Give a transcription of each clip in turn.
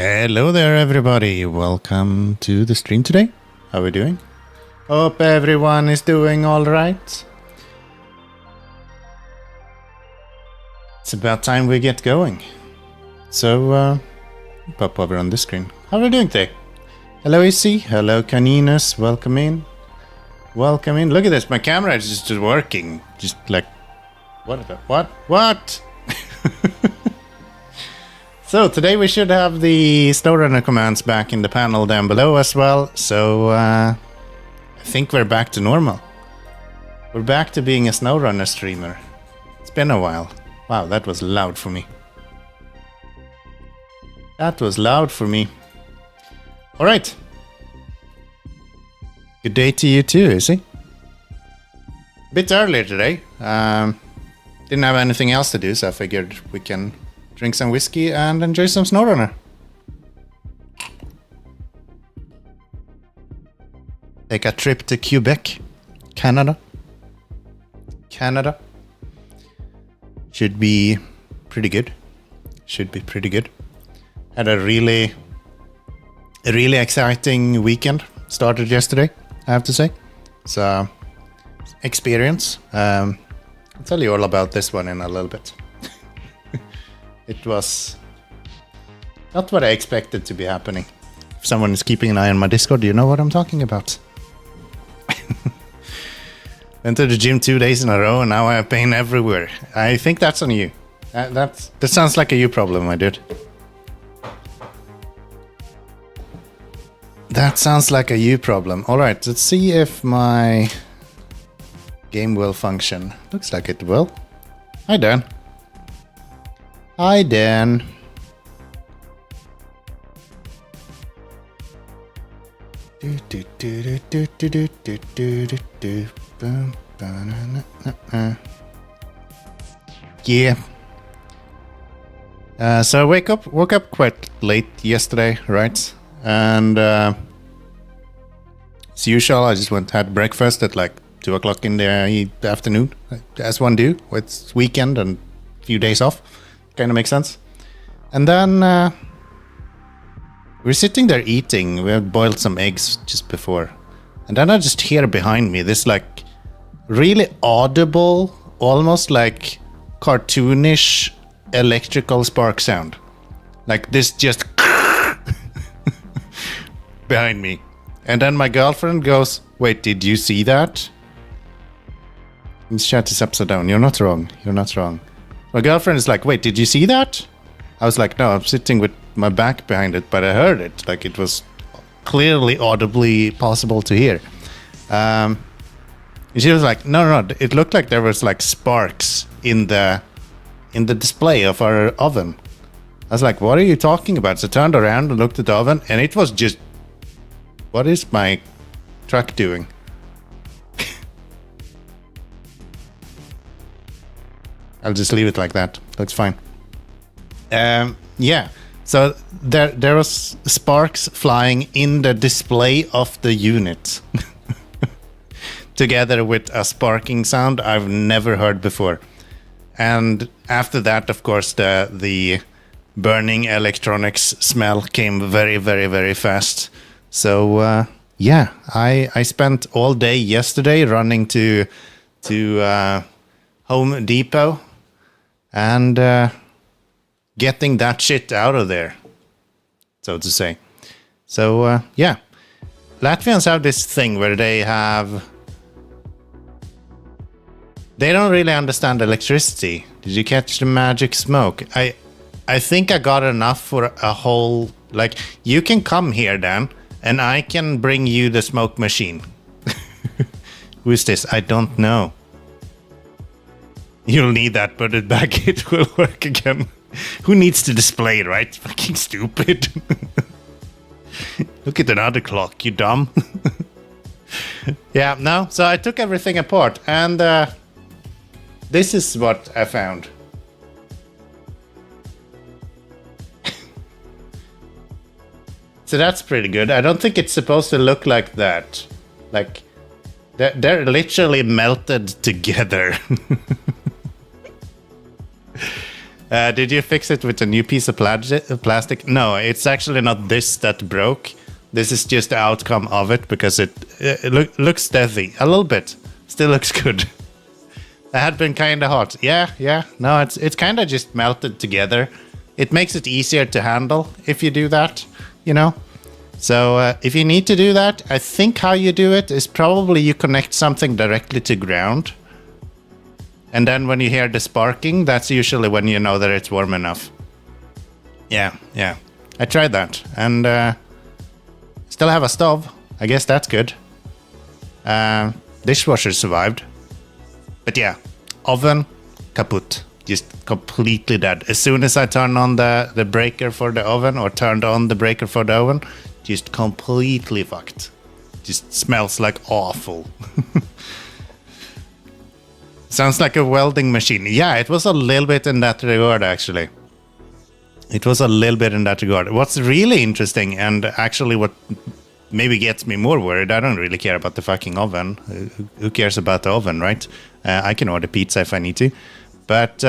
Hello there, everybody. Welcome to the stream today. How are we doing? Hope everyone is doing all right. It's about time we get going. So, pop over on this screen. How are we doing today? Hello, AC. Hello, Caninus. Welcome in. Welcome in. Look at this. My camera is just working. Just like, what? So today we should have the Snowrunner commands back in the panel down below as well. So I think we're back to normal. We're back to being a Snowrunner streamer. It's been a while. Wow, that was loud for me. That was loud for me. All right. Good day to you too, is it? Bit earlier today. Didn't have anything else to do, so I figured we can drink some whiskey and enjoy some Snowrunner. Take a trip to Quebec, Canada. Should be pretty good. Had a really exciting weekend. Started yesterday, I have to say. So, experience. I'll tell you all about this one in a little bit. It was not what I expected to be happening. If someone is keeping an eye on my Discord, do you know what I'm talking about? Went to the gym 2 days in a row and now I have pain everywhere. I think that's on you. That sounds like a you problem, my dude. That sounds like a you problem. Alright, let's see if my game will function. Looks like it will. Hi, Dan. Hi, Dan. Yeah. So I woke up quite late yesterday, right? And as usual, I just had breakfast at like 2 o'clock in the afternoon, as one do. It's weekend and a few days off. Kind of makes sense. And then we're sitting there eating. We had boiled some eggs just before. And then I just hear behind me this like really audible, almost like cartoonish electrical spark sound. Like this just behind me. And then my girlfriend goes, "Wait, did you see that?" This chat is upside down. You're not wrong. My girlfriend is like, "Wait, did you see that?" I was like, "No, I'm sitting with my back behind it, but I heard it. Like it was clearly audibly possible to hear." And she was like, "No, it looked like there was like sparks in the display of our oven." I was like, "What are you talking about?" So I turned around and looked at the oven, and it was just, what is my truck doing? I'll just leave it like that. Looks fine. Yeah. So there was sparks flying in the display of the unit. Together with a sparking sound I've never heard before. And after that, of course, the burning electronics smell came very, very, very fast. So yeah, I spent all day yesterday running to Home Depot and getting that shit out of there, so to say. So yeah, Latvians have this thing where they don't really understand electricity. Did you catch the magic smoke? I think I got enough for a whole, like, you can come here, Dan, and I can bring you the smoke machine. Who is this? I don't know. You'll need that, put it back, it will work again. Who needs to display, right? Fucking stupid. Look at another clock, you dumb. Yeah, no, so I took everything apart, and this is what I found. So that's pretty good. I don't think it's supposed to look like that. Like, they're literally melted together. Did you fix it with a new piece of plastic? No, it's actually not this that broke. This is just the outcome of it because it looks steady a little bit. Still looks good. It had been kind of hot. Yeah. No, it's kind of just melted together. It makes it easier to handle if you do that, you know. So if you need to do that, I think how you do it is probably you connect something directly to ground. And then when you hear the sparking, that's usually when you know that it's warm enough. Yeah. I tried that. And still have a stove. I guess that's good. Dishwasher survived. But yeah, oven, kaput. Just completely dead. As soon as I turned on the breaker for the oven, or turned on the breaker for the oven, just completely fucked. Just smells like awful. Sounds like a welding machine. Yeah, it was a little bit in that regard, actually. It was a little bit in that regard. What's really interesting, and actually what maybe gets me more worried, I don't really care about the fucking oven. Who cares about the oven, right? I can order pizza if I need to. But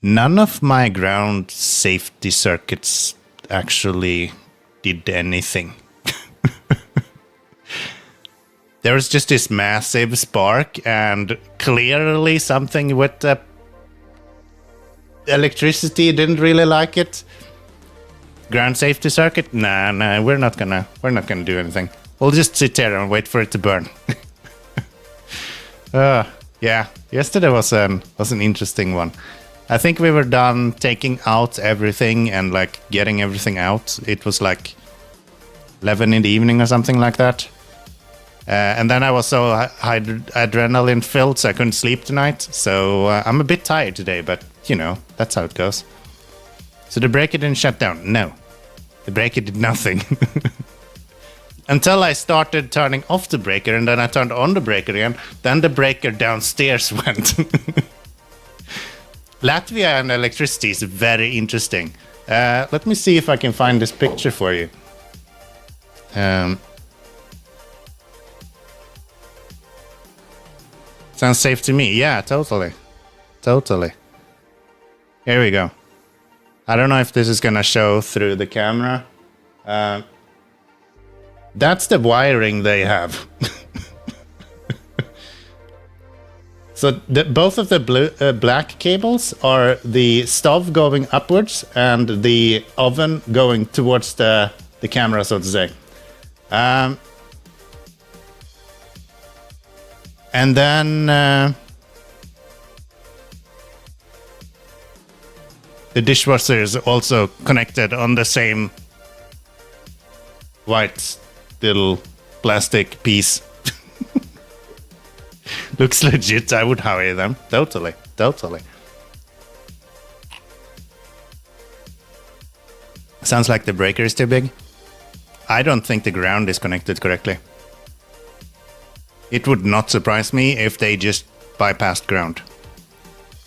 none of my ground safety circuits actually did anything. There was just this massive spark, and clearly something with the electricity didn't really like it. Ground safety circuit? Nah, we're not gonna do anything. We'll just sit there and wait for it to burn. Yeah, yesterday was an interesting one. I think we were done taking out everything and like getting everything out. It was like 11 in the evening or something like that. And then I was so adrenaline filled, so I couldn't sleep tonight. So I'm a bit tired today, but you know, that's how it goes. So the breaker didn't shut down. No, the breaker did nothing. Until I started turning off the breaker, and then I turned on the breaker again. Then the breaker downstairs went. Latvia and electricity is very interesting. Let me see if I can find this picture for you. Sounds safe to me. Yeah, totally. Here we go. I don't know if this is gonna show through the camera. That's the wiring they have. So both of the black cables are the stove going upwards and the oven going towards the camera, so to say. And then the dishwasher is also connected on the same white little plastic piece. Looks legit. I would hire them. Totally. Sounds like the breaker is too big. I don't think the ground is connected correctly. It would not surprise me if they just bypassed ground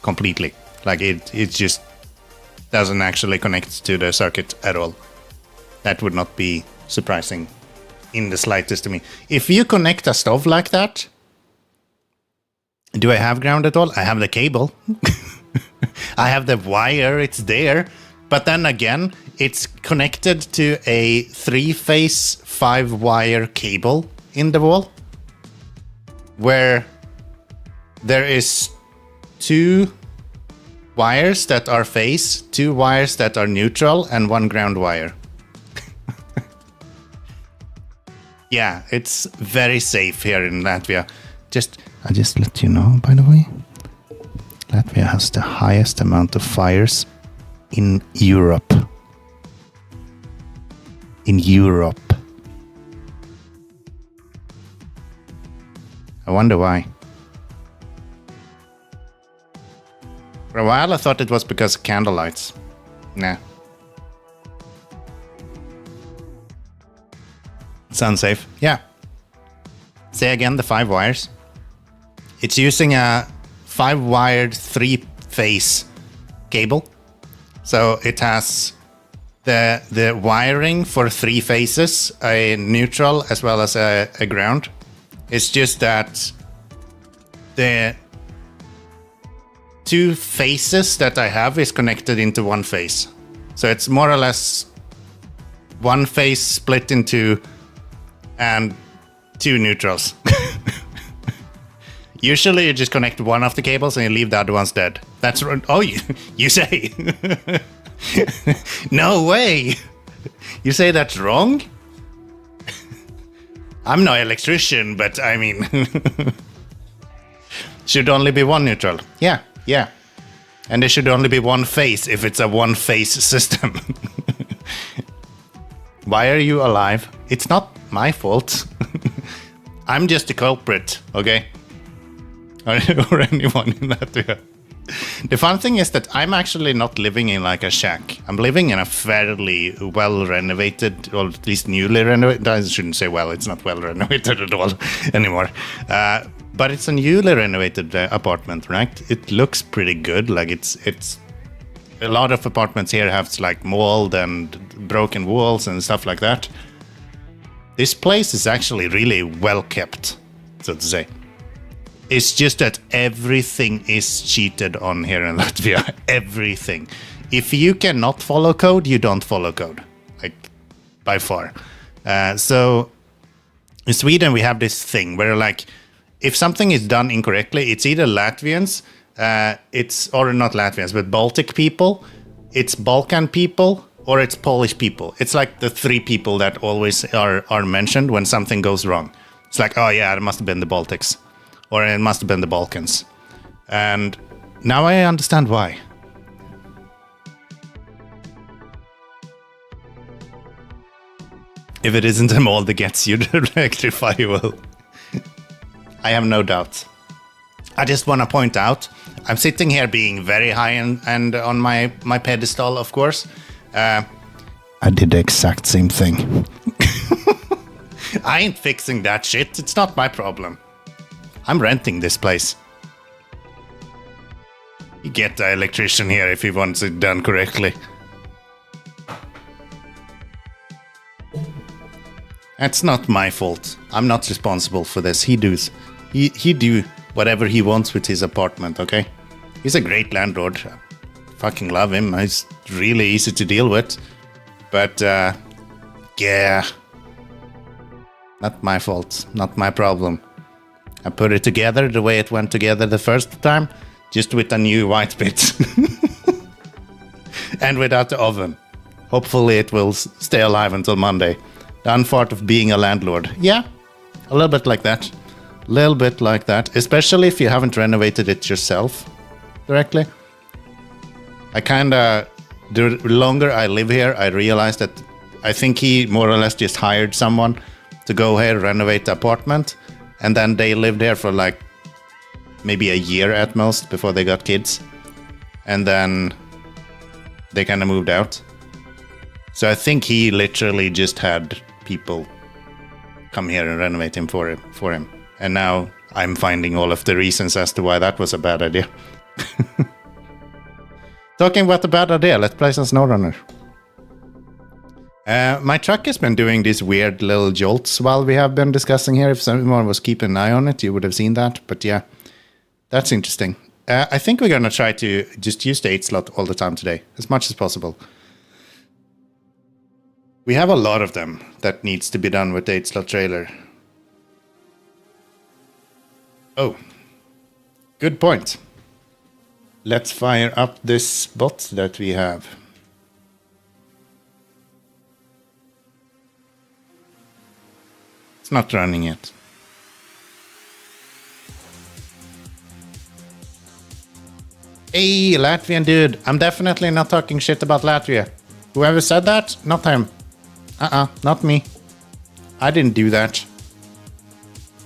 completely. Like it just doesn't actually connect to the circuit at all. That would not be surprising in the slightest to me. If you connect a stove like that, do I have ground at all? I have the cable. I have the wire, it's there. But then again, it's connected to a 3-phase 5-wire cable in the wall, where there is 2 wires that are phase, 2 wires that are neutral, and 1 ground wire. Yeah, it's very safe here in Latvia. I just let you know, by the way, Latvia has the highest amount of fires in Europe. In Europe. I wonder why. For a while I thought it was because of candlelights. Nah. Sounds safe. Yeah. Say again the 5 wires. It's using a 5-wired 3-phase cable. So it has the wiring for 3 phases, a neutral as well as a ground. It's just that the two faces that I have is connected into one face. So it's more or less one face split into and two neutrals. Usually you just connect one of the cables and you leave the other ones dead. That's oh, you say? No way. You say that's wrong? I'm no electrician, but I mean, should only be one neutral. Yeah. And there should only be one phase if it's a one-phase system. Why are you alive? It's not my fault. I'm just the culprit, okay? Or anyone in Latvia. The fun thing is that I'm actually not living in like a shack. I'm living in a fairly well-renovated, or at least newly renovated. I shouldn't say well, it's not well-renovated at all anymore. But it's a newly renovated apartment, right? It looks pretty good. Like it's a lot of apartments here have like mold and broken walls and stuff like that. This place is actually really well kept, so to say. It's just that everything is cheated on here in Latvia. Everything. If you cannot follow code, you don't follow code. Like, by far. So, in Sweden, we have this thing where, like, if something is done incorrectly, it's either Latvians, or not Latvians, but Baltic people, it's Balkan people, or it's Polish people. It's like the three people that always are mentioned when something goes wrong. It's like, oh yeah, it must have been the Baltics. Or it must have been the Balkans. And now I understand why. If it isn't them all that gets you to electrify, well, I have no doubt. I just want to point out, I'm sitting here being very high and on my pedestal, of course. I did the exact same thing. I ain't fixing that shit. It's not my problem. I'm renting this place. You get the electrician here if he wants it done correctly. That's not my fault. I'm not responsible for this. He does. He do whatever he wants with his apartment, okay? He's a great landlord. I fucking love him. He's really easy to deal with. But, yeah. Not my fault. Not my problem. I put it together the way it went together the first time, just with a new white bit. And without the oven. Hopefully it will stay alive until Monday. The unfart of being a landlord. Yeah, a little bit like that. A little bit like that. Especially if you haven't renovated it yourself directly. I kinda... The longer I live here, I realized that I think he more or less just hired someone to go here, renovate the apartment. And then they lived there for like maybe a year at most before they got kids. And then they kind of moved out. So I think he literally just had people come here and renovate him for him. And now I'm finding all of the reasons as to why that was a bad idea. Talking about the bad idea, let's play some Snowrunner. My truck has been doing these weird little jolts while we have been discussing here. If someone was keeping an eye on it, you would have seen that. But yeah, that's interesting. I think we're going to try to just use the 8 slot all the time today, as much as possible. We have a lot of them that needs to be done with the 8 slot trailer. Oh, good point. Let's fire up this bot that we have. It's not running yet. Hey, Latvian dude. I'm definitely not talking shit about Latvia. Whoever said that, not him. Not me. I didn't do that.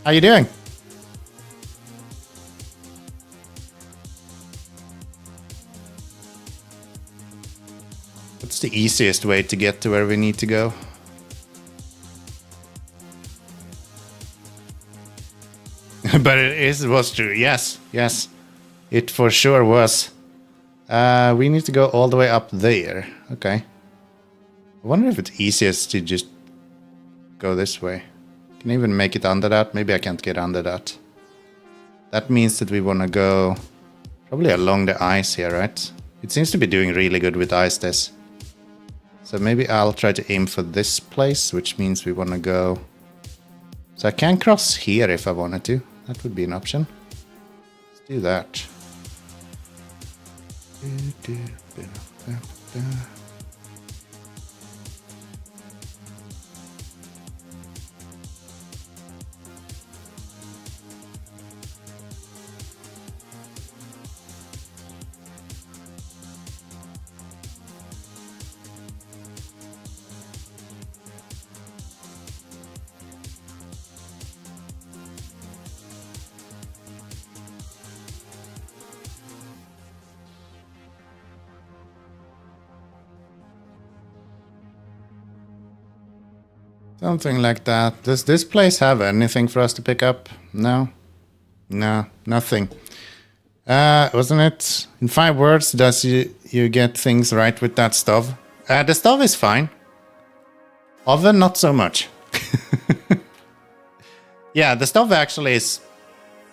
How you doing? What's the easiest way to get to where we need to go? But it was true. Yes. It for sure was. We need to go all the way up there. Okay. I wonder if it's easiest to just go this way. Can I even make it under that? Maybe I can't get under that. That means that we want to go Probably along the ice here, right? It seems to be doing really good with ice this. So maybe I'll try to aim for this place, which means we want to go... So I can cross here if I wanted to. That would be an option. Let's do that. Something like that. Does this place have anything for us to pick up? No? No, nothing. Wasn't it? In 5 words, does you get things right with that stove? The stove is fine. Oven, not so much. Yeah, the stove actually is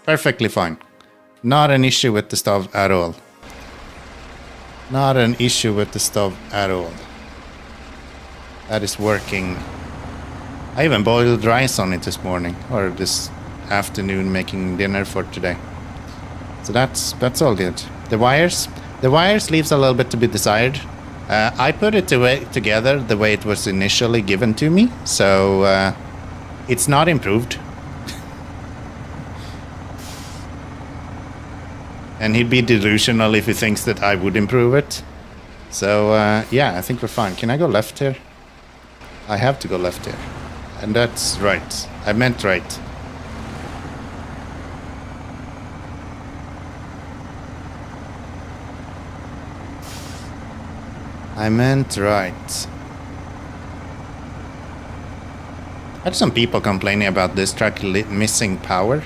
perfectly fine. Not an issue with the stove at all. Not an issue with the stove at all. That is working. I even boiled rice on it this morning, or this afternoon, making dinner for today. So that's all good. The wires leaves a little bit to be desired. I put it together the way it was initially given to me, so it's not improved. And he'd be delusional if he thinks that I would improve it. So yeah, I think we're fine. Can I go left here? I have to go left here. And that's right. I meant right. I meant right. I had some people complaining about this track missing power.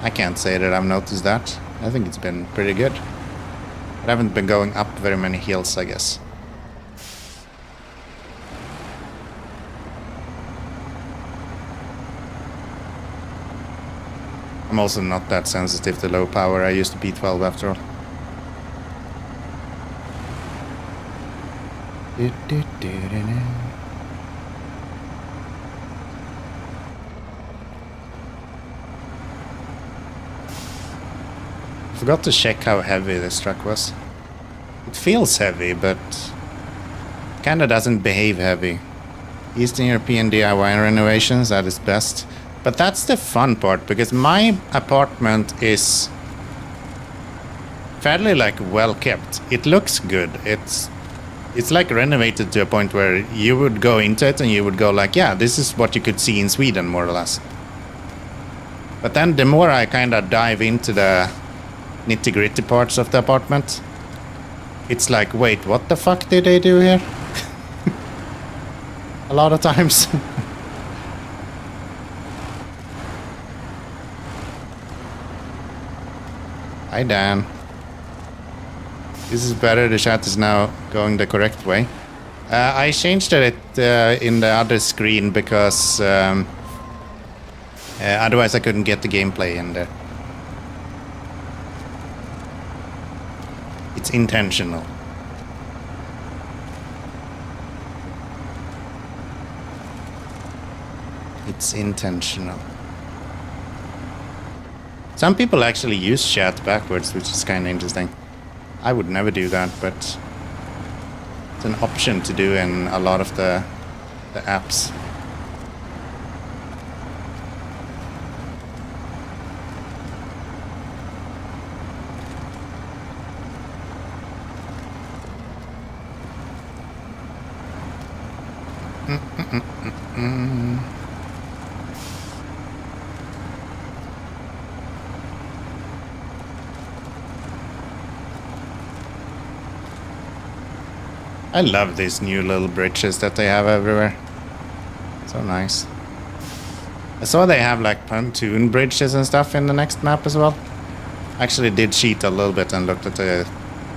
I can't say that I've noticed that. I think it's been pretty good. I haven't been going up very many hills, I guess. I'm also not that sensitive to low power. I used to P12 after all. I forgot to check how heavy this truck was. It feels heavy, but kinda doesn't behave heavy. Eastern European DIY renovations at its best. But that's the fun part, because my apartment is fairly like well kept. It looks good. It's like renovated to a point where you would go into it and you would go like, yeah, this is what you could see in Sweden more or less. But then the more I kind of dive into the nitty-gritty parts of the apartment, it's like, wait, what the fuck did they do here? A lot of times. Hi, Dan. This is better. The chat is now going the correct way. I changed it in the other screen because otherwise I couldn't get the gameplay in there. It's intentional. It's intentional. Some people actually use chat backwards, which is kind of interesting. I would never do that, but it's an option to do in a lot of the apps. I love these new little bridges that they have everywhere. So nice. I saw they have like pontoon bridges and stuff in the next map as well. Actually did cheat a little bit and looked at the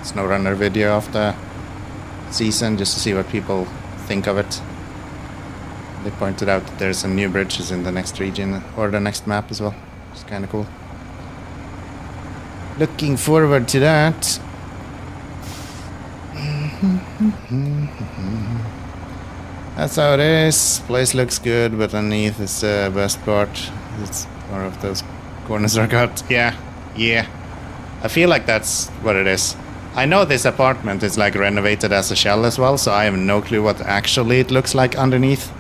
Snowrunner video of the season just to see what people think of it. They pointed out that there's some new bridges in the next region or the next map as well. It's kind of cool. Looking forward to that. That's how it is. Place looks good, but underneath is the best part. It's more of those corners are cut. Yeah. I feel like that's what it is. I know this apartment is like renovated as a shell as well, so I have no clue what actually it looks like underneath.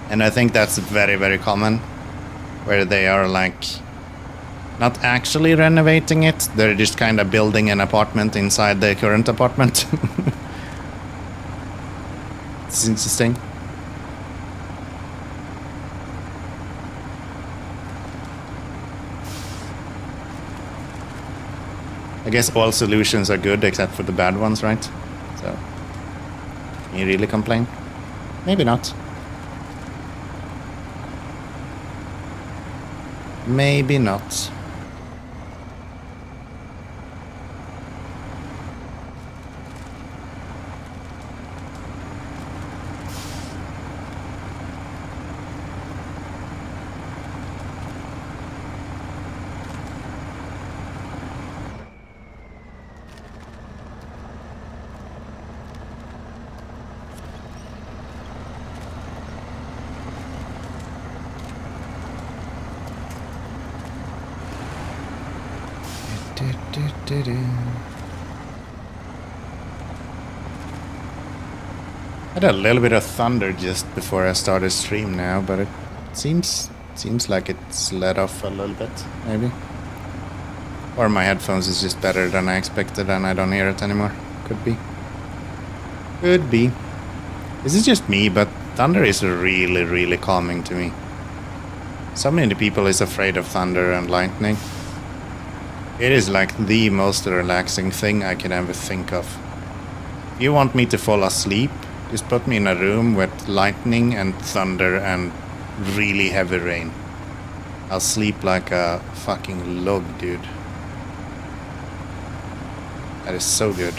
And I think that's very, very common, where they are like not actually renovating it, they're just kind of building an apartment inside the current apartment. It's interesting. I guess all solutions are good except for the bad ones, right? So, can you really complain? Maybe not. Maybe not. I had a little bit of thunder just before I started stream now, but it seems like it's let off a little bit, maybe. Or my headphones is just better than I expected and I don't hear it anymore. Could be. Could be. This is just me, but thunder is really, really calming to me. So many people is afraid of thunder and lightning. It is like the most relaxing thing I can ever think of. If you want me to fall asleep, just put me in a room with lightning and thunder and really heavy rain. I'll sleep like a fucking log, dude. That is so good.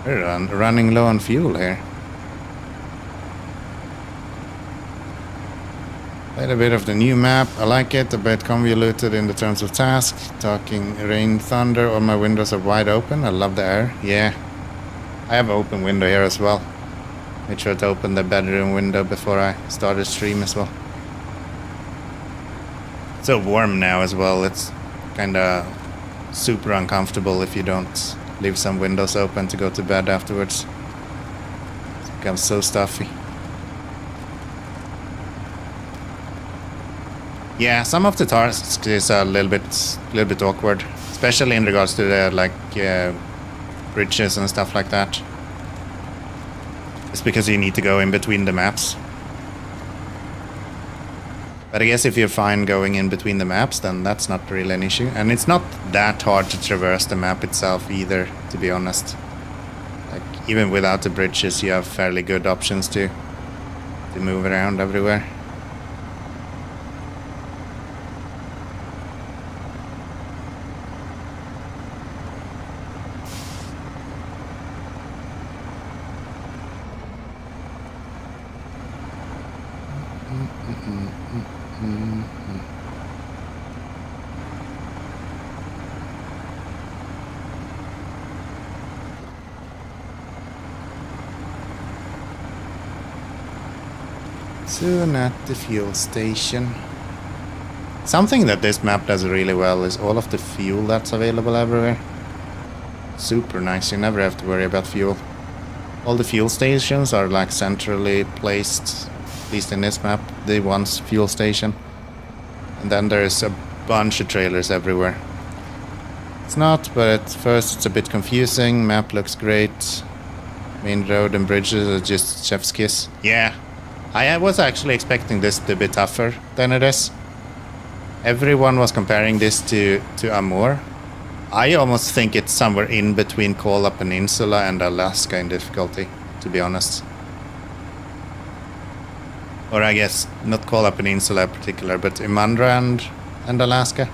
We're running low on fuel here. Played a bit of the new map. I like it. A bit convoluted in the terms of tasks. Talking rain, thunder, all my windows are wide open. I love the air. Yeah. I have an open window here as well. Made sure to open the bedroom window before I started stream as well. It's so warm now as well. It's kinda super uncomfortable if you don't leave some windows open to go to bed afterwards. It becomes so stuffy. Yeah, some of the tasks is a little bit awkward, especially in regards to the bridges and stuff like that. It's because you need to go in between the maps. But I guess if you're fine going in between the maps, then that's not really an issue. And it's not that hard to traverse the map itself either, to be honest. Like, even without the bridges, you have fairly good options to move around everywhere. Soon at the fuel station. Something that this map does really well is all of the fuel that's available everywhere. Super nice, you never have to worry about fuel. All the fuel stations are like centrally placed, at least in this map, the one's fuel station. And then there's a bunch of trailers everywhere. It's not, but at first it's a bit confusing. Map looks great. Main road and bridges are just chef's kiss. Yeah. I was actually expecting this to be tougher than it is. Everyone was comparing this to Amur. I almost think it's somewhere in between Kola Peninsula and Alaska in difficulty, to be honest. Or I guess not Kola Peninsula in particular, but Imandra and Alaska.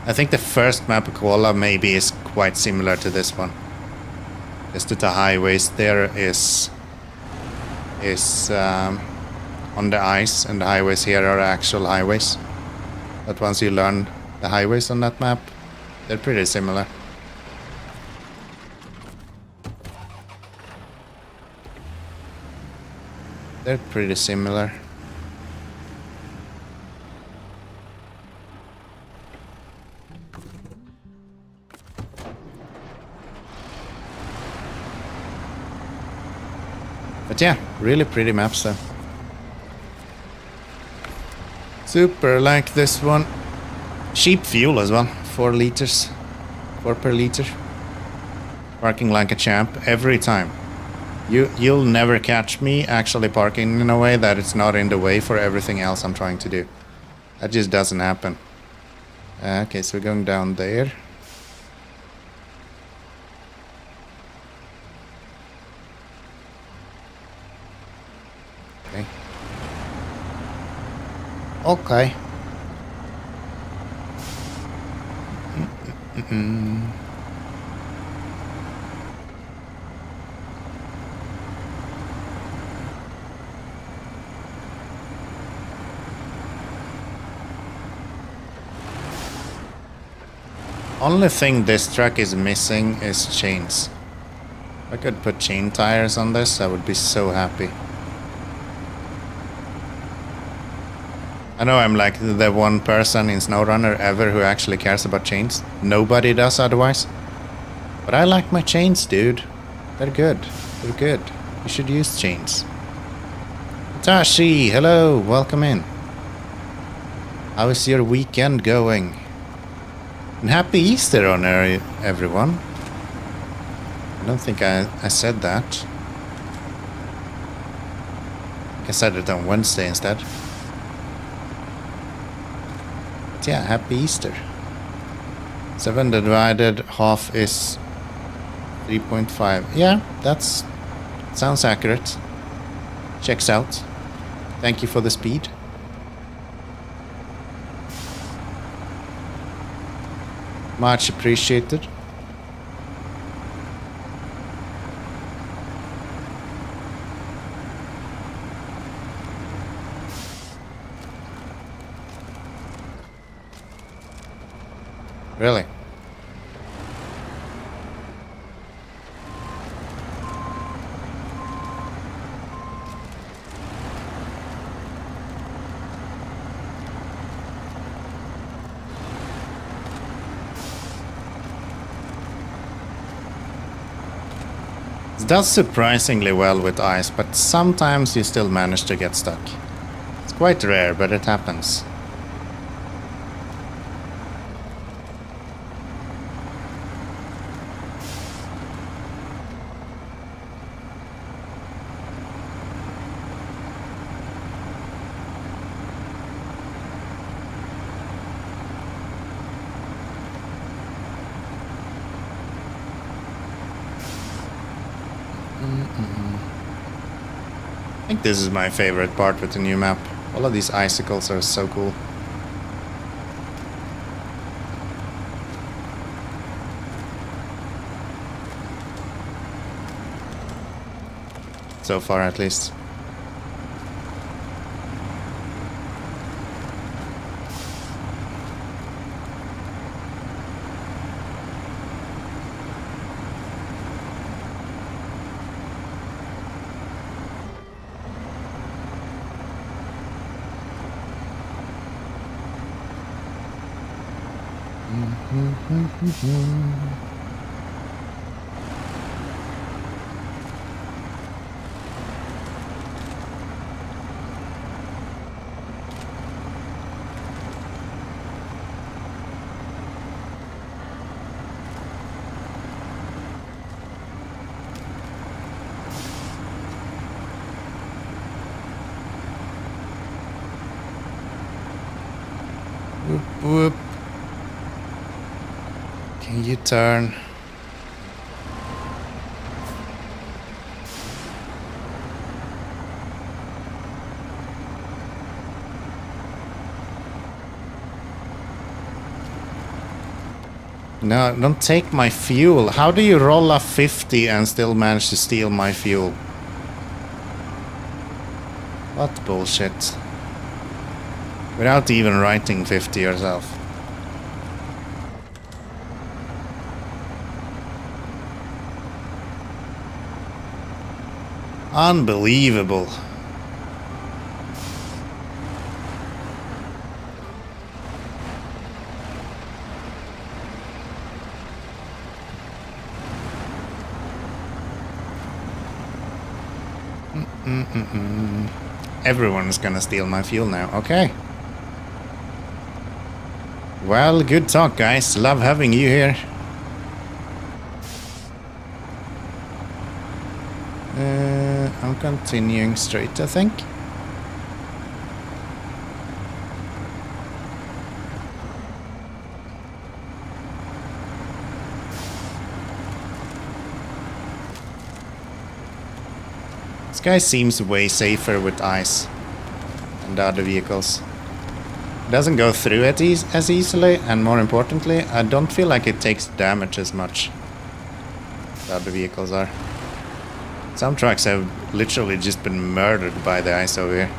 I think the first map of Kola maybe is quite similar to this one. Just that the highways there is on the ice, and the highways here are actual highways. But once you learn the highways on that map, they're pretty similar. They're pretty similar. But yeah, really pretty maps though. Super like this one. Cheap fuel as well, 4 liters. 4 per liter. Parking like a champ every time. You'll never catch me actually parking in a way that it's not in the way for everything else I'm trying to do. That just doesn't happen. Okay, so we're going down there. Okay. Okay. Only thing this truck is missing is chains. If I could put chain tires on this, I would be so happy. I know I'm like the one person in Snowrunner ever who actually cares about chains. Nobody does otherwise. But I like my chains, dude. They're good. They're good. You should use chains. Tashi, hello, welcome in. How is your weekend going? And happy Easter on everyone. I don't think I said that. I think I said it on Wednesday instead. But yeah, happy Easter. 7 divided half is 3.5. Yeah, that's sounds accurate. Checks out. Thank you for the speed. Much appreciated. Really? It does surprisingly well with ice, but sometimes you still manage to get stuck. It's quite rare, but it happens. I think this is my favorite part with the new map. All of these icicles are so cool. So far, at least. Whoop, whoop. Can you turn? No, don't take my fuel. How do you roll a 50 and still manage to steal my fuel? What bullshit. Without even writing 50 yourself. Unbelievable. Everyone's gonna steal my fuel now. Okay. Well, good talk, guys. Love having you here. I'm continuing straight, I think. This guy seems way safer with ice than the other vehicles. It doesn't go through it as easily, and more importantly, I don't feel like it takes damage as much as the other vehicles are. Some trucks have literally just been murdered by the ice over here.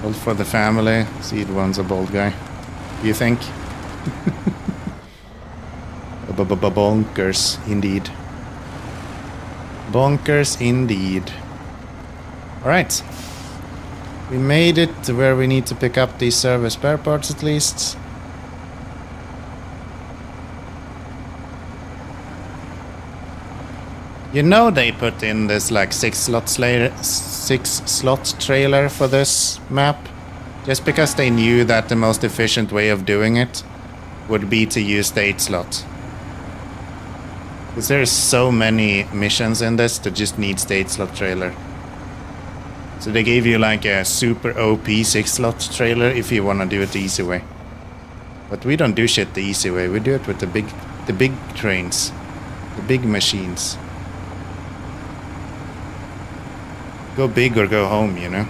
Bold for the family. Seed one's a bold guy. Do you think? Bonkers, indeed. Bonkers, indeed. Alright. We made it to where we need to pick up these service spare parts at least. You know they put in this like 6-slot trailer for this map just because they knew that the most efficient way of doing it would be to use the 8-slot. Because there's so many missions in this that just needs the 8-slot trailer. So they gave you like a super OP 6-slot trailer if you want to do it the easy way. But we don't do shit the easy way. We do it with the big trains, the big machines. Go big or go home, you know?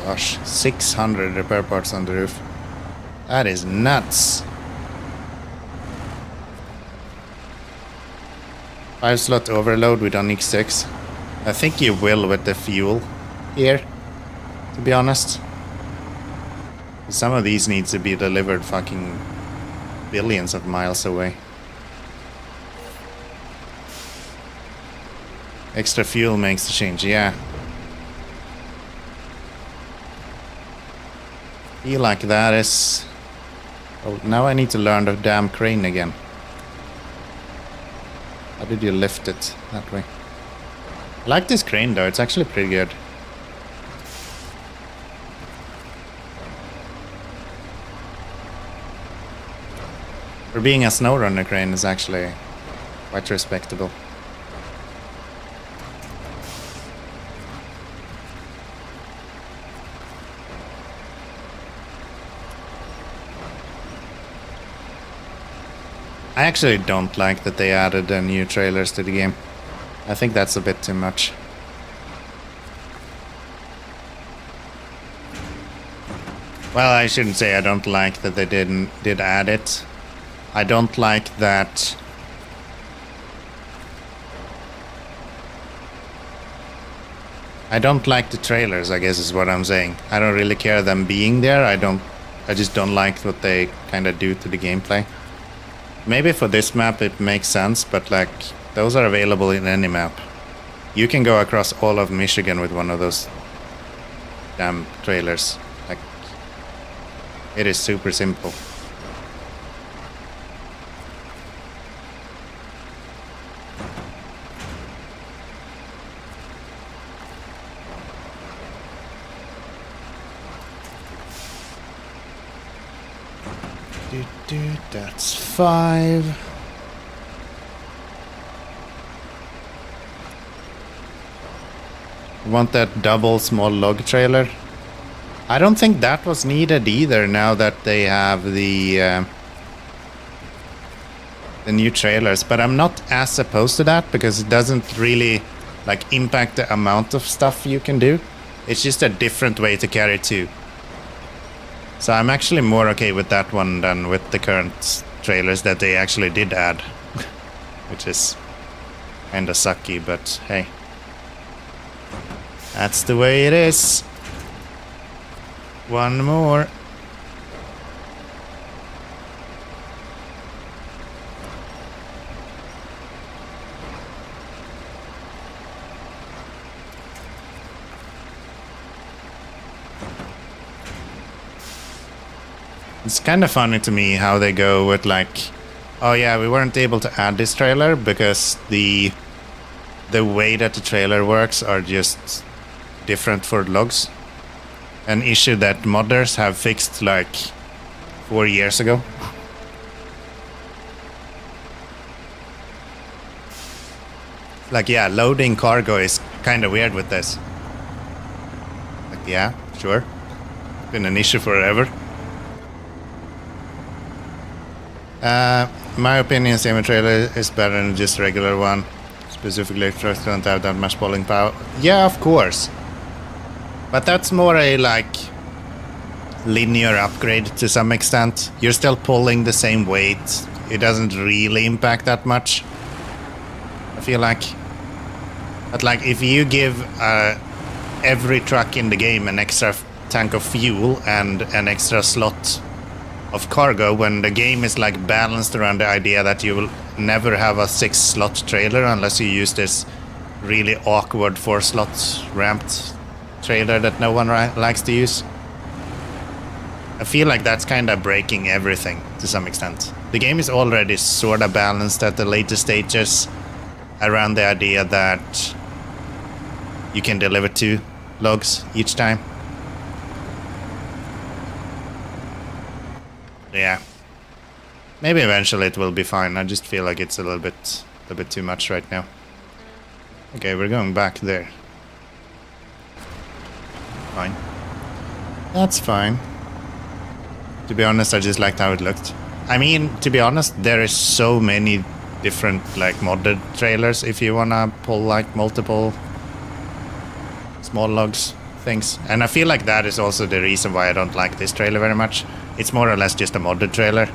Gosh, 600 repair parts on the roof. That is nuts. 5-slot overload with on X6. I think you will with the fuel here, to be honest. Some of these needs to be delivered fucking billions of miles away. Extra fuel makes the change, yeah. Feel like that is... Oh, now I need to learn the damn crane again. How did you lift it that way? I like this crane though, it's actually pretty good. For being a Snowrunner crane is actually quite respectable. I actually don't like that they added the new trailers to the game. I think that's a bit too much. Well, I shouldn't say I don't like that they did add it. I don't like that... I don't like the trailers, I guess is what I'm saying. I don't really care them being there. I just don't like what they kind of do to the gameplay. Maybe for this map it makes sense, but like those are available in any map. You can go across all of Michigan with one of those damn trailers. Like, it is super simple. That's 5. Want that double small log trailer? I don't think that was needed either now that they have the the new trailers, but I'm not as opposed to that because it doesn't really like impact the amount of stuff you can do. It's just a different way to carry 2. So I'm actually more okay with that one than with the current trailers that they actually did add, which is kinda sucky, but hey, that's the way it is. One more. It's kind of funny to me how they go with like, oh yeah, we weren't able to add this trailer because the way that the trailer works are just different for logs. An issue that modders have fixed like 4 years ago. Like, yeah, loading cargo is kind of weird with this. Like, yeah, sure. Been an issue forever. My opinion, semi-trailer is better than just regular one. Specifically, trucks don't have that much pulling power. Yeah, of course. But that's more a, like, linear upgrade to some extent. You're still pulling the same weight. It doesn't really impact that much, I feel like. But, like, if you give every truck in the game an extra tank of fuel and an extra slot of cargo, when the game is like balanced around the idea that you will never have a 6-slot trailer unless you use this really awkward 4-slot ramped trailer that no one likes to use. I feel like that's kind of breaking everything to some extent. The game is already sort of balanced at the later stages around the idea that you can deliver 2 logs each time. Yeah, maybe eventually it will be fine. I just feel like it's a little bit too much right now. Okay, we're going back there. Fine. That's fine. To be honest, I just liked how it looked. I mean, to be honest, there is so many different like modded trailers if you wanna pull like multiple small logs things. And I feel like that is also the reason why I don't like this trailer very much. It's more or less just a modded trailer.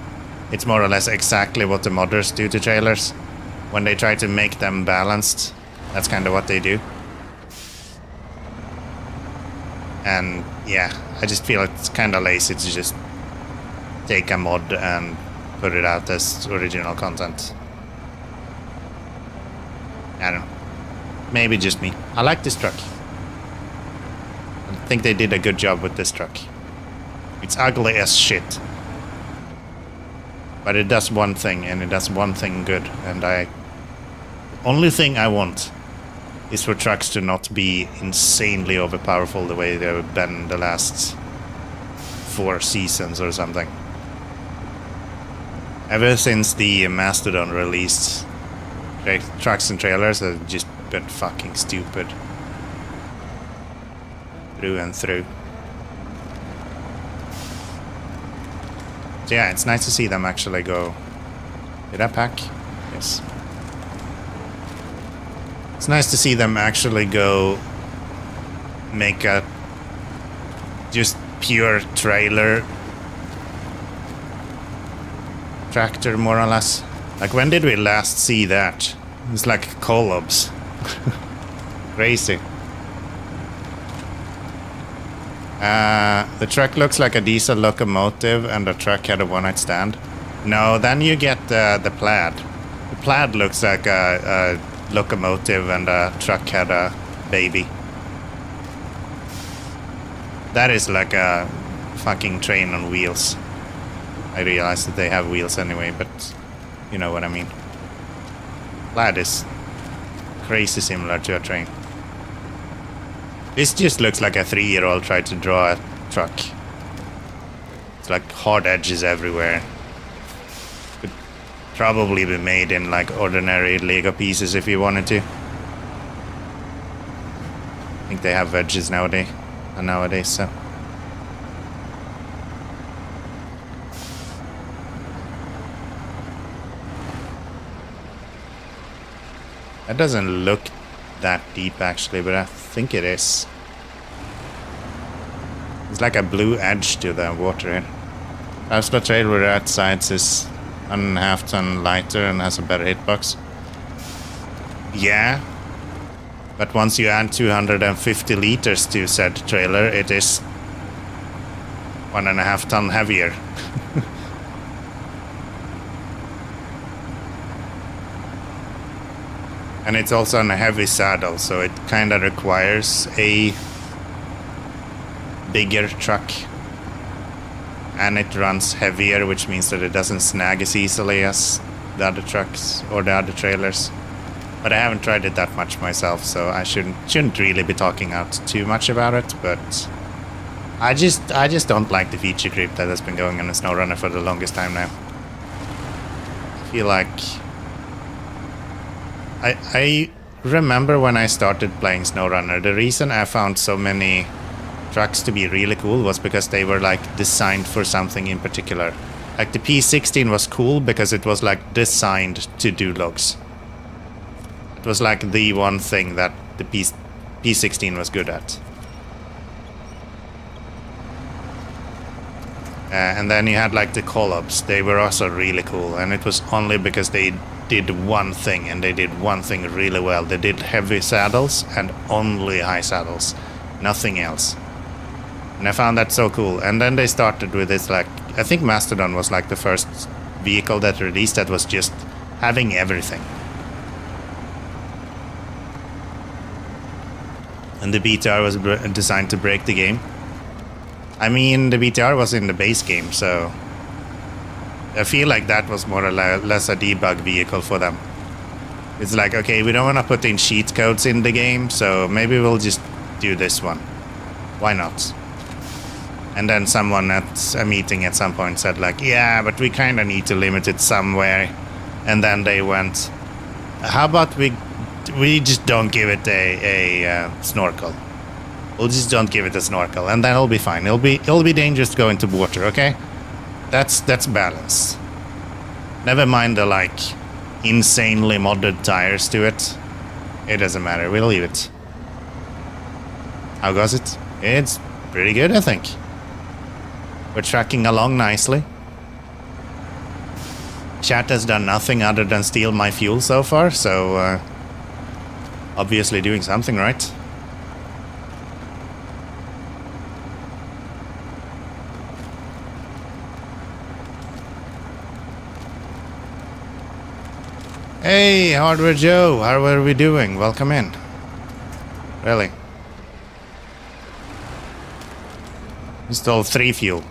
It's more or less exactly what the modders do to trailers. When they try to make them balanced, that's kind of what they do. And yeah, I just feel it's kind of lazy to just take a mod and put it out as original content. I don't know. Maybe just me. I like this truck. I think they did a good job with this truck. It's ugly as shit. But it does one thing, and it does one thing good. And the only thing I want is for trucks to not be insanely overpowerful the way they've been the last 4 seasons or something. Ever since the Mastodon released, trucks and trailers have just been fucking stupid. Through and through. So yeah, it's nice to see them actually go. Did I pack? Yes. It's nice to see them actually go make a just pure trailer tractor, more or less. Like, when did we last see that? It's like collabs. Crazy. The truck looks like a diesel locomotive, and the truck had a one-night stand. No, then you get the plaid. The plaid looks like a locomotive, and the truck had a baby. That is like a fucking train on wheels. I realize that they have wheels anyway, but you know what I mean. Plaid is crazy similar to a train. This just looks like a 3-year-old tried to draw a truck. It's like hard edges everywhere. Could probably be made in like ordinary Lego pieces if you wanted to. I think they have edges nowadays, so. That doesn't look that deep actually, but I think it is. It's like a blue edge to the water here. Perhaps the trail we're at sides is 1.5 ton lighter and has a better hitbox. Yeah. But once you add 250 liters to said trailer, it is 1.5 ton heavier. And it's also on a heavy saddle, so it kind of requires a bigger truck. And it runs heavier, which means that it doesn't snag as easily as the other trucks or the other trailers. But I haven't tried it that much myself, so I shouldn't really be talking out too much about it. But I just don't like the feature creep that has been going on in SnowRunner for the longest time now. I feel like I remember when I started playing SnowRunner, the reason I found so many trucks to be really cool was because they were like designed for something in particular. Like the P16 was cool because it was like designed to do logs. It was like the one thing that the P16 was good at. And then you had like the collabs. They were also really cool, and it was only because they did one thing, and they did one thing really well. They did heavy saddles and only high saddles, nothing else. And I found that so cool. And then they started with this, like, I think Mastodon was like the first vehicle that released that was just having everything. And the BTR was designed to break the game. I mean, the BTR was in the base game, so I feel like that was more or less a debug vehicle for them. It's like, okay, we don't want to put in cheat codes in the game, so maybe we'll just do this one. Why not? And then someone at a meeting at some point said like, yeah, but we kind of need to limit it somewhere. And then they went, how about we just don't give it a snorkel. We'll just don't give it a snorkel, and then it'll be fine. It'll be dangerous to go into water, okay? That's balanced. Never mind the like insanely modded tires to it. It doesn't matter. We'll leave it. How goes it? It's pretty good, I think. We're tracking along nicely. Chat has done nothing other than steal my fuel so far, so obviously doing something right. Hey, Hardware Joe, how are we doing? Welcome in. Really? Install 3 fuel.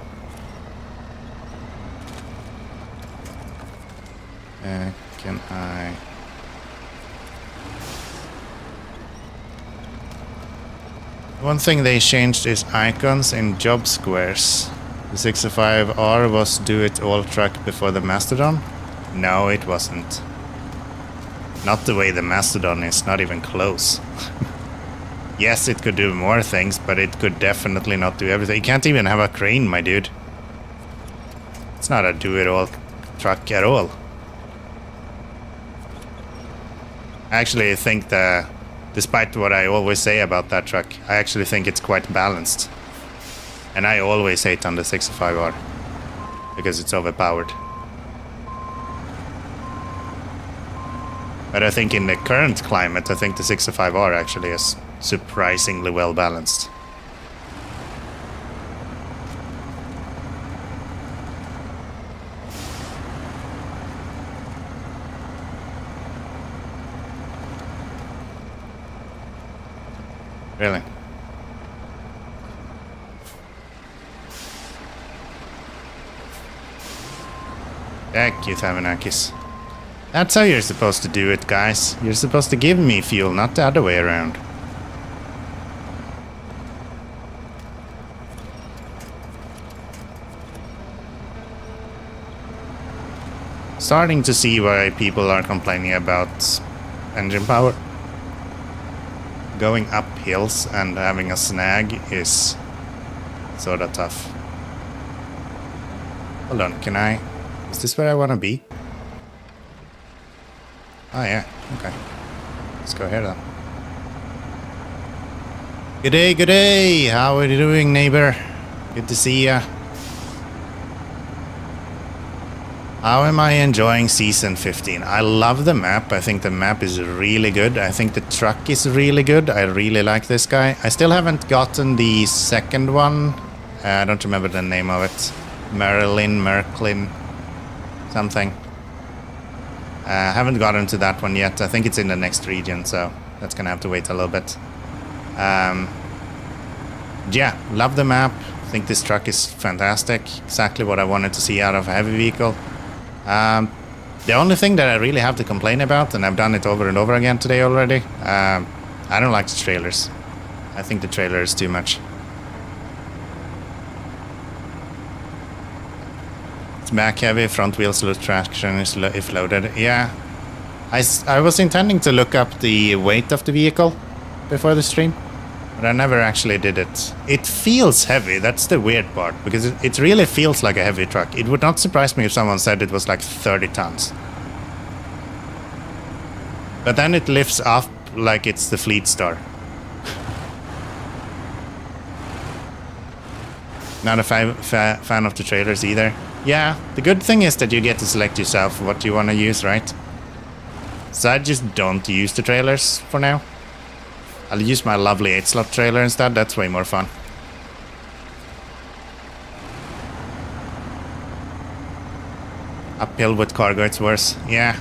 Can I... One thing they changed is icons in job squares. The 65R was do-it-all truck before the Mastodon? No, it wasn't. Not the way the Mastodon is, not even close. Yes, it could do more things, but it could definitely not do everything. You can't even have a crane, my dude. It's not a do-it-all truck at all. Actually, I think despite what I always say about that truck, I actually think it's quite balanced. And I always hate on the 65R because it's overpowered. But I think in the current climate, I think the 65R actually is surprisingly well balanced. Really? Thank you, Thamanakis. That's how you're supposed to do it, guys. You're supposed to give me fuel, not the other way around. Starting to see why people are complaining about engine power. Going up hills and having a snag is sort of tough. Hold on, can I... Is this where I want to be? Oh yeah, okay. Let's go here then. Good day, good day. How are you doing, neighbor? Good to see ya. How am I enjoying season 15? I love the map. I think the map is really good. I think the truck is really good. I really like this guy. I still haven't gotten the second one. I don't remember the name of it. Merklin, something. I haven't gotten to that one yet. I think it's in the next region, so that's gonna have to wait a little bit. Yeah, love the map. I think this truck is fantastic. Exactly what I wanted to see out of a heavy vehicle. The only thing that I really have to complain about, and I've done it over and over again today already, I don't like the trailers. I think the trailer is too much. It's back heavy, front wheels loose traction is if loaded. Yeah, I was intending to look up the weight of the vehicle before the stream, but I never actually did it. It feels heavy, that's the weird part, because it really feels like a heavy truck. It would not surprise me if someone said it was like 30 tons. But then it lifts up like it's the Fleet Star. Not a fan of the trailers either. Yeah, the good thing is that you get to select yourself what you want to use, right? So I just don't use the trailers for now. I'll use my lovely 8-slot trailer instead, that's way more fun. Uphill with cargo, it's worse. Yeah.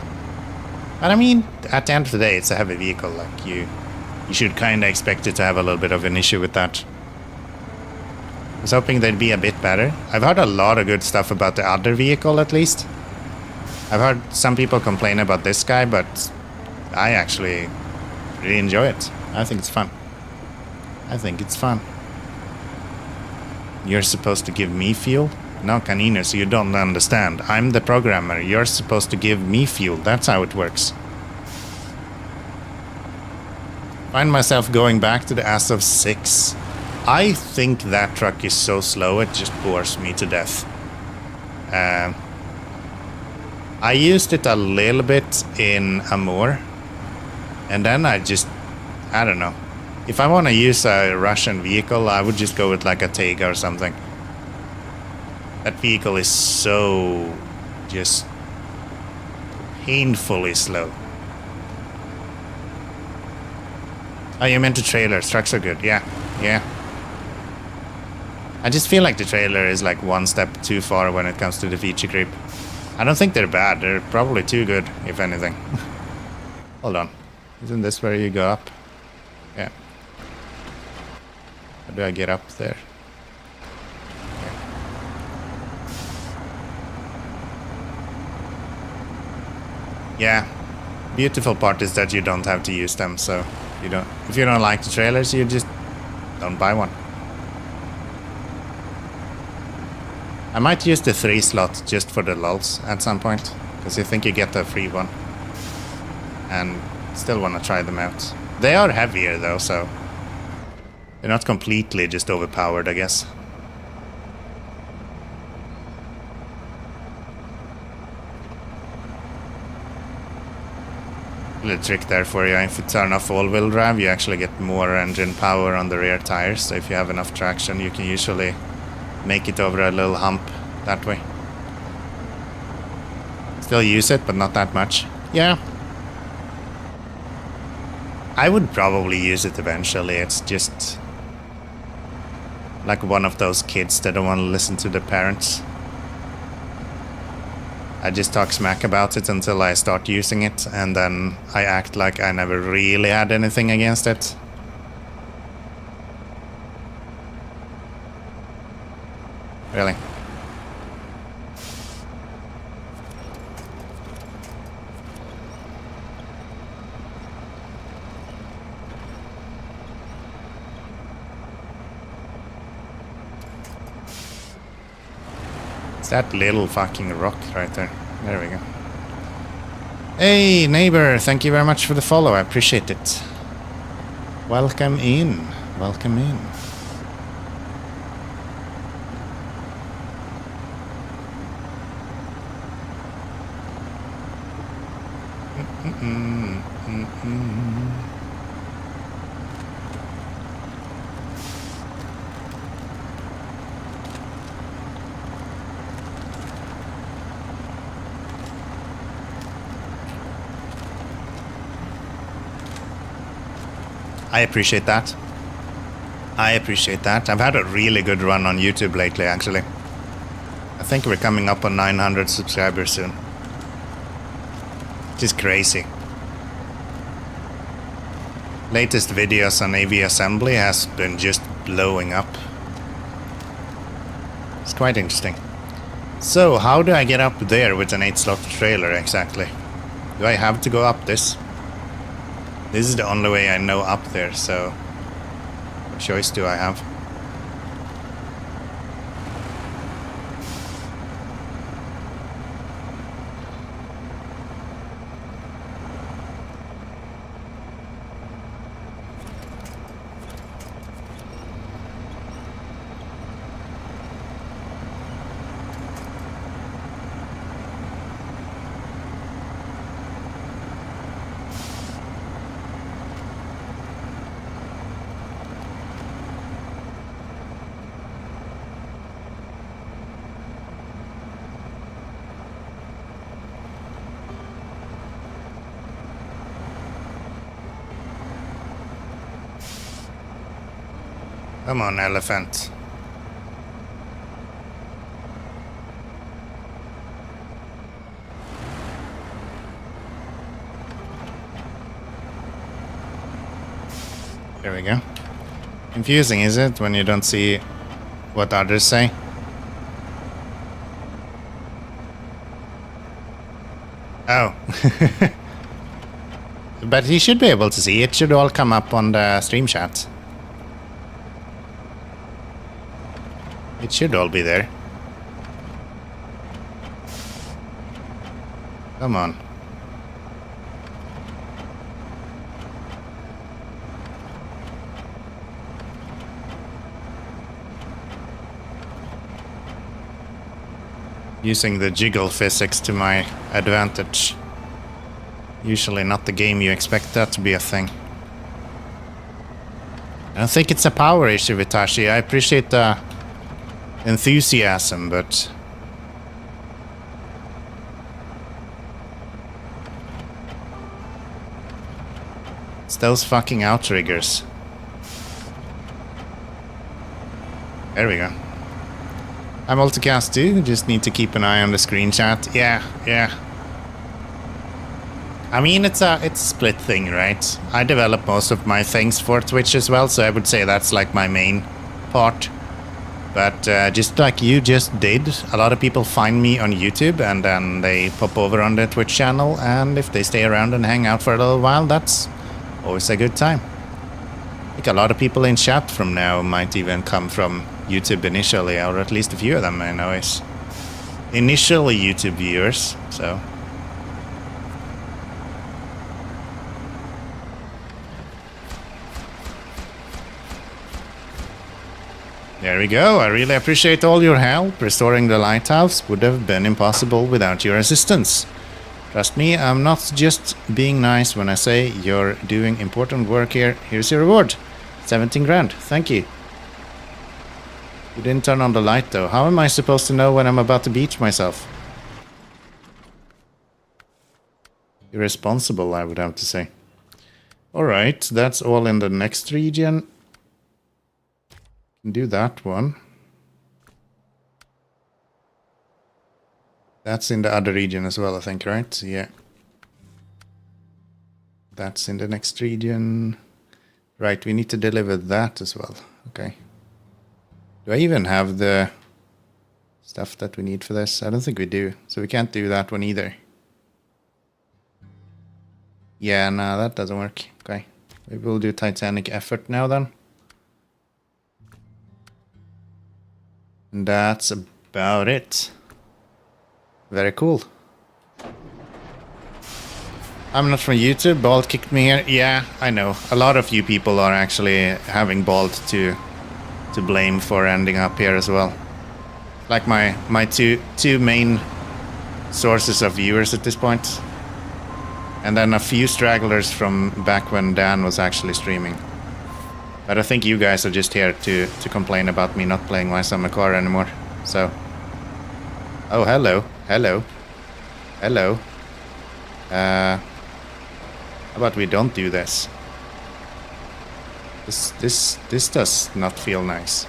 But I mean, at the end of the day, it's a heavy vehicle. Like, you should kind of expect it to have a little bit of an issue with that. I was hoping they'd be a bit better. I've heard a lot of good stuff about the other vehicle, at least. I've heard some people complain about this guy, but I actually really enjoy it. I think it's fun. I think it's fun. You're supposed to give me fuel? No, Caninos, you don't understand. I'm the programmer. You're supposed to give me fuel. That's how it works. Find myself going back to the Azov 6. I think that truck is so slow it just bores me to death. I used it a little bit in Amur, and then I don't know. If I want to use a Russian vehicle, I would just go with like a Tega or something. That vehicle is so just painfully slow. Oh, you meant the trailers. Trucks are good. Yeah, yeah. I just feel like the trailer is like one step too far when it comes to the feature creep. I don't think they're bad. They're probably too good, if anything. Hold on. Isn't this where you go up? Yeah. How do I get up there? Yeah. Beautiful part is that you don't have to use them, so if you don't like the trailers, you just don't buy one. I might use the 3-slot just for the lulz at some point, because I think you get a free one. And still want to try them out. They are heavier though, so they're not completely just overpowered, I guess. A little trick there for you. If you turn off all-wheel drive, you actually get more engine power on the rear tires. So if you have enough traction, you can usually make it over a little hump that way. Still use it, but not that much. Yeah. I would probably use it eventually. It's just like one of those kids that don't want to listen to their parents. I just talk smack about it until I start using it, and then I act like I never really had anything against it. Really? It's that little fucking rock right there. There we go. Hey, neighbor, thank you very much for the follow. I appreciate it. Welcome in. Welcome in. I appreciate that. I appreciate that. I've had a really good run on YouTube lately, actually. I think we're coming up on 900 subscribers soon. Which is crazy. Latest videos on AV assembly has been just blowing up. It's quite interesting. So, how do I get up there with an 8-slot trailer exactly? Do I have to go up this? This is the only way I know up there, so what choice do I have? Come on, elephant. There we go. Confusing, is it, when you don't see what others say? Oh. But he should be able to see. It should all come up on the stream chat. It should all be there. Come on. Using the jiggle physics to my advantage. Usually not the game you expect that to be a thing. I don't think it's a power issue, Vitashi. I appreciate the enthusiasm, but it's those fucking outriggers. There we go. I'm multicast too, just need to keep an eye on the screen chat. Yeah. I mean, it's a split thing, right? I develop most of my things for Twitch as well, so I would say that's like my main part. But just like you just did, a lot of people find me on YouTube and then they pop over on the Twitch channel, and if they stay around and hang out for a little while, that's always a good time. I think a lot of people in chat from now might even come from YouTube initially, or at least a few of them I know is initially YouTube viewers, so... There we go. I really appreciate all your help. Restoring the lighthouse would have been impossible without your assistance. Trust me, I'm not just being nice when I say you're doing important work here. Here's your reward. 17 grand. Thank you. You didn't turn on the light though. How am I supposed to know when I'm about to beach myself? Irresponsible, I would have to say. Alright, that's all in the next region. Do that one. That's in the other region as well, I think, right? Yeah. That's in the next region. Right, we need to deliver that as well. Okay. Do I even have the stuff that we need for this? I don't think we do. So we can't do that one either. Yeah, no, that doesn't work. Okay. Maybe we'll do Titanic effort now then. And that's about it. Very cool. I'm not from YouTube. Bald kicked me here. Yeah, I know. A lot of you people are actually having Bald to blame for ending up here as well. Like my two main sources of viewers at this point. And then a few stragglers from back when Dan was actually streaming. But I think you guys are just here to complain about me not playing my summer car anymore. So... Oh, hello. Hello. Hello. How about we don't do this? This does not feel nice.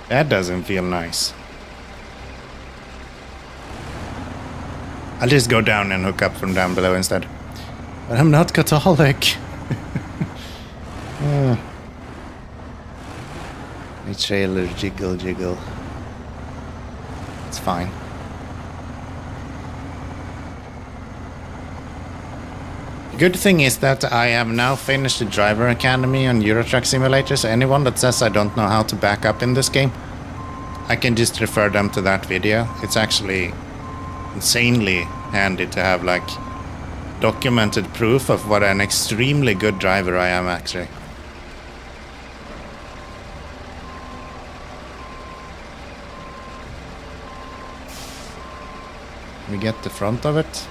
That doesn't feel nice. I'll just go down and hook up from down below instead. But I'm not Catholic. My trailer jiggle. It's fine. The good thing is that I have now finished the driver academy on Euro Truck Simulator, so anyone that says I don't know how to back up in this game, I can just refer them to that video. It's actually insanely handy to have like documented proof of what an extremely good driver I am actually. We get the front of it.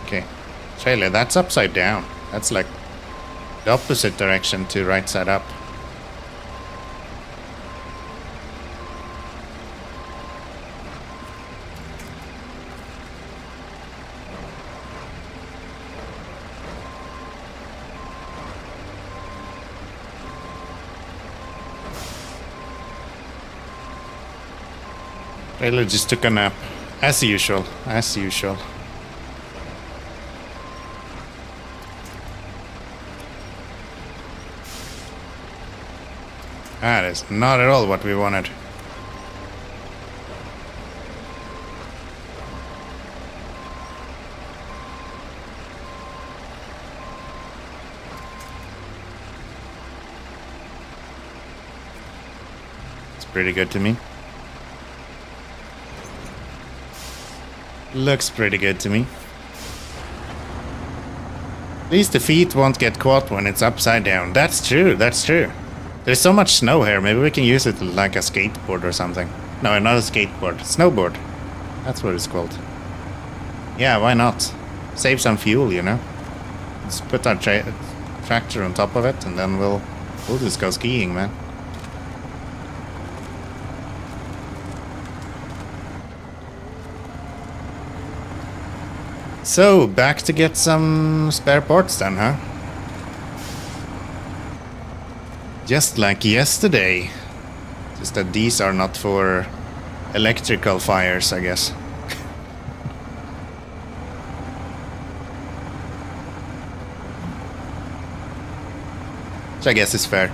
Okay, trailer, that's upside down. That's like the opposite direction to right side up. Trailer just took a nap, as usual, as usual. That is not at all what we wanted. It's pretty good to me. Looks pretty good to me. At least the feet won't get caught when it's upside down. That's true, that's true. There's so much snow here, maybe we can use it like a skateboard or something. No, not a skateboard, snowboard. That's what it's called. Yeah, why not? Save some fuel, you know? Let's put our tractor on top of it and then we'll just go skiing, man. So, back to get some spare parts then, huh? Just like yesterday. Just that these are not for electrical fires, I guess. Which I guess is fair.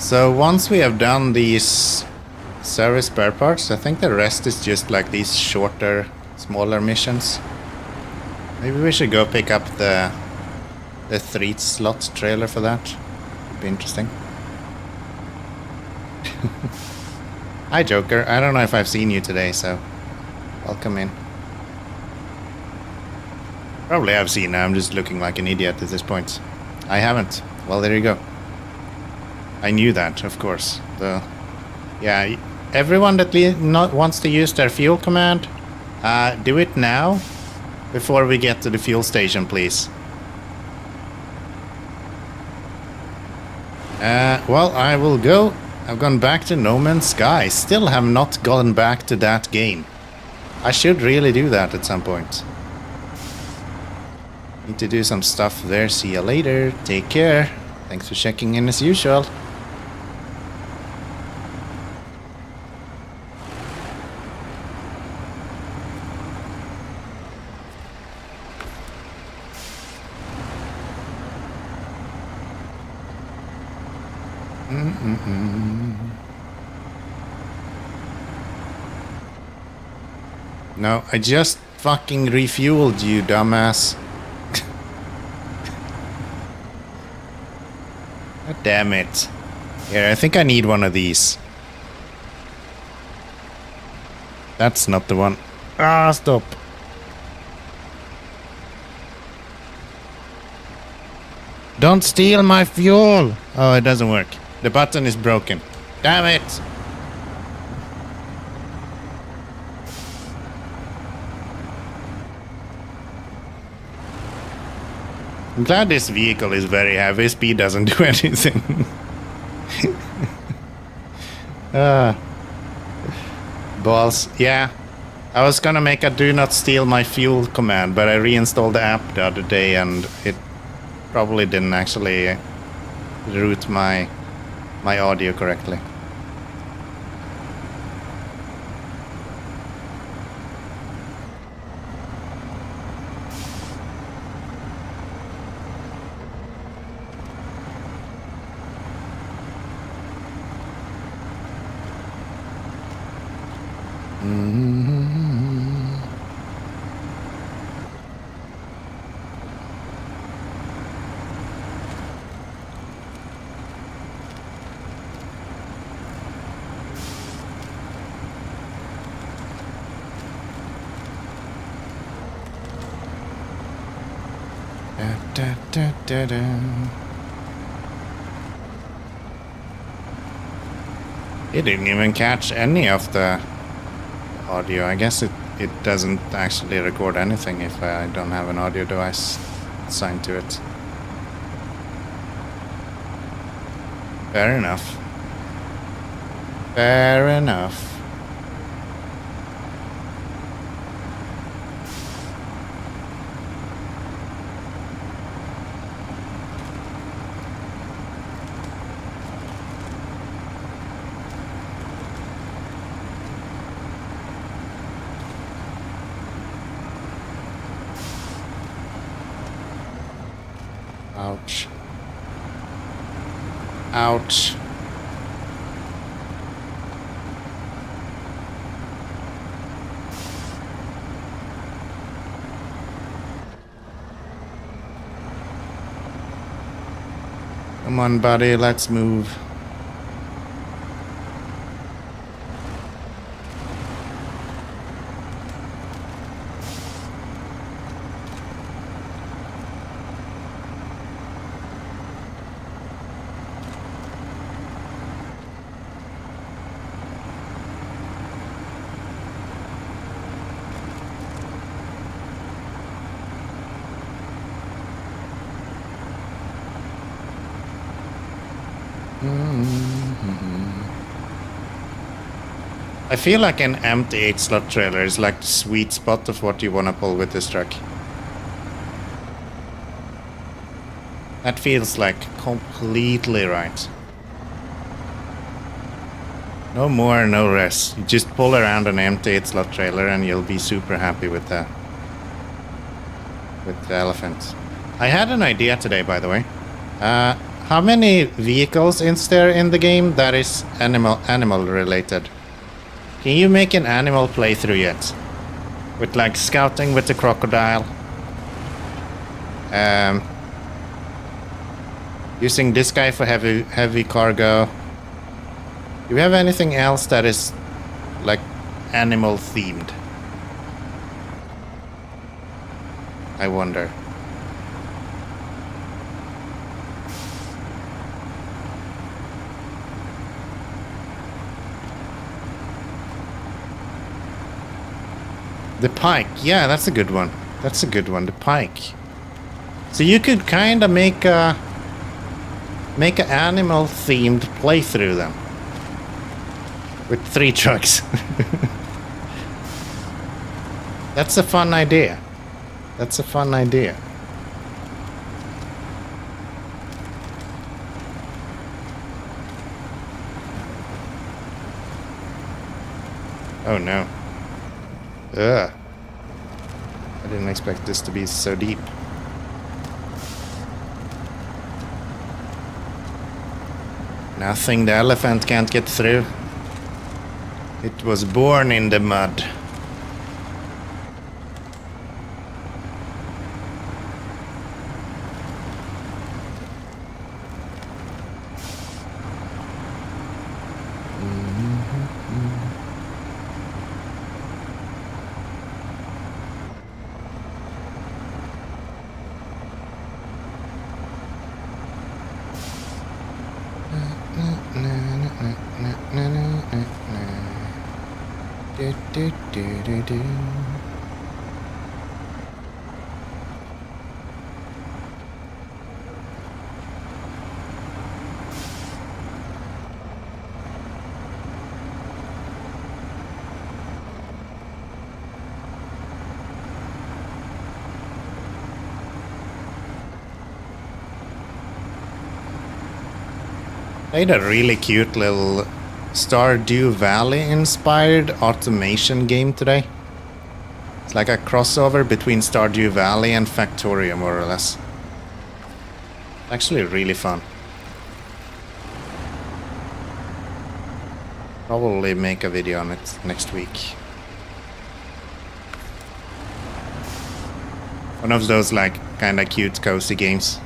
So once we have done these service spare parts, I think the rest is just like these shorter, smaller missions. Maybe we should go pick up the 3-slot trailer for that. Would be interesting. Hi Joker, I don't know if I've seen you today, so welcome in. Probably I've seen, I'm just looking like an idiot at this point. I haven't. Well, there you go. I knew that, of course. Yeah, everyone that wants to use their fuel command, do it now, before we get to the fuel station, please. Well, I will go. I've gone back to No Man's Sky. Still have not gone back to that game. I should really do that at some point. Need to do some stuff there. See you later. Take care. Thanks for checking in as usual. No, I just fucking refueled you, dumbass. God damn it. Here, I think I need one of these. That's not the one. Ah, stop. Don't steal my fuel! Oh, it doesn't work. The button is broken. Damn it! I'm glad this vehicle is very heavy. Speed doesn't do anything. Balls. Yeah. I was gonna make a do not steal my fuel command, but I reinstalled the app the other day and it probably didn't actually route my audio correctly. It didn't even catch any of the audio. I guess it doesn't actually record anything if I don't have an audio device assigned to it. Fair enough. Fair enough. Ouch. Ouch. Come on, buddy, let's move. I feel like an empty 8-slot trailer is like the sweet spot of what you want to pull with this truck. That feels like completely right. No more, no less. You just pull around an empty 8-slot trailer and you'll be super happy with the elephant. I had an idea today, by the way. How many vehicles is there in the game that is animal related? Can you make an animal playthrough yet? With like scouting with the crocodile. Using this guy for heavy cargo. Do we have anything else that is like animal themed? I wonder. The pike, yeah, that's a good one. That's a good one, the pike. So you could kind of make an animal-themed playthrough then. With 3 trucks. That's a fun idea. That's a fun idea. Oh no. Ugh. I didn't expect this to be so deep. Nothing the elephant can't get through. It was born in the mud. I had a really cute little Stardew Valley inspired automation game today. It's like a crossover between Stardew Valley and Factorio, more or less. Actually really fun. Probably make a video on it next week. One of those like kinda cute cozy games.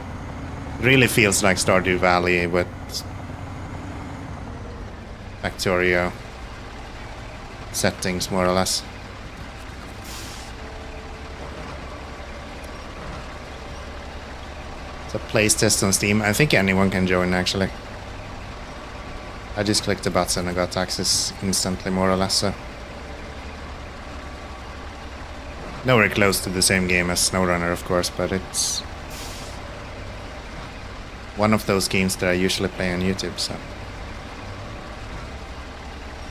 Really feels like Stardew Valley with Factorio settings, more or less. It's a playtest on Steam. I think anyone can join, actually. I just clicked the button and got access instantly, more or less, so. Nowhere close to the same game as Snowrunner, of course, but it's one of those games that I usually play on YouTube, so.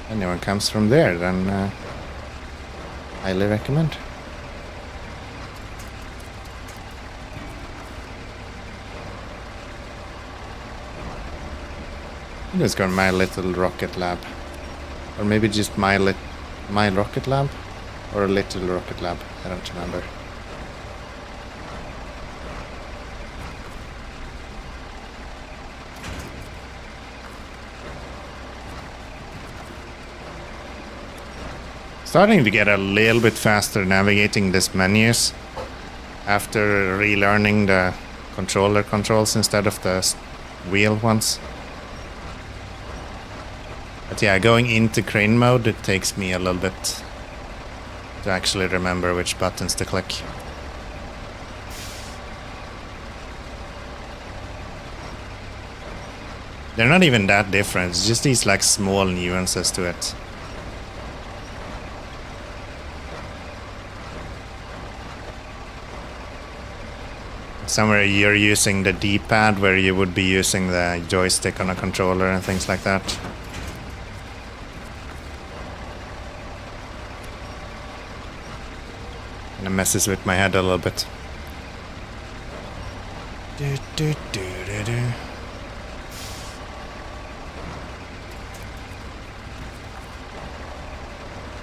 Anyone comes from there, then highly recommend. I'm just going My Little Rocket Lab, or maybe just My Rocket Lab, or a Little Rocket Lab. I don't remember. Starting to get a little bit faster navigating these menus after relearning the controller controls instead of the wheel ones. But yeah, going into crane mode, it takes me a little bit to actually remember which buttons to click. They're not even that different, it's just these like small nuances to it. Somewhere you're using the D-pad where you would be using the joystick on a controller and things like that. And it messes with my head a little bit.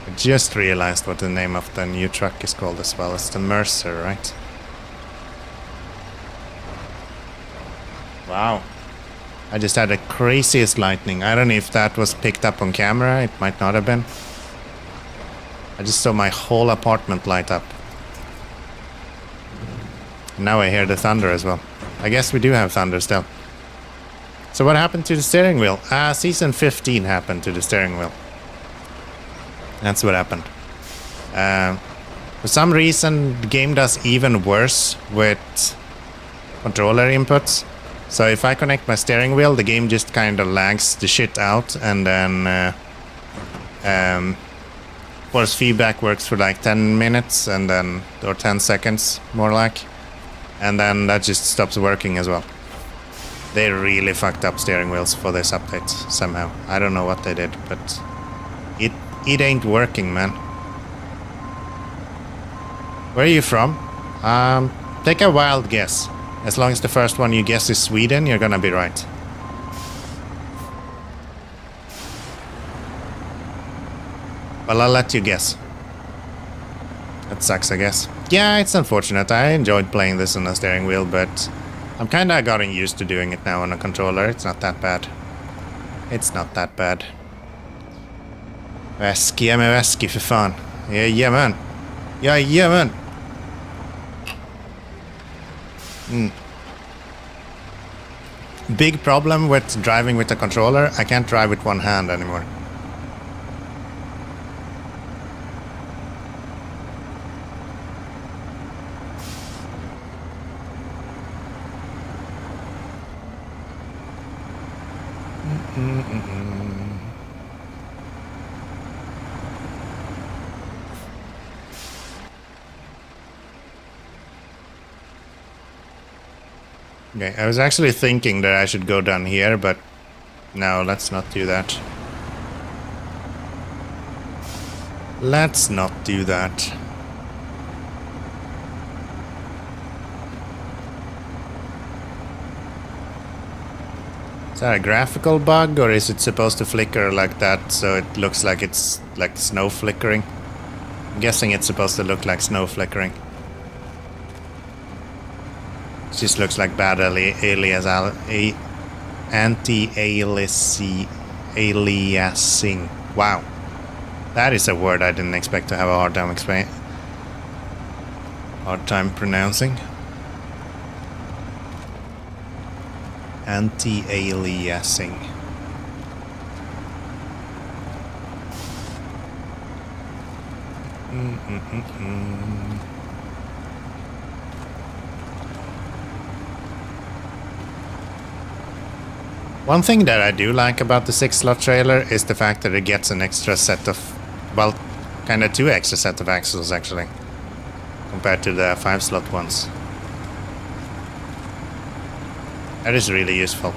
I just realized what the name of the new truck is called as well. It's the Mercer, right? Wow. I just had the craziest lightning. I don't know if that was picked up on camera. It might not have been. I just saw my whole apartment light up. Now I hear the thunder as well. I guess we do have thunder still. So what happened to the steering wheel? Season 15 happened to the steering wheel. That's what happened. For some reason, the game does even worse with controller inputs. So if I connect my steering wheel, the game just kind of lags the shit out, and then force feedback works for like 10 minutes and then, or 10 seconds more like, and then that just stops working as well. They really fucked up steering wheels for this update somehow. I don't know what they did, but it ain't working, man. Where are you from? Take a wild guess. As long as the first one you guess is Sweden, you're gonna be right. Well, I'll let you guess. That sucks, I guess. Yeah, it's unfortunate. I enjoyed playing this on a steering wheel, but I'm kinda gotten used to doing it now on a controller. It's not that bad. It's not that bad. Väski, ge mig väski för fan. Jajamän. Jajamän. Big problem with driving with a controller. I can't drive with one hand anymore. Okay, I was actually thinking that I should go down here, but no, let's not do that. Let's not do that. Is that a graphical bug, or is it supposed to flicker like that so it looks like it's like snow flickering? I'm guessing it's supposed to look like snow flickering. It just looks like bad anti-aliasing. Wow. That is a word I didn't expect to have a hard time pronouncing. Anti-aliasing. One thing that I do like about the 6-slot trailer is the fact that it gets an extra set of, well, kind of 2 extra set of axles actually, compared to the 5-slot ones. That is really useful.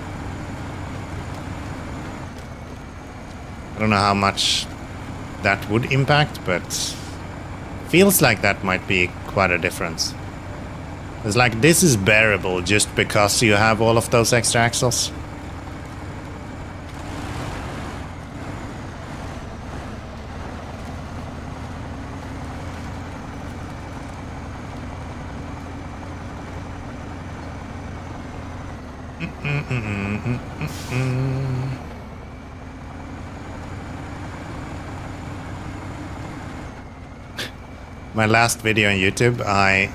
I don't know how much that would impact, but feels like that might be quite a difference. It's like this is bearable just because you have all of those extra axles. My last video on YouTube, I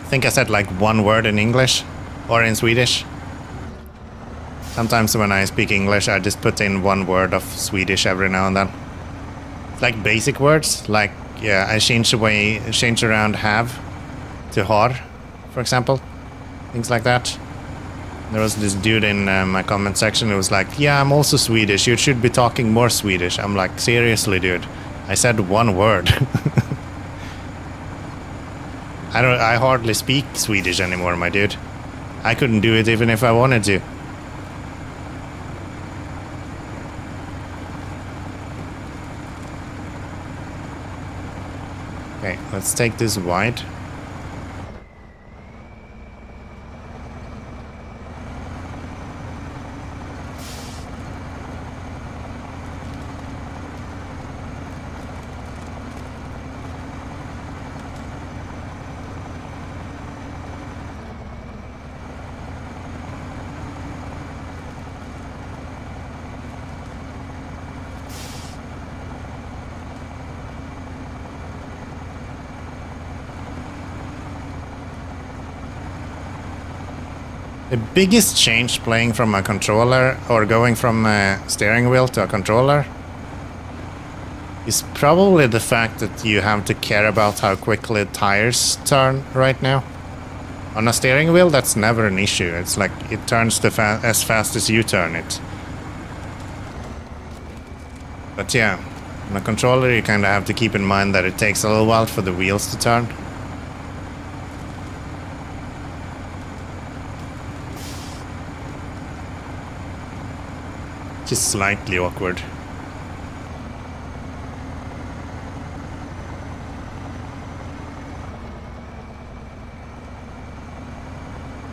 think I said like one word in English or in Swedish. Sometimes when I speak English, I just put in one word of Swedish every now and then. It's like basic words, like, yeah, I change around have to har, for example. Things like that. There was this dude in my comment section who was like, yeah, I'm also Swedish, you should be talking more Swedish. I'm like, seriously, dude, I said one word. I hardly speak Swedish anymore, my dude. I couldn't do it even if I wanted to. Okay, let's take this wide. The biggest change playing from a controller or going from a steering wheel to a controller is probably the fact that you have to care about how quickly tires turn right now. On a steering wheel, that's never an issue. It's like it turns as fast as you turn it. But yeah, on a controller you kind of have to keep in mind that it takes a little while for the wheels to turn. Just slightly awkward.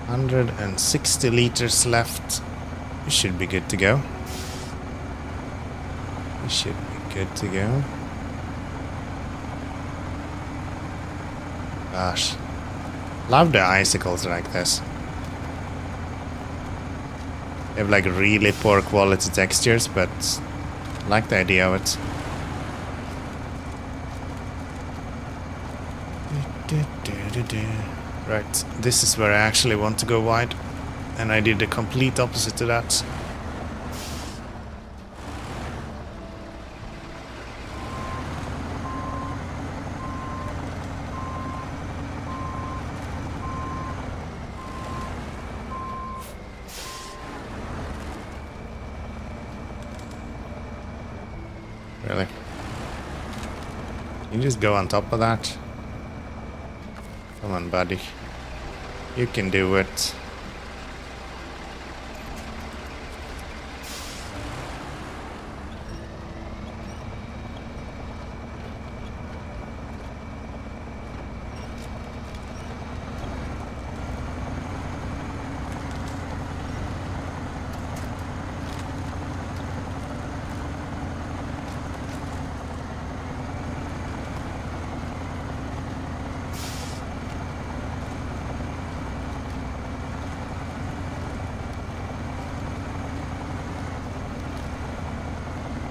$160 left. We should be good to go. We should be good to go. Gosh. Love the icicles like this. They have like really poor quality textures, but I like the idea of it. Right, this is where I actually want to go wide. And I did the complete opposite to that. Really? You just go on top of that? Come on, buddy. You can do it.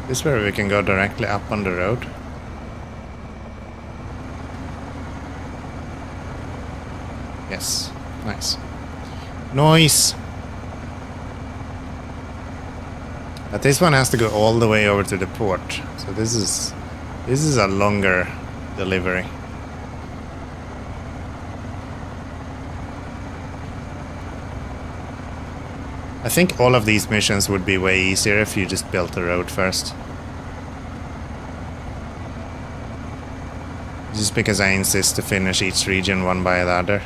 This is where we can go directly up on the road. Yes, nice. Noise! But this one has to go all the way over to the port. So this is a longer delivery. I think all of these missions would be way easier if you just built the road first. Just because I insist to finish each region one by the other,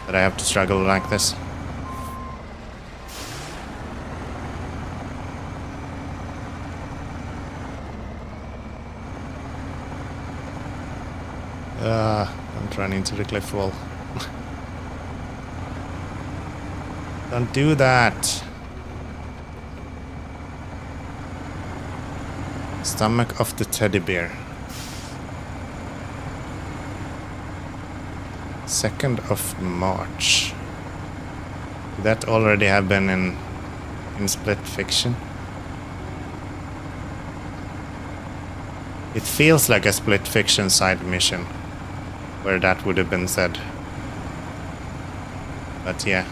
that I have to struggle like this. Don't run into the cliff wall. Don't do that. Stomach of the teddy bear. 2nd of March. Did that already have been in Split Fiction? It feels like a Split Fiction side mission where that would have been said. But yeah.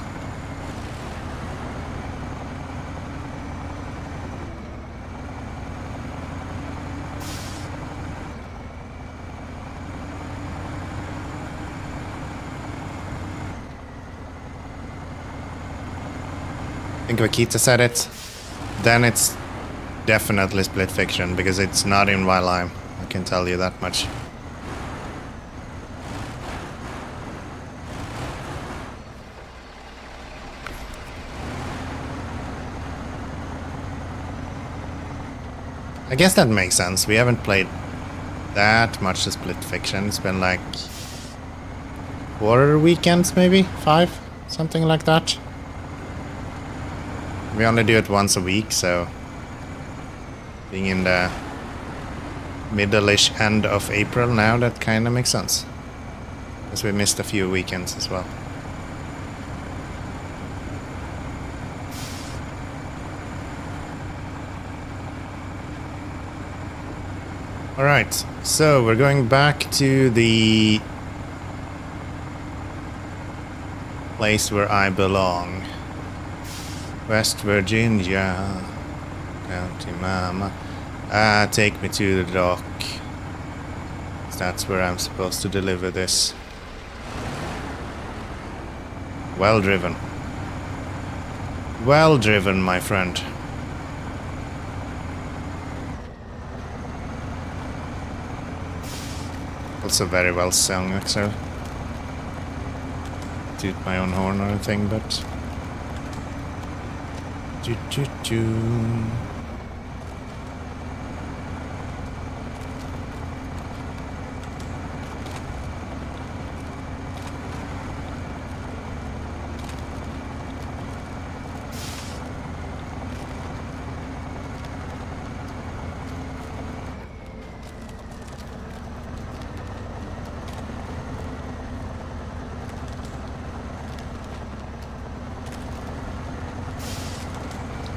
I think Wakita said it, then it's definitely Split Fiction, because it's not in Valheim, I can tell you that much. I guess that makes sense, we haven't played that much Split Fiction, it's been like quarter weekends maybe, 5, something like that. We only do it once a week, so being in the middle-ish end of April now, that kind of makes sense. Because we missed a few weekends as well. Alright, so we're going back to the place where I belong. West Virginia, County Mama. Take me to the dock. That's where I'm supposed to deliver this. Well driven. Well driven, my friend. Also very well sung, actually. Toot my own horn or anything, but... Choo-choo-choo.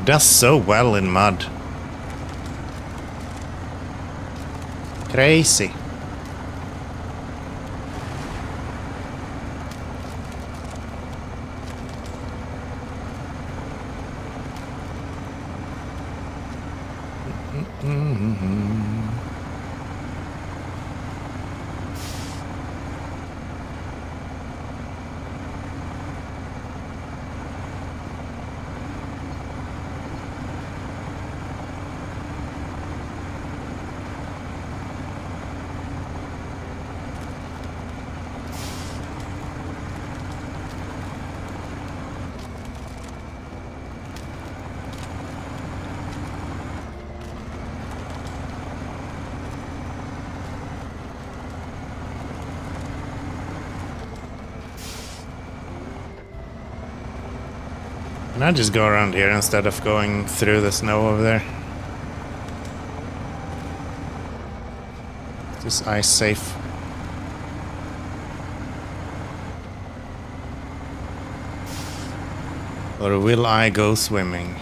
does so well in mud. Crazy. Can I just go around here instead of going through the snow over there? Is this ice safe? Or will I go swimming?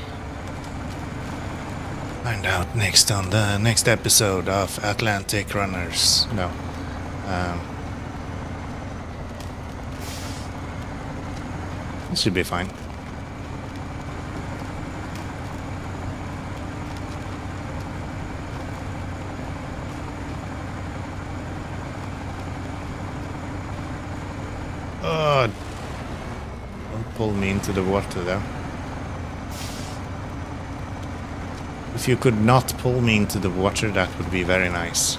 Find out next on the next episode of Atlantic Runners. No. This should be fine. Oh, don't pull me into the water though. If you could not pull me into the water, that would be very nice.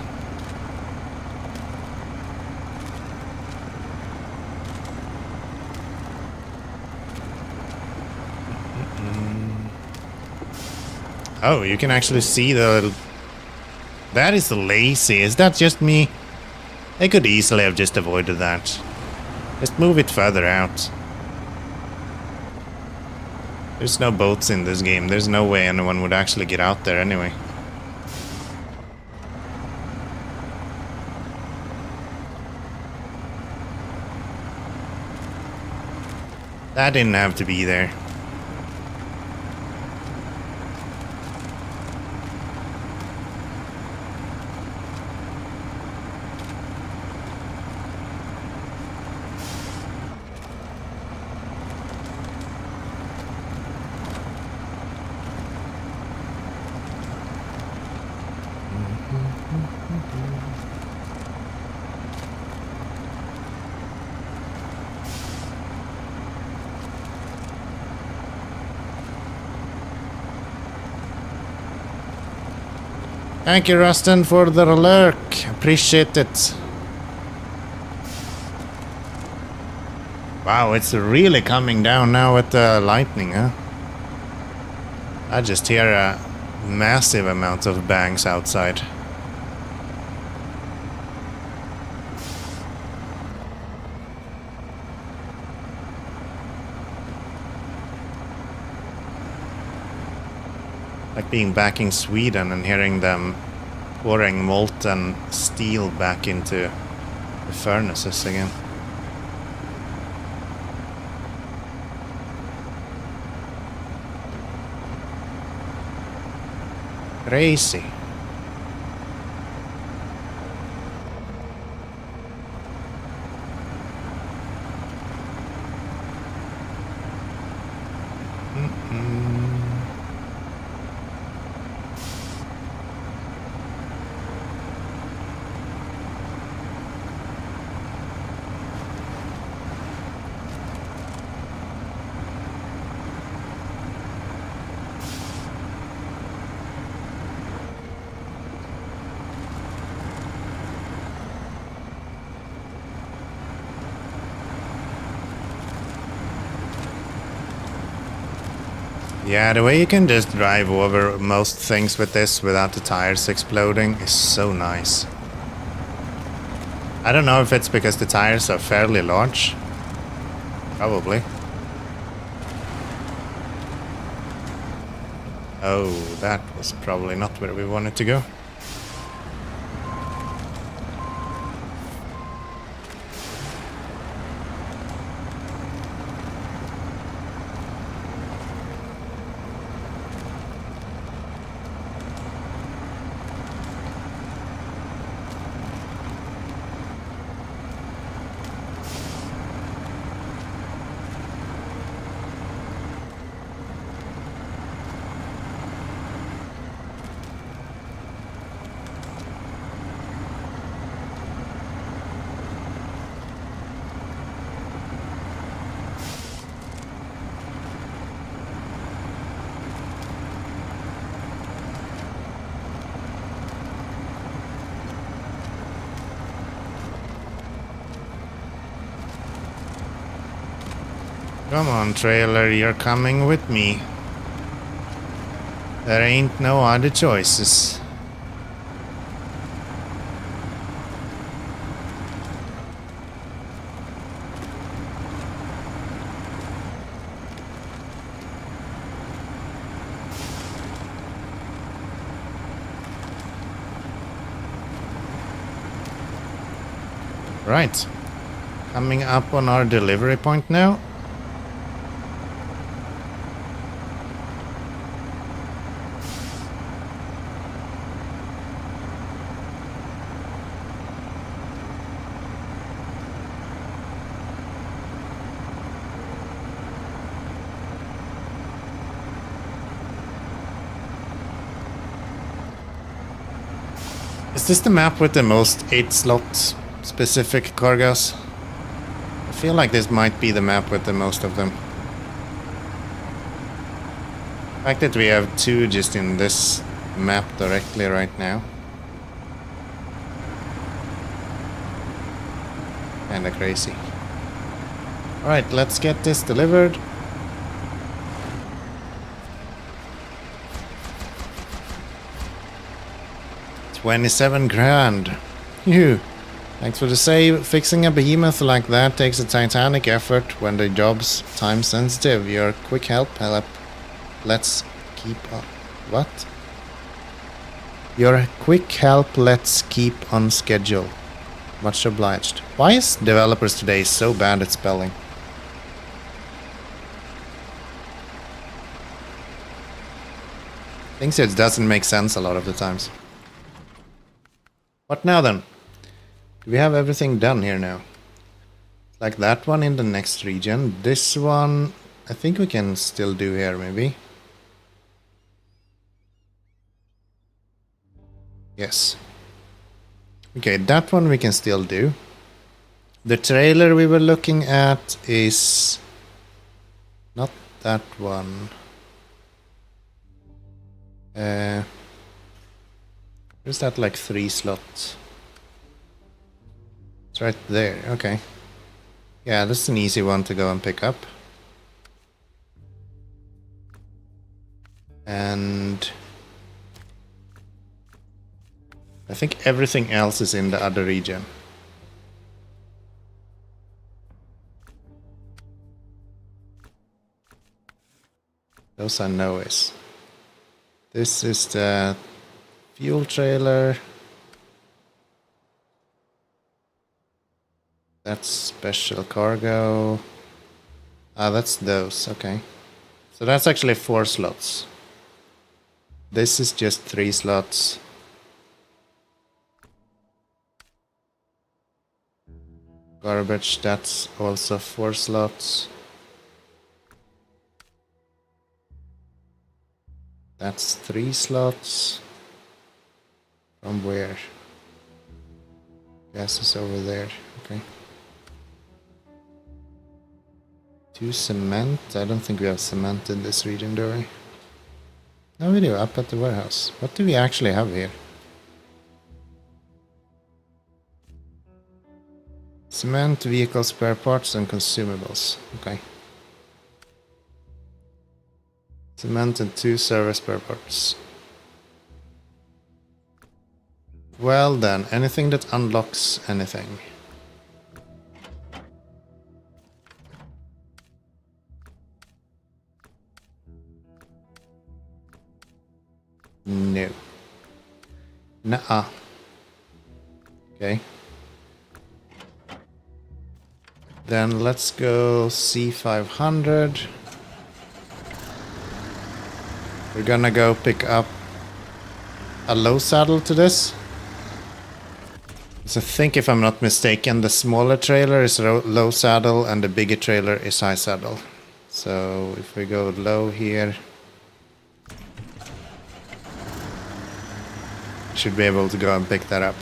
Oh, you can actually see the... That is lazy. Is that just me? I could easily have just avoided that. Just move it further out. There's no boats in this game. There's no way anyone would actually get out there anyway. That didn't have to be there. Thank you, Rustin, for the lurk. Appreciate it. Wow, it's really coming down now with the lightning, huh? I just hear a massive amount of bangs outside. Like being back in Sweden and hearing them pouring molten steel back into the furnaces again. Crazy. Yeah, the way you can just drive over most things with this without the tires exploding is so nice. I don't know if it's because the tires are fairly large. Probably. Oh, that was probably not where we wanted to go. Come on, trailer, you're coming with me. There ain't no other choices. Right. Coming up on our delivery point now. Is this the map with the most 8 slot specific cargoes? I feel like this might be the map with the most of them. The fact that we have 2 just in this map directly right now. Kinda crazy. Alright, let's get this delivered. $27 grand. Phew. Thanks for the save. Fixing a behemoth like that takes a titanic effort when the job's time sensitive. Your quick help. Let's keep on. What? Your quick help. Let's keep on schedule. Much obliged. Why is developers today so bad at spelling? Things that doesn't make sense a lot of the times. What now then? Do we have everything done here now? Like that one in the next region. This one, I think we can still do here maybe. Yes. Okay, that one we can still do. The trailer we were looking at is not that one. Is that like 3 slots? It's right there, okay. Yeah, that's an easy one to go and pick up. And I think everything else is in the other region. Those are no's. This is the fuel trailer. That's special cargo. Ah, that's those, okay. So that's actually 4 slots. This is just 3 slots. Garbage, that's also 4 slots. That's 3 slots. From where? Gas is over there, okay. 2 cement. I don't think we have cement in this region, do we? No, we do, up at the warehouse. What do we actually have here? Cement, vehicle spare parts and consumables. Okay. Cement and 2 service spare parts. Well then, anything that unlocks anything. No. Nuh-uh. Okay. Then let's go C500. We're gonna go pick up a low saddle to this. So I think, if I'm not mistaken, the smaller trailer is low saddle and the bigger trailer is high saddle. So if we go low here, should be able to go and pick that up.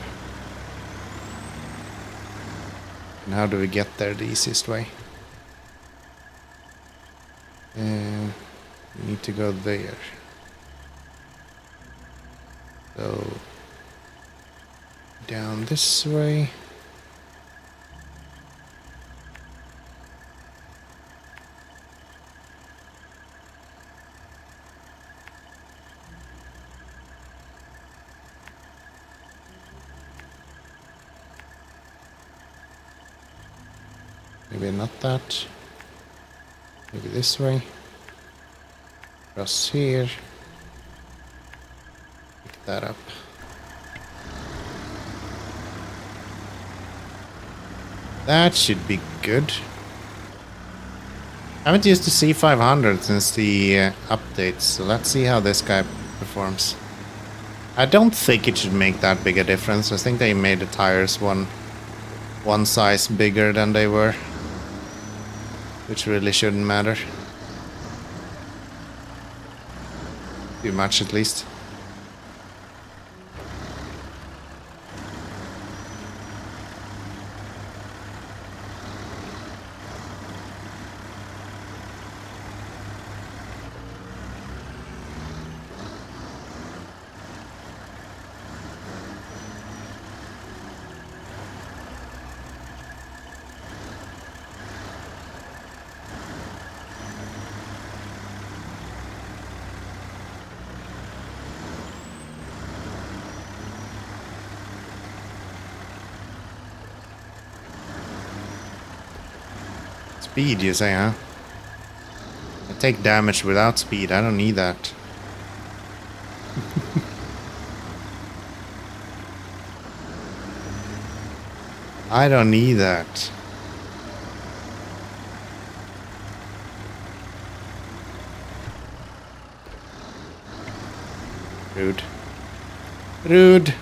And how do we get there the easiest way? We need to go there. So down this way. Maybe not that. Maybe this way. Cross here. Pick that up. That should be good. I haven't used the C500 since the updates, so let's see how this guy performs. I don't think it should make that big a difference. I think they made the tires one size bigger than they were, which really shouldn't matter. Too much at least. Speed, you say, huh? I take damage without speed. I don't need that. I don't need that. Rude. Rude.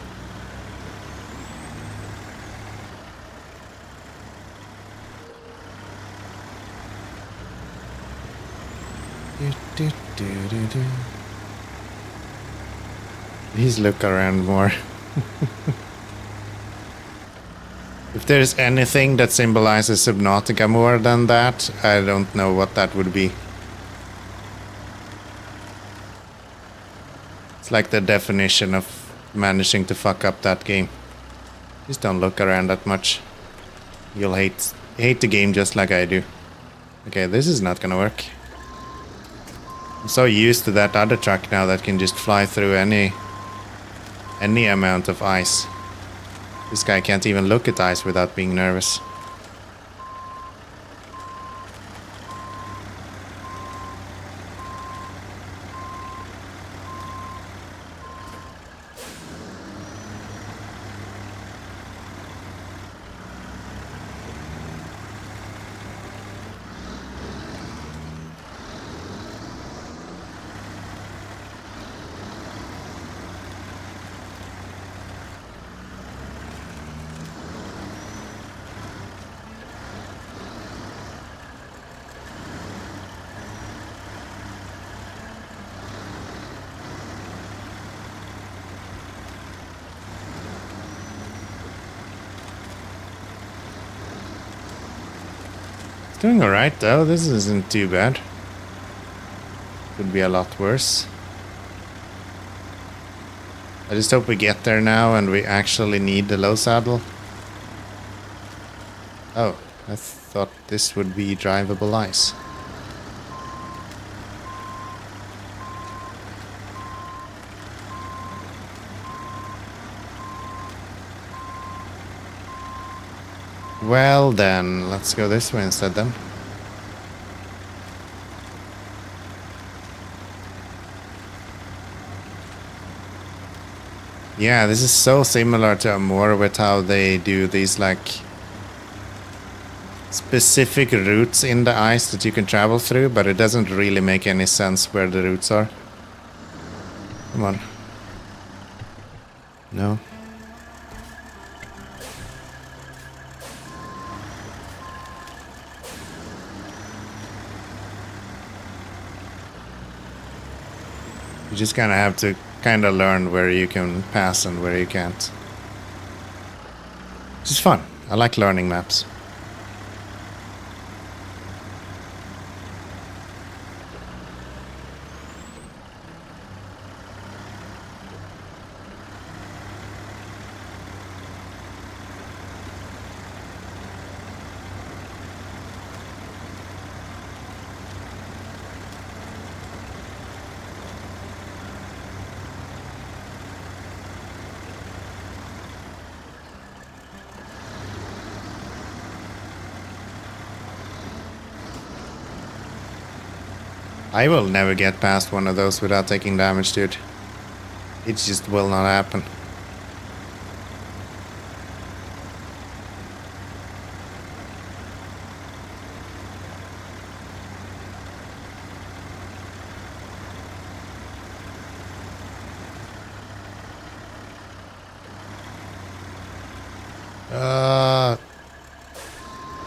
Please look around more. If there's anything that symbolizes Subnautica more than that, I don't know what that would be. It's like the definition of managing to fuck up that game. Just don't look around that much. You'll hate the game just like I do. Okay, this is not gonna work. I'm so used to that other truck now that can just fly through any amount of ice. This guy can't even look at ice without being nervous. Doing alright though, this isn't too bad. Could be a lot worse. I just hope we get there now and we actually need the low saddle. Oh, I thought this would be drivable ice. Well then, let's go this way instead then. Yeah, this is so similar to Amur with how they do these like specific routes in the ice that you can travel through, but it doesn't really make any sense where the routes are. Come on. No. You just kind of have to kind of learn where you can pass and where you can't. Which is fun. I like learning maps. I will never get past one of those without taking damage, dude. It just will not happen.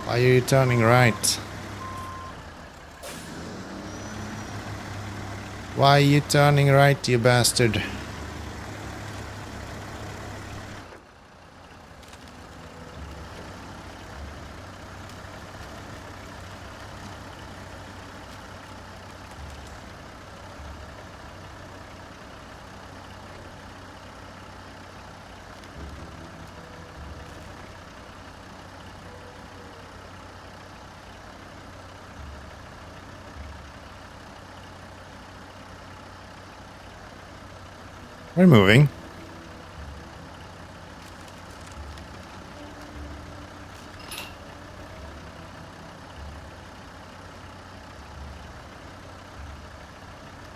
Why are you turning right? Why are you turning right, you bastard? We're moving.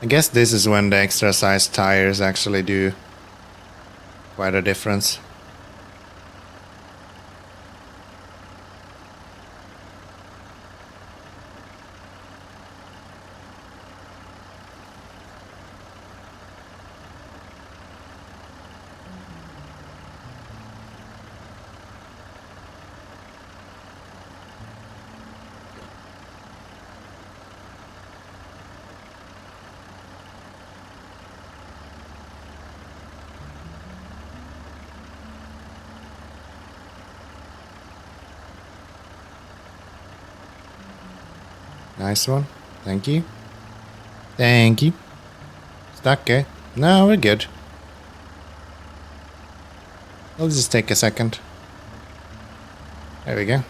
I guess this is when the extra sized tires actually do quite a difference. Nice one. Thank you. Thank you. Stuck, eh? No, we're good. It'll just take a second. There we go.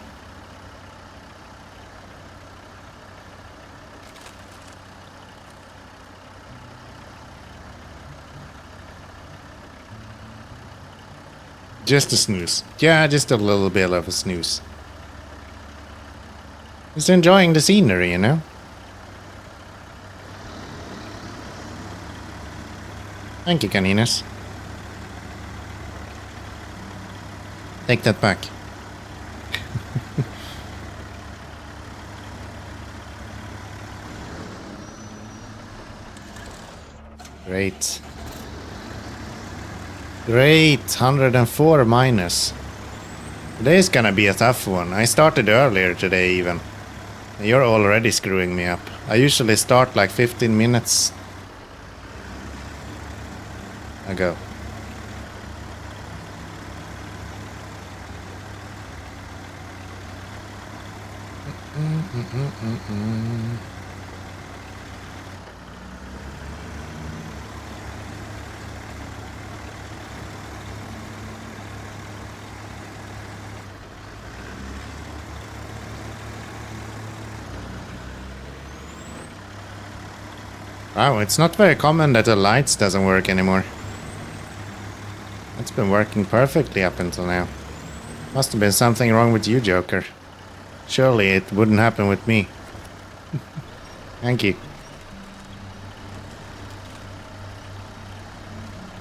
Just a snooze. Yeah, just a little bit of a snooze. Just enjoying the scenery, you know? Thank you, Caninas. Take that back. Great. Great, 104 minus. Today's gonna be a tough one. I started earlier today even. You're already screwing me up. I usually start like 15 minutes ago. Wow, it's not very common that the lights doesn't work anymore. It's been working perfectly up until now. Must have been something wrong with you, Joker. Surely it wouldn't happen with me. Thank you.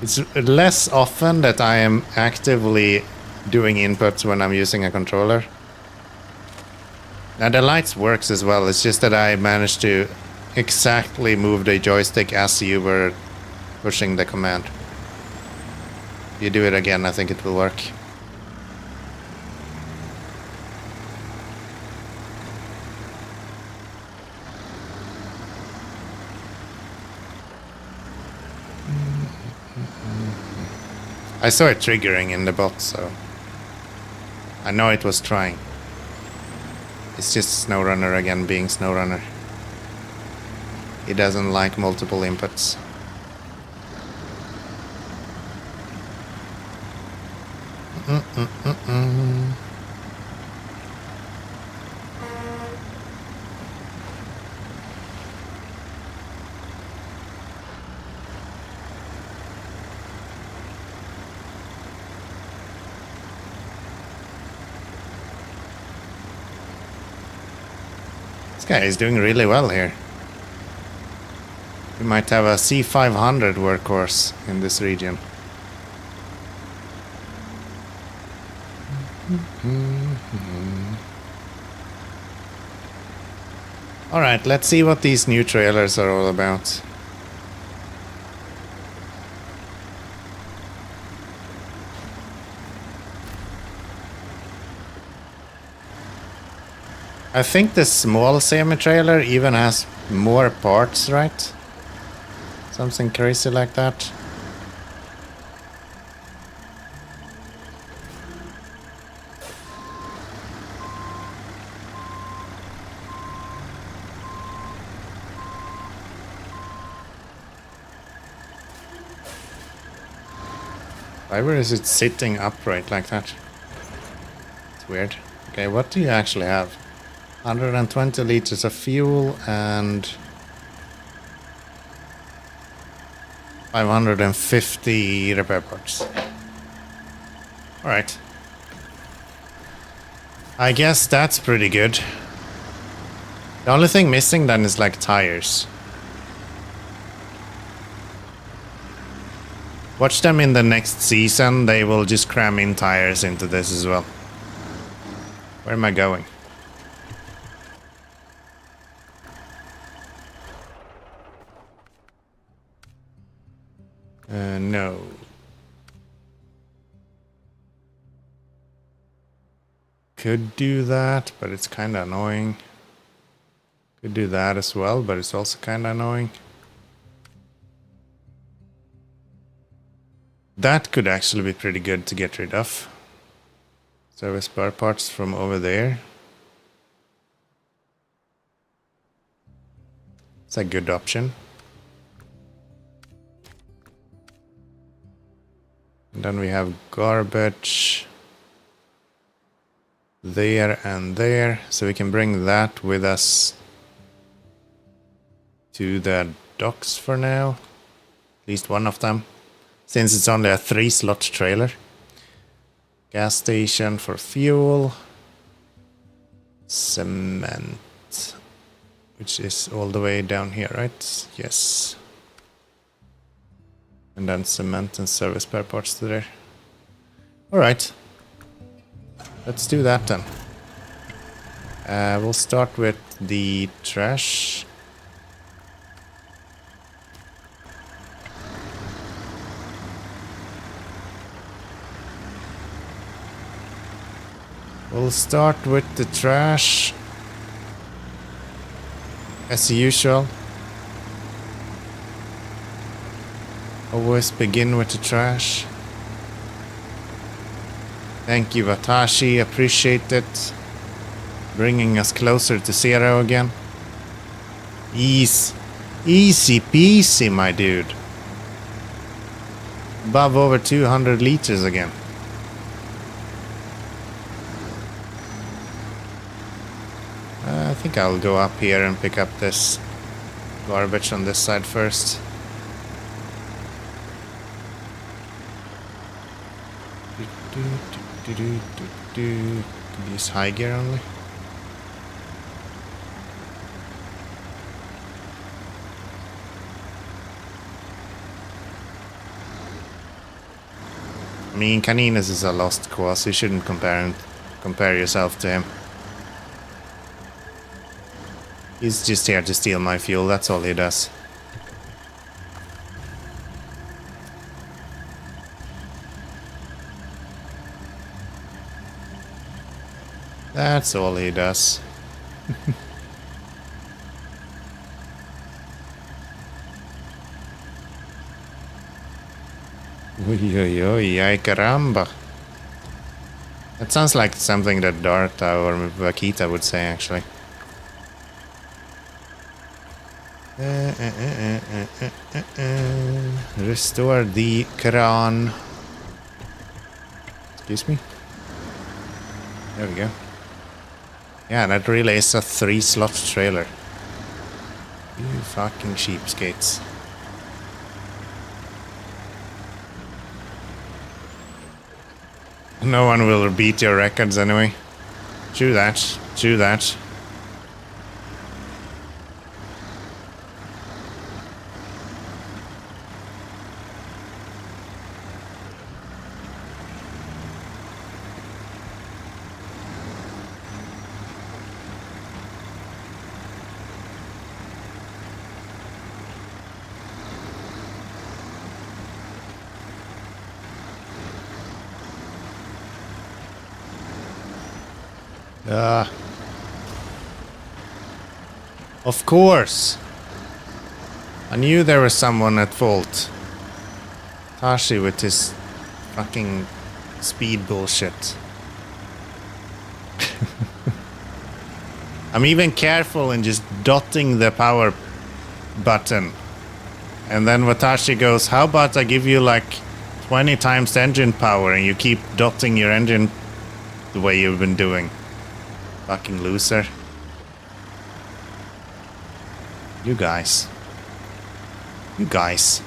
It's less often that I am actively doing inputs when I'm using a controller. Now the lights works as well, it's just that I managed to exactly move the joystick as you were pushing the command. If you do it again, I think it will work. I saw it triggering in the bot, so I know it was trying. It's just Snowrunner again being Snowrunner. He doesn't like multiple inputs. This guy is doing really well here. We might have a C500 workhorse in this region. Alright, let's see what these new trailers are all about. I think the small semi-trailer even has more parts, right? Something crazy like that. Why is it sitting upright like that? It's weird. Okay, what do you actually have? 120 liters of fuel and 550 repair parts. Alright. I guess that's pretty good. The only thing missing then is like tires. Watch them in the next season, they will just cram in tires into this as well. Where am I going? No. Could do that, but it's kind of annoying. Could do that as well, but it's also kind of annoying. That could actually be pretty good to get rid of. Service spare parts from over there. It's a good option. And then we have garbage there and there, so we can bring that with us to the docks for now. At least one of them, since it's only a 3-slot trailer. Gas station for fuel. Cement, which is all the way down here, right? Yes. And then cement and service spare parts to there. Alright. Let's do that then. We'll start with the trash. We'll start with the trash. As usual. Always begin with the trash. Thank you, Watashi. Appreciate it. Bringing us closer to 0 again. Easy peasy, my dude. Above over 200 liters again. I think I'll go up here and pick up this garbage on this side first. Use high gear only. I mean, Caninus is a lost cause. You shouldn't compare yourself to him. He's just here to steal my fuel. That's all he does. That's all he does. Uy, ay caramba. That sounds like something that Darta or Vakita would say, actually. Restore the Quran. Excuse me. There we go. Yeah, that really is a 3-slot trailer. You fucking cheapskates. No one will beat your records anyway. True that. True that. Of course. I knew there was someone at fault. Tashi with his fucking speed bullshit. I'm even careful in just dotting the power button. And then Watashi goes, how about I give you like 20 times engine power and you keep dotting your engine the way you've been doing. Fucking loser. You guys. You guys.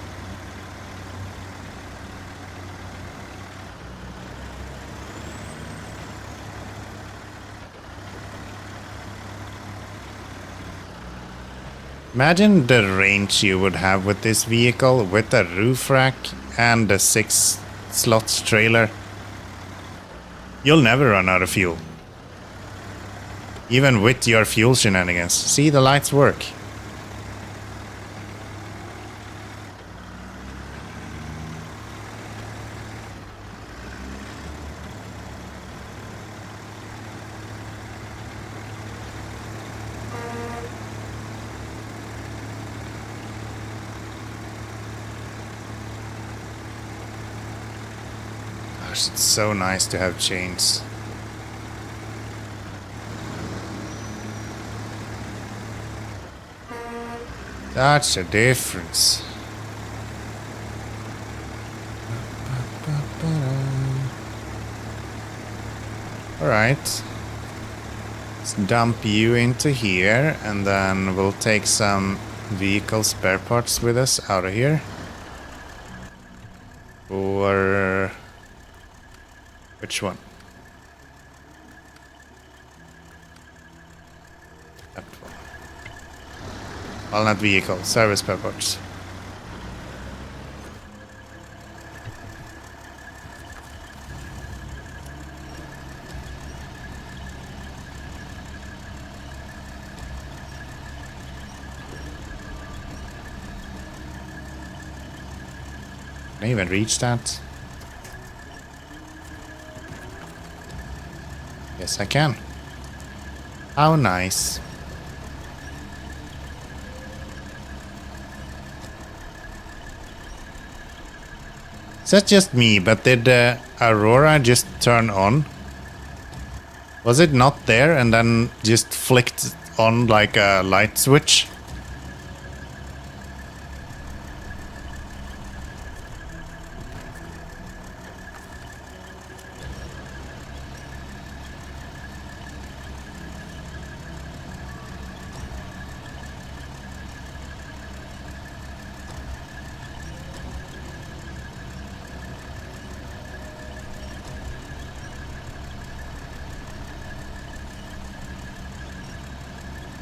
Imagine the range you would have with this vehicle with a roof rack and a 6-slot trailer. You'll never run out of fuel. Even with your fuel shenanigans. See, the lights work. Gosh, it's so nice to have chains. That's a difference. Alright. Let's dump you into here and then we'll take some vehicle spare parts with us out of here. Or which one? That one. Walnut vehicle, service spare parts. Can I even reach that? Yes, I can. How nice. Is that just me, but did the Aurora just turn on? Was it not there and then just flicked on like a light switch?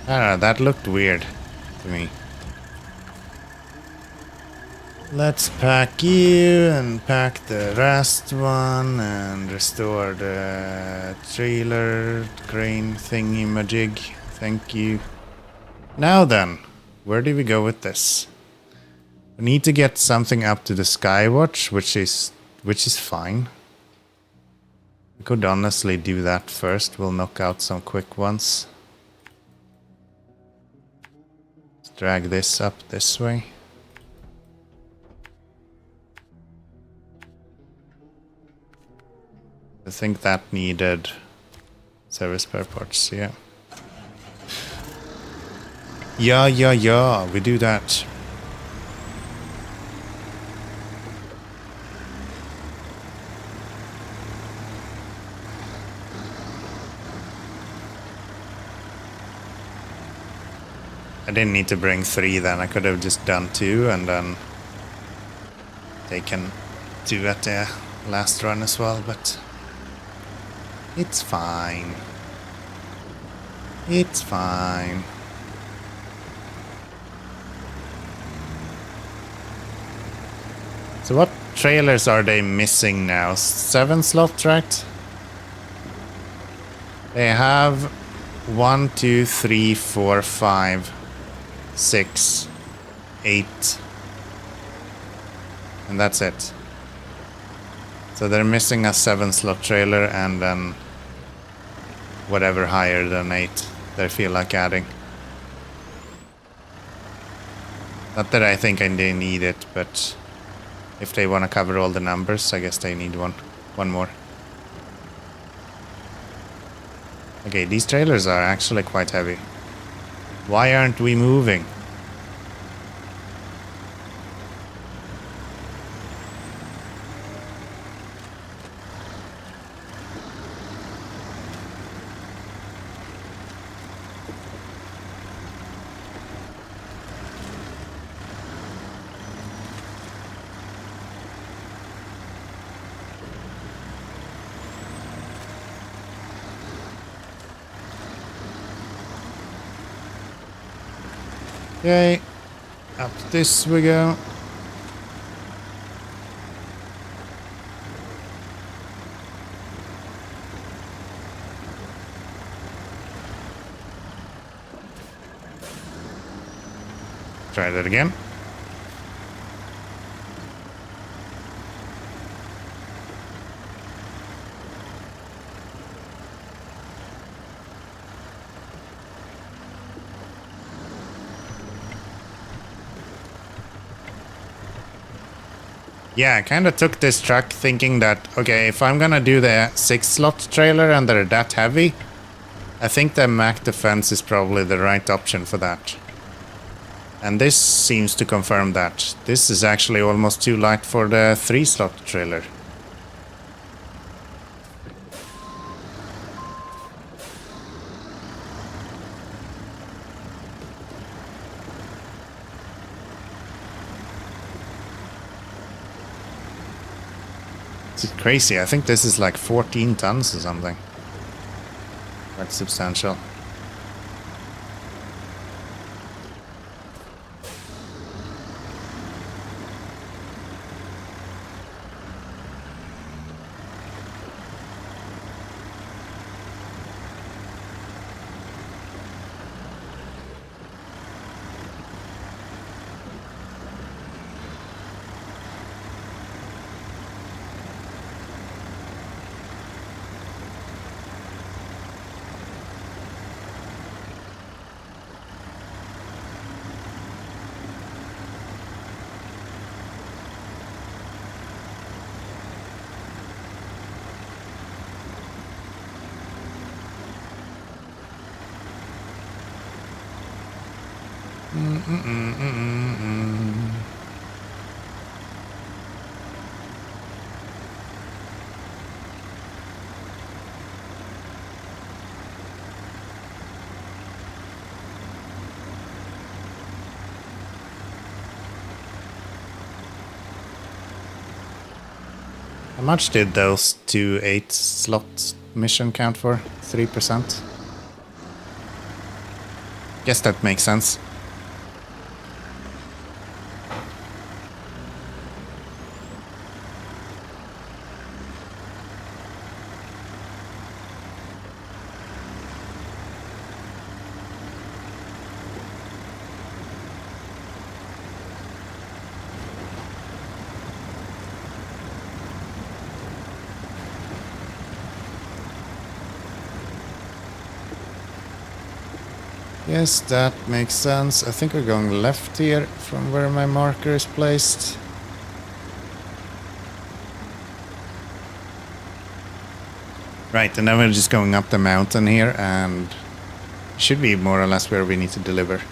I don't know, that looked weird to me. Let's pack you and pack the rest one and restore the trailer crane thingy majig. Thank you. Now then, where do we go with this? We need to get something up to the Skywatch, which is fine. We could honestly do that first. We'll knock out some quick ones. Drag this up this way. I think that needed service spare parts, yeah. Yeah, we do that. I didn't need to bring 3 then, I could have just done 2 and then taken 2 at the last run as well, but it's fine. It's fine. So what trailers are they missing now? 7-slot, right? They have 1, 2, 3, 4, 5, 6, 8, and that's it. So they're missing a 7-slot trailer and then whatever higher than 8 they feel like adding. Not that I think they need it, but if they want to cover all the numbers, I guess they need one more. Okay, these trailers are actually quite heavy. Why aren't we moving? Okay, up this we go. Try that again. Yeah, I kind of took this truck thinking that, okay, if I'm gonna do the 6-slot trailer and they're that heavy, I think the Mac Defense is probably the right option for that. And this seems to confirm that. This is actually almost too light for the 3-slot trailer. It's crazy. I think this is like 14 tons or something. Quite substantial. How much did those 2 8-slot mission count for? 3%? Guess that makes sense. Yes, that makes sense. I think we're going left here from where my marker is placed. Right, and then we're just going up the mountain here and should be more or less where we need to deliver.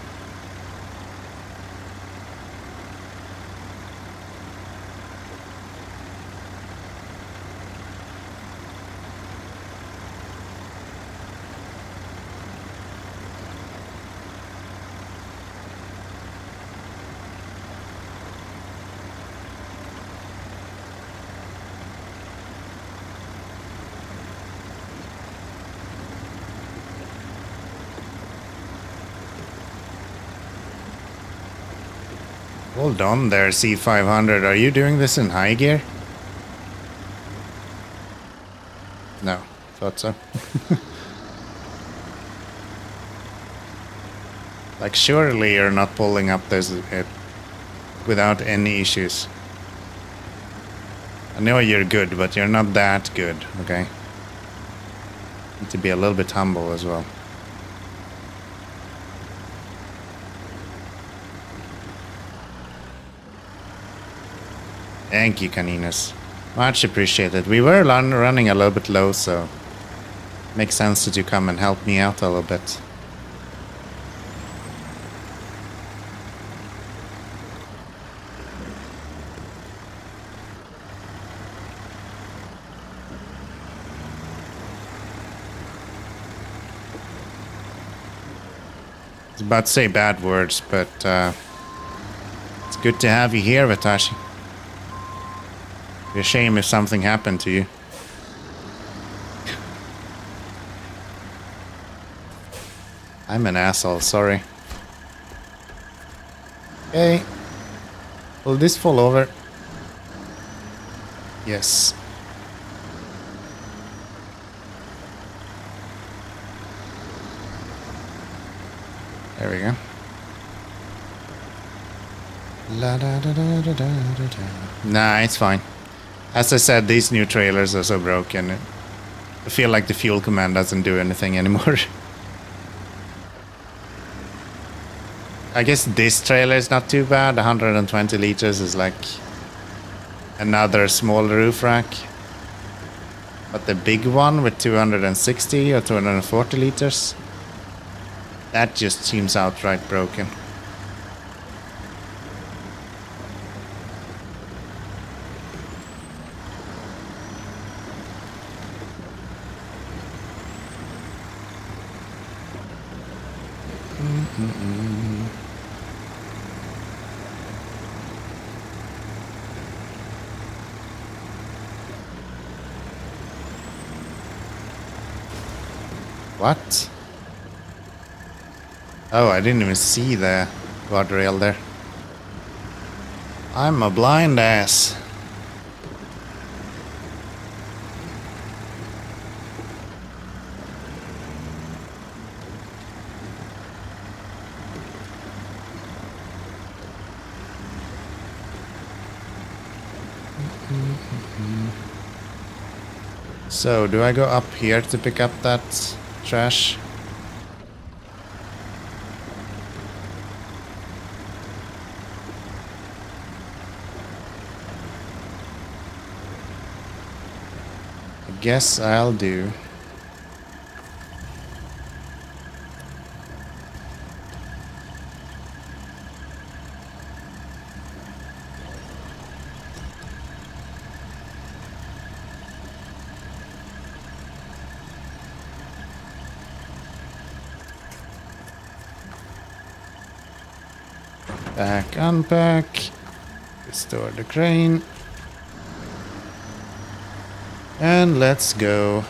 Hold on there, C500. Are you doing this in high gear? No, thought so. Like, surely you're not pulling up this without any issues. I know you're good, but you're not that good, okay? Need to be a little bit humble as well. Thank you, Caninas. Much appreciated. We were running a little bit low, so makes sense that you come and help me out a little bit. I was about to say bad words, but it's good to have you here, Vatashi. It'd be a shame if something happened to you. I'm an asshole, sorry. Okay. Will this fall over? Yes. There we go. La da da da da da da da. Nah, it's fine. As I said, these new trailers are so broken. I feel like the fuel command doesn't do anything anymore. I guess this trailer is not too bad. 120 liters is like another small roof rack. But the big one with 260 or 240 liters, that just seems outright broken. What? Oh, I didn't even see the guardrail there. I'm a blind ass. So, do I go up here to pick up that trash? I guess I'll do. Back, unpack, restore the crane, and let's go.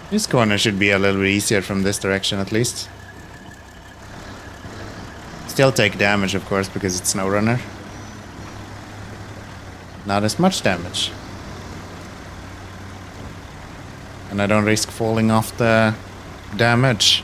This corner should be a little easier from this direction at least. Still take damage, of course, because it's Snowrunner. Not as much damage. And I don't risk falling off the damage.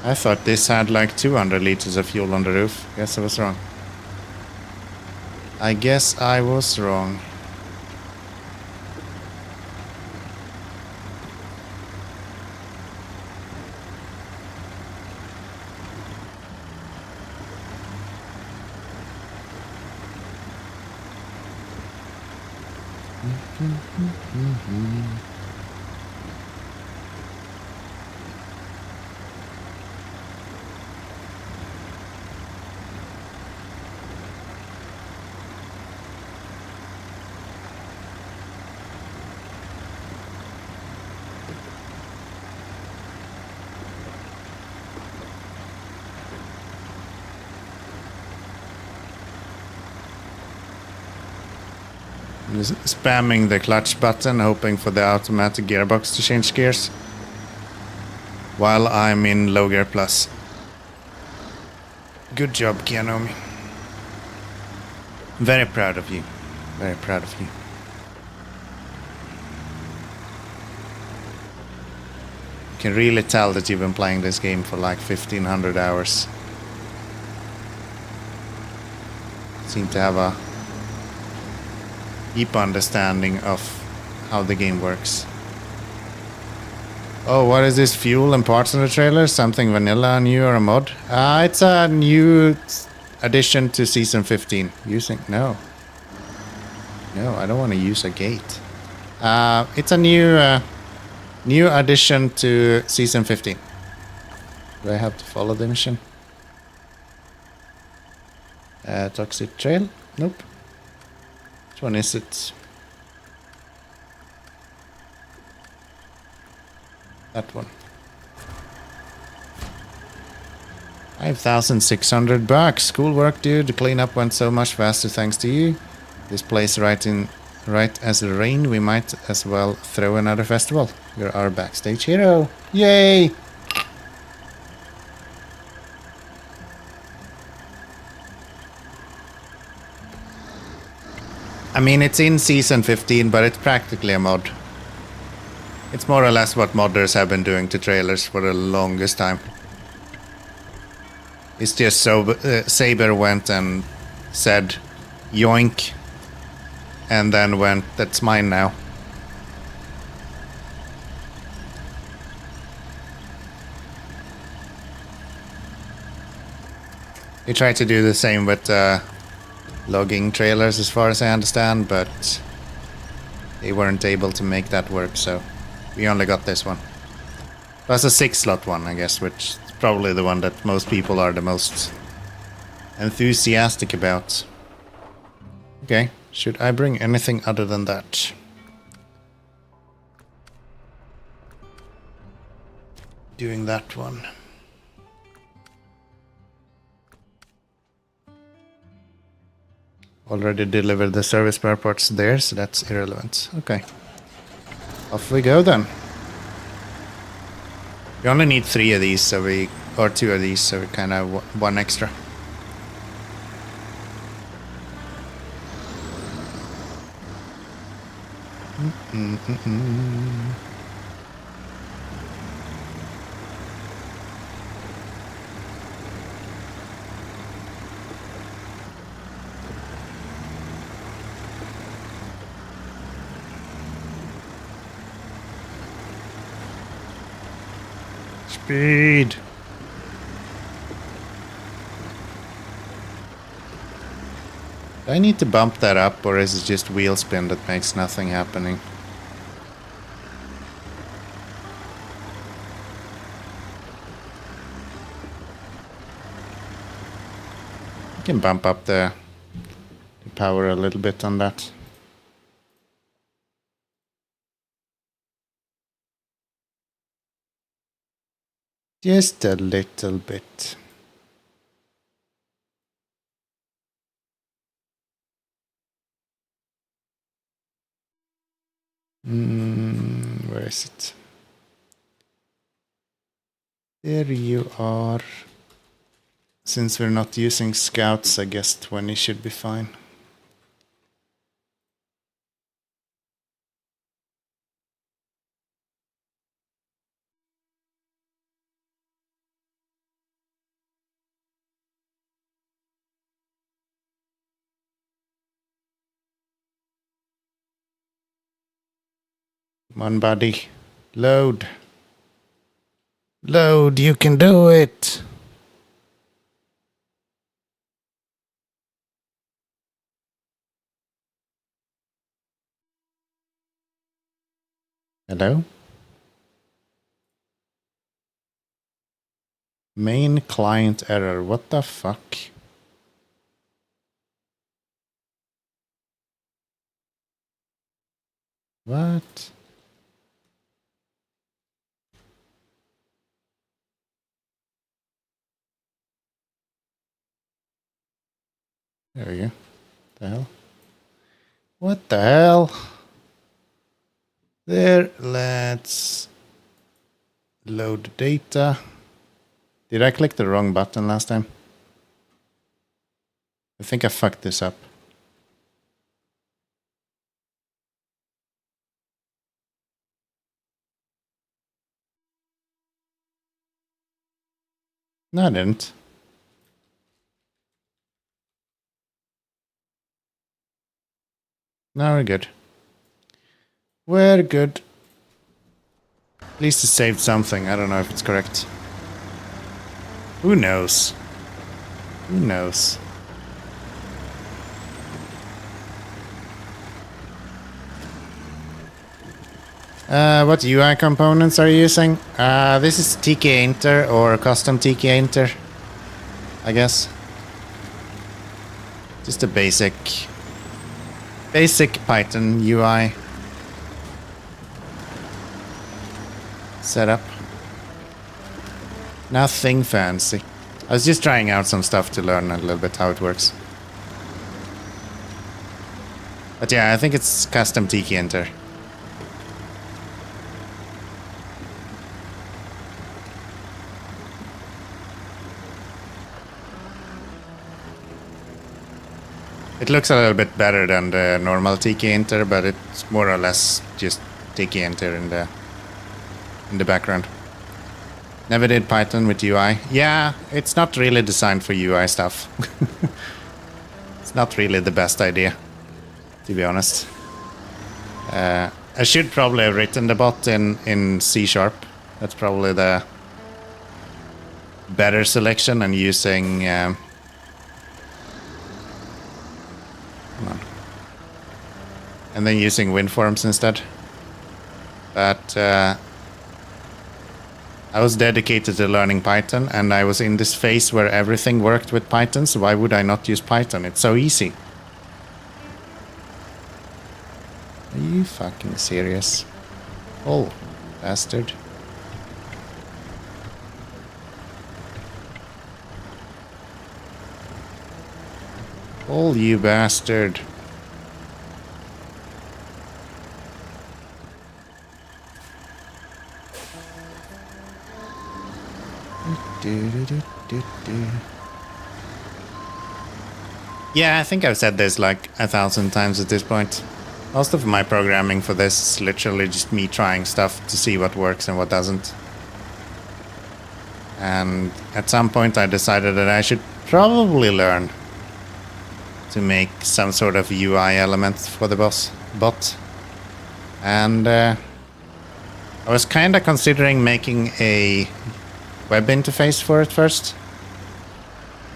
I thought this had like 200 liters of fuel on the roof. Guess I was wrong. I guess I was wrong. Just spamming the clutch button, hoping for the automatic gearbox to change gears while I'm in low gear plus. Good job, Kianomi. Very proud of you. Very proud of you. can really tell that you've been playing this game for like 1500 hours. Seem to have a deep understanding of how the game works. Oh, what is this? Fuel and parts in the trailer? Something vanilla, new, or a mod? It's a new addition to season 15. No, I don't want to use a gate. It's a new addition to season 15. Do I have to follow the mission? Toxic trail? Nope. Which one is it? That one. 5,600 bucks. Cool work, dude. The cleanup went so much faster thanks to you. This place right as it rained. We might as well throw another festival. You're our backstage hero. Yay! I mean, it's in season 15, but it's practically a mod. It's more or less what modders have been doing to trailers for the longest time. It's just so Saber went and said yoink and then went, that's mine now. He tried to do the same with logging trailers as far as I understand, but they weren't able to make that work, so we only got this one. Plus a 6-slot one, I guess, which is probably the one that most people are the most enthusiastic about. Okay, should I bring anything other than that? Doing that one. Already delivered the service spare parts there, so that's irrelevant. Okay. Off we go then. We only need 3 of these, or 2 of these, so we kind of have 1 extra. Speed. Do I need to bump that up, or is it just wheel spin that makes nothing happening? I can bump up the power a little bit on that. Just a little bit. Where is it? There you are. Since we're not using scouts, I guess 20 should be fine. Come on, buddy. Load. Load, you can do it. Hello? Main client error. What the fuck? What? There we go. The hell? What the hell? There, let's load data. Did I click the wrong button last time? I think I fucked this up. No, I didn't. No, we're good. We're good. At least it saved something. I don't know if it's correct. Who knows? Who knows? What UI components are you using? This is TK Inter or custom TK Inter, I guess. Just a basic Python UI setup. Nothing fancy. I was just trying out some stuff to learn a little bit how it works. But yeah, I think it's custom TK Inter. It looks a little bit better than the normal TK Inter, but it's more or less just TK Inter in the background. Never did Python with UI. Yeah, it's not really designed for UI stuff. It's not really the best idea, to be honest. I should probably have written the bot in C#. That's probably the better selection than using... and then using WinForms instead. But I was dedicated to learning Python, and I was in this phase where everything worked with Python, so why would I not use Python? It's so easy. Are you fucking serious? Oh, bastard. Oh, you bastard. Yeah, I think I've said this like 1,000 times at this point. Most of my programming for this is literally just me trying stuff to see what works and what doesn't. And at some point I decided that I should probably learn to make some sort of UI element for the bot. And I was kind of considering making a web interface for it first.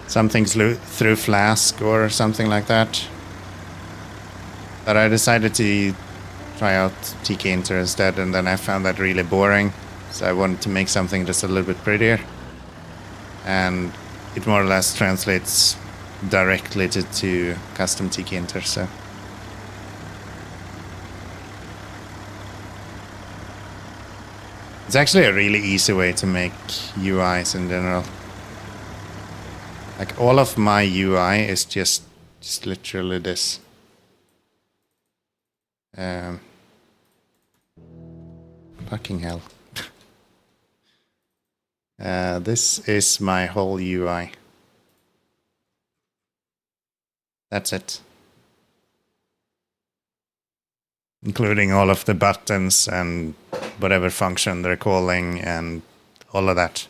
Something through Flask or something like that. But I decided to try out TK Inter instead, and then I found that really boring. So I wanted to make something just a little bit prettier. And it more or less translates directly to custom TK Inter, so. It's actually a really easy way to make UIs in general. Like all of my UI is just literally this. Fucking hell. This is my whole UI. That's it. Including all of the buttons and whatever function they're calling and all of that.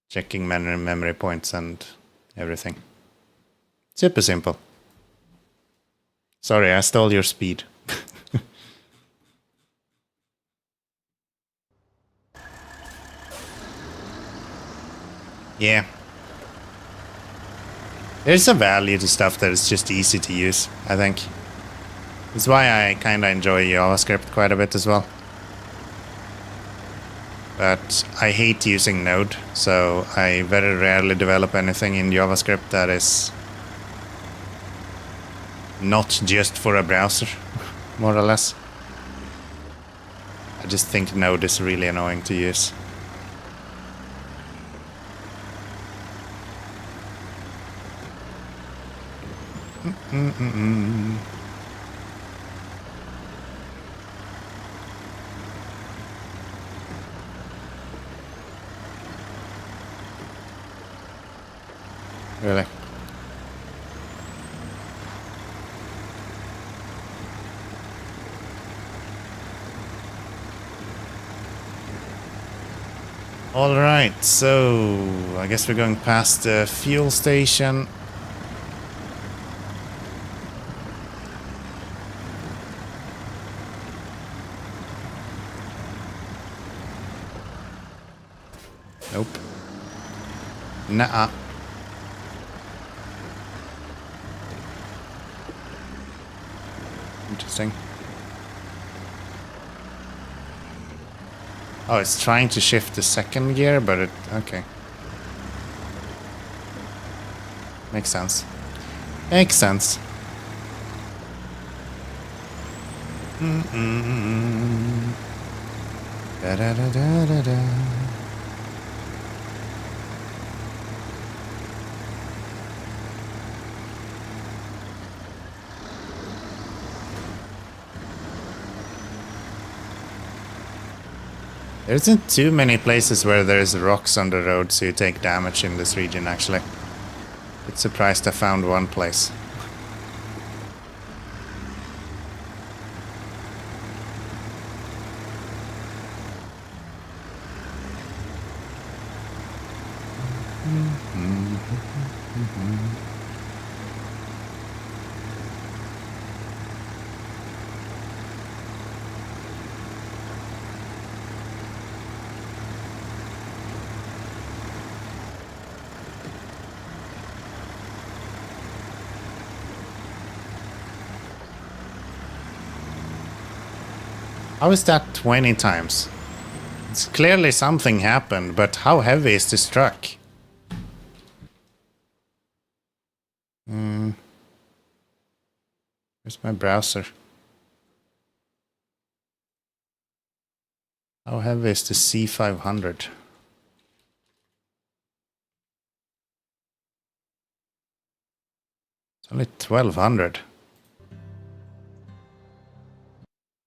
Checking memory points and everything. Super simple. Sorry, I stole your speed. Yeah. There's a value to stuff that is just easy to use, I think. That's why I kind of enjoy JavaScript quite a bit as well. But I hate using Node, so I very rarely develop anything in JavaScript that is not just for a browser, more or less. I just think Node is really annoying to use. Really? Alright, so I guess we're going past the fuel station. Nope. Nuh-uh. Interesting. Oh, it's trying to shift the second gear, but it... okay. Makes sense. Makes sense. Da-da-da-da-da-da. There isn't too many places where there's rocks on the road, so you take damage in this region, actually. Bit surprised I found one place. How is that 20 times? It's clearly something happened, but how heavy is this truck? Where's my browser? How heavy is the C500? It's only 1200.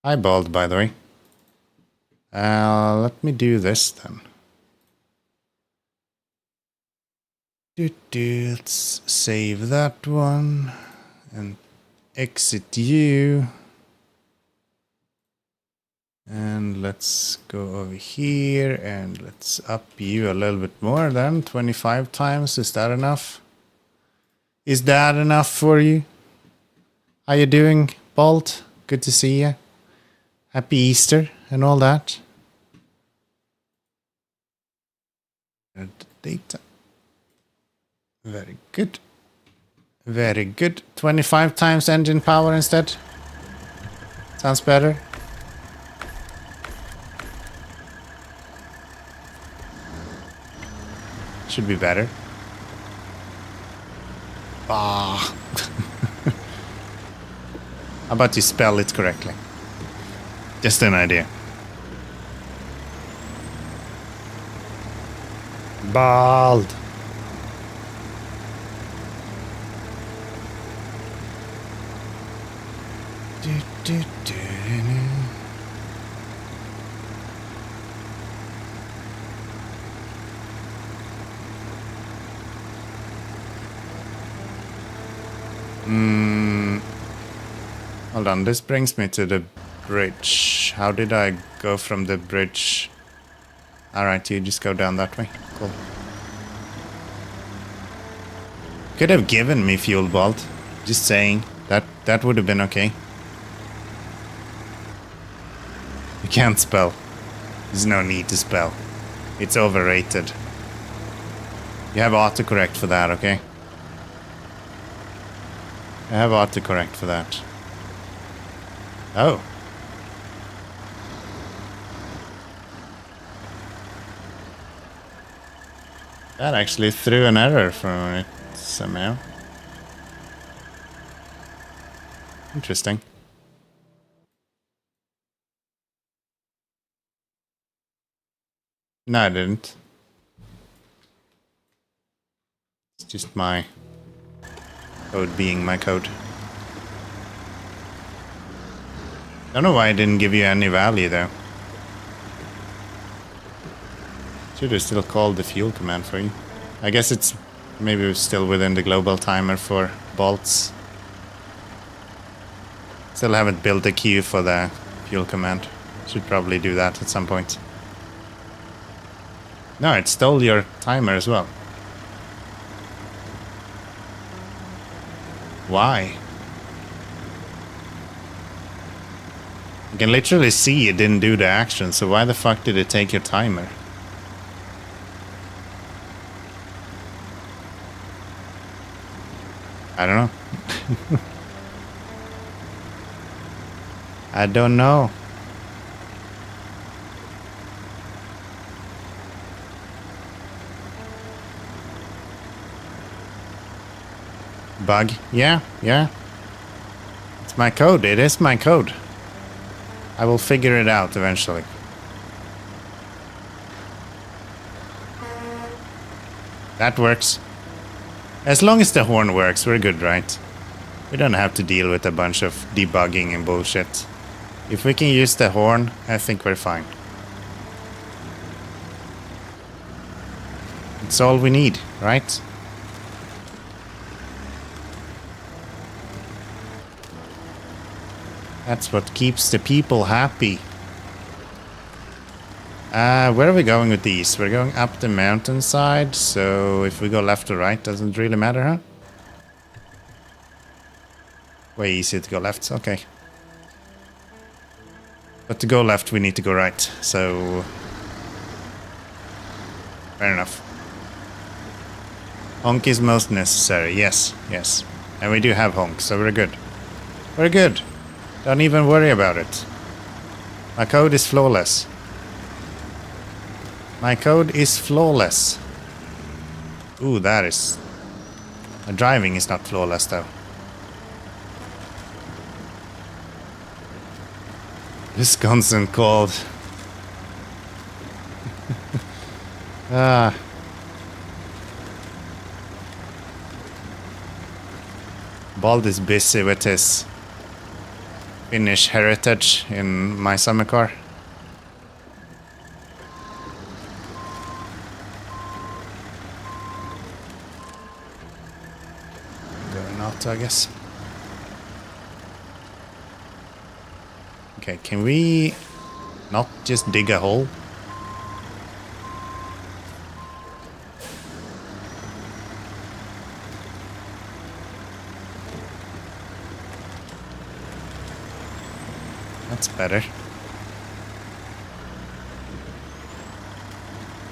Eyeballed, by the way. Let me do this then. Let's save that one and exit you. And let's go over here and let's up you a little bit more then. 25 times, is that enough? Is that enough for you? How you doing, Bolt? Good to see you. Happy Easter and all that. And data. Very good. Very good. 25 times engine power instead. Sounds better. Should be better. Ah. How about you spell it correctly? Just an idea. Bald. Hold on, this brings me to the bridge. How did I go from the bridge? Alright, you just go down that way. Cool. Could have given me fuel bolt. Just saying. That would have been okay. You can't spell. There's no need to spell. It's overrated. You have autocorrect for that, okay? I have autocorrect for that. Oh. That actually threw an error from it somehow. Interesting. No, I didn't. It's just my code being my code. Don't know why I didn't give you any value though. Should have still called the fuel command for you. I guess it's maybe still within the global timer for bolts. Still haven't built a queue for the fuel command. Should probably do that at some point. No, it stole your timer as well. Why? You can literally see it didn't do the action, so why the fuck did it take your timer? I don't know. I don't know. Bug? Yeah, yeah. It's my code. It is my code. I will figure it out eventually. That works. As long as the horn works, we're good, right? We don't have to deal with a bunch of debugging and bullshit. If we can use the horn, I think we're fine. It's all we need, right? That's what keeps the people happy. Where are we going with these? We're going up the mountainside, so if we go left or right, doesn't really matter, huh? Way easier to go left, okay. But to go left, we need to go right, so... Fair enough. Honk is most necessary, yes, yes. And we do have honk, so we're good. We're good. Don't even worry about it. My code is flawless. My code is flawless. Ooh, that is... My driving is not flawless, though. Wisconsin called. Bald is busy with his Finnish heritage in my summer car. Going out, I guess. Okay, can we not just dig a hole? That's better.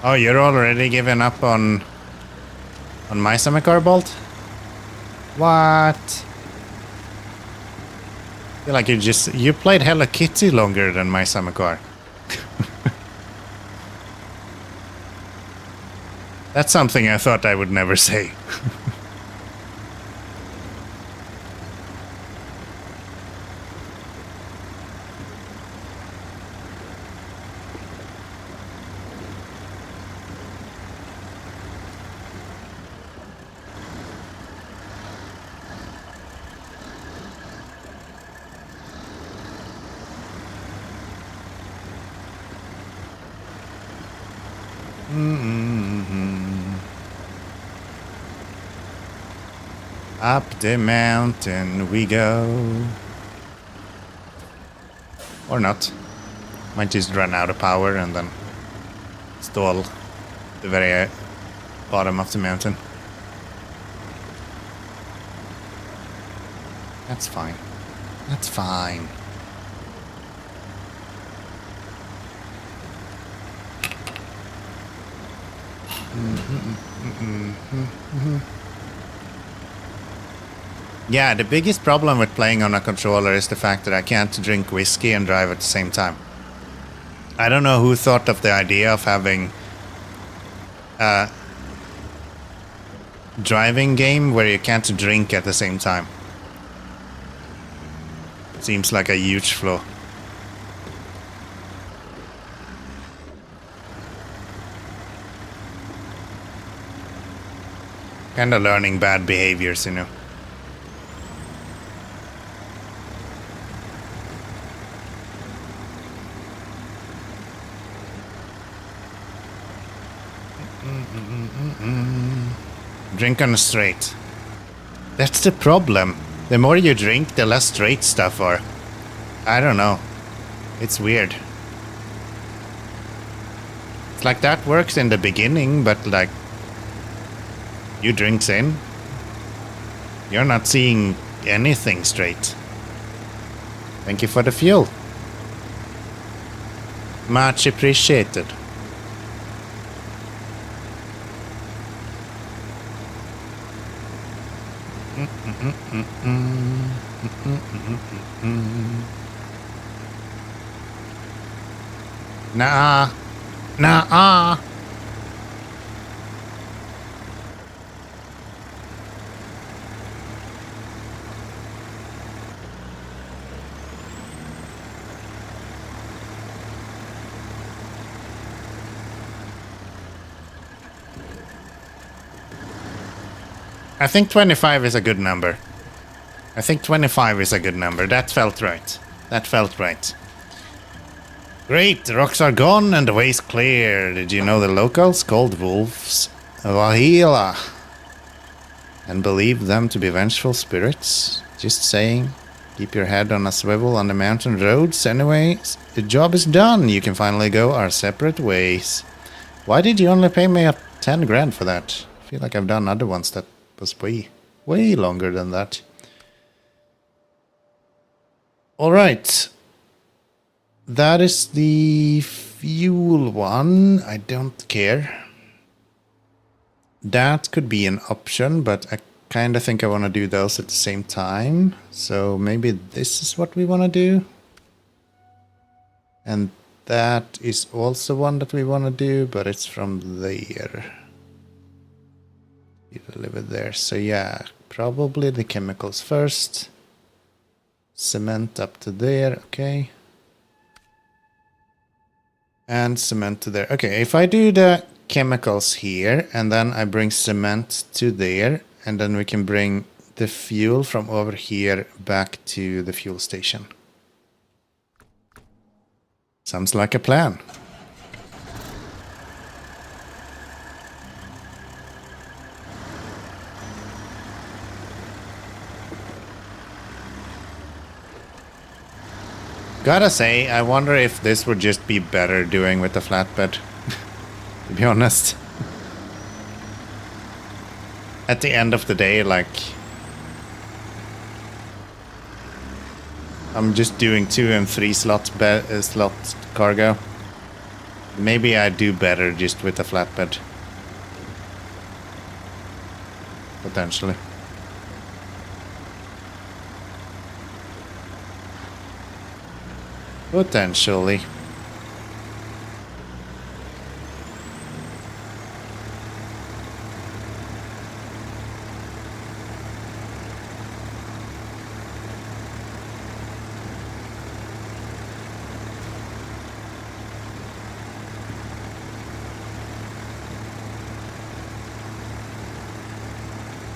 Oh, you're already giving up on my summer car, Bolt? What? I feel like you played Hello Kitty longer than my summer car. That's something I thought I would never say. Up the mountain we go. Or not. Might just run out of power and then stall the very bottom of the mountain. That's fine. That's fine. Yeah, the biggest problem with playing on a controller is the fact that I can't drink whiskey and drive at the same time. I don't know who thought of the idea of having a driving game where you can't drink at the same time. Seems like a huge flaw. Kinda learning bad behaviors, you know. Drink on a straight. That's the problem. The more you drink, the less straight stuff are. I don't know. It's weird. It's like that works in the beginning, but like you drinks in, you're not seeing anything straight. Thank you for the fuel. Much appreciated. Nah. Nah. I think 25 is a good number. I think 25 is a good number. That felt right. That felt right. Great, the rocks are gone and the way's clear. Did you know the locals called wolves Wahila and believe them to be vengeful spirits? Just saying. Keep your head on a swivel on the mountain roads. Anyways, the job is done. You can finally go our separate ways. Why did you only pay me up 10 grand for that? I feel like I've done other ones that was way longer than that. Alright. That is the fuel one. I don't care. That could be an option, but I kind of think I want to do those at the same time. So maybe this is what we want to do. And that is also one that we want to do, but it's from there. You deliver there. So yeah, probably the chemicals first. Cement up to there, okay. And cement to there. Okay, if I do the chemicals here, and then I bring cement to there, and then we can bring the fuel from over here back to the fuel station. Sounds like a plan. Gotta say, I wonder if this would just be better doing with the flatbed. To be honest. At the end of the day, like, I'm just doing 2 and 3 slot cargo. Maybe I do better just with the flatbed. Potentially. Potentially.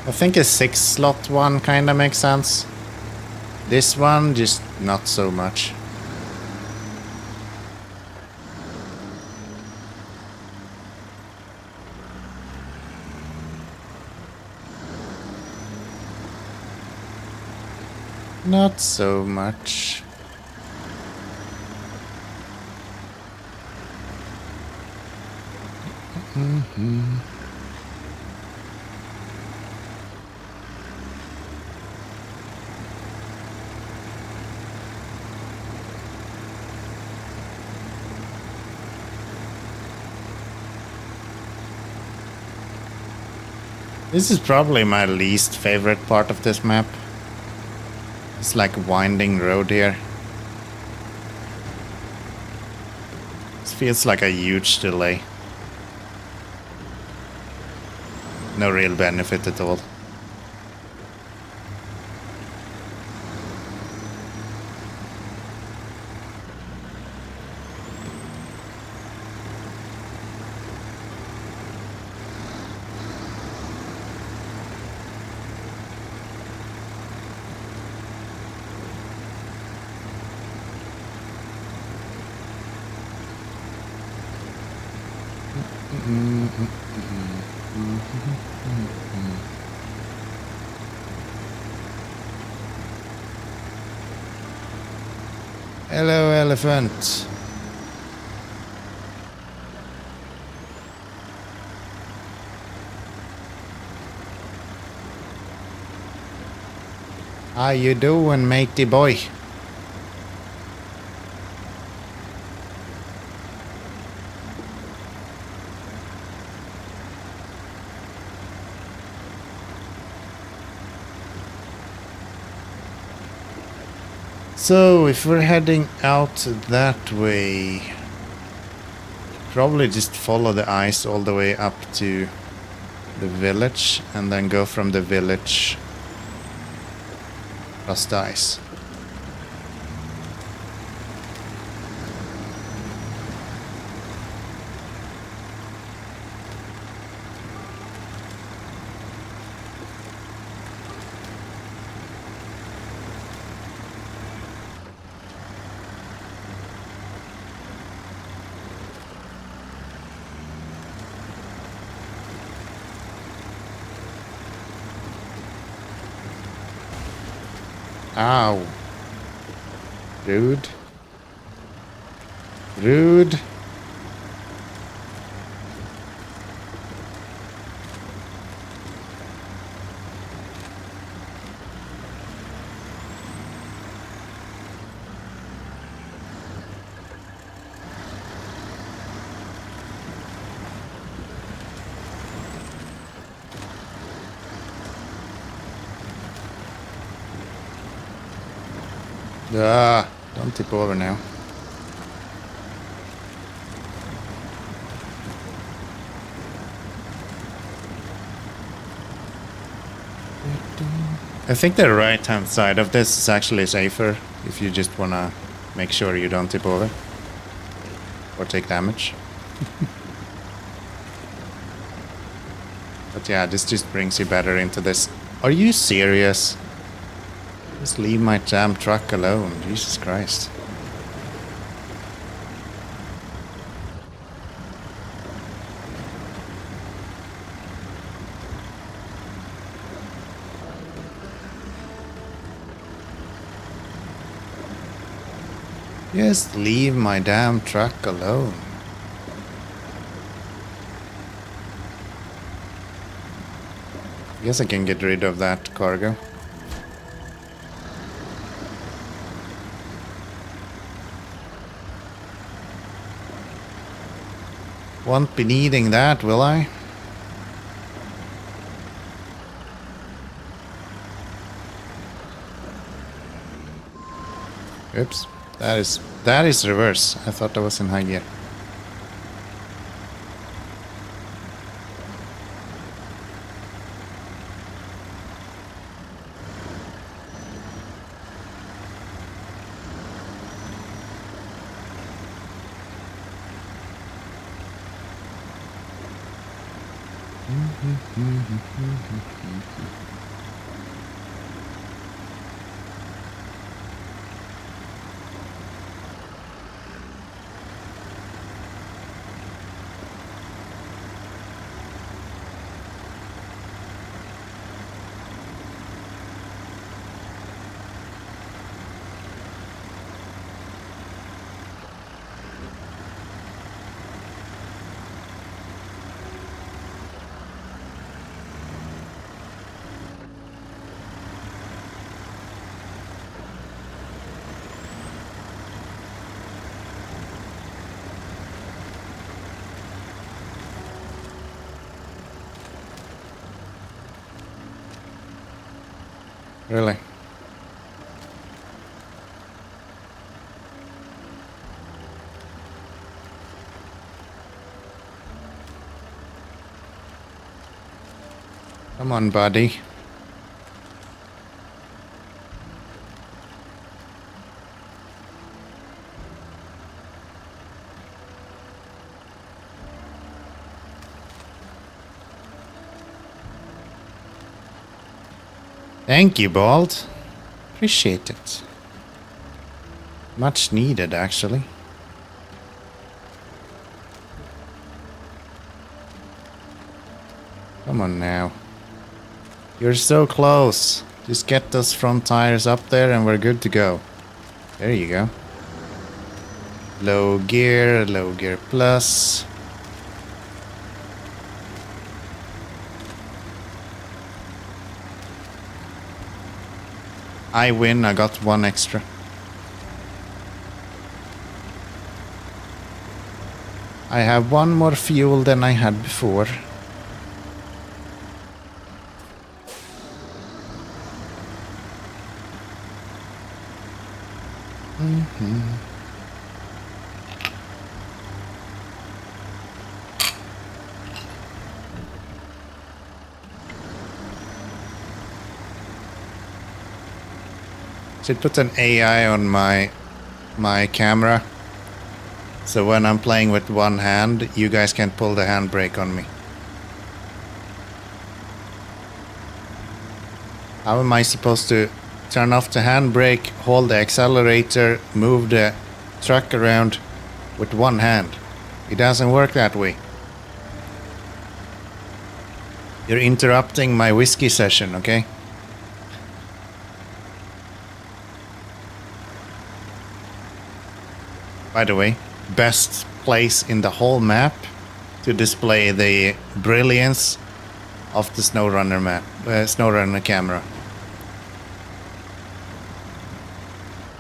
I think a 6-slot one kinda makes sense. This one, just not so much. Not so much. This is probably my least favorite part of this map. It's like a winding road here. This feels like a huge delay. No real benefit at all. Hello, elephant. How you doing, matey boy? So, if we're heading out that way, probably just follow the ice all the way up to the village and then go from the village across the ice. Ow. Rude. Rude. Ah, don't tip over now. I think the right hand side of this is actually safer if you just wanna make sure you don't tip over or take damage. But yeah, this just brings you better into this. Are you serious? Just leave my damn truck alone, Jesus Christ. Just leave my damn truck alone. Guess I can get rid of that cargo. Won't be needing that, will I? Oops. That is reverse. I thought I was in high gear. Really? Come on, buddy. Thank you, Bald. Appreciate it. Much needed, actually. Come on now. You're so close. Just get those front tires up there and we're good to go. There you go. Low gear plus. I win, I got 1 extra. I have 1 more fuel than I had before. Should put an AI on my camera, so when I'm playing with one hand, you guys can pull the handbrake on me. How am I supposed to turn off the handbrake, hold the accelerator, move the truck around with one hand? It doesn't work that way. You're interrupting my whiskey session, okay? By the way, best place in the whole map to display the brilliance of the Snowrunner map, Snowrunner camera.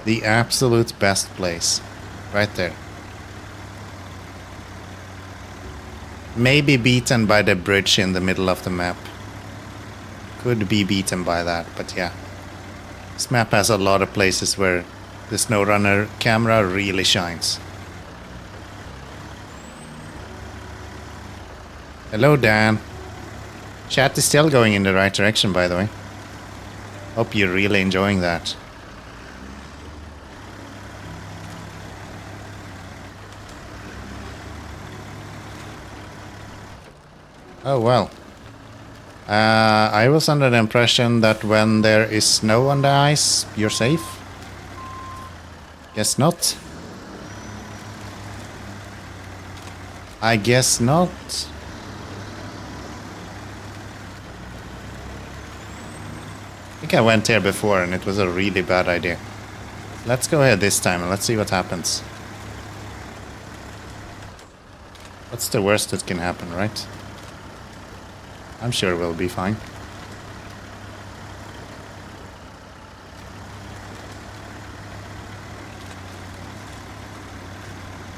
The absolute best place, right there. Maybe beaten by the bridge in the middle of the map. Could be beaten by that, but yeah. This map has a lot of places where the Snowrunner camera really shines. Hello, Dan. Chat is still going in the right direction, by the way. Hope you're really enjoying that. Oh, well. I was under the impression that when there is snow on the ice, you're safe. Guess not. I guess not. I think I went here before and it was a really bad idea. Let's go ahead this time and let's see what happens. What's the worst that can happen, right? I'm sure we'll be fine.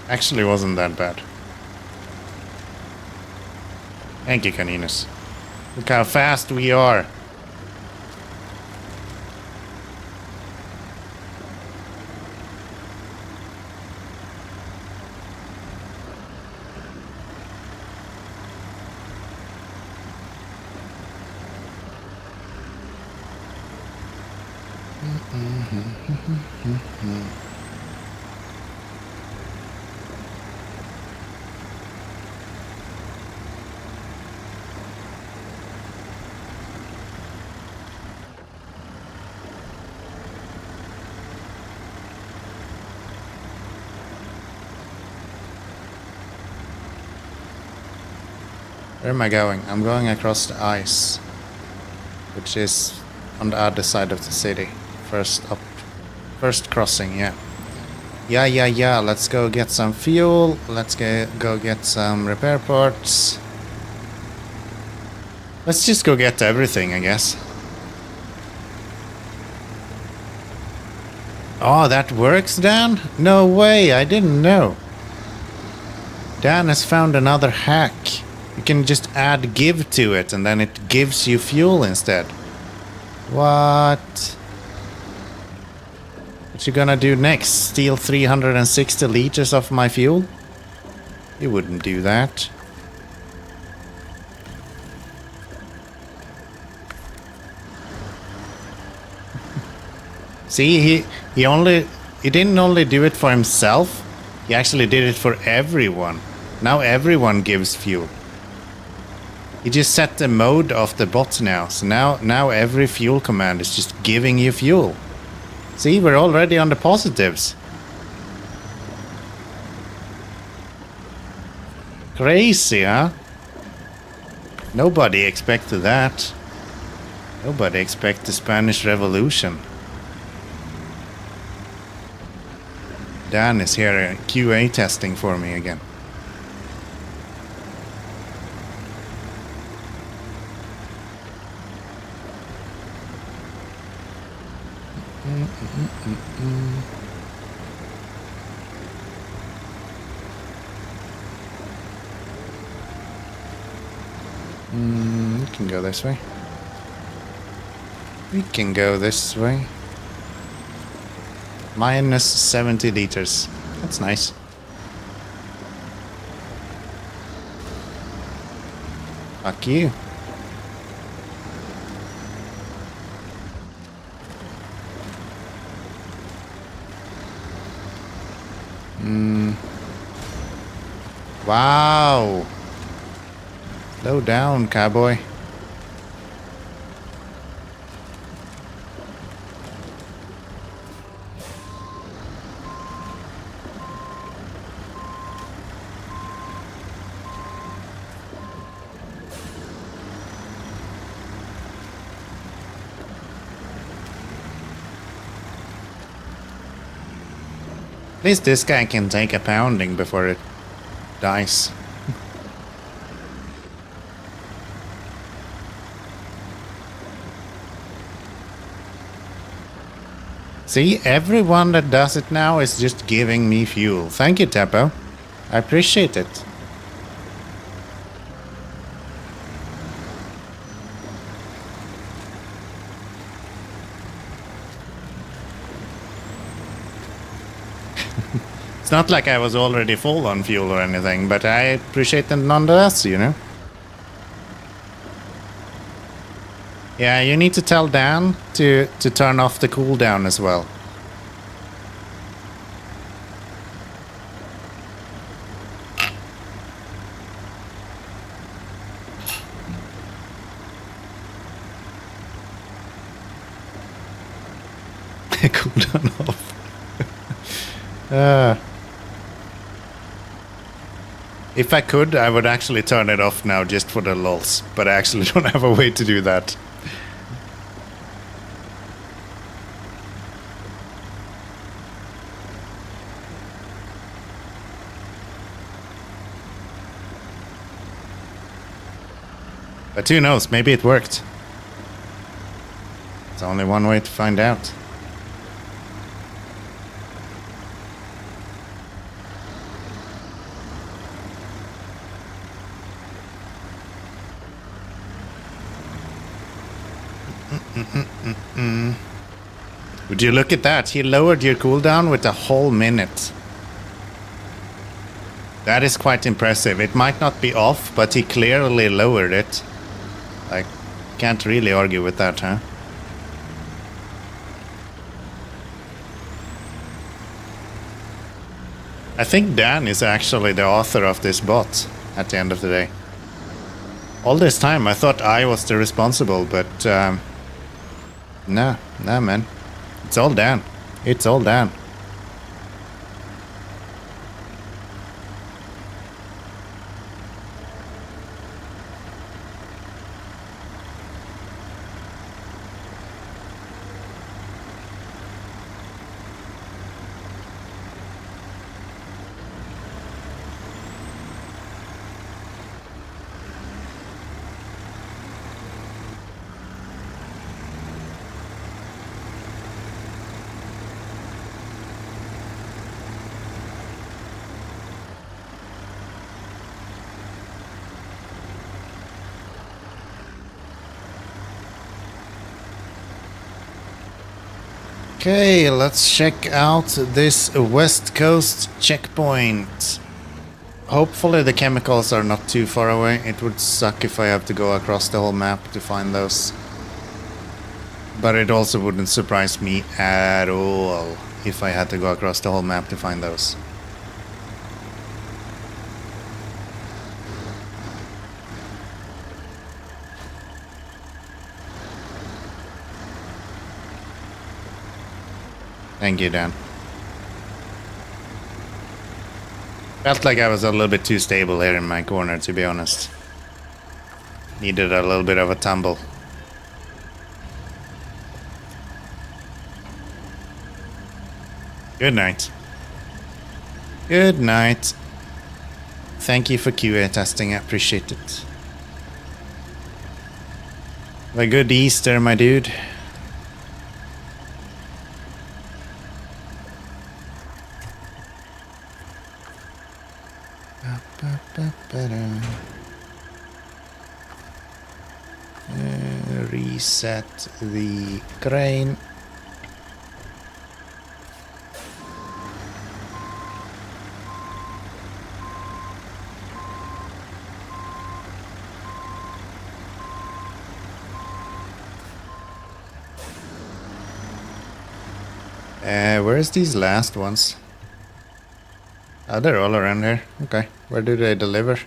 Actually wasn't that bad. Thank you, Caninus. Look how fast we are. Where am I going? I'm going across the ice, which is on the other side of the city. First crossing, yeah. Yeah, let's go get some fuel. Let's go get some repair parts. Let's just go get everything, I guess. Oh, that works, Dan? No way, I didn't know. Dan has found another hack. You can just add give to it and then it gives you fuel instead. What? What you gonna do next? Steal 360 liters of my fuel? You wouldn't do that. See, he didn't only do it for himself, he actually did it for everyone. Now everyone gives fuel. He just set the mode of the bot now, so now every fuel command is just giving you fuel. See, we're already on the positives. Crazy, huh? Nobody expected that. Nobody expected the Spanish Revolution. Dan is here QA testing for me again. We can go this way. We can go this way. Minus 70 liters. That's nice. Fuck you. Wow. Slow down, cowboy. At least this guy can take a pounding before it dies. See, everyone that does it now is just giving me fuel. Thank you, Teppo. I appreciate it. It's not like I was already full on fuel or anything, but I appreciate it nonetheless, you know? Yeah, you need to tell Dan to turn off the cooldown as well. Cooldown off. If I could, I would actually turn it off now just for the lulz, but I actually don't have a way to do that. But who knows, maybe it worked. There's only one way to find out. Would you look at that? He lowered your cooldown with a whole minute. That is quite impressive. It might not be off, but he clearly lowered it. I can't really argue with that, huh? I think Dan is actually the author of this bot at the end of the day. All this time I thought I was the responsible, but nah, man. It's all Dan. It's all Dan. Okay, let's check out this West Coast checkpoint. Hopefully the chemicals are not too far away. It would suck if I have to go across the whole map to find those. But it also wouldn't surprise me at all if I had to go across the whole map to find those. Thank you, Dan. Felt like I was a little bit too stable here in my corner, to be honest. Needed a little bit of a tumble. Good night. Good night. Thank you for QA testing, I appreciate it. Have a good Easter, my dude. reset the crane. Where's these last ones? Oh, they're all around here. Okay, where do they deliver?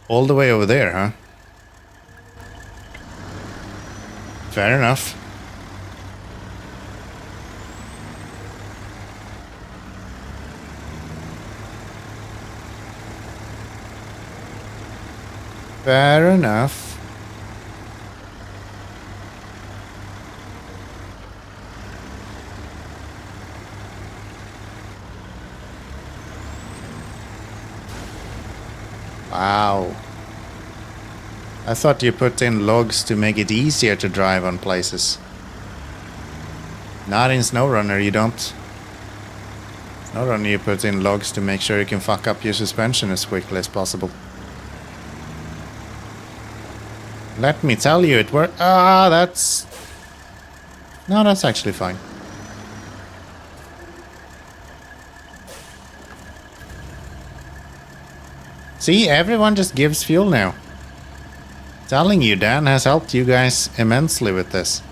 All the way over there, huh? Fair enough. Fair enough. Wow. I thought you put in logs to make it easier to drive on places. Not in Snowrunner, you don't. Snowrunner, you put in logs to make sure you can fuck up your suspension as quickly as possible. Let me tell you, it worked. Ah, that's... No, that's actually fine. See, everyone just gives fuel now. Telling you, Dan has helped you guys immensely with this.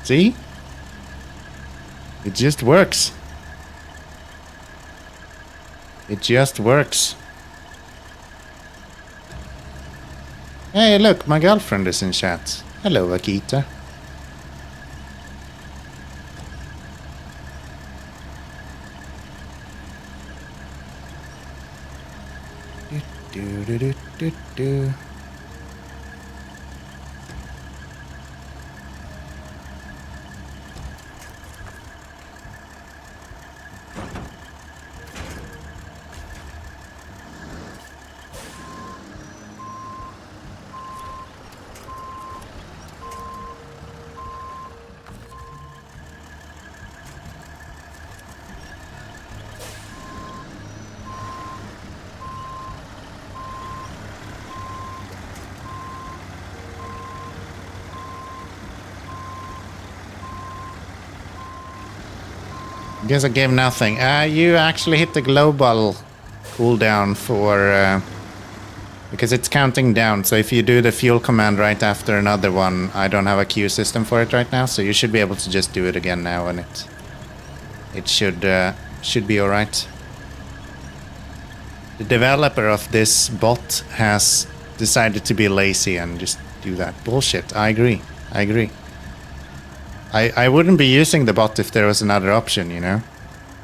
See? It just works. It just works. Hey, look, my girlfriend is in chat. Hello, Akita. Do. Guess I gave nothing. You actually hit the global cooldown for... because it's counting down, so if you do the fuel command right after another one, I don't have a queue system for it right now, so you should be able to just do it again now, and it should be alright. The developer of this bot has decided to be lazy and just do that. Bullshit, I agree. I wouldn't be using the bot if there was another option, you know?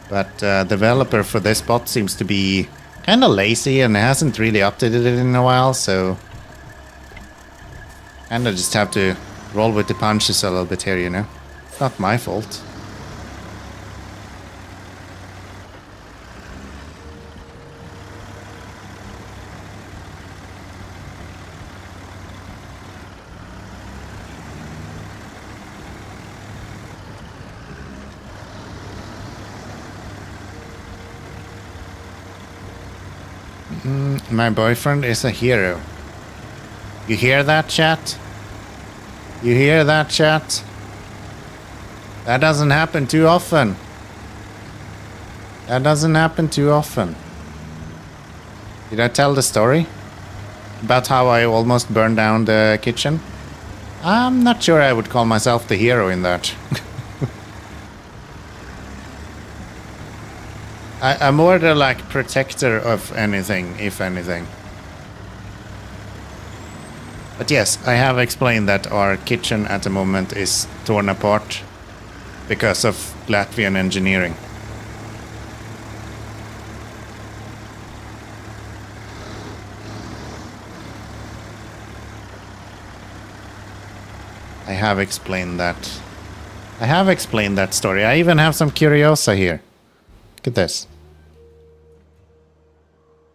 But developer for this bot seems to be kind of lazy and hasn't really updated it in a while, so... And I just have to roll with the punches a little bit here, you know? It's not my fault. My boyfriend is a hero. You hear that, chat? You hear that, chat? That doesn't happen too often. That doesn't happen too often. Did I tell the story? About how I almost burned down the kitchen? I'm not sure I would call myself the hero in that. I'm more the like protector of anything, if anything. But yes, I have explained that our kitchen at the moment is torn apart because of Latvian engineering. I have explained that. I have explained that story. I even have some curiosa here. Look at this.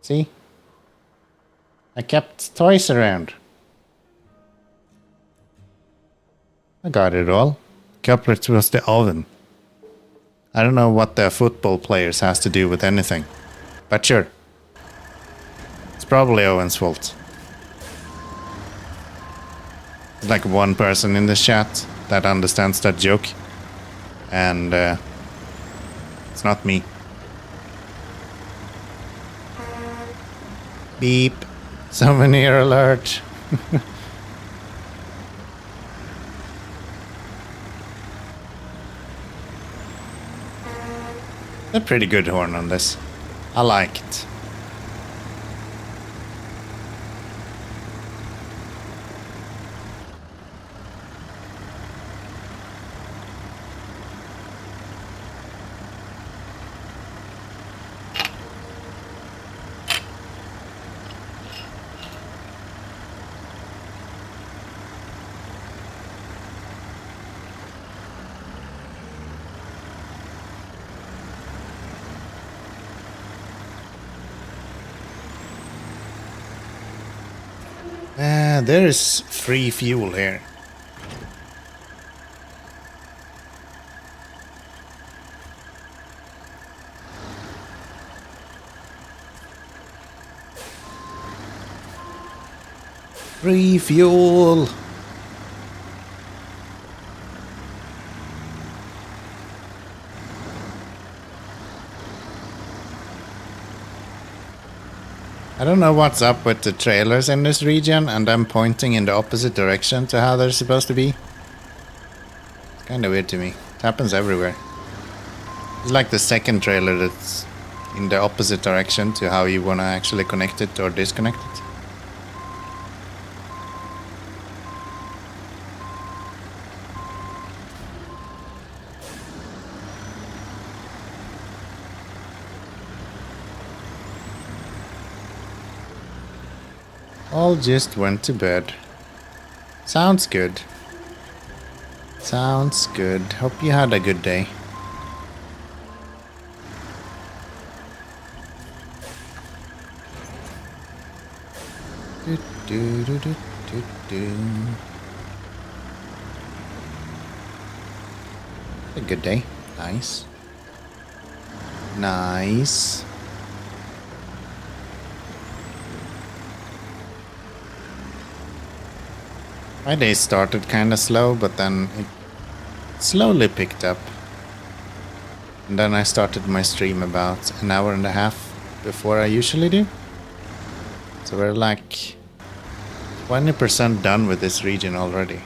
See? I kept toys around. I got it all. Culprit was the oven. I don't know what the football players has to do with anything. But sure. It's probably Owen's fault. There's like one person in the chat that understands that joke. And it's not me. Beep. Souvenir alert. A pretty good horn on this. I like it. There is free fuel here. Free fuel. I don't know what's up with the trailers in this region, and I'm pointing in the opposite direction to how they're supposed to be. It's kind of weird to me. It happens everywhere. It's like the second trailer that's in the opposite direction to how you want to actually connect it or disconnect it. All just went to bed. Sounds good. Sounds good. Hope you had a good day. Do, do, do, do, do, do. A good day. Nice. Nice. My day started kinda slow, but then it slowly picked up. And then I started my stream about an hour and a half before I usually do. So we're like 20% done with this region already.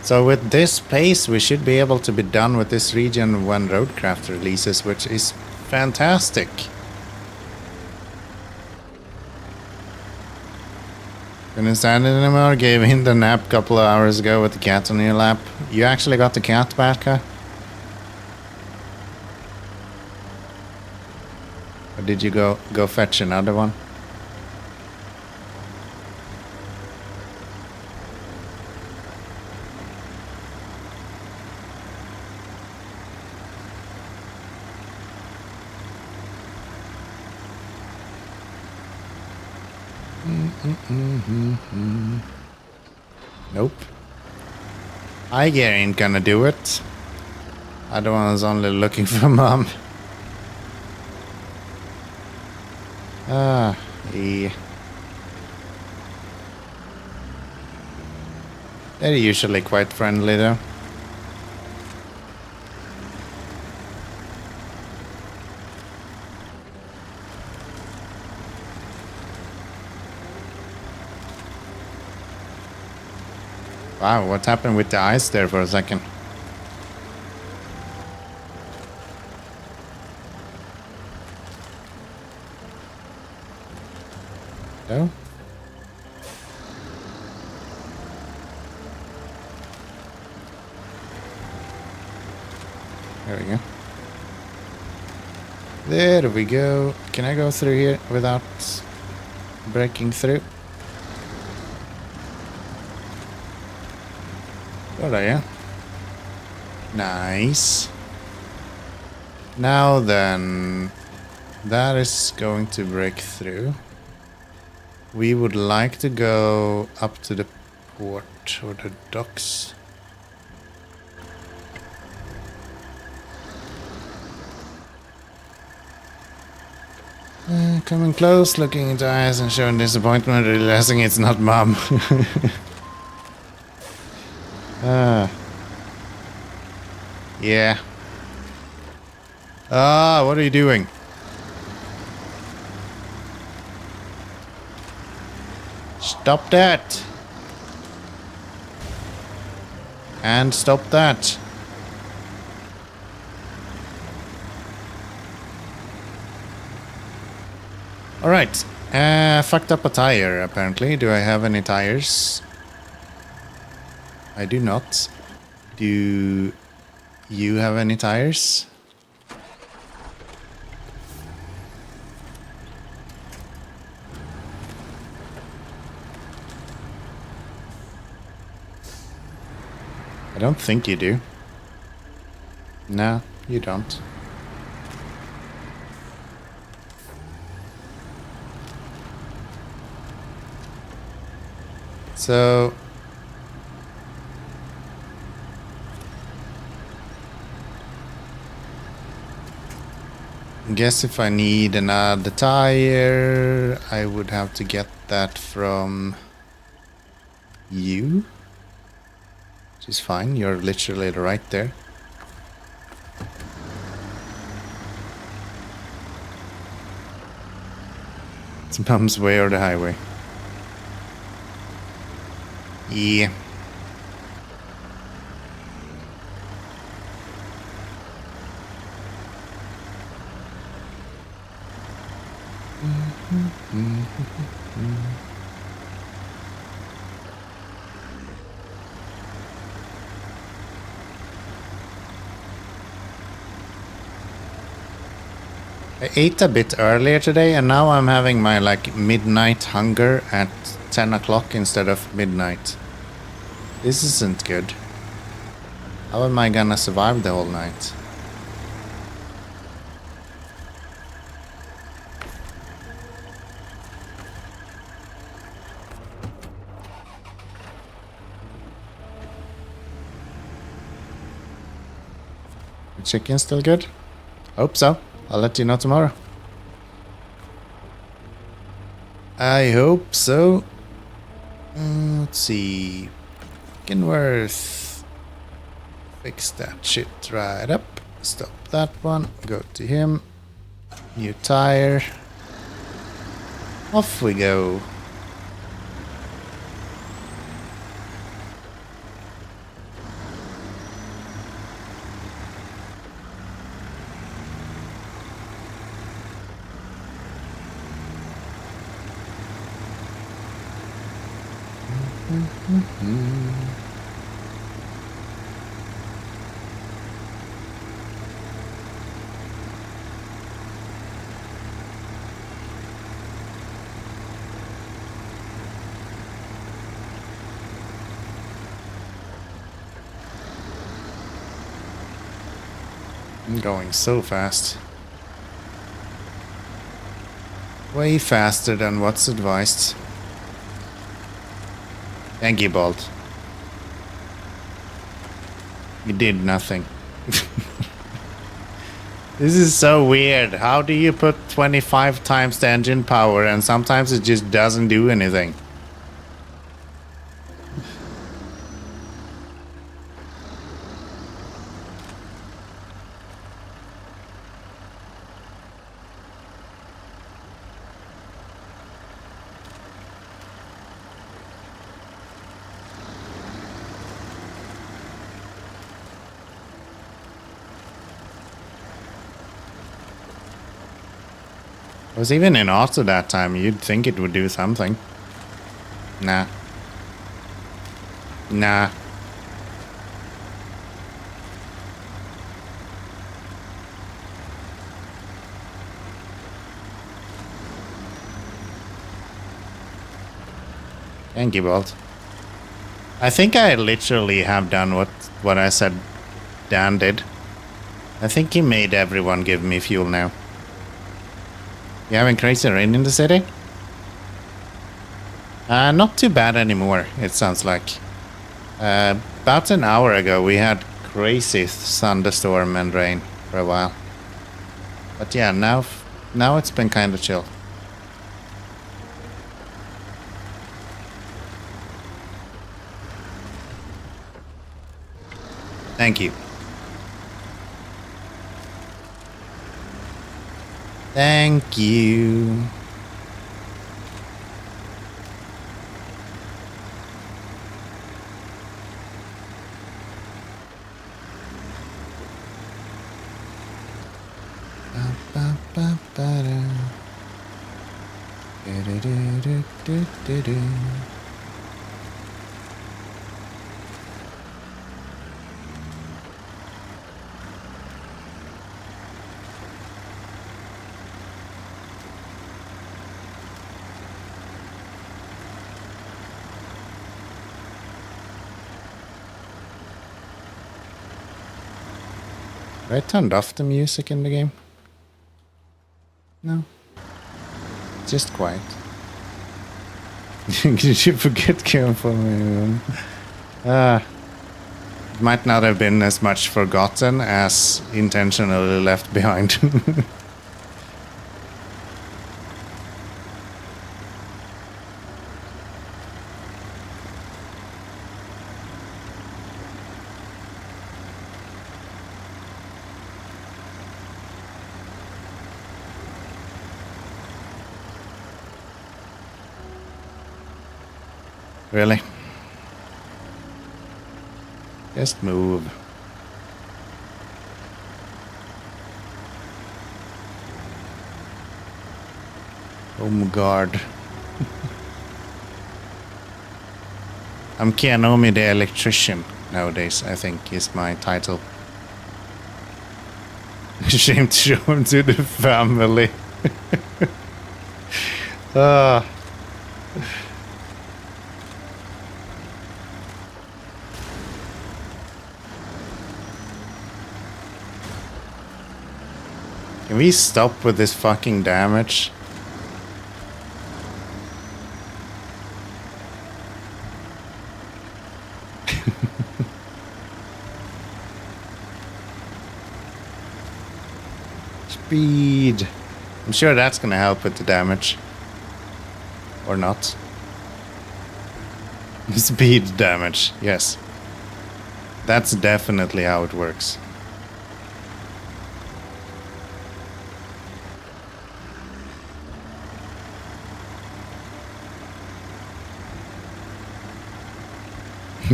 So with this pace, we should be able to be done with this region when Roadcraft releases, which is fantastic. Couldn't stand it anymore. Gave in the nap a couple of hours ago with the cat on your lap. You actually got the cat back, huh? Or did you go fetch another one? Nope. Iger ain't gonna do it. Other one's only looking for mom. Ah, yeah. They're usually quite friendly though. Wow, what happened with the ice there for a second? No? There we go. There we go. Can I go through here without breaking through? Good idea. Nice. Now then, that is going to break through. We would like to go up to the port or the docks. Coming close, looking into eyes and showing disappointment, realizing it's not Mom. Yeah. What are you doing? Stop that. And stop that. Alright. Fucked up a tire, apparently. Do I have any tires? I do not. Do you have any tires? I don't think you do. No, you don't. So... I guess if I need another tire, I would have to get that from you. Which is fine, you're literally right there. It's Mom's way or the highway. Yeah. I ate a bit earlier today and now I'm having my midnight hunger at 10 o'clock instead of midnight. This isn't good. How am I gonna survive the whole night? The chicken's still good? Hope so. I'll let you know tomorrow. I hope so. Let's see. Kenworth. Fix that shit right up. Stop that one. Go to him. New tire. Off we go. I'm going so fast. Way faster than what's advised. Thank you, Bolt. You did nothing. This is so weird. How do you put 25 times the engine power and sometimes it just doesn't do anything? It was even in auto that time. You'd think it would do something. Nah. Nah. Thank you, Bolt. I think I literally have done what I said Dan did. I think he made everyone give me fuel now. You having crazy rain in the city? Not too bad anymore, it sounds like. About an hour ago, we had crazy thunderstorm and rain for a while. But yeah, now it's been kind of chill. Thank you. Thank you. I turned off the music in the game. No. Just quiet. Did you forget careful? It might not have been as much forgotten as intentionally left behind. Really? Just move. Home guard. I'm Kianomi the electrician nowadays, I think is my title. Shame to show him to the family. Can we stop with this fucking damage? Speed. I'm sure that's gonna help with the damage. Or not. Speed damage, yes. That's definitely how it works.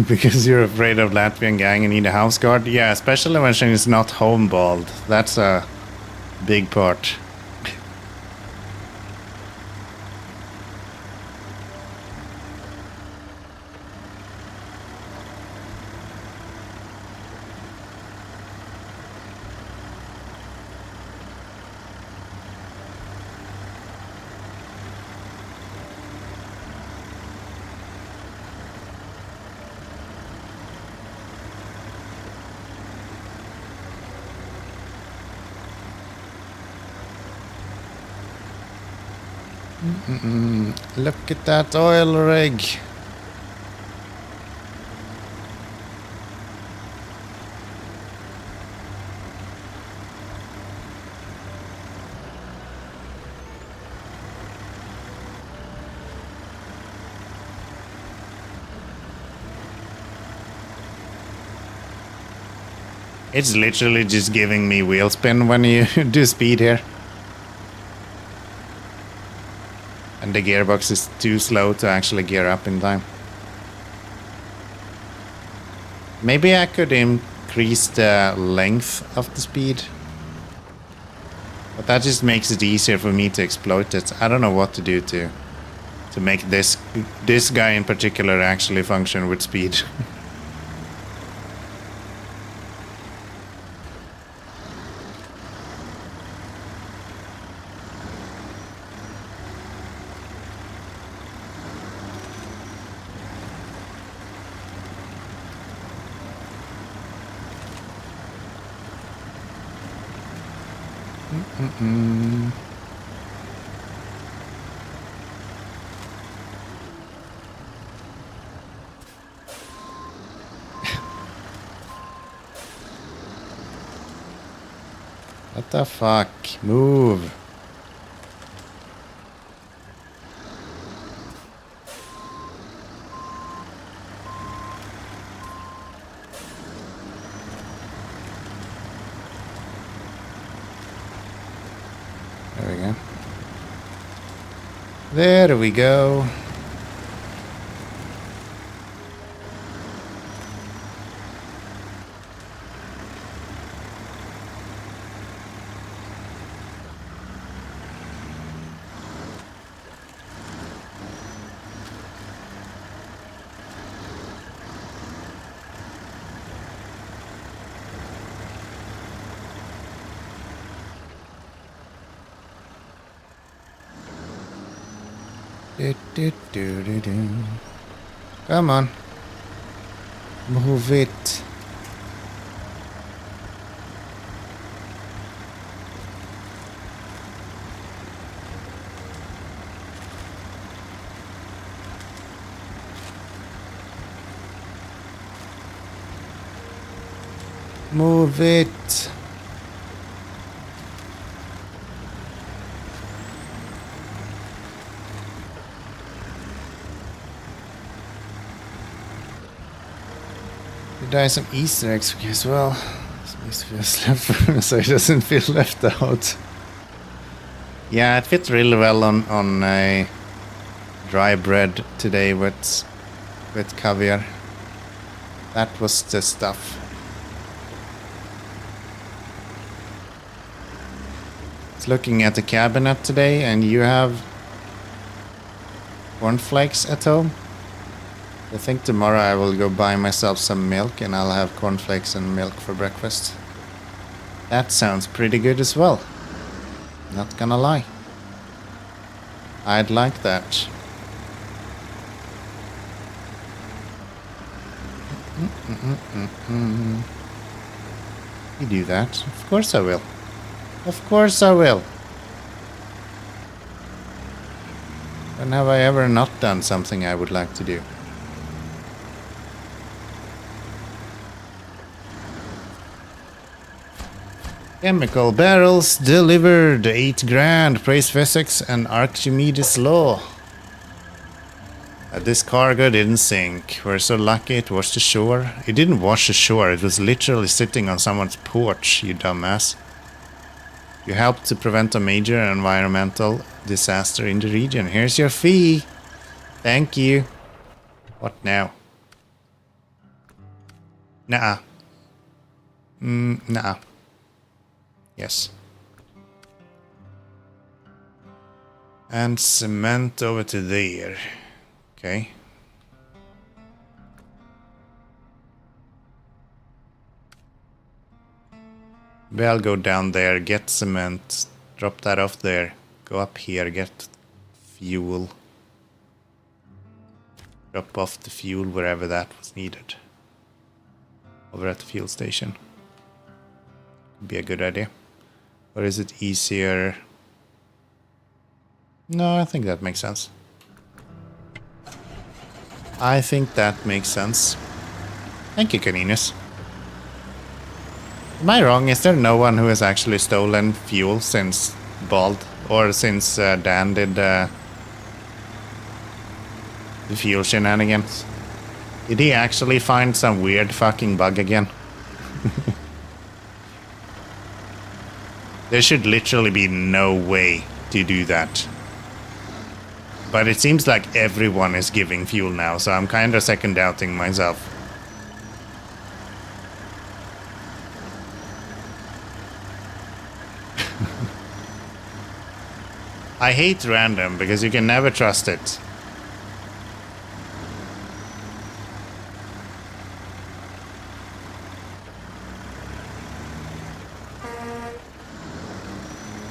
Because you're afraid of Latvian gang and need a house guard? Yeah, especially when she's not homeballed. That's a big part. Look at that oil rig. It's literally just giving me wheel spin when you do speed here. And the gearbox is too slow to actually gear up in time. Maybe I could increase the length of the speed. But that just makes it easier for me to exploit it. I don't know what to do to make this guy in particular actually function with speed. What the fuck? Move. There we go. There we go. Come on. Move it. Move it. There are some Easter eggs as well. So it doesn't feel left out. Yeah, it fits really well on a dry bread today with caviar. That was the stuff. I was looking at the cabinet today, and you have cornflakes at home. I think tomorrow I will go buy myself some milk and I'll have cornflakes and milk for breakfast. That sounds pretty good as well. Not gonna lie. I'd like that. You do that? Of course I will. Of course I will. When have I ever not done something I would like to do? Chemical barrels delivered. 8 grand. Praise physics and Archimedes' law. This cargo didn't sink. We're so lucky it washed ashore. It didn't wash ashore. It was literally sitting on someone's porch, you dumbass. You helped to prevent a major environmental disaster in the region. Here's your fee. Thank you. What now? Nuh-uh. Nuh-uh. Yes. And cement over to there. Okay. Maybe I'll go down there, get cement, drop that off there, go up here, get fuel. Drop off the fuel wherever that was needed. Over at the fuel station. Be a good idea. Or is it easier? No, I think that makes sense. I think that makes sense. Thank you, Caninus. Am I wrong? Is there no one who has actually stolen fuel since Bald? Or since Dan did the fuel shenanigans? Did he actually find some weird fucking bug again? There should literally be no way to do that. But it seems like everyone is giving fuel now, so I'm kind of second doubting myself. I hate random because you can never trust it.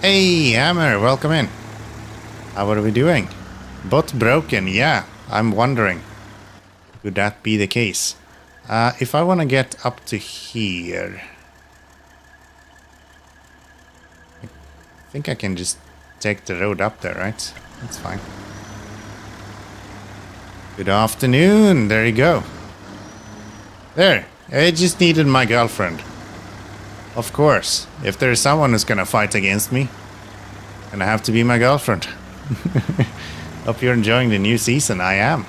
Hey, Hammer, welcome in. How are we doing? Bot broken, yeah, I'm wondering. Could that be the case? If I want to get up to here... I think I can just take the road up there, right? That's fine. Good afternoon, there you go. There, I just needed my girlfriend. Of course. If there's someone who's gonna fight against me, it's gonna have to be my girlfriend. Hope you're enjoying the new season. I am.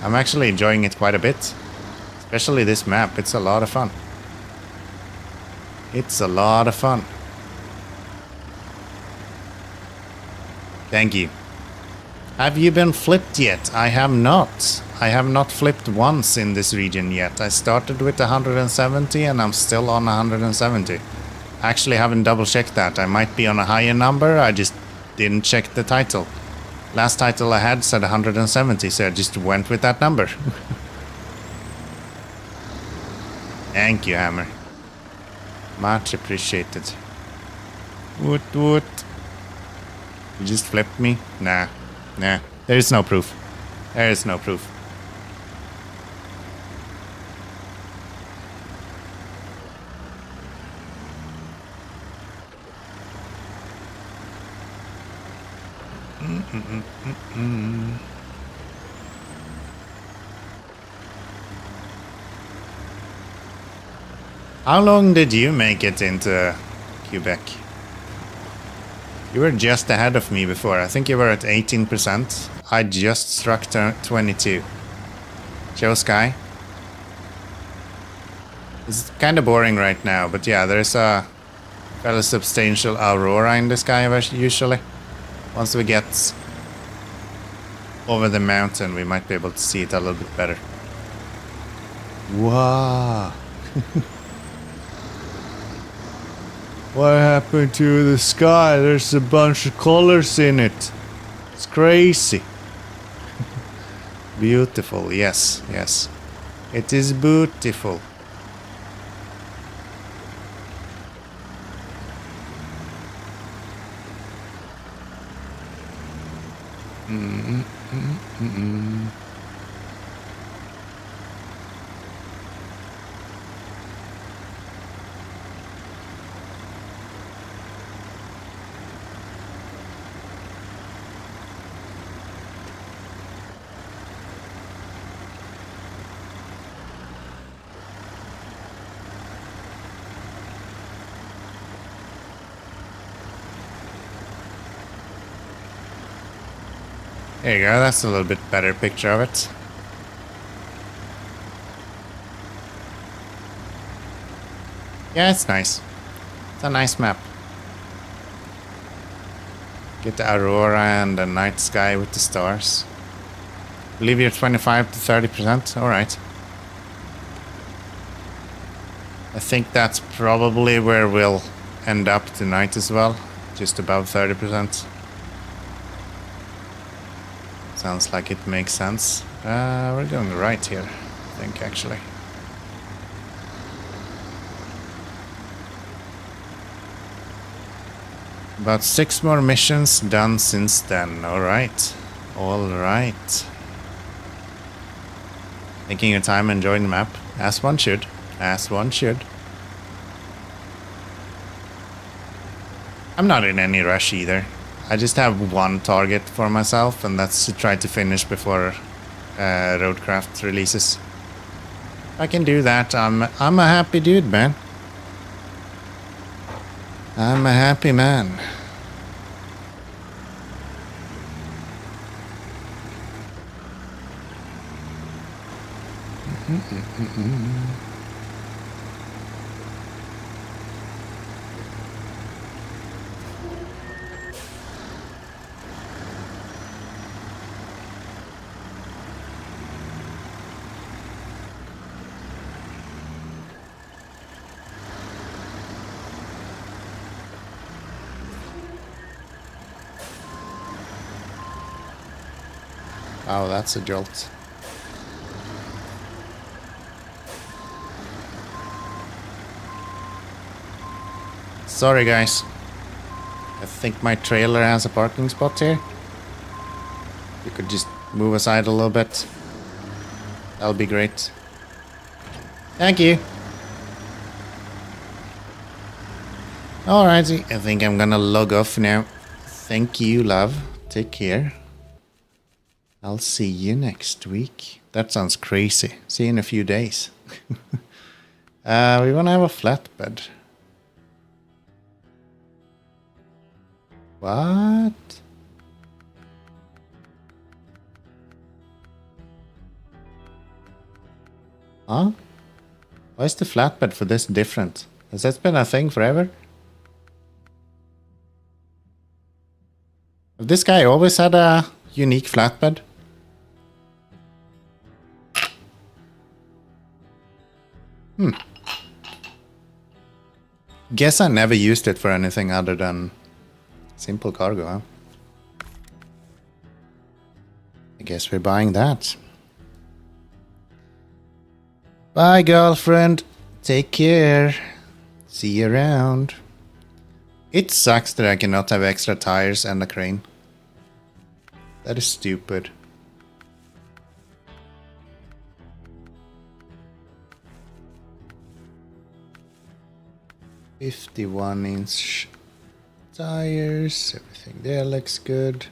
I'm actually enjoying it quite a bit. Especially this map. It's a lot of fun. It's a lot of fun. Thank you. Have you been flipped yet? I have not. I have not flipped once in this region yet. I started with 170 and I'm still on 170. I actually haven't double checked that. I might be on a higher number. I just didn't check the title. Last title I had said 170, so I just went with that number. Thank you, Hammer. Much appreciated. Woot woot. You just flipped me? Nah. There is no proof. There is no proof. How long did you make it into Quebec? You were just ahead of me before. I think you were at 18%. I just struck 22. Joe Sky. It's kind of boring right now, but yeah, there's a fairly substantial aurora in the sky usually. Once we get over the mountain, we might be able to see it a little bit better. Wow. What happened to the sky? There's a bunch of colors in it. It's crazy. Beautiful, yes. It is beautiful. There you go, that's a little bit better picture of it. Yeah, it's nice. It's a nice map. Get the aurora and the night sky with the stars. Believe you're 25 to 30%. Alright. I think that's probably where we'll end up tonight as well. Just above 30%. Sounds like it makes sense. We're going right here, I think, actually. About 6 more missions done since then. Alright. Alright. Taking your time enjoying the map. As one should. As one should. I'm not in any rush either. I just have one target for myself, and that's to try to finish before Roadcraft releases. If I can do that, I'm a happy dude, man. I'm a happy man. Oh, that's a jolt. Sorry, guys. I think my trailer has a parking spot here. You could just move aside a little bit. That'll be great. Thank you. Alrighty, I think I'm gonna log off now. Thank you, love. Take care. I'll see you next week. That sounds crazy. See you in a few days. We wanna have a flatbed. What? Huh? Why is the flatbed for this different? Has that been a thing forever? Have this guy always had a unique flatbed? Guess I never used it for anything other than simple cargo, huh? I guess we're buying that. Bye, girlfriend. Take care. See you around. It sucks that I cannot have extra tires and a crane. That is stupid. "51-inch tires. Everything there looks good.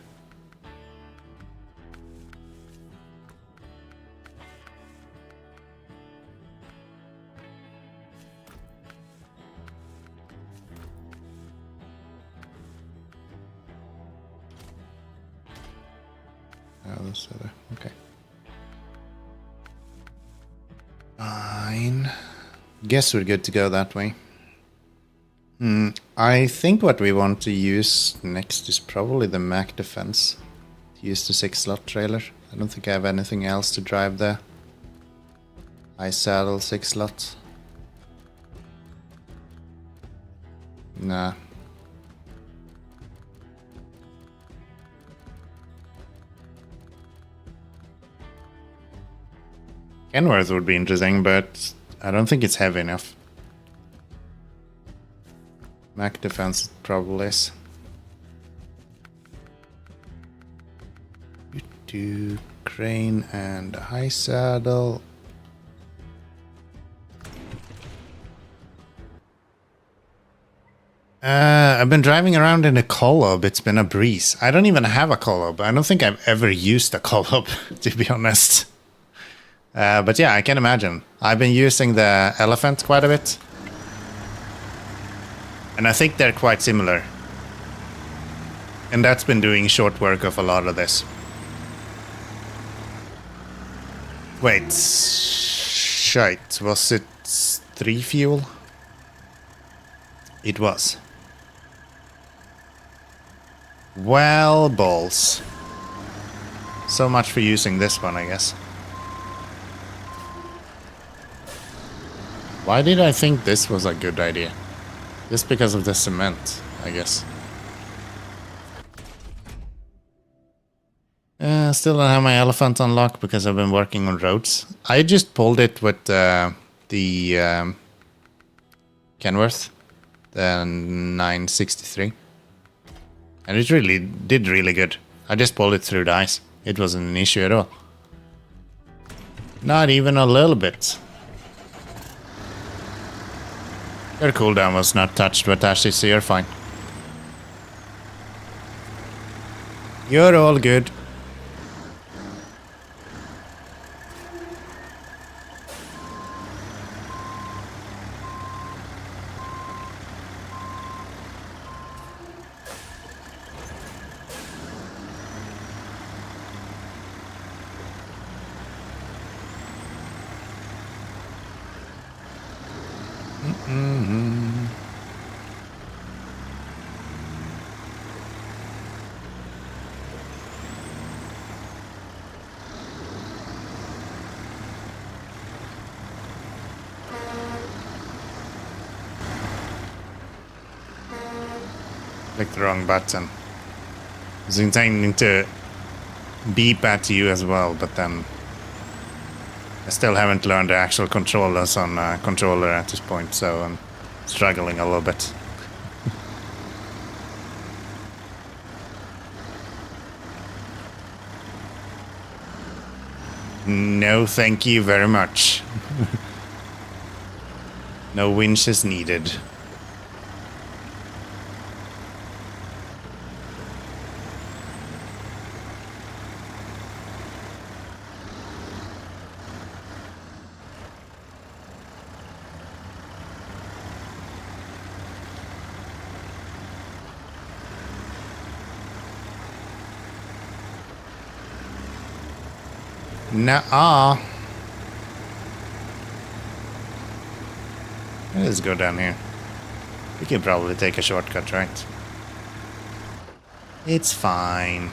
Okay. Fine. Guess we're good to go that way. I think what we want to use next is probably the Mac defense. Use the 6-slot trailer. I don't think I have anything else to drive the high saddle 6-slot. Nah. Kenworth would be interesting, but I don't think it's heavy enough. Mac defense probably is. Do crane and high saddle. I've been driving around in a Colob. It's been a breeze. I don't even have a Colob. I don't think I've ever used a Colob, to be honest. But yeah, I can imagine. I've been using the Elephant quite a bit. And I think they're quite similar. And that's been doing short work of a lot of this. Wait. Shite. Was it 3 fuel? It was. Well, balls. So much for using this one, I guess. Why did I think this was a good idea? Just because of the cement, I guess. Still don't have my Elephant unlocked because I've been working on roads. I just pulled it with the Kenworth, the 963. And it really did really good. I just pulled it through the ice. It wasn't an issue at all. Not even a little bit. Your cooldown was not touched, but Ashley, so you're fine. You're all good. Clicked the wrong button. I was intending to beep at you as well, but then I still haven't learned the actual controllers on a controller at this point, so I'm struggling a little bit. No, thank you very much. No winch is needed. Nuh-uh. Let's go down here. We can probably take a shortcut, right? It's fine.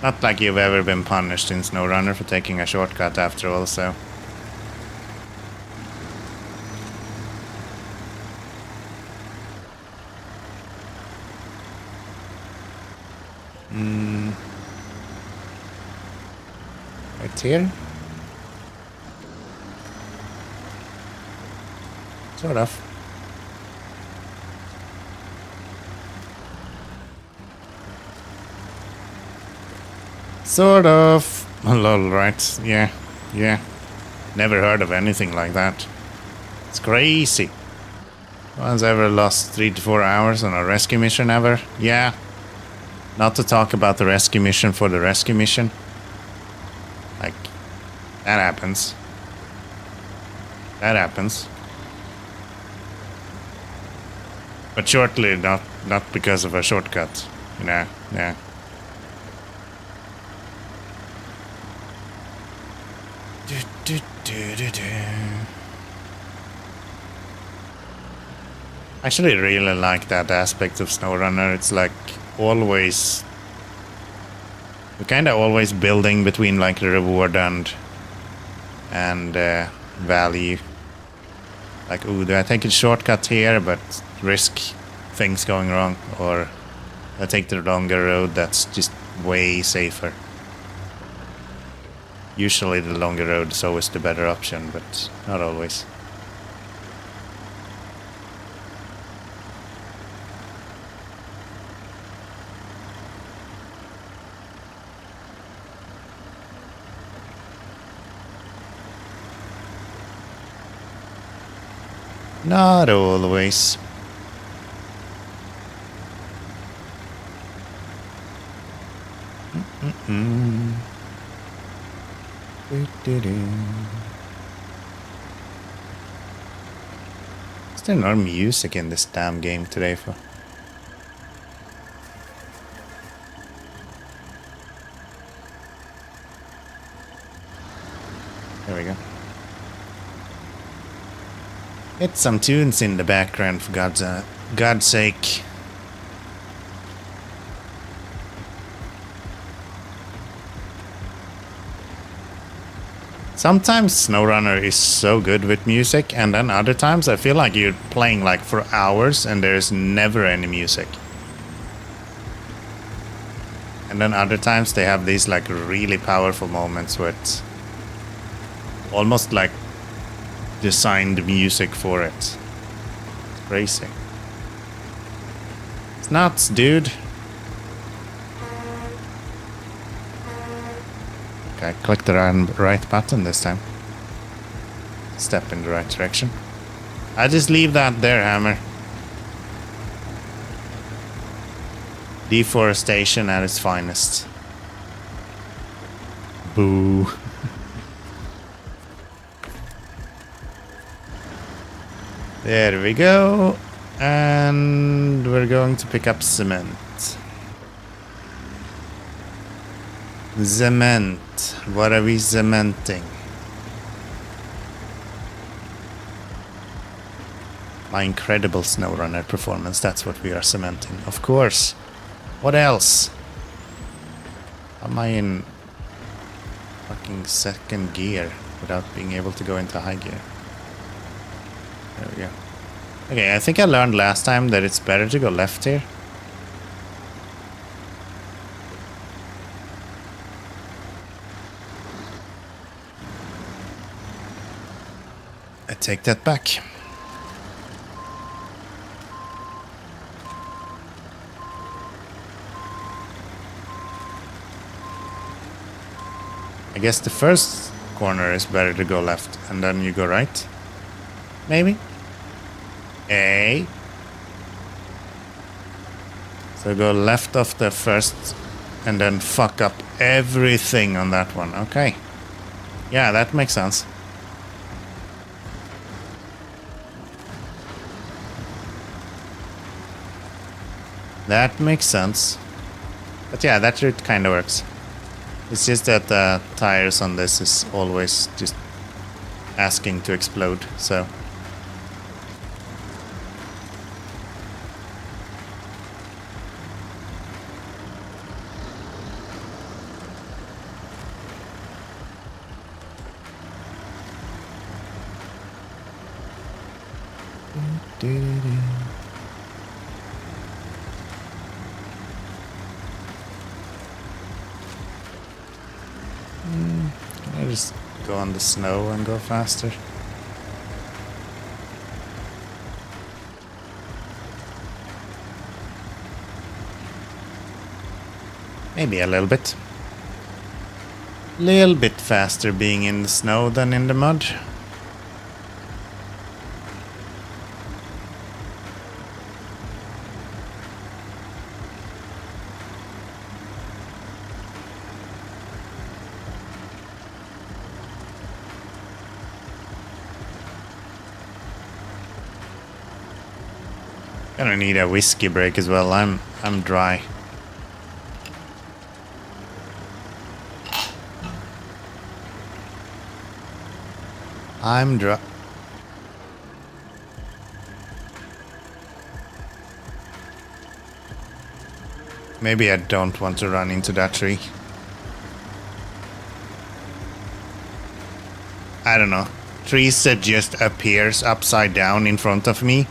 Not like you've ever been punished in Snowrunner for taking a shortcut after all, so... Right here? Sort of. Sort of. Lol, right. Yeah. Never heard of anything like that. It's crazy. No one's ever lost 3 to 4 hours on a rescue mission ever? Yeah. Not to talk about the rescue mission for the rescue mission. Like, that happens. That happens. But shortly, not because of a shortcut. You know, yeah. I actually really like that aspect of Snowrunner. It's like always... We're kind of always building between like the reward and value. Like, ooh, do I take a shortcut here but risk things going wrong? Or I take the longer road that's just way safer. Usually the longer road is always the better option, but not always. Not always. Is there no music in this damn game today for? There we go. Get some tunes in the background for God's sake. Sometimes Snowrunner is so good with music, and then other times I feel like you're playing like for hours and there's never any music. And then other times they have these like really powerful moments where it's almost like designed music for it. It's crazy. It's nuts, dude. I clicked the right button this time. Step in the right direction. I just leave that there, Hammer. Deforestation at its finest. Boo. There we go. And we're going to pick up cement. Cement. What are we cementing? My incredible Snowrunner performance. That's what we are cementing. Of course. What else? Am I in fucking second gear without being able to go into high gear? There we go. Okay, I think I learned last time that it's better to go left here. I take that back. I guess the first corner is better to go left, and then you go right. Maybe? A. So go left of the first, and then fuck up everything on that one. Okay. Yeah, that makes sense. That makes sense. But yeah, that route kind of works. It's just that the tires on this is always just asking to explode, so... Can I just go on the snow and go faster? Maybe a little bit. Little bit faster being in the snow than in the mud. Gonna need a whiskey break as well. I'm dry. I'm dry. Maybe I don't want to run into that tree. I don't know. Trees that just appears upside down in front of me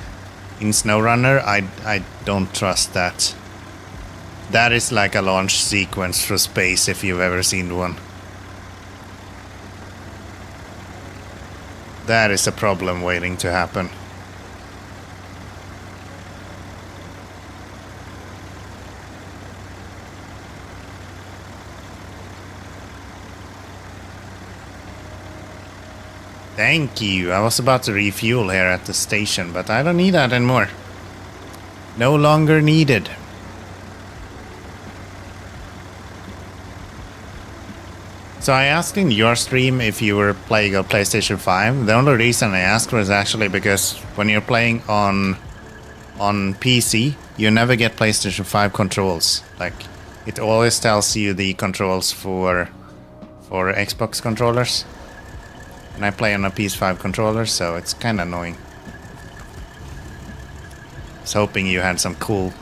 in Snowrunner, I don't trust that. That is like a launch sequence for space if you've ever seen one. That is a problem waiting to happen. Thank you. I was about to refuel here at the station, but I don't need that anymore. No longer needed. So I asked in your stream if you were playing on PlayStation 5. The only reason I asked was actually because when you're playing on PC, you never get PlayStation 5 controls. Like, it always tells you the controls for Xbox controllers. And I play on a PS5 controller, so it's kind of annoying. I was hoping you had some cool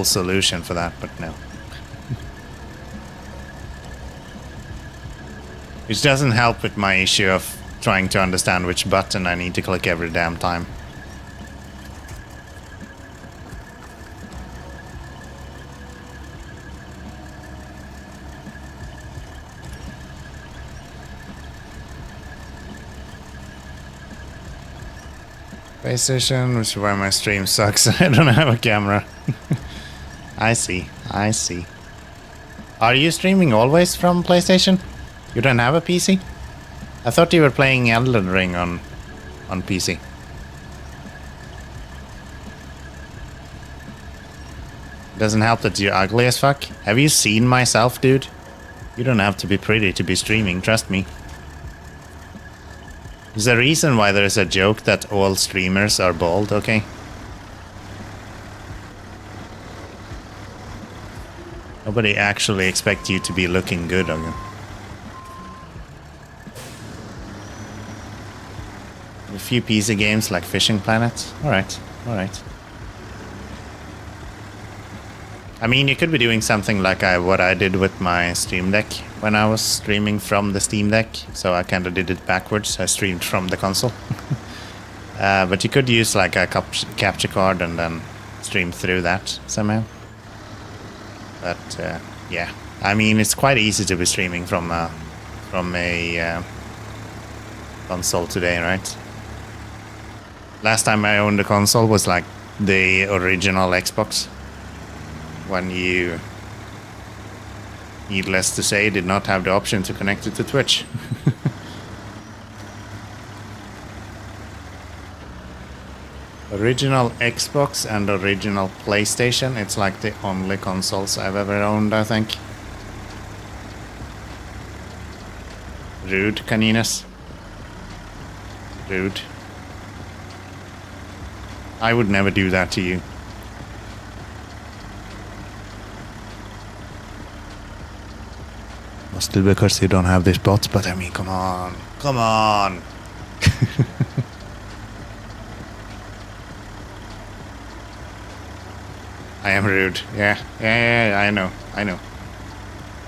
solution for that, but no. Which doesn't help with my issue of trying to understand which button I need to click every damn time. PlayStation, which is why my stream sucks. I don't have a camera. I see. Are you streaming always from PlayStation? You don't have a PC? I thought you were playing Elden Ring on PC. Doesn't help that you're ugly as fuck. Have you seen myself, dude? You don't have to be pretty to be streaming, trust me. There's a reason why there's a joke that all streamers are bald, okay? Nobody actually expects you to be looking good, okay? A few PC games like Fishing Planet. Alright. I mean, you could be doing something like what I did with my Stream Deck when I was streaming from the Steam Deck. So I kind of did it backwards. I streamed from the console. But you could use like a capture card and then stream through that somehow. But yeah, I mean, it's quite easy to be streaming from a console today, right? Last time I owned a console was like the original Xbox. When you, needless to say, did not have the option to connect it to Twitch. Original Xbox and original PlayStation, it's like the only consoles I've ever owned, I think. Rude, Caninus. Rude. I would never do that to you. Mostly because you don't have this bot, but I mean, come on. Come on! I am rude. Yeah, I know.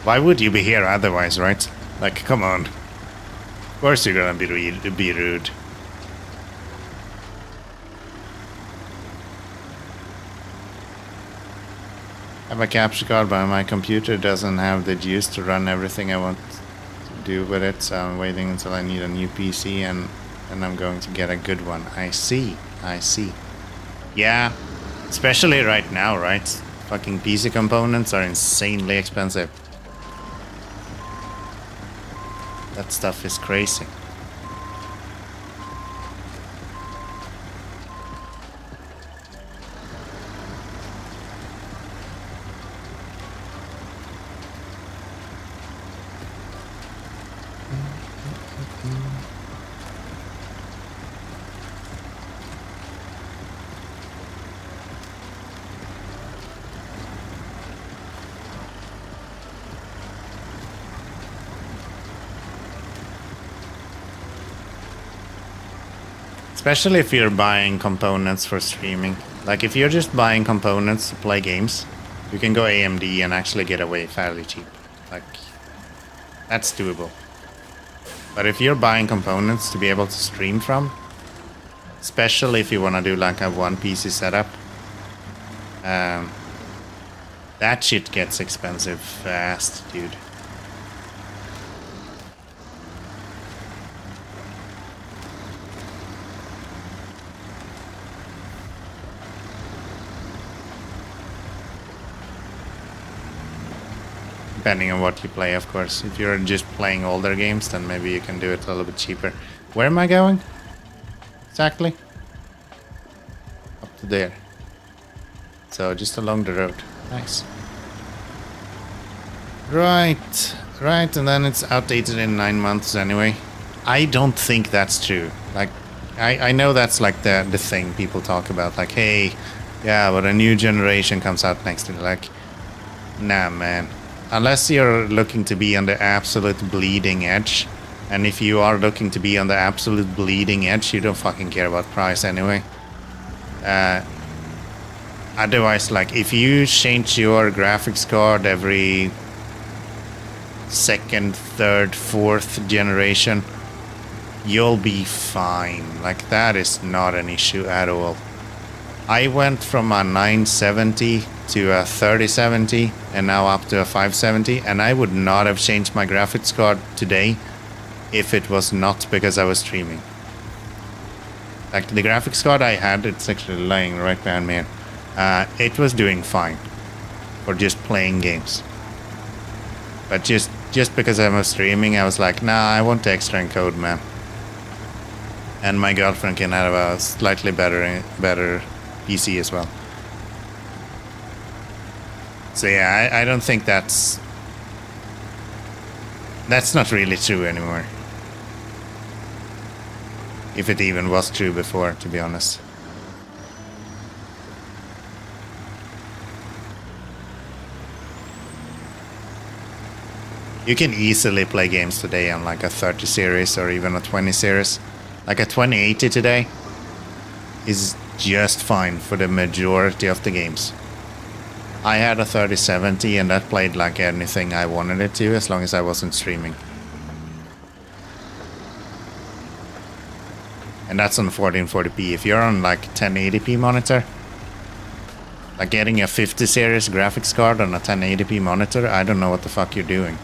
Why would you be here otherwise, right? Like, come on. Of course you're gonna be rude. I have a capture card, but my computer doesn't have the juice to run everything I want to do with it, so I'm waiting until I need a new PC and I'm going to get a good one. I see. Yeah, especially right now, right? Fucking PC components are insanely expensive. That stuff is crazy. Especially if you're buying components for streaming. Like, if you're just buying components to play games, you can go AMD and actually get away fairly cheap. Like, that's doable. But if you're buying components to be able to stream from, especially if you want to do like a one PC setup, that shit gets expensive fast, dude. Depending on what you play, of course. If you're just playing older games, then maybe you can do it a little bit cheaper. Where am I going? Exactly? Up to there. So just along the road. Nice. Right, and then it's outdated in 9 months anyway. I don't think that's true. Like, I know that's like the thing people talk about. Like, hey, yeah, but a new generation comes out next year. Like, nah, man. Unless you're looking to be on the absolute bleeding edge, and if you are looking to be on the absolute bleeding edge, you don't fucking care about price anyway. Otherwise, like, if you change your graphics card every second, third, fourth generation, you'll be fine. Like, that is not an issue at all. I went from a 970 to a 3070 and now up to a 570, and I would not have changed my graphics card today if it was not because I was streaming. Like, the graphics card I had, it's actually lying right behind me. It was doing fine for just playing games. But just because I was streaming, I was like, nah, I want the extra encode, man. And my girlfriend can have a slightly better PC as well. So yeah, I don't think that's not really true anymore. If it even was true before, to be honest. You can easily play games today on like a 30 series or even a 20 series. Like a 2080 today is just fine for the majority of the games. I had a 3070 and that played like anything I wanted it to, as long as I wasn't streaming. And that's on 1440p. If you're on like 1080p monitor, like getting a 50 series graphics card on a 1080p monitor, I don't know what the fuck you're doing.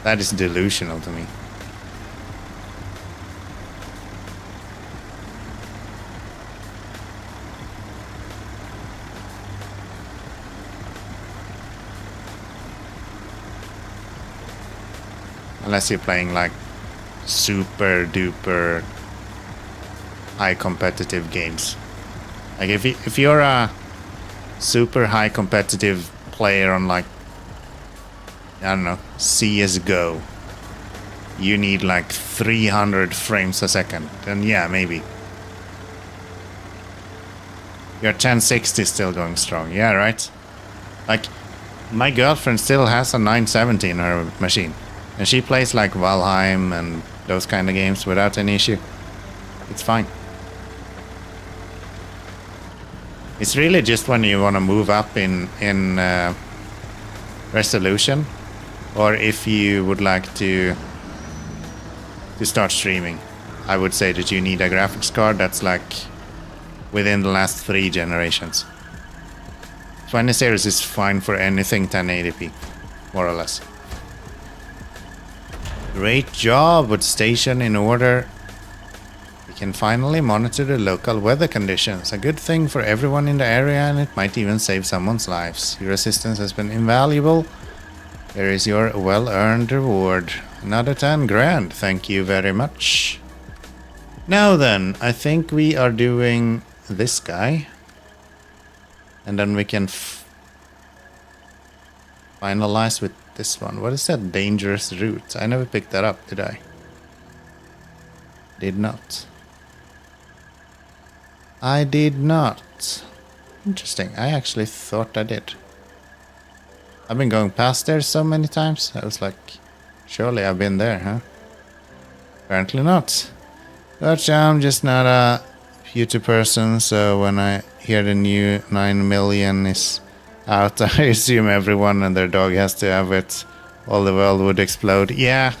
That is delusional to me. Unless you're playing like super duper high competitive games. Like if you're a super high competitive player on like, I don't know, CSGO, you need like 300 frames a second, then yeah, maybe. Your 1060 is still going strong, yeah, right? Like, My girlfriend still has a 970 in her machine. And she plays like Valheim and those kind of games without any issue. It's fine. It's really just when you want to move up in resolution, or if you would like to start streaming. I would say that you need a graphics card that's like within the last 3 generations. 20 series is fine for anything 1080p, more or less. Great job with station in order. We can finally monitor the local weather conditions. A good thing for everyone in the area, and it might even save someone's lives. Your assistance has been invaluable. There is your well-earned reward. Another 10 grand. Thank you very much. Now then, I think we are doing this guy. And then we can finalize with this one. What is that dangerous route? I never picked that up, did I? Did not. I did not. Interesting. I actually thought I did. I've been going past there so many times. I was like, surely I've been there, huh? Apparently not. But I'm just not a future person, so when I hear the new 9 million is out, I assume everyone and their dog has to have it. All the world would explode. Yeah.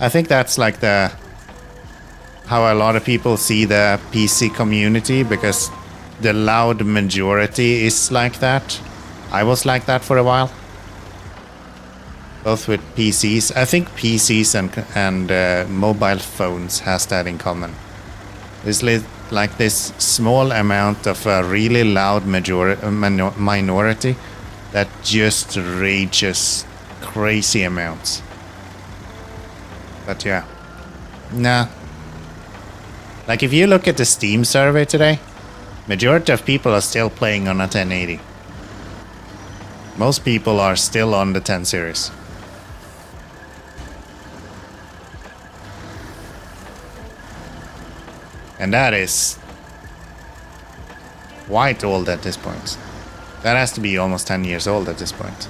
I think that's like how a lot of people see the PC community, because the loud majority is like that. I was like that for a while. Both with PCs. I think PCs and mobile phones has that in common. There's like this small amount of a really loud minority that just rages crazy amounts. But yeah. Nah. Like if you look at the Steam survey today, majority of people are still playing on a 1080. Most people are still on the 10 series. And that is quite old at this point. That has to be almost 10 years old at this point.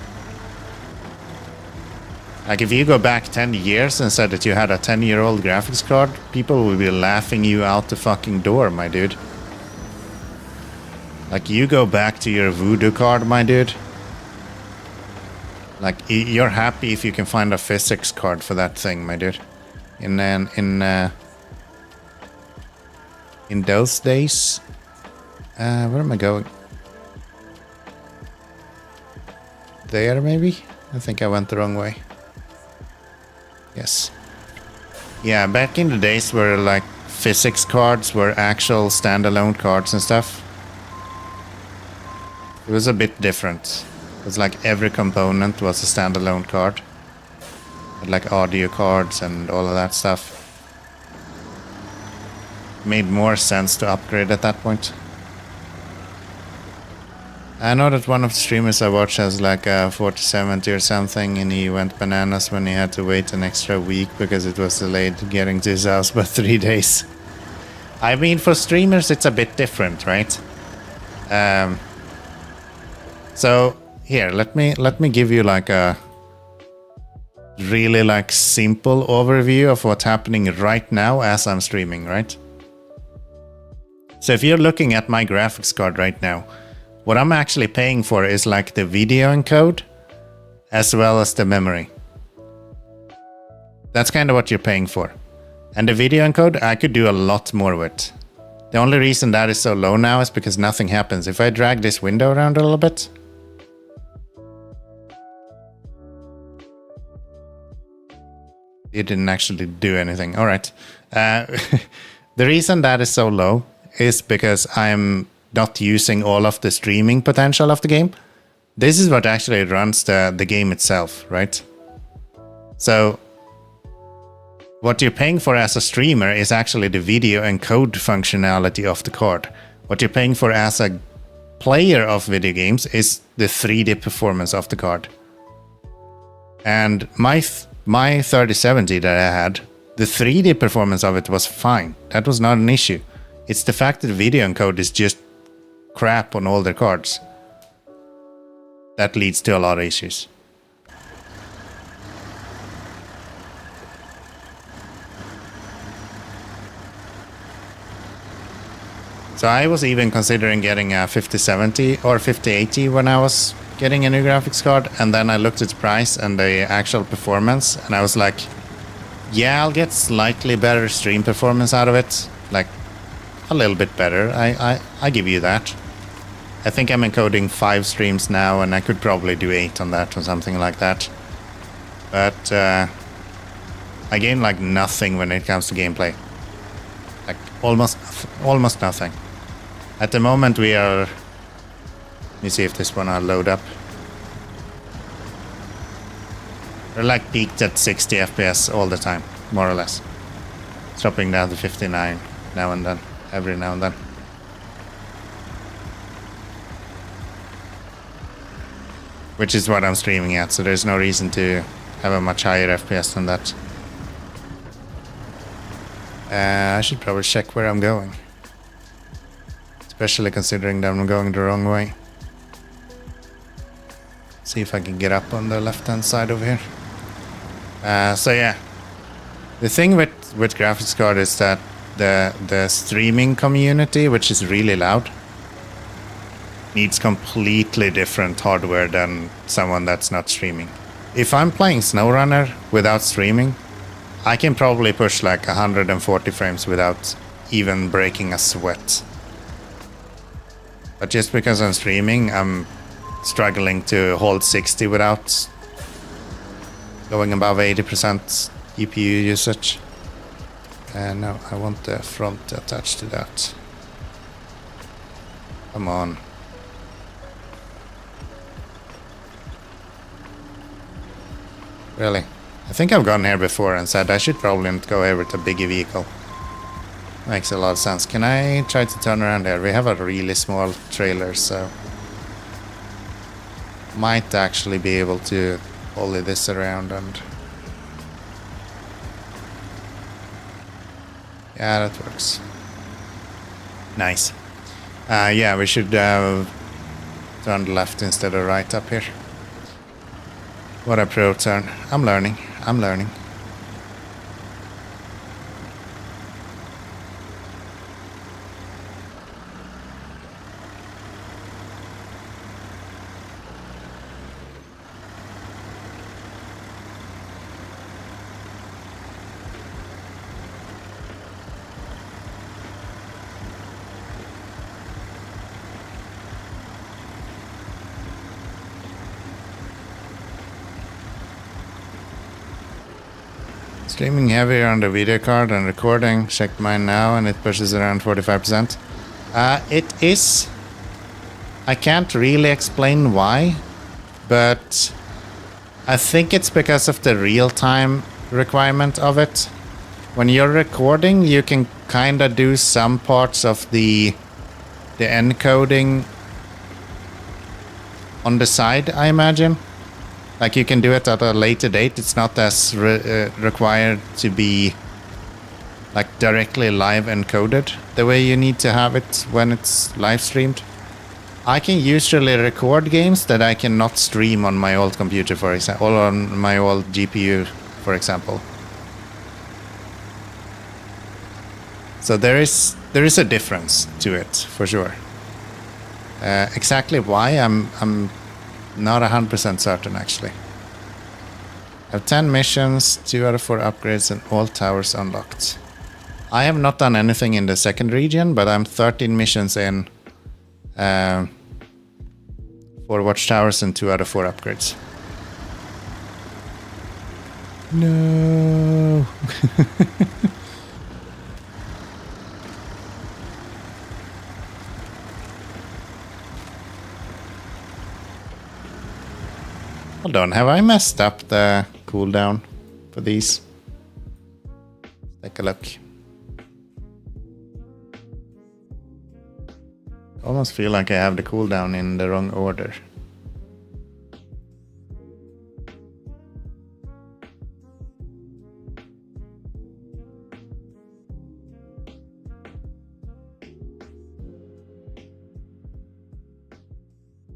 Like if you go back 10 years and said that you had a 10-year-old graphics card, people would be laughing you out the fucking door, my dude. Like you go back to your Voodoo card, my dude. Like you're happy if you can find a physics card for that thing, my dude. In those days, where am I going? There, maybe? I think I went the wrong way. Yes. Yeah, back in the days where like physics cards were actual standalone cards and stuff, it was a bit different. It was like every component was a standalone card. Had like audio cards and all of that stuff. Made more sense to upgrade at that point. I know that one of the streamers I watch has like a 4070 or something, and he went bananas when he had to wait an extra week because it was delayed getting to his house by 3 days. I mean, for streamers it's a bit different, right? So here, let me give you like a really like simple overview of what's happening right now as I'm streaming, right? So if you're looking at my graphics card right now, what I'm actually paying for is like the video encode as well as the memory. That's kind of what you're paying for. And the video encode, I could do a lot more with. The only reason that is so low now is because nothing happens. If I drag this window around a little bit, it didn't actually do anything. All right. The reason that is so low is because I'm not using all of the streaming potential of the game. This is what actually runs the game itself, right? So what you're paying for as a streamer is actually the video encode functionality of the card. What you're paying for as a player of video games is the 3D performance of the card. And my 3070 that I had, the 3D performance of it was fine. That was not an issue. It's the fact that the video encode is just crap on older cards that leads to a lot of issues. So I was even considering getting a 5070 or 5080 when I was getting a new graphics card, and then I looked at the price and the actual performance, and I was like, yeah, I'll get slightly better stream performance out of it, like a little bit better. I give you that. I think I'm encoding 5 streams now, and I could probably do 8 on that or something like that. But I gain like nothing when it comes to gameplay, like almost nothing. At the moment we are, let me see if this one will load up. We're like peaked at 60 FPS all the time, more or less. It's dropping down to 59 now and then, every now and then. Which is what I'm streaming at, so there's no reason to have a much higher FPS than that. I should probably check where I'm going. Especially considering that I'm going the wrong way. See if I can get up on the left-hand side over here. So yeah, the thing with graphics card is that the streaming community, which is really loud, needs completely different hardware than someone that's not streaming. If I'm playing Snowrunner without streaming, I can probably push like 140 frames without even breaking a sweat. But just because I'm streaming, I'm struggling to hold 60 without going above 80% GPU usage. No, I want the front attached to that. Come on. Really? I think I've gone here before and said I should probably not go here with a bigger vehicle. Makes a lot of sense. Can I try to turn around here? We have a really small trailer, so might actually be able to ollie this around and... yeah, that works. Nice. Yeah, we should turn left instead of right up here. What a pro turn. I'm learning. Streaming heavier on the video card and recording. Checked mine now and it pushes around 45%. It is. I can't really explain why, but I think it's because of the real-time requirement of it. When you're recording, you can kind of do some parts of the encoding on the side, I imagine. Like you can do it at a later date. It's not as required to be like directly live encoded the way you need to have it when it's live streamed. I can usually record games that I cannot stream on my old computer, for example, or on my old GPU, for example. So there is a difference to it for sure. Exactly why I'm not 100% certain, actually. I have 10 missions, 2 out of 4 upgrades, and all towers unlocked. I have not done anything in the second region, but I'm 13 missions in. 4 watchtowers and 2 out of 4 upgrades. No. Hold on, have I messed up the cooldown for these? Take a look. I almost feel like I have the cooldown in the wrong order.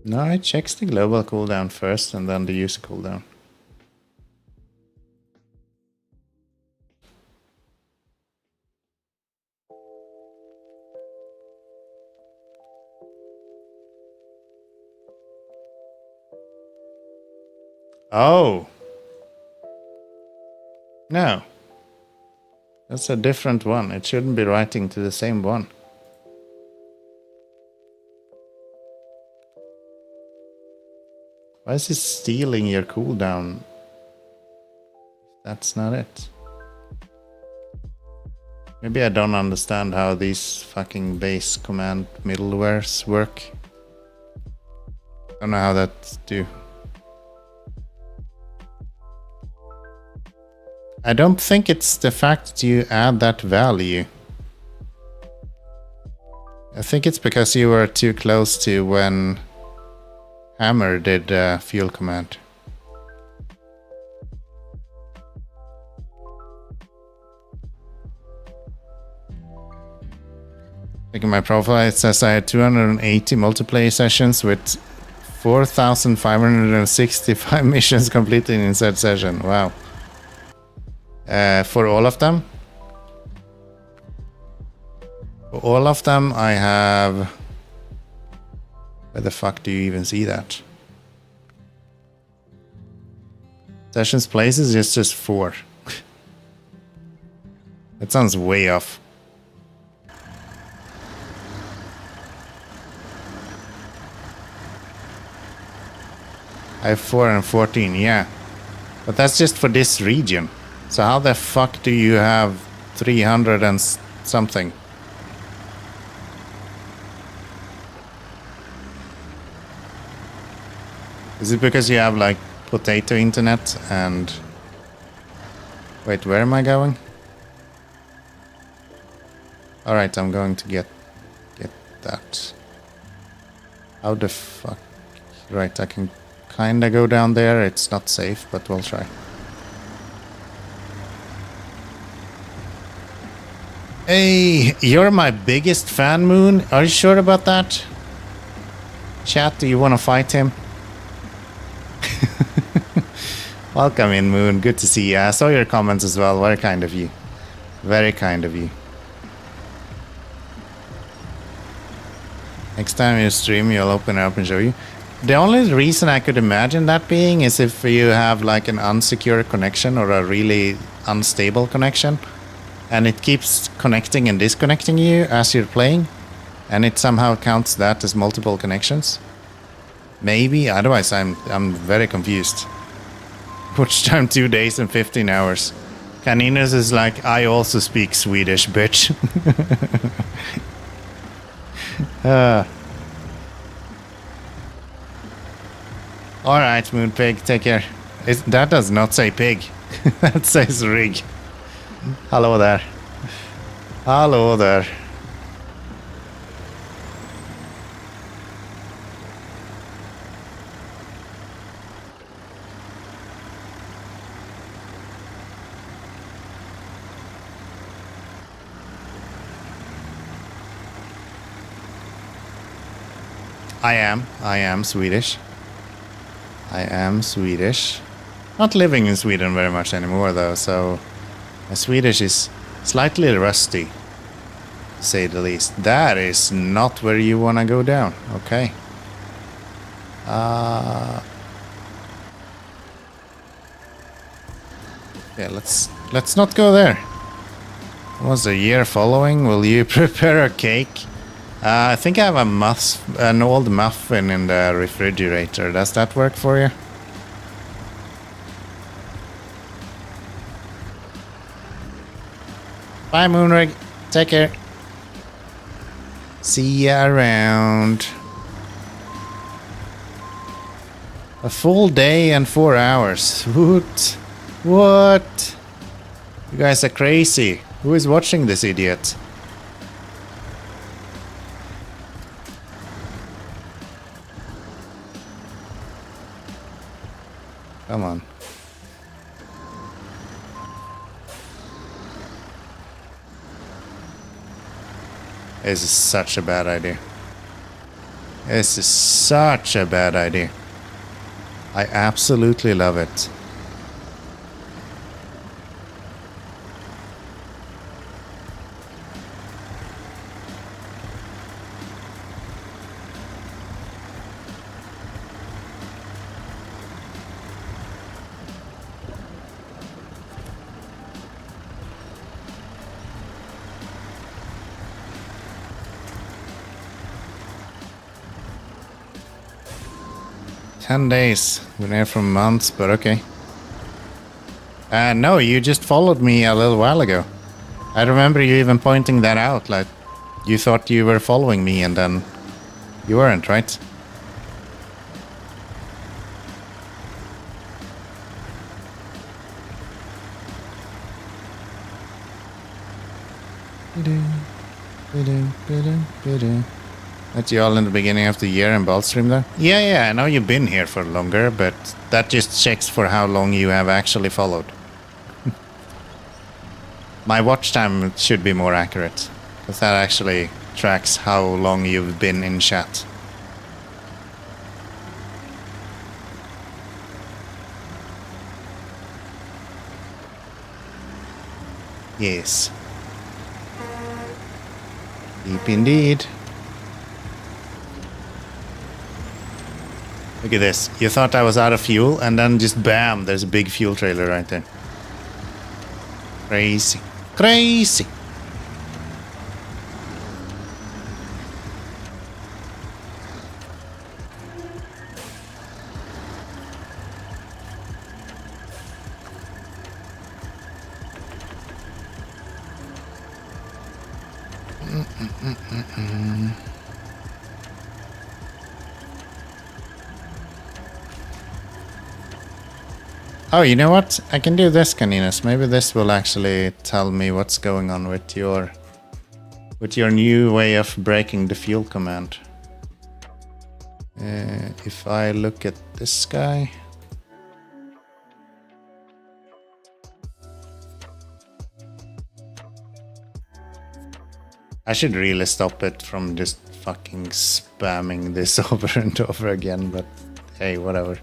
No, it checks the global cooldown first and then the user cooldown. Oh. No. That's a different one. It shouldn't be writing to the same one. Why is it stealing your cooldown? That's not it. Maybe I don't understand how these fucking base command middlewares work. I don't know how that do. I don't think it's the fact that you add that value. I think it's because you were too close to when Hammer did fuel command. Looking at my profile, it says I had 280 multiplayer sessions with 4,565 missions completed in said session. Wow. For all of them? For all of them, I have... Where the fuck do you even see that? Sessions places is just 4. That sounds way off. I have 414, yeah. But that's just for this region. So how the fuck do you have 300 and something? Is it because you have like potato internet and... Wait, where am I going? Alright, I'm going to get that. How the fuck... Right, I can kinda go down there. It's not safe, but we'll try. Hey, you're my biggest fan, Moon. Are you sure about that? Chat, do you want to fight him? Welcome in, Moon. Good to see you. I saw your comments as well. Very kind of you. Very kind of you. Next time you stream, you'll open it up and show you. The only reason I could imagine that being is if you have like an unsecure connection or a really unstable connection. And it keeps connecting and disconnecting you as you're playing. And it somehow counts that as multiple connections. Maybe. Otherwise, I'm very confused. Watch time 2 days and 15 hours. Caninus is like, I also speak Swedish, bitch. Alright, Moonpig, take care. That does not say pig. That says rig. Hello there. Hello there. I am Swedish. I am Swedish. Not living in Sweden very much anymore though, so my Swedish is slightly rusty, to say the least. That is not where you want to go down. Okay. Yeah, let's not go there. Was a year following? Will you prepare a cake? I think I have an old muffin in the refrigerator. Does that work for you? Bye, Moonrig. Take care. See ya around. A full day and 4 hours. What? What? You guys are crazy. Who is watching this idiot? Come on. This is such a bad idea. This is such a bad idea. I absolutely love it. "10 days. Been here for months, but okay." No, you just followed me a little while ago. I remember you even pointing that out, like you thought you were following me and then you weren't, right? That's you all in the beginning of the year in Ballstream there? Yeah, I know you've been here for longer, but that just checks for how long you have actually followed. My watch time should be more accurate, because that actually tracks how long you've been in chat. Yes. Deep indeed. Look at this. You thought I was out of fuel, and then just bam, there's a big fuel trailer right there. Crazy. Crazy. Oh, you know what? I can do this, Caninas. Maybe this will actually tell me what's going on with your new way of breaking the fuel command. If I look at this guy. I should really stop it from just fucking spamming this over and over again, but hey, whatever.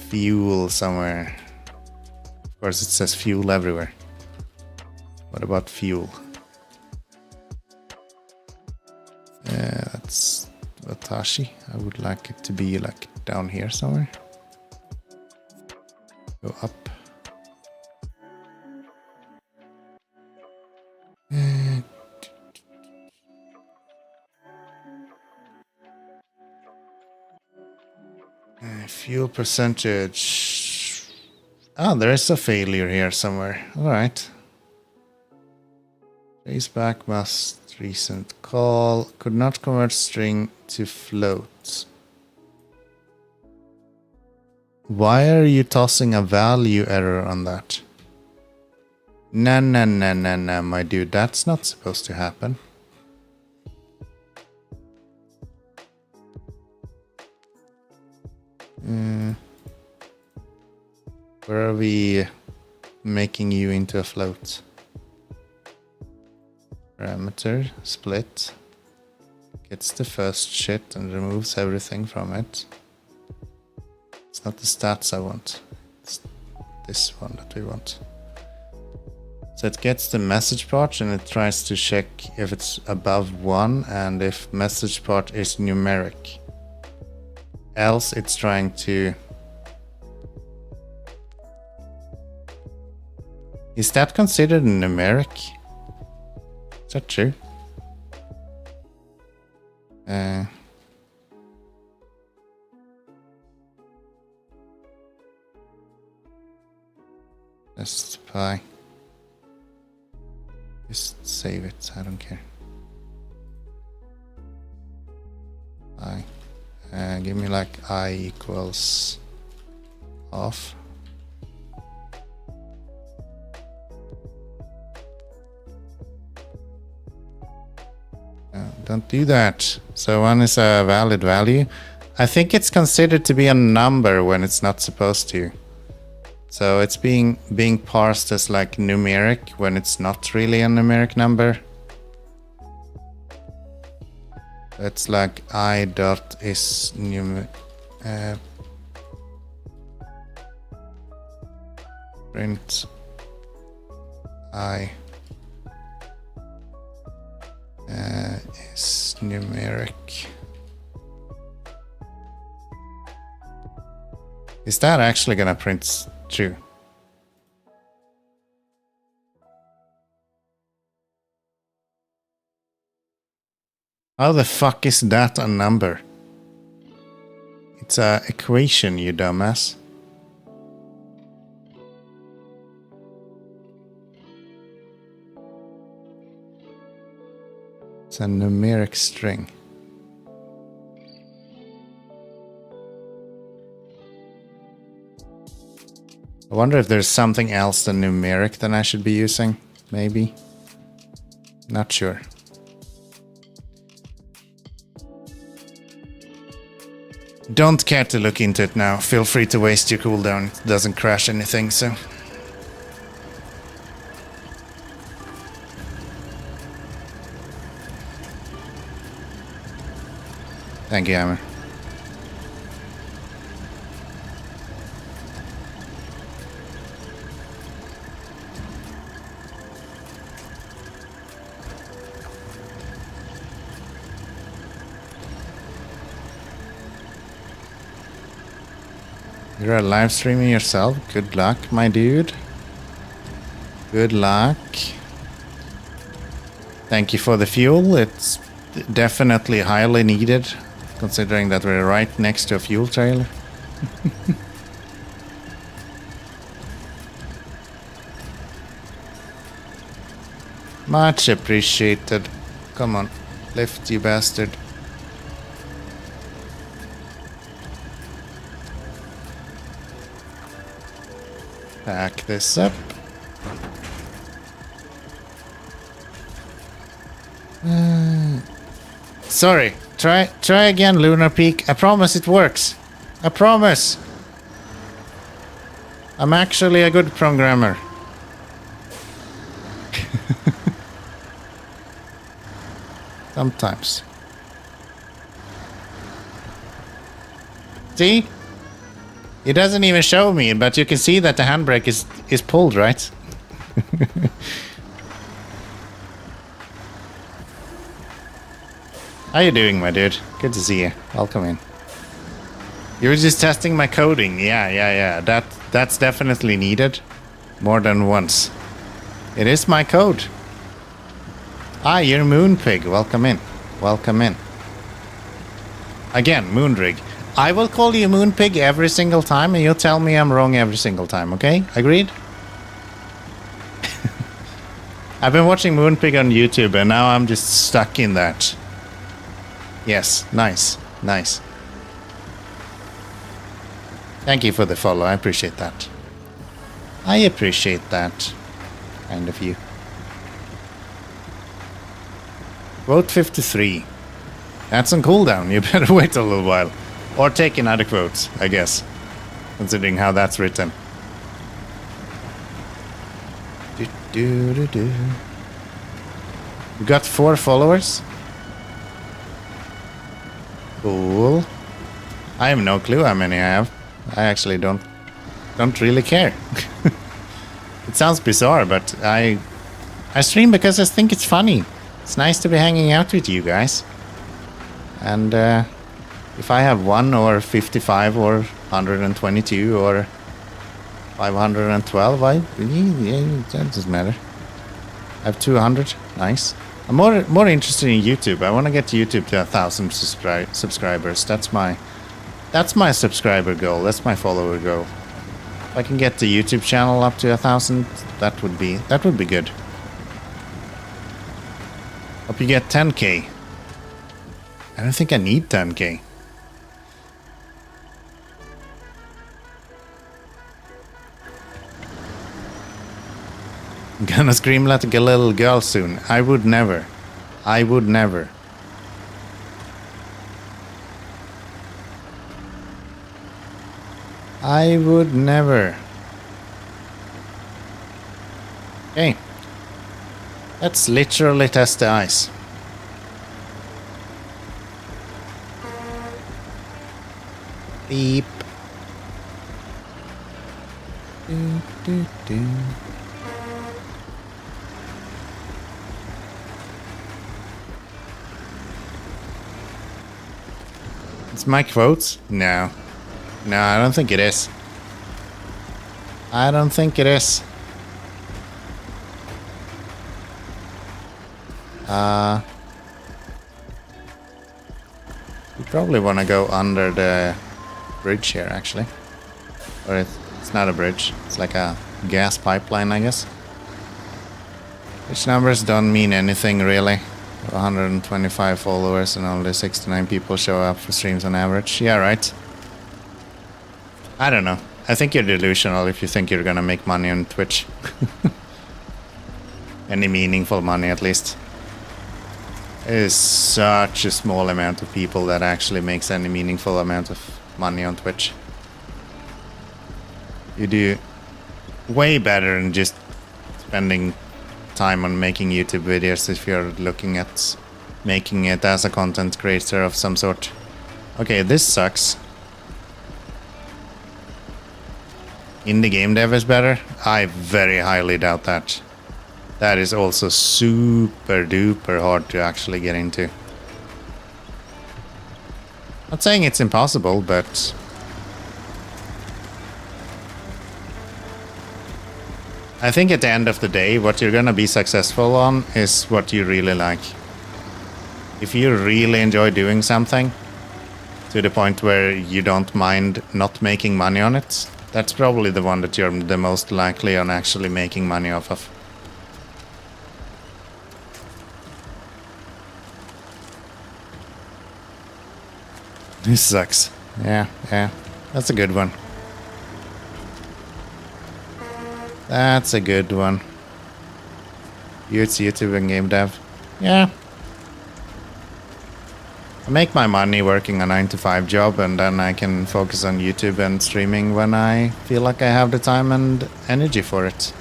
Fuel somewhere. Of course, it says fuel everywhere. What about fuel? That's Watashi. I would like it to be like down here somewhere. Go up. Fuel percentage. Ah, there is a failure here somewhere. Alright. Trace back must recent call. Could not convert string to float. Why are you tossing a value error on that? No, my dude. That's not supposed to happen. Where are we making you into a float? Parameter, split. Gets the first shit and removes everything from it. It's not the stats I want. It's this one that we want. So it gets the message part and it tries to check if it's above 1 and if message part is numeric. Else it's trying to... Is that considered numeric? Is that true? Let's apply. Just save it, I don't care. Give me like I equals off. Don't do that. So 1 is a valid value. I think it's considered to be a number when it's not supposed to. So it's being parsed as like numeric when it's not really a numeric number. It's like I dot is print I is numeric. Is that actually gonna print true? How the fuck is that a number? It's a equation, you dumbass. It's a numeric string. I wonder if there's something else than numeric that I should be using. Maybe. Not sure. Don't care to look into it now. Feel free to waste your cooldown. It doesn't crash anything, so... Thank you, Hammer. You're live streaming yourself. Good luck, my dude. Good luck. Thank you for the fuel. It's definitely highly needed, considering that we're right next to a fuel trailer. Much appreciated. Come on, lift, you bastard. Pack this up. Sorry. Try again, Lunar Peak. I promise it works. I promise. I'm actually a good programmer. Sometimes. See? It doesn't even show me, but you can see that the handbrake is pulled, right? How you doing, my dude? Good to see you. Welcome in. You were just testing my coding. Yeah. That's definitely needed. More than once. It is my code. Ah, you're Moonpig. Welcome in. Welcome in. Again, Moonrig. I will call you Moonpig every single time, and you'll tell me I'm wrong every single time, okay? Agreed? I've been watching Moonpig on YouTube, and now I'm just stuck in that. Yes, nice. Nice. Thank you for the follow, I appreciate that. I appreciate that. Kind of you. Quote 53. That's on cooldown, you better wait a little while. Or take another quote, I guess. Considering how that's written. You got 4 followers? Cool. I have no clue how many I have. I actually don't really care. It sounds bizarre, but I stream because I think it's funny. It's nice to be hanging out with you guys. And if I have 1 or 55 or 122 or 512, that doesn't matter. I have 200. Nice. I'm more interested in YouTube. I want to get YouTube to 1,000 subscribers. That's my subscriber goal. That's my follower goal. If I can get the YouTube channel up to 1,000, that would be good. Hope you get 10k. I don't think I need 10k. I'm gonna scream like a little girl soon. I would never. I would never. I would never. Okay. Let's literally test the ice. Beep. Do, do, do. It's my quotes? No. No, I don't think it is. I don't think it is. You probably want to go under the bridge here, actually. Or it's not a bridge. It's like a gas pipeline, I guess. Which numbers don't mean anything, really. 125 followers and only 69 people show up for streams on average. Yeah, right. I don't know. I think you're delusional if you think you're gonna make money on Twitch. Any meaningful money, at least. It is such a small amount of people that actually makes any meaningful amount of money on Twitch. You do way better than just spending time on making YouTube videos if you're looking at making it as a content creator of some sort. Okay, this sucks. Indie game dev is better? I very highly doubt that. That is also super duper hard to actually get into. Not saying it's impossible, but I think at the end of the day, what you're gonna be successful on is what you really like. If you really enjoy doing something to the point where you don't mind not making money on it, that's probably the one that you're the most likely on actually making money off of. This sucks. Yeah. That's a good one. That's a good one. It's YouTube and game dev. Yeah. I make my money working a 9-to-5 job, and then I can focus on YouTube and streaming when I feel like I have the time and energy for it.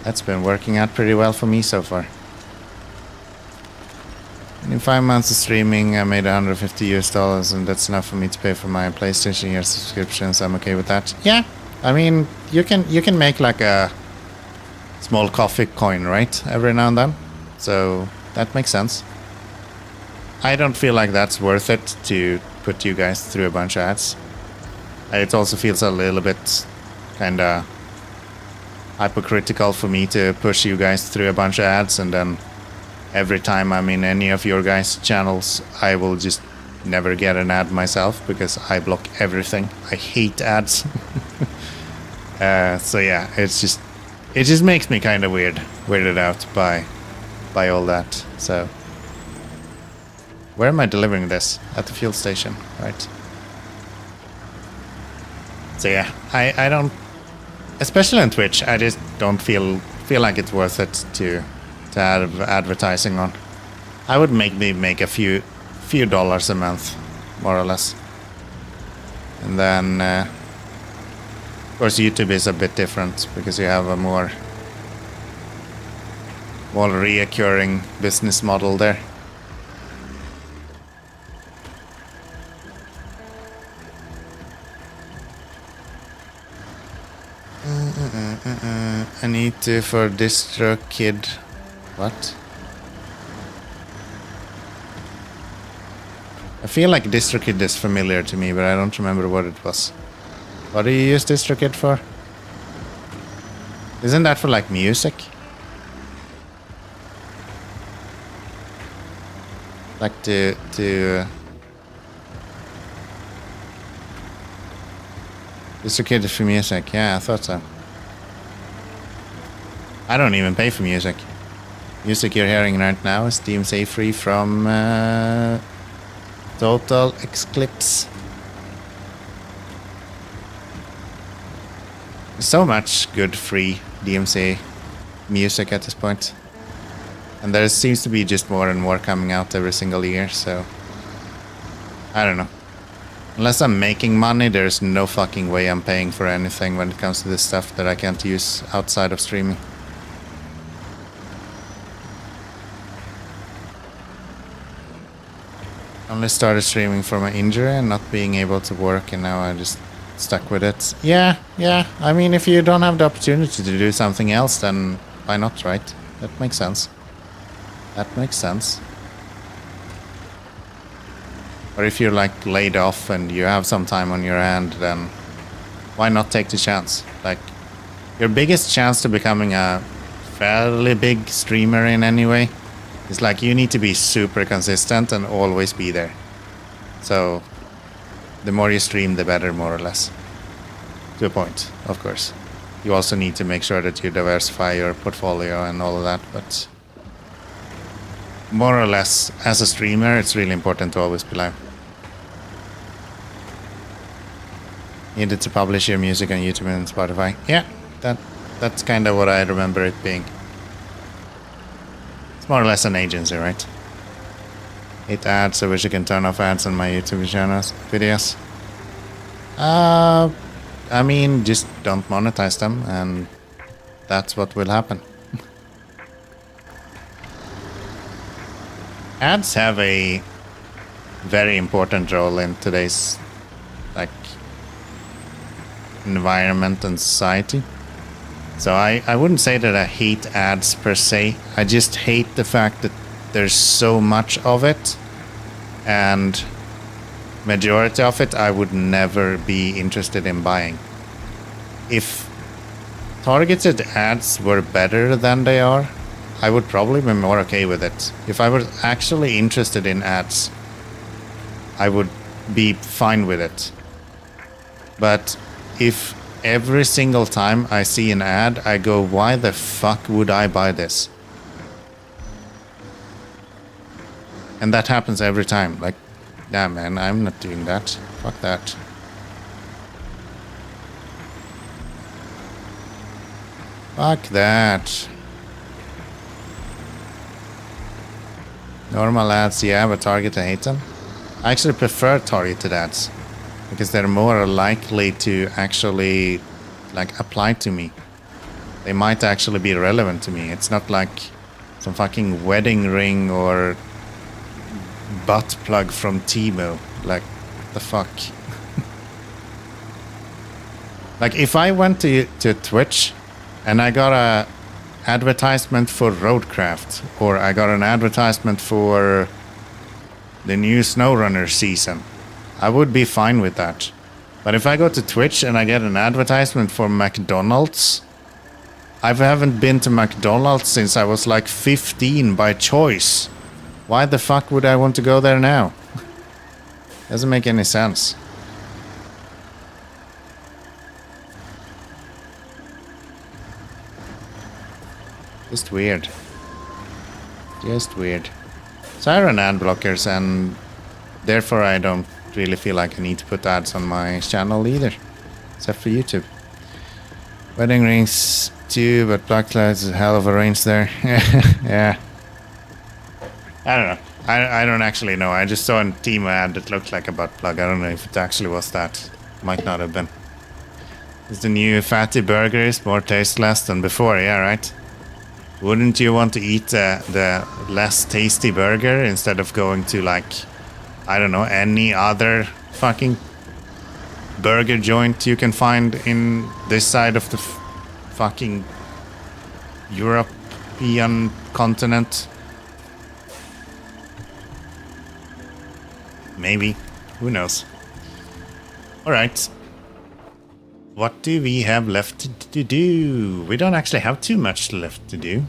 That's been working out pretty well for me so far. And in 5 months of streaming, I made $150 and that's enough for me to pay for my PlayStation year subscription, so I'm okay with that. Yeah. I mean, you can make like a small coffee coin, right? Every now and then. So that makes sense. I don't feel like that's worth it to put you guys through a bunch of ads. It also feels a little bit kind of hypocritical for me to push you guys through a bunch of ads, and then every time I'm in any of your guys' channels, I will just never get an ad myself because I block everything. I hate ads. So yeah, it just makes me kind of weirded out by all that. So where am I delivering this? At the fuel station, right? So yeah, I don't, especially on Twitch, I just don't feel like it's worth it to have advertising on. I would maybe make a few dollars a month, more or less. And then of course YouTube is a bit different because you have a more reoccurring business model there. I need to for DistroKid. What? I feel like DistroKid is familiar to me, but I don't remember what it was. What do you use DistroKid for? Isn't that for like music? Like to DistroKid is for music. Yeah, I thought so. I don't even pay for music. Music you're hearing right now is DMCA free from Total Eclipse. So much good free DMCA music at this point. And there seems to be just more and more coming out every single year, so I don't know. Unless I'm making money, there's no fucking way I'm paying for anything when it comes to this stuff that I can't use outside of streaming. Only started streaming for my injury and not being able to work, and now I just stuck with it. Yeah. I mean, if you don't have the opportunity to do something else, then why not, right? That makes sense. Or if you're like laid off and you have some time on your hand, then why not take the chance? Like, your biggest chance to becoming a fairly big streamer in any way is like you need to be super consistent and always be there. So the more you stream, the better, more or less. To a point, of course. You also need to make sure that you diversify your portfolio and all of that, but more or less, as a streamer, it's really important to always be live. Needed to publish your music on YouTube and Spotify. Yeah, that's kind of what I remember it being. It's more or less an agency, right? 8 ads. I wish I can turn off ads on my YouTube channels, videos. I mean, just don't monetize them, and that's what will happen. Ads have a very important role in today's like environment and society. So I wouldn't say that I hate ads per se. I just hate the fact that there's so much of it, and majority of it I would never be interested in buying. If targeted ads were better than they are, I would probably be more okay with it. If I was actually interested in ads, I would be fine with it. But if every single time I see an ad, I go, why the fuck would I buy this? And that happens every time. Like, yeah, man, I'm not doing that. Fuck that. Fuck that. Normal ads, yeah, but targeted, I hate them. I actually prefer targeted ads because they're more likely to actually like apply to me. They might actually be relevant to me. It's not like some fucking wedding ring or butt plug from Timo. Like, what the fuck? Like, if I went to Twitch and I got a advertisement for Roadcraft, or I got an advertisement for the new Snowrunner season, I would be fine with that. But if I go to Twitch and I get an advertisement for McDonald's, I haven't been to McDonald's since I was like 15 by choice. Why the fuck would I want to go there now? Doesn't make any sense. Just weird. Just weird. So I run ad blockers, and therefore I don't really feel like I need to put ads on my channel either. Except for YouTube. Wedding rings too, but black lights is a hell of a range there. Yeah. I don't know. I don't actually know. I just saw a Timo ad that looked like a butt plug. I don't know if it actually was that. Might not have been. Is the new fatty burgers more tasteless than before? Yeah, right? Wouldn't you want to eat the less tasty burger instead of going to, like, I don't know, any other fucking burger joint you can find in this side of the fucking European continent? Maybe. Who knows? Alright. What do we have left to do? We don't actually have too much left to do.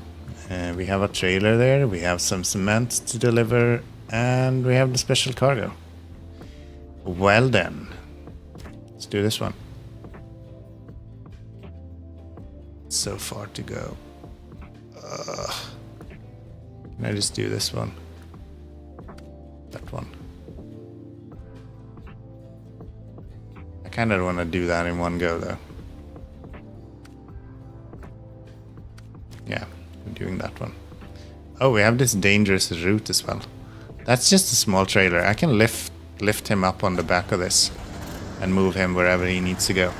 We have a trailer there, we have some cement to deliver, and we have the special cargo. Well then. Let's do this one. So far to go. Can I just do this one? That one. I kind of want to do that in one go, though. Yeah, we're doing that one. Oh, we have this dangerous route as well. That's just a small trailer. I can lift him up on the back of this and move him wherever he needs to go.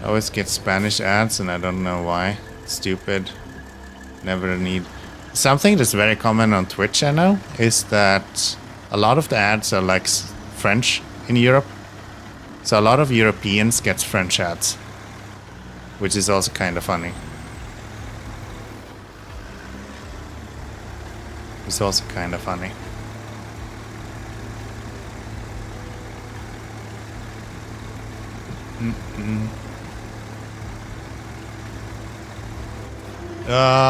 I always get Spanish ads and I don't know why. Stupid. Never need. Something that's very common on Twitch, I know, is that a lot of the ads are like French in Europe. So a lot of Europeans get French ads, which is also kind of funny. It's also kind of funny.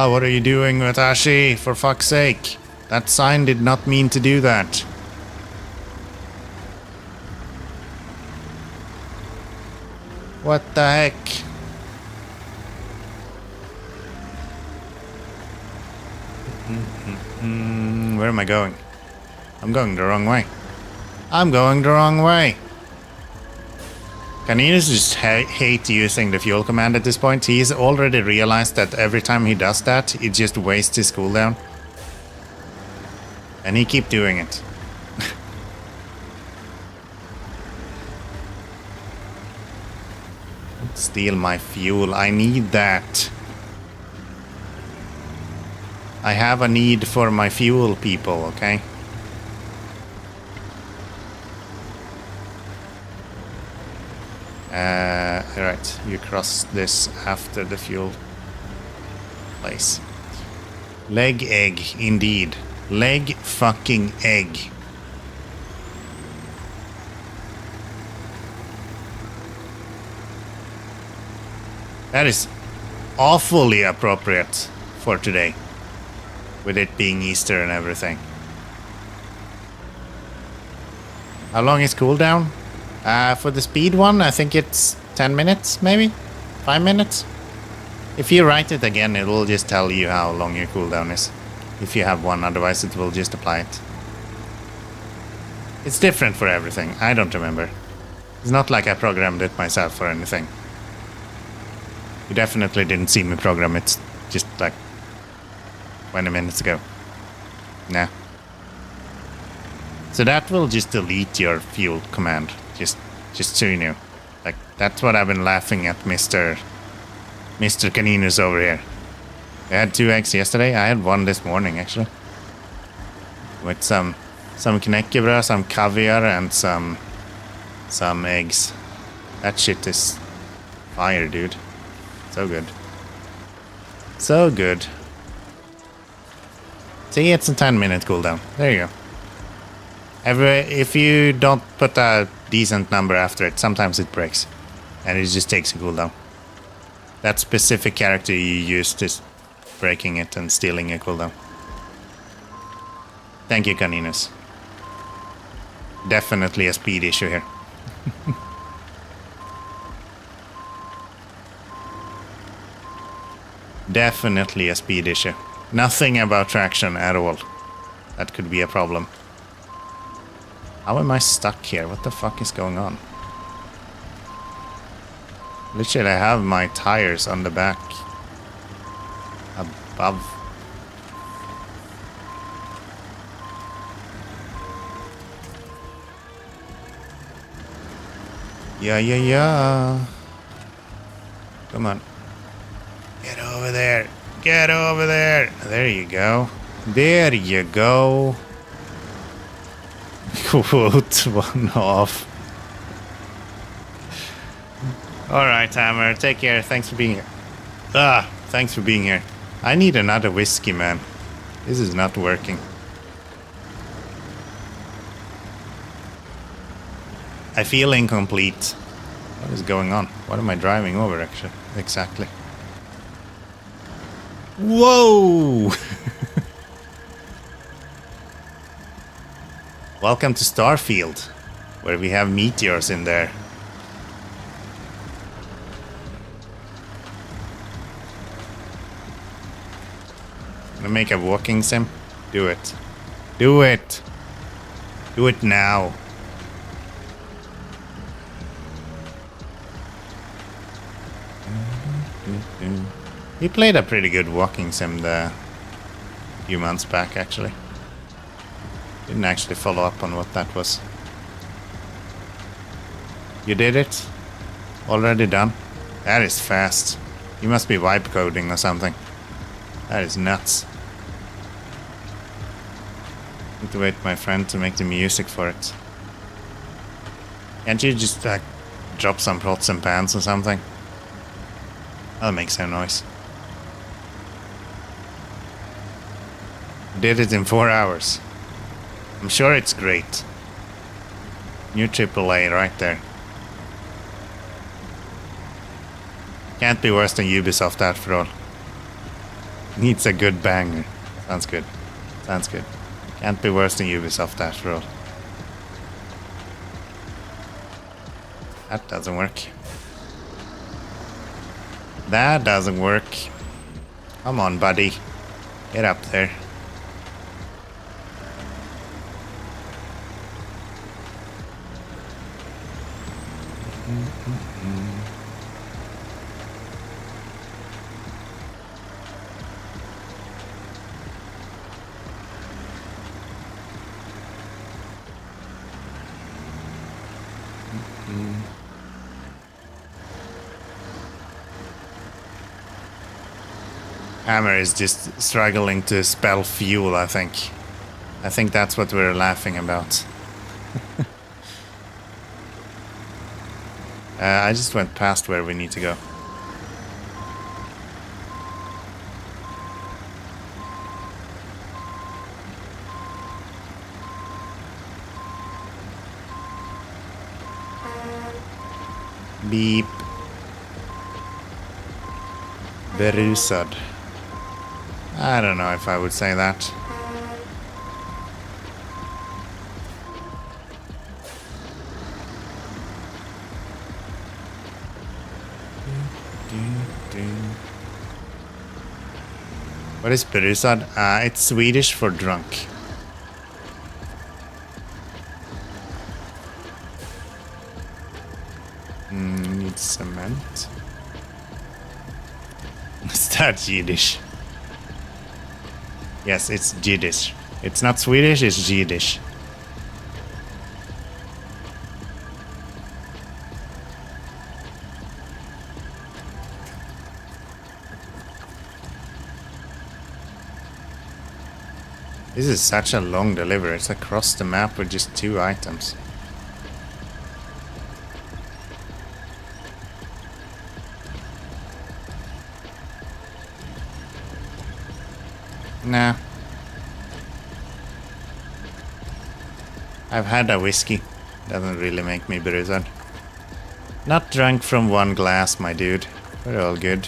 What are you doing, Watashi? For fuck's sake. That sign did not mean to do that. What the heck? Where am I going? I'm going the wrong way. I'm going the wrong way. Caninus just hate using the fuel command at this point. He's already realized that every time he does that, it just wastes his cooldown. And he keep doing it. Steal my fuel. I need that. I have a need for my fuel, people, okay? Alright, you cross this after the fuel place. Leg egg, indeed. Leg fucking egg. That is awfully appropriate for today, with it being Easter and everything. How long is cooldown? For the speed one, I think it's 10 minutes, maybe? 5 minutes? If you write it again, it will just tell you how long your cooldown is. If you have one, otherwise it will just apply it. It's different for everything, I don't remember. It's not like I programmed it myself or anything. You definitely didn't see me program it just like 20 minutes ago. Nah. So that will just delete your fuel command. Just so you know. Like, that's what I've been laughing at Mr. Caninus over here. I had 2 eggs yesterday. I had 1 this morning, actually. With some knäckebröd, some caviar, and some eggs. That shit is fire, dude. So good. So good. See, it's a 10-minute cooldown. There you go. If you don't put a decent number after it, sometimes it breaks. And it just takes a cooldown. That specific character you used is breaking it and stealing a cooldown. Thank you, Caninus. Definitely a speed issue here. Definitely a speed issue. Nothing about traction at all. That could be a problem. How am I stuck here? What the fuck is going on? Literally, I have my tires on the back. Above. Yeah. Come on. Get over there. Get over there. There you go. There you go. Quote one off. Alright, Hammer. Take care. Thanks for being here. Thanks for being here. I need another whiskey, man. This is not working. I feel incomplete. What is going on? What am I driving over, actually? Exactly. Whoa! Welcome to Starfield, where we have meteors in there. Gonna make a walking sim? Do it. Do it! Do it now. We played a pretty good walking sim a few months back, actually. Didn't actually follow up on what that was. You did it? Already done? That is fast. You must be wipe coding or something. That is nuts. activate my friend to make the music for it. Can't you just drop some pots and pans or something? That'll make some noise. Did it in 4 hours. I'm sure it's great. New AAA right there. Can't be worse than Ubisoft after all. Needs a good banger. Sounds good. Sounds good. Can't be worse than Ubisoft after all. That doesn't work. That doesn't work. Come on, buddy. Get up there. Hammer is just struggling to spell fuel, I think. I think that's what we're laughing about. I just went past where we need to go. Beep. Berusad. I don't know if I would say that. What is berusad? It's Swedish for drunk. Need cement. Is that Yiddish? Yes, it's Yiddish. It's not Swedish, it's Yiddish. This is such a long delivery. It's across the map with just 2 items. Nah. I've had a whiskey. Doesn't really make me berusad. Not drunk from 1 glass, my dude. We're all good.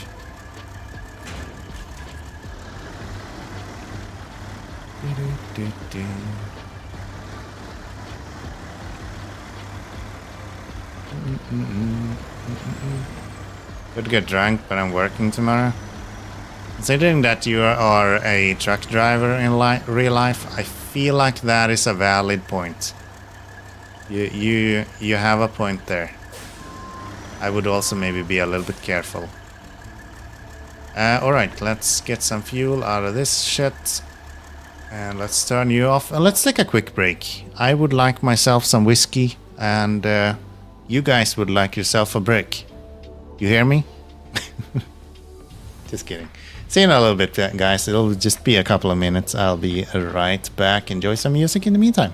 Could get drunk, but I'm working tomorrow. Considering that you are a truck driver in real life, I feel like that is a valid point. You have a point there. I would also maybe be a little bit careful. Alright, let's get some fuel out of this shit. And let's turn you off. And let's take a quick break. I would like myself some whiskey. And you guys would like yourself a break. You hear me? Just kidding. See you in a little bit, guys. It'll just be a couple of minutes. I'll be right back. Enjoy some music in the meantime.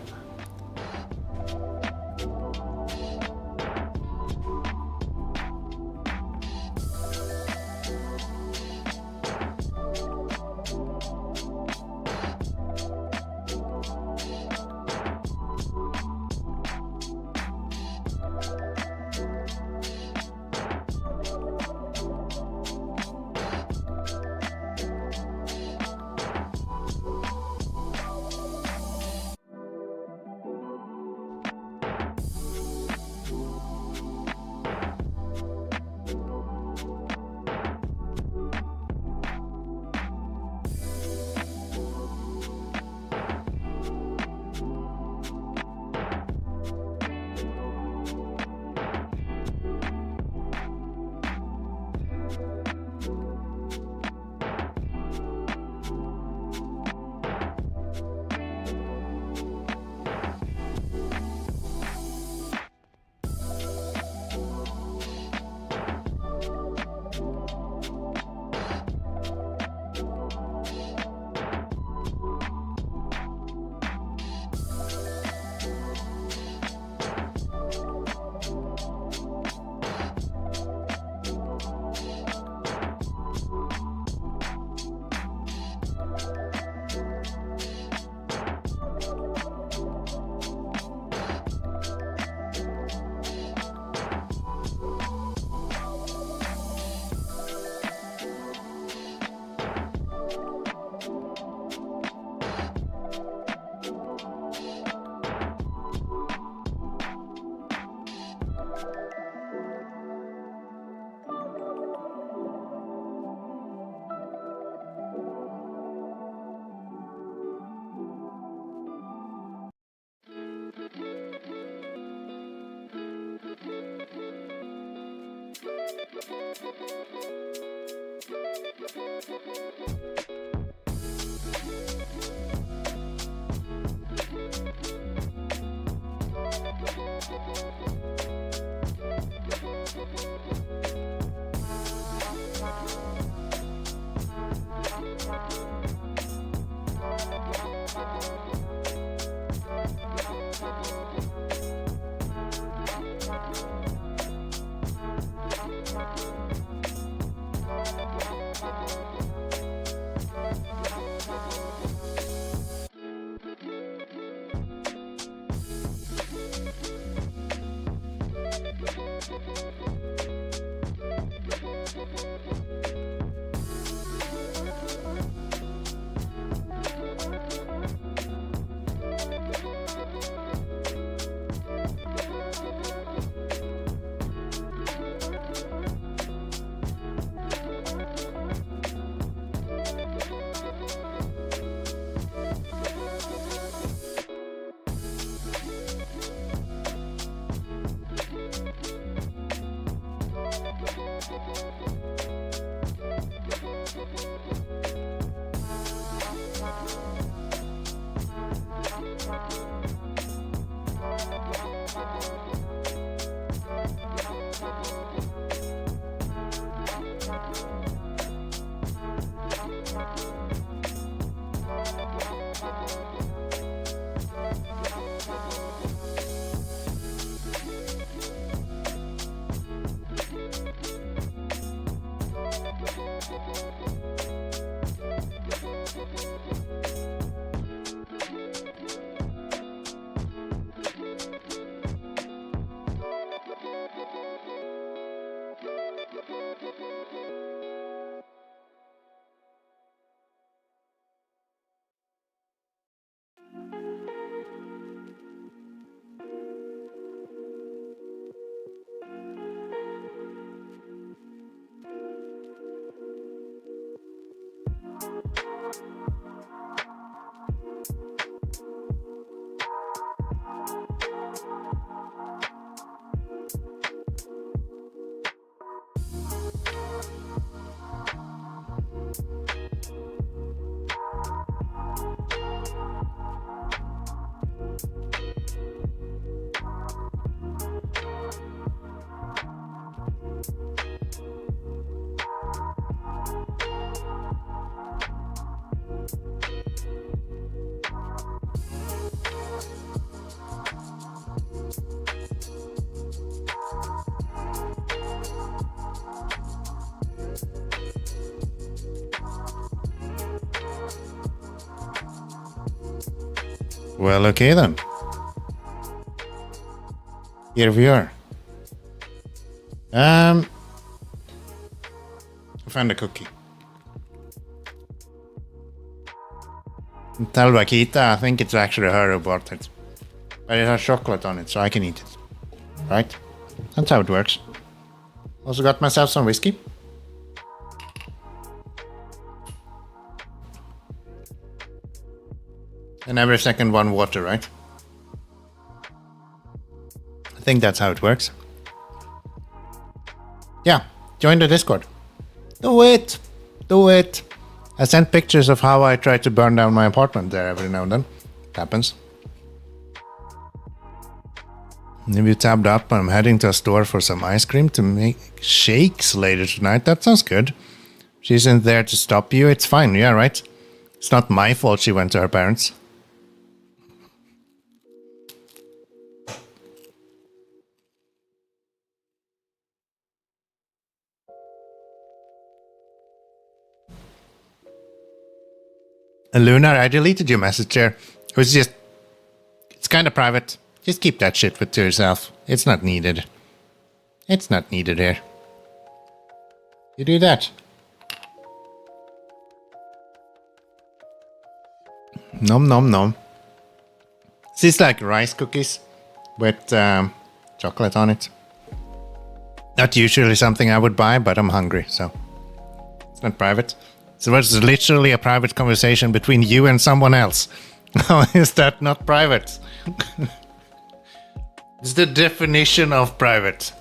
Well, okay then. Here we are. I found a cookie. Tell Vakita, I think it's actually her who bought it. But it has chocolate on it, so I can eat it. Right? That's how it works. Also got myself some whiskey. And every second one water, right? I think that's how it works. Yeah, join the Discord. Do it! Do it! I sent pictures of how I try to burn down my apartment there every now and then. It happens. If you tabbed up, I'm heading to a store for some ice cream to make shakes later tonight. That sounds good. She isn't there to stop you. It's fine, yeah, right? It's not my fault she went to her parents. Lunar, I deleted your message there. It was just... It's kind of private. Just keep that shit to yourself. It's not needed. It's not needed here. You do that. Nom nom nom. This is like rice cookies with chocolate on it. Not usually something I would buy, but I'm hungry, so... It's not private. So it's literally a private conversation between you and someone else. How is that not private? It's the definition of private.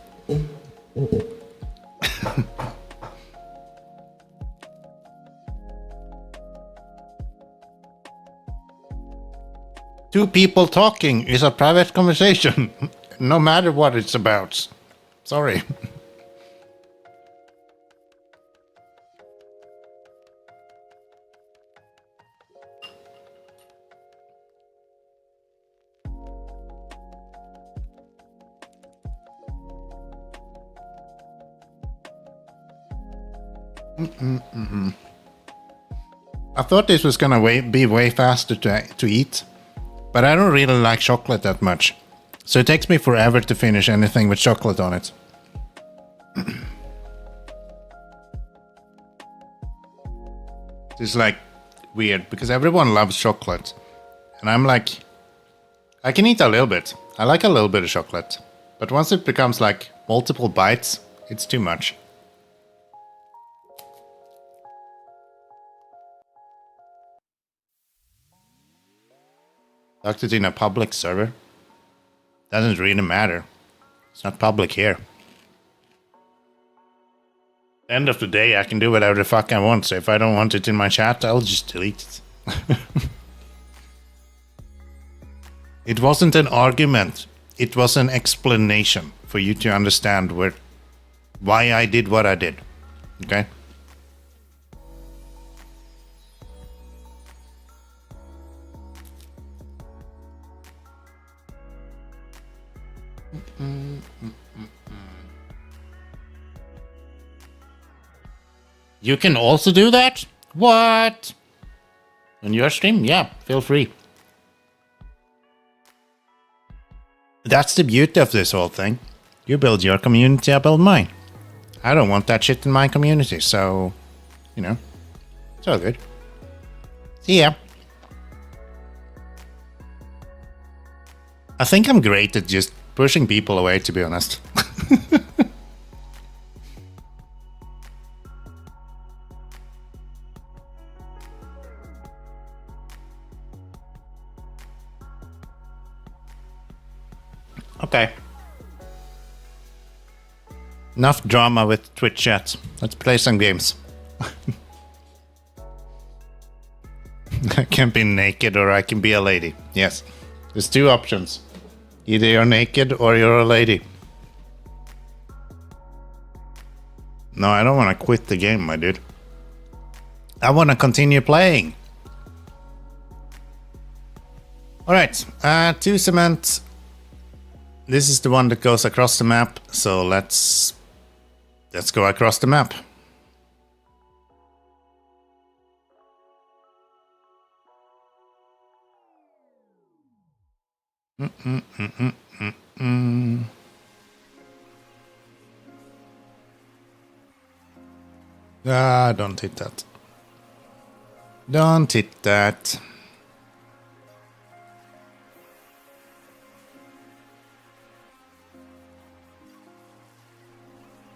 Two people talking is a private conversation, no matter what it's about. Sorry. I thought this was gonna be way faster to eat, but I don't really like chocolate that much, so it takes me forever to finish anything with chocolate on it. It's like weird because everyone loves chocolate, and I'm like, I can eat a little bit. I like a little bit of chocolate, but once it becomes like multiple bites, it's too much. Locked it in a public server. Doesn't really matter. It's not public here. End of the day, I can do whatever the fuck I want, so if I don't want it in my chat, I'll just delete it. It wasn't an argument. It was an explanation for you to understand why I did what I did. Okay? You can also do that? What? On your stream? Yeah, feel free. That's the beauty of this whole thing. You build your community, I build mine. I don't want that shit in my community, so, you know, it's all good. See ya. I think I'm great at just pushing people away, to be honest. Okay. Enough drama with Twitch chat. Let's play some games. I can be naked or I can be a lady. Yes. There's two options. Either you're naked or you're a lady. No, I don't want to quit the game, my dude. I want to continue playing. Alright, 2 cement. This is the one that goes across the map, so let's go across the map. Ah, don't hit that. Don't hit that.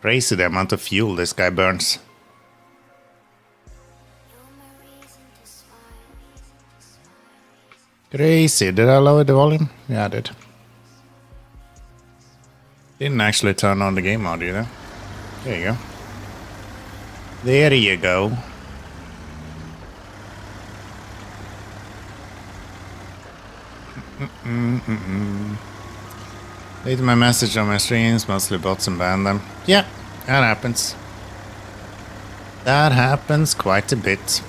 Crazy the amount of fuel this guy burns. Crazy. Did I lower the volume? Yeah, I did. Didn't actually turn on the game audio though. There you go. There you go. Read my message on my streams, mostly bots and ban them. Yeah, that happens. That happens quite a bit.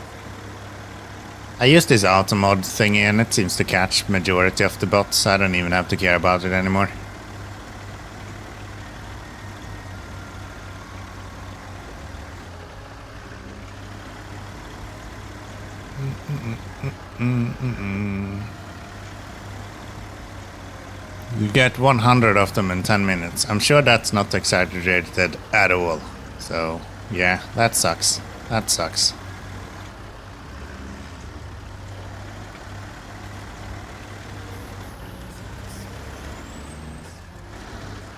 I use this auto mod thingy and it seems to catch majority of the bots. I don't even have to care about it anymore. You get 100 of them in 10 minutes. I'm sure that's not exaggerated at all. So, yeah, that sucks. That sucks.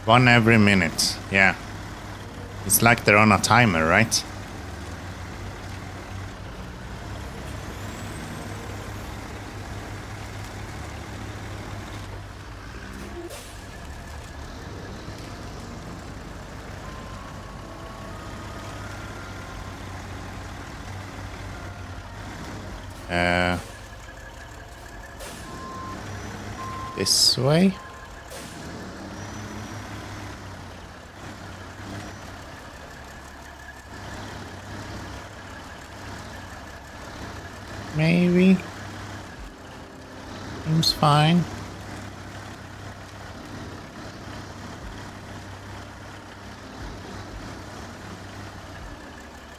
One every minute, yeah. It's like they're on a timer, right? This way? Maybe. Seems fine.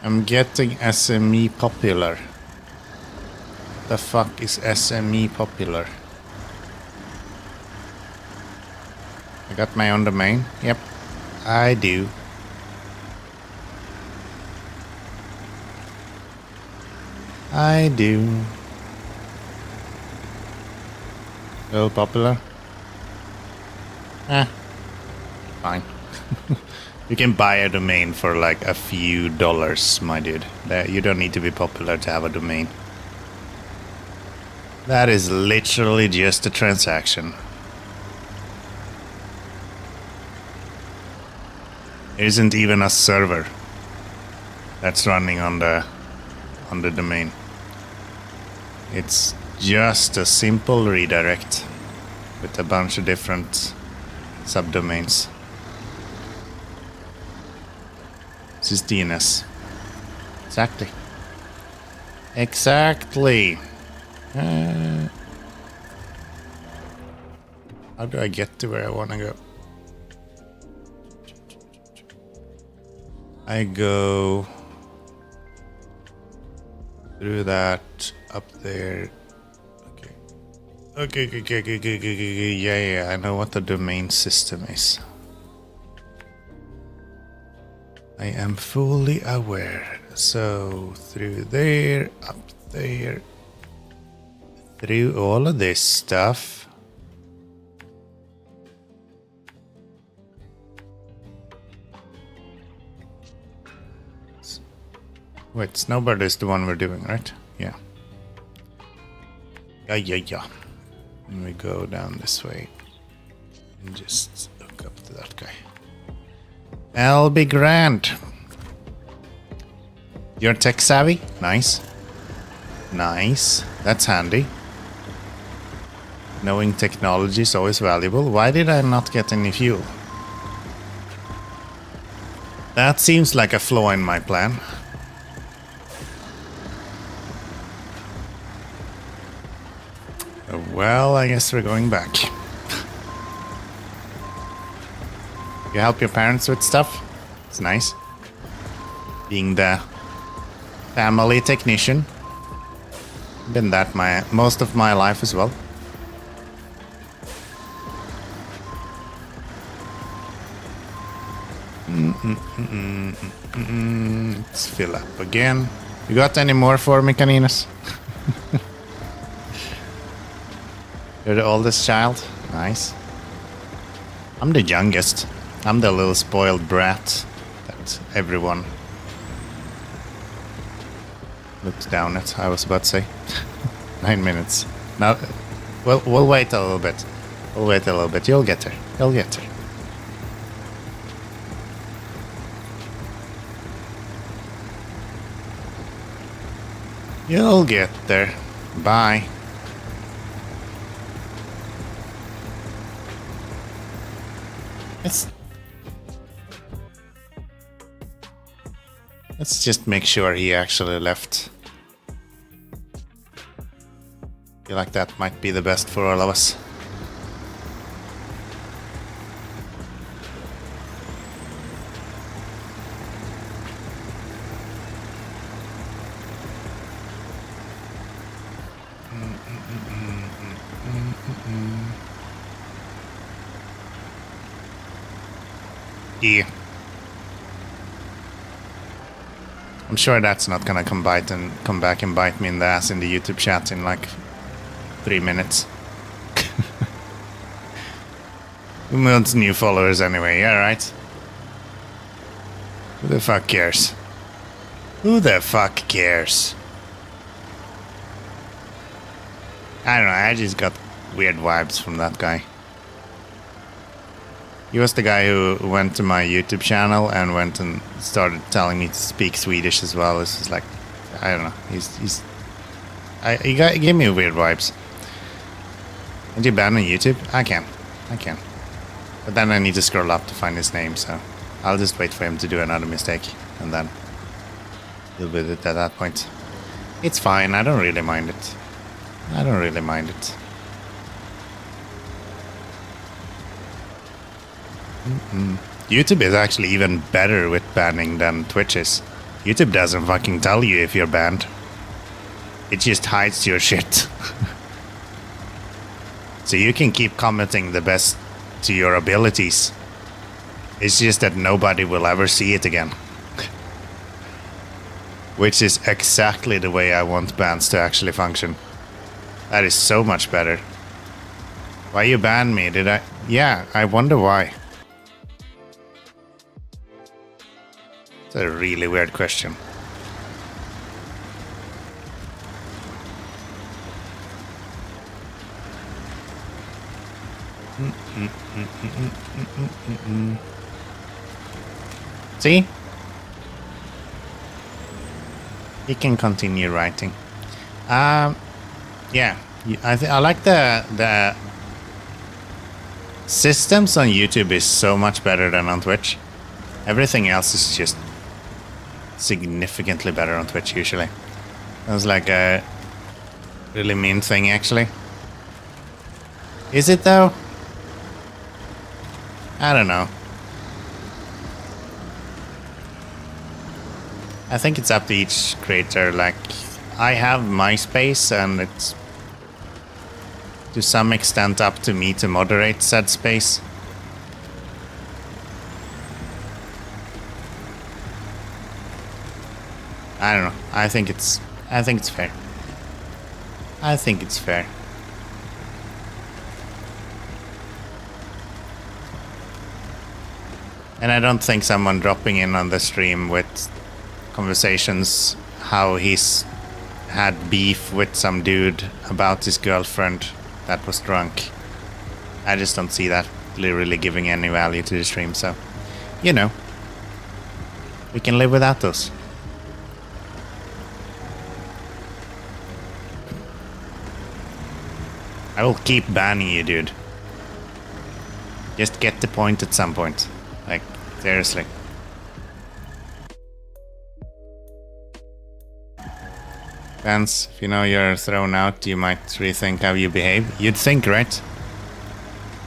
I'm getting SME popular. The fuck is SME popular? I got my own domain. Yep, I do. I do. Little popular. Fine. You can buy a domain for like a few dollars, my dude. You don't need to be popular to have a domain. That is literally just a transaction. There isn't even a server that's running on the domain. It's just a simple redirect with a bunch of different subdomains. This is DNS. Exactly. Exactly. How do I get to where I want to go? I go through that up there. Okay. Yeah. I know what the domain system is. I am fully aware. So through there, up there, through all of this stuff. Wait, Snowbird is the one we're doing, right? Yeah. Yeah. And we go down this way and just hook up to that guy. I'll be grand. You're tech savvy? Nice. Nice. That's handy. Knowing technology is always valuable. Why did I not get any fuel? That seems like a flaw in my plan. Well, I guess we're going back. You help your parents with stuff? It's nice. Being the family technician. Been that most of my life as well. Let's fill up again. You got any more for me, Caninas? You're the oldest child? Nice. I'm the youngest. I'm the little spoiled brat that everyone looks down at, I was about to say. 9 minutes. Now, we'll wait a little bit. We'll wait a little bit. You'll get her. You'll get her. You'll get there. Bye. Let's just make sure he actually left. I feel like that might be the best for all of us. Yeah. I'm sure that's not gonna come back and bite me in the ass in the YouTube chat in like 3 minutes. Who wants new followers anyway? Yeah, right? Who the fuck cares? Who the fuck cares? I don't know, I just got weird vibes from that guy. He was the guy who went to my YouTube channel and went and started telling me to speak Swedish as well. It's just like, I don't know. You give me weird vibes. Can you ban on YouTube? I can. But then I need to scroll up to find his name, so I'll just wait for him to do another mistake, and then deal with it at that point. It's fine, I don't really mind it. YouTube is actually even better with banning than Twitch is. YouTube doesn't fucking tell you if you're banned. It just hides your shit. So you can keep commenting the best to your abilities. It's just that nobody will ever see it again. Which is exactly the way I want bans to actually function. That is so much better. Why you banned me? Did I? Yeah, I wonder why. It's a really weird question. See? He can continue writing. Yeah, I like the systems on YouTube is so much better than on Twitch. Everything else is just significantly better on Twitch usually. That's like a really mean thing actually. Is it though? I don't know. I think it's up to each creator. Like, I have my space and it's to some extent up to me to moderate said space. I don't know. I think it's fair. I think it's fair. And I don't think someone dropping in on the stream with conversations how he's had beef with some dude about his girlfriend that was drunk. I just don't see that really giving any value to the stream, so you know, we can live without those. I will keep banning you, dude. Just get the point at some point. Like, seriously. Vance, if you know you're thrown out, you might rethink how you behave. You'd think, right?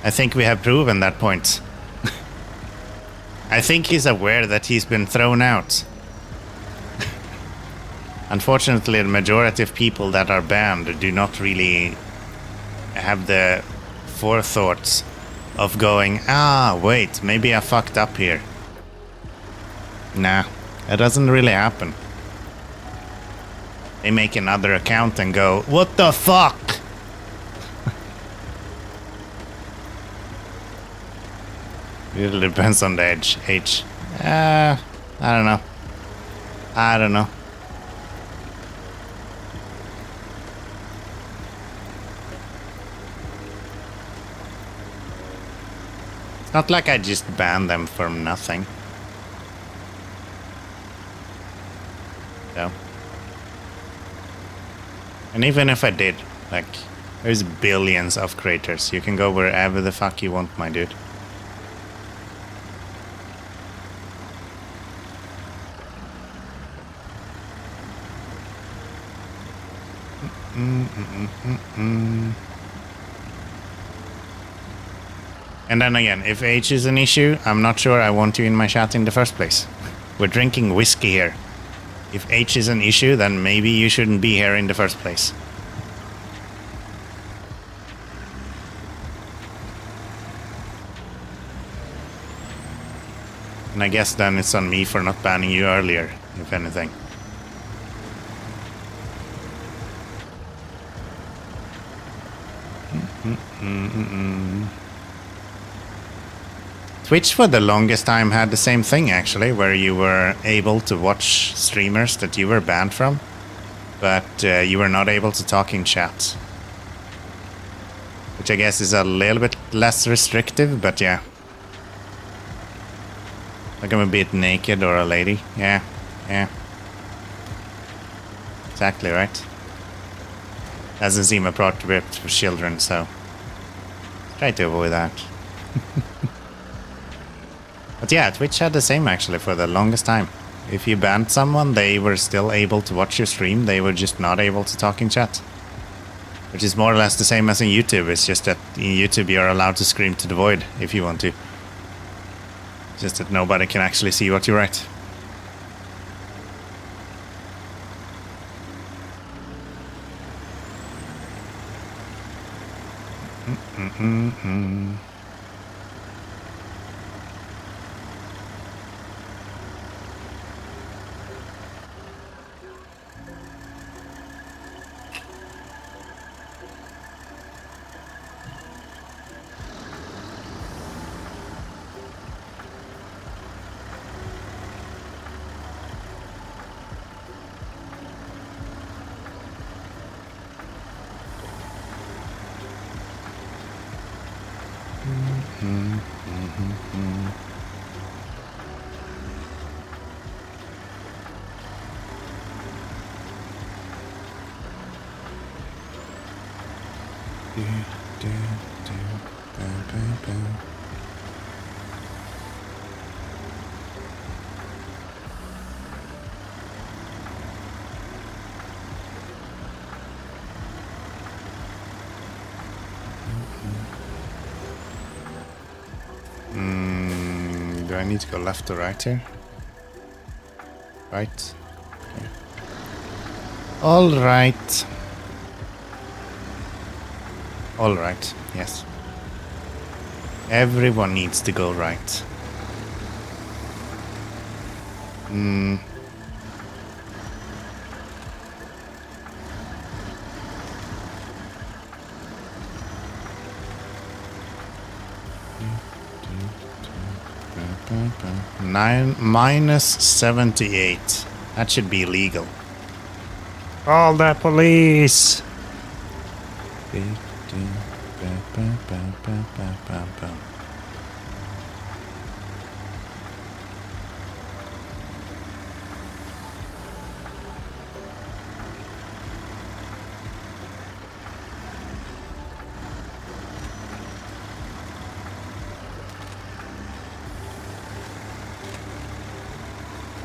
I think we have proven that point. I think he's aware that he's been thrown out. Unfortunately, the majority of people that are banned do not really have the forethought of going, wait, maybe I fucked up here. Nah, it doesn't really happen. They make another account and go, what the fuck? It really depends on the age. I don't know. It's not like I just banned them for nothing. No. And even if I did, like, there's billions of creators. You can go wherever the fuck you want, my dude. And then again, if age is an issue, I'm not sure I want you in my chat in the first place. We're drinking whiskey here. If age is an issue, then maybe you shouldn't be here in the first place. And I guess then it's on me for not banning you earlier, if anything. Twitch for the longest time had the same thing actually, where you were able to watch streamers that you were banned from, but you were not able to talk in chat. Which I guess is a little bit less restrictive, but yeah. Like I'm a bit naked or a lady. Yeah. Exactly right. Doesn't seem appropriate for children, so try to avoid that. But yeah, Twitch had the same actually for the longest time. If you banned someone, they were still able to watch your stream, they were just not able to talk in chat. Which is more or less the same as in YouTube, it's just that in YouTube you're allowed to scream to the void if you want to. Just that nobody can actually see what you write. Do I need to go left or right here? Right. Okay. All right. All right. Yes. Everyone needs to go right. -78. That should be illegal. Call the police.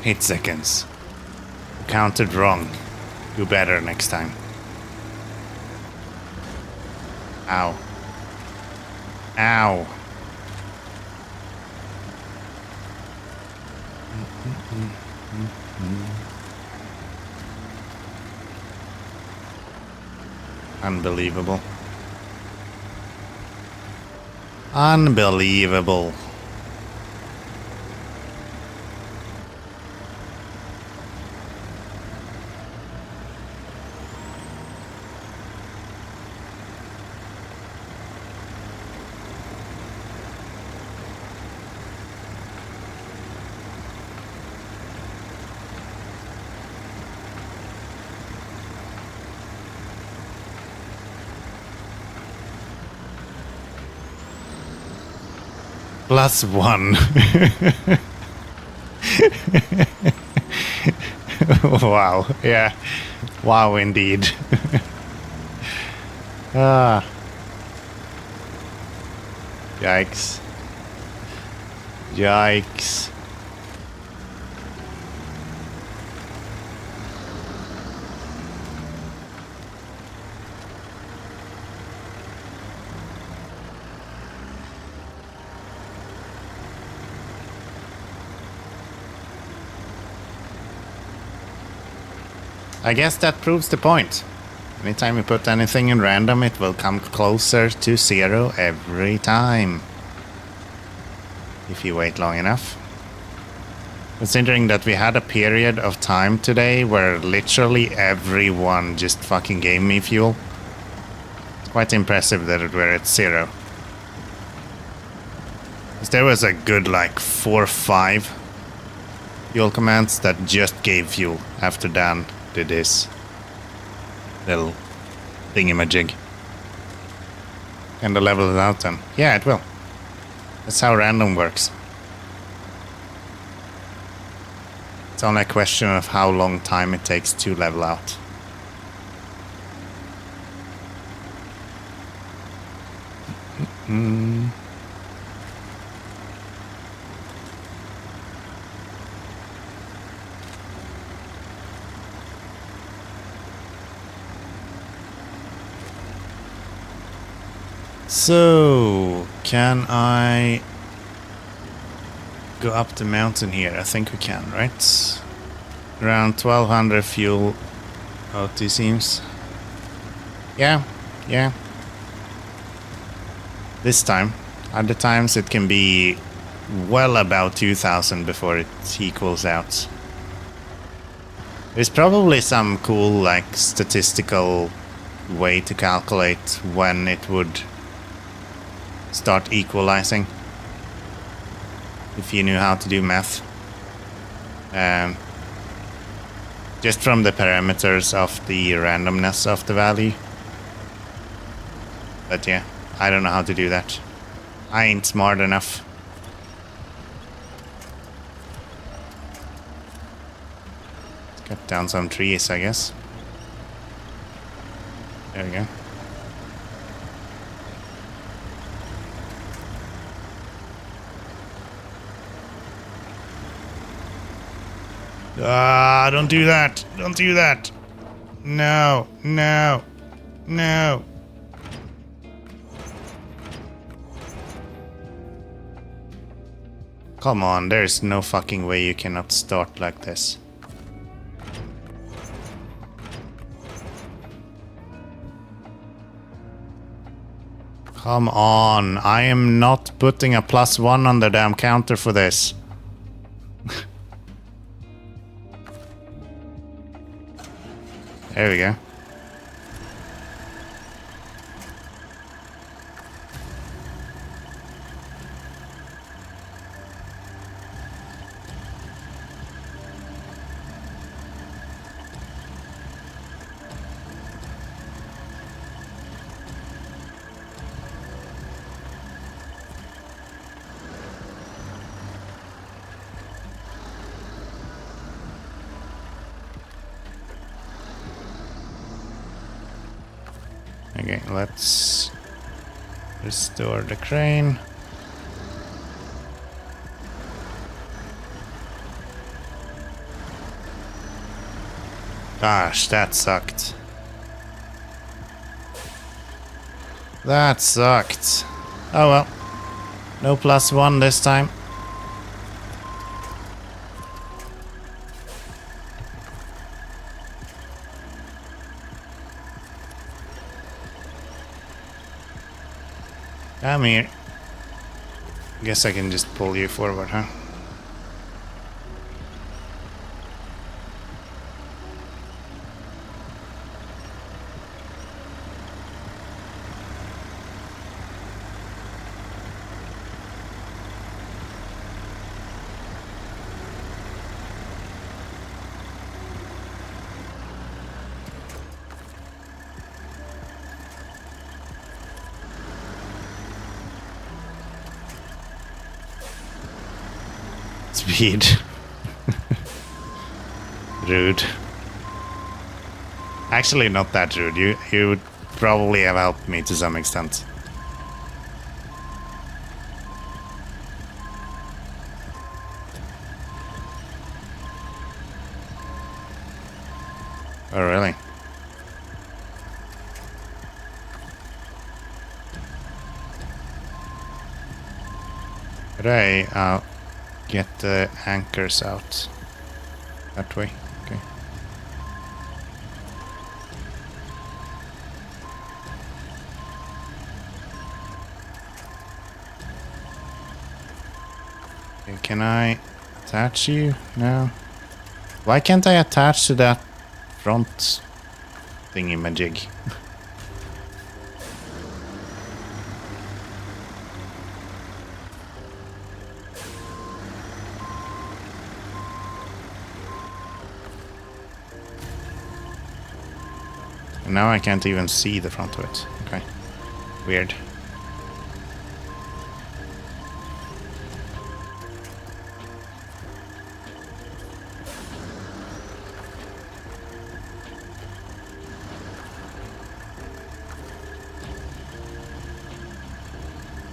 Eight seconds. Counted wrong. Do better next time. Ow. Ow. Unbelievable. Unbelievable. +1. Wow. Yeah. Wow, indeed. Ah. Yikes. Yikes. I guess that proves the point. Anytime you put anything in random, it will come closer to 0 every time. If you wait long enough. Considering that we had a period of time today where literally everyone just fucking gave me fuel. It's quite impressive that we're at 0. Because there was a good like 4 or 5 fuel commands that just gave fuel after Dan did this little thingamajig. And the level it out then. Yeah, it will. That's how random works. It's only a question of how long time it takes to level out. So, can I go up the mountain here? I think we can, right? Around 1200 fuel out, it seems. Yeah. This time. Other times it can be well about 2000 before it equals out. There's probably some cool, like, statistical way to calculate when it would start equalizing. If you knew how to do math. Just from the parameters of the randomness of the value. But yeah, I don't know how to do that. I ain't smart enough. Let's cut down some trees, I guess. There we go. Ah, don't do that. Don't do that. No. Come on, there's no fucking way you cannot start like this. Come on, I am not putting a +1 on the damn counter for this. There we go. Okay, let's restore the crane. Gosh, that sucked. That sucked. Oh well. No +1 this time. Come here. Guess I can just pull you forward, huh? Speed. Rude. Actually, not that rude. You would probably have helped me to some extent. Oh, really? Right, I'll get the anchors out. That way, okay. Okay, can I attach you? No. Why can't I attach to that front thingy-majig? And now I can't even see the front of it. Okay. Weird.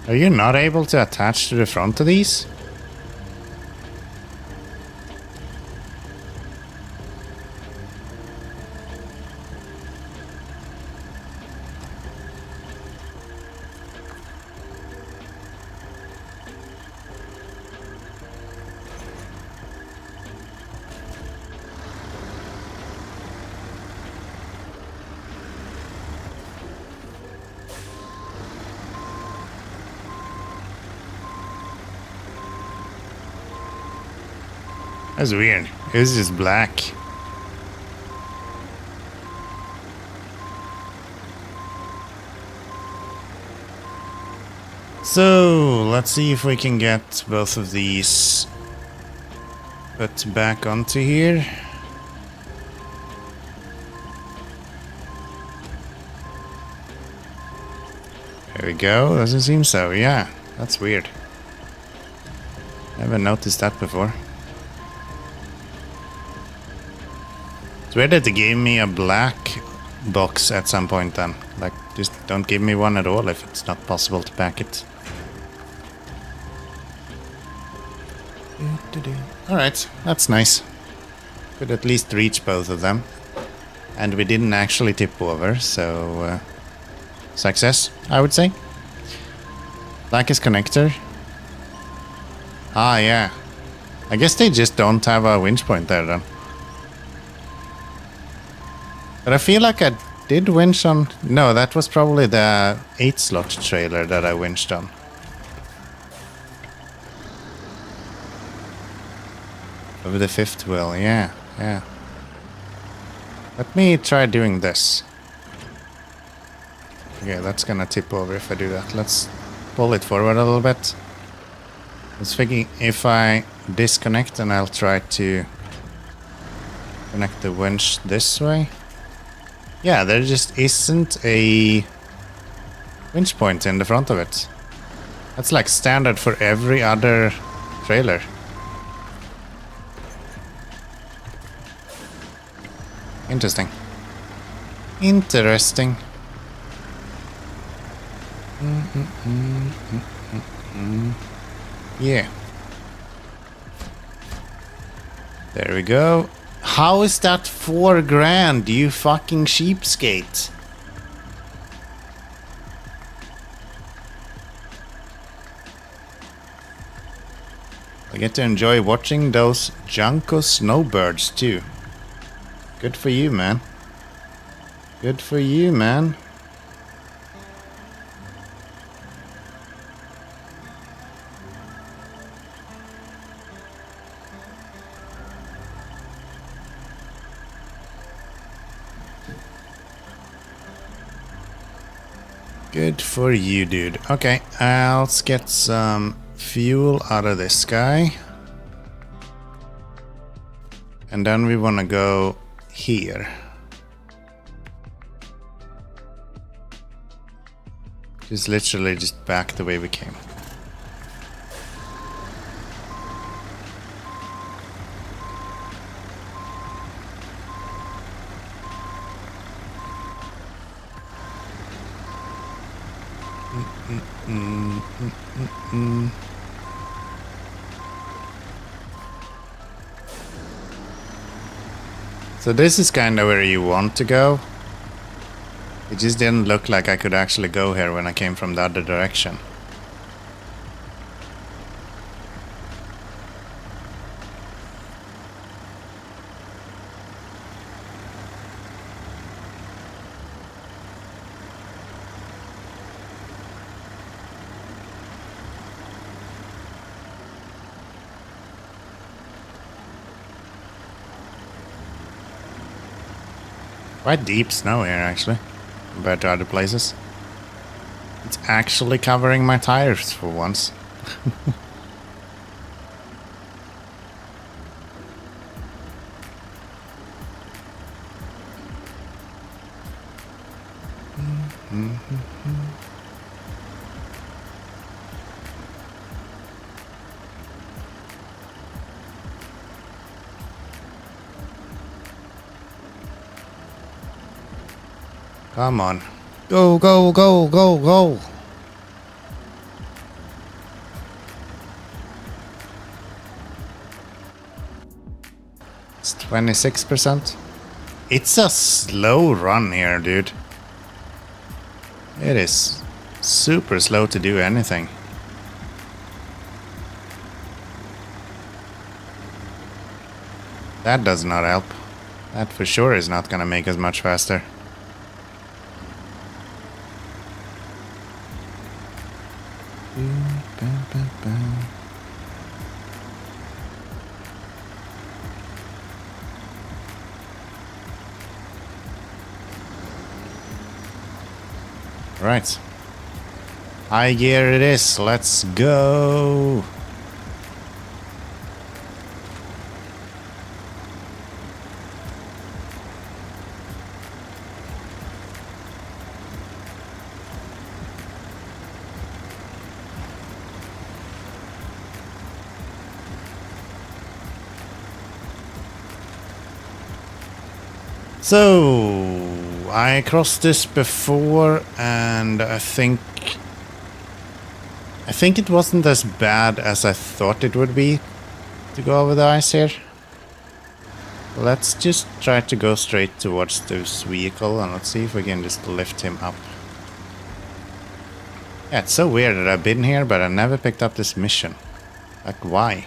Are you not able to attach to the front of these? That's weird. It's just black. So, let's see if we can get both of these put back onto here. There we go. Doesn't seem so. Yeah, that's weird. Never noticed that before. It's weird that they gave me a black box at some point then. Like, just don't give me one at all if it's not possible to pack it. Alright, that's nice. Could at least reach both of them. And we didn't actually tip over, so... success, I would say. Blackest connector. Ah, yeah. I guess they just don't have a winch point there then. But I feel like I did winch on... No, that was probably the 8-slot trailer that I winched on. Over the 5th wheel, yeah. Let me try doing this. Okay, that's gonna tip over if I do that. Let's pull it forward a little bit. I was thinking if I disconnect and I'll try to connect the winch this way. Yeah, there just isn't a winch point in the front of it. That's like standard for every other trailer. Interesting. Interesting. Yeah. There we go. How is that $4,000, you fucking cheapskate? I get to enjoy watching those Junko snowbirds too. Good for you, man. Good for you, man. Good for you, dude. Okay, let's get some fuel out of this guy. And then we want to go here. Just literally just back the way we came. So this is kind of where you want to go. It just didn't look like I could actually go here when I came from the other direction. Quite deep snow here, actually, compared to other places. It's actually covering my tires for once. Come on. Go, go, go, go, go. It's 26%. It's a slow run here, dude. It is super slow to do anything. That does not help. That for sure is not gonna make us much faster. Right. High gear it is. Let's go. So, I crossed this before, and I think it wasn't as bad as I thought it would be to go over the ice here. Let's just try to go straight towards this vehicle, and let's see if we can just lift him up. Yeah, it's so weird that I've been here, but I never picked up this mission. Like, why?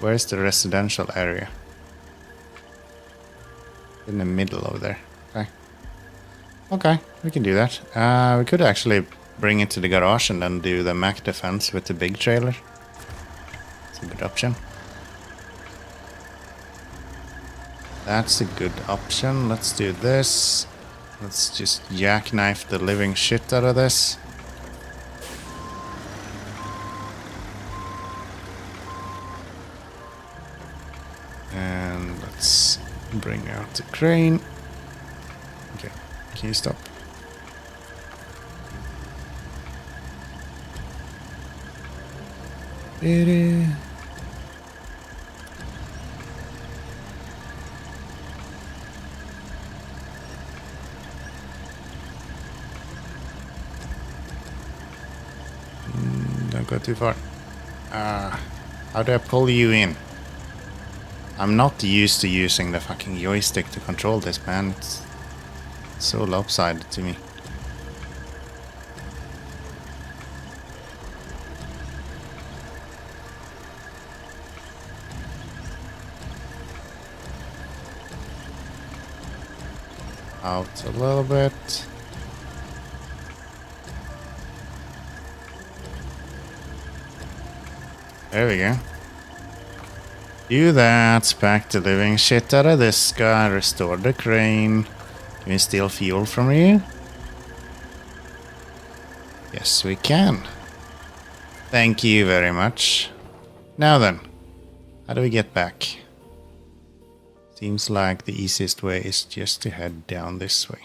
Where's the residential area? In the middle over there. Okay. Okay, we can do that. We could actually bring it to the garage and then do the Mac defense with the big trailer. It's a good option. That's a good option. Let's do this. Let's just jackknife the living shit out of this. And let's bring out the crane. Okay, can you stop? Don't go too far. How do I pull you in? I'm not used to using the fucking joystick to control this, man. It's so lopsided to me. Out a little bit. There we go. Do that. Pack the living shit out of this guy. Restore the crane. Can we steal fuel from you? Yes, we can. Thank you very much. Now then, how do we get back? Seems like the easiest way is just to head down this way.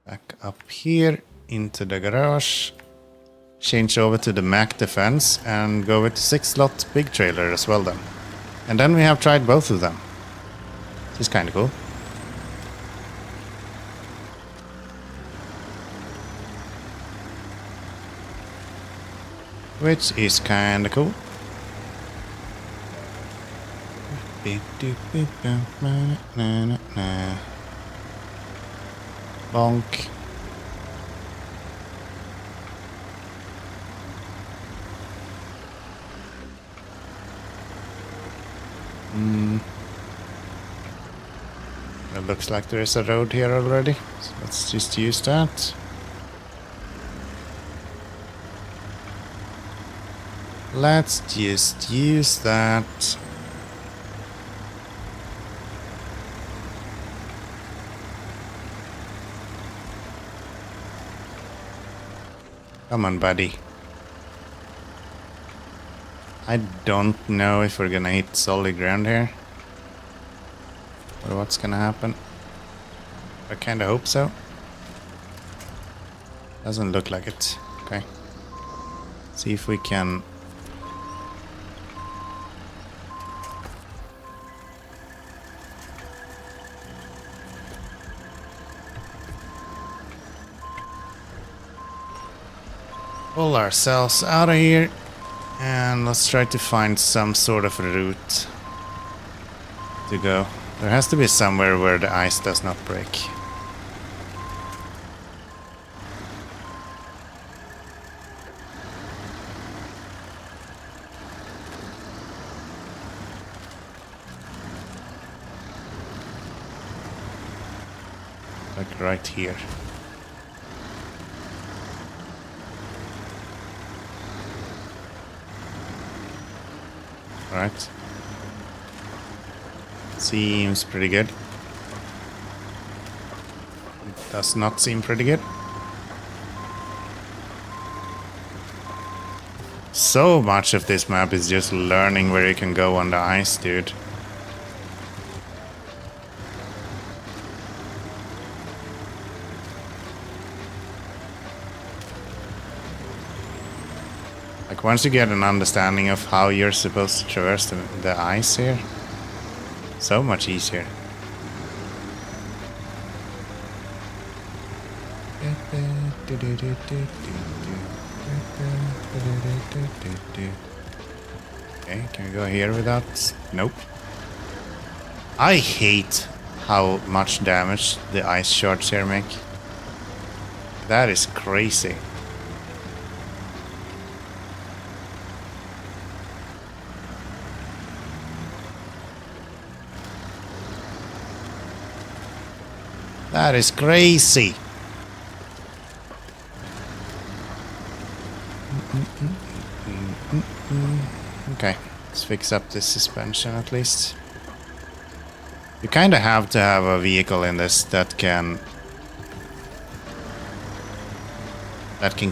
Back up here into the garage. Change over to the Mac defense and go with the 6-slot big trailer as well then. And then we have tried both of them. This is kind of cool. Which is kind of cool. Bonk. It looks like there is a road here already, so let's just use that. Let's just use that. Come on, buddy. I don't know if we're gonna hit solid ground here. Or what's gonna happen. I kinda hope so. Doesn't look like it. Okay. See if we can... pull ourselves out of here. And let's try to find some sort of route to go. There has to be somewhere where the ice does not break. Like right here. Right. Seems pretty good. It does not seem pretty good. So much of this map is just learning where you can go on the ice, dude. Like once you get an understanding of how you're supposed to traverse the ice here, so much easier. Okay, can we go here without... Nope. I hate how much damage the ice shards here make. That is crazy. That is crazy. Okay, let's fix up this suspension at least. You kind of have to have a vehicle in this that can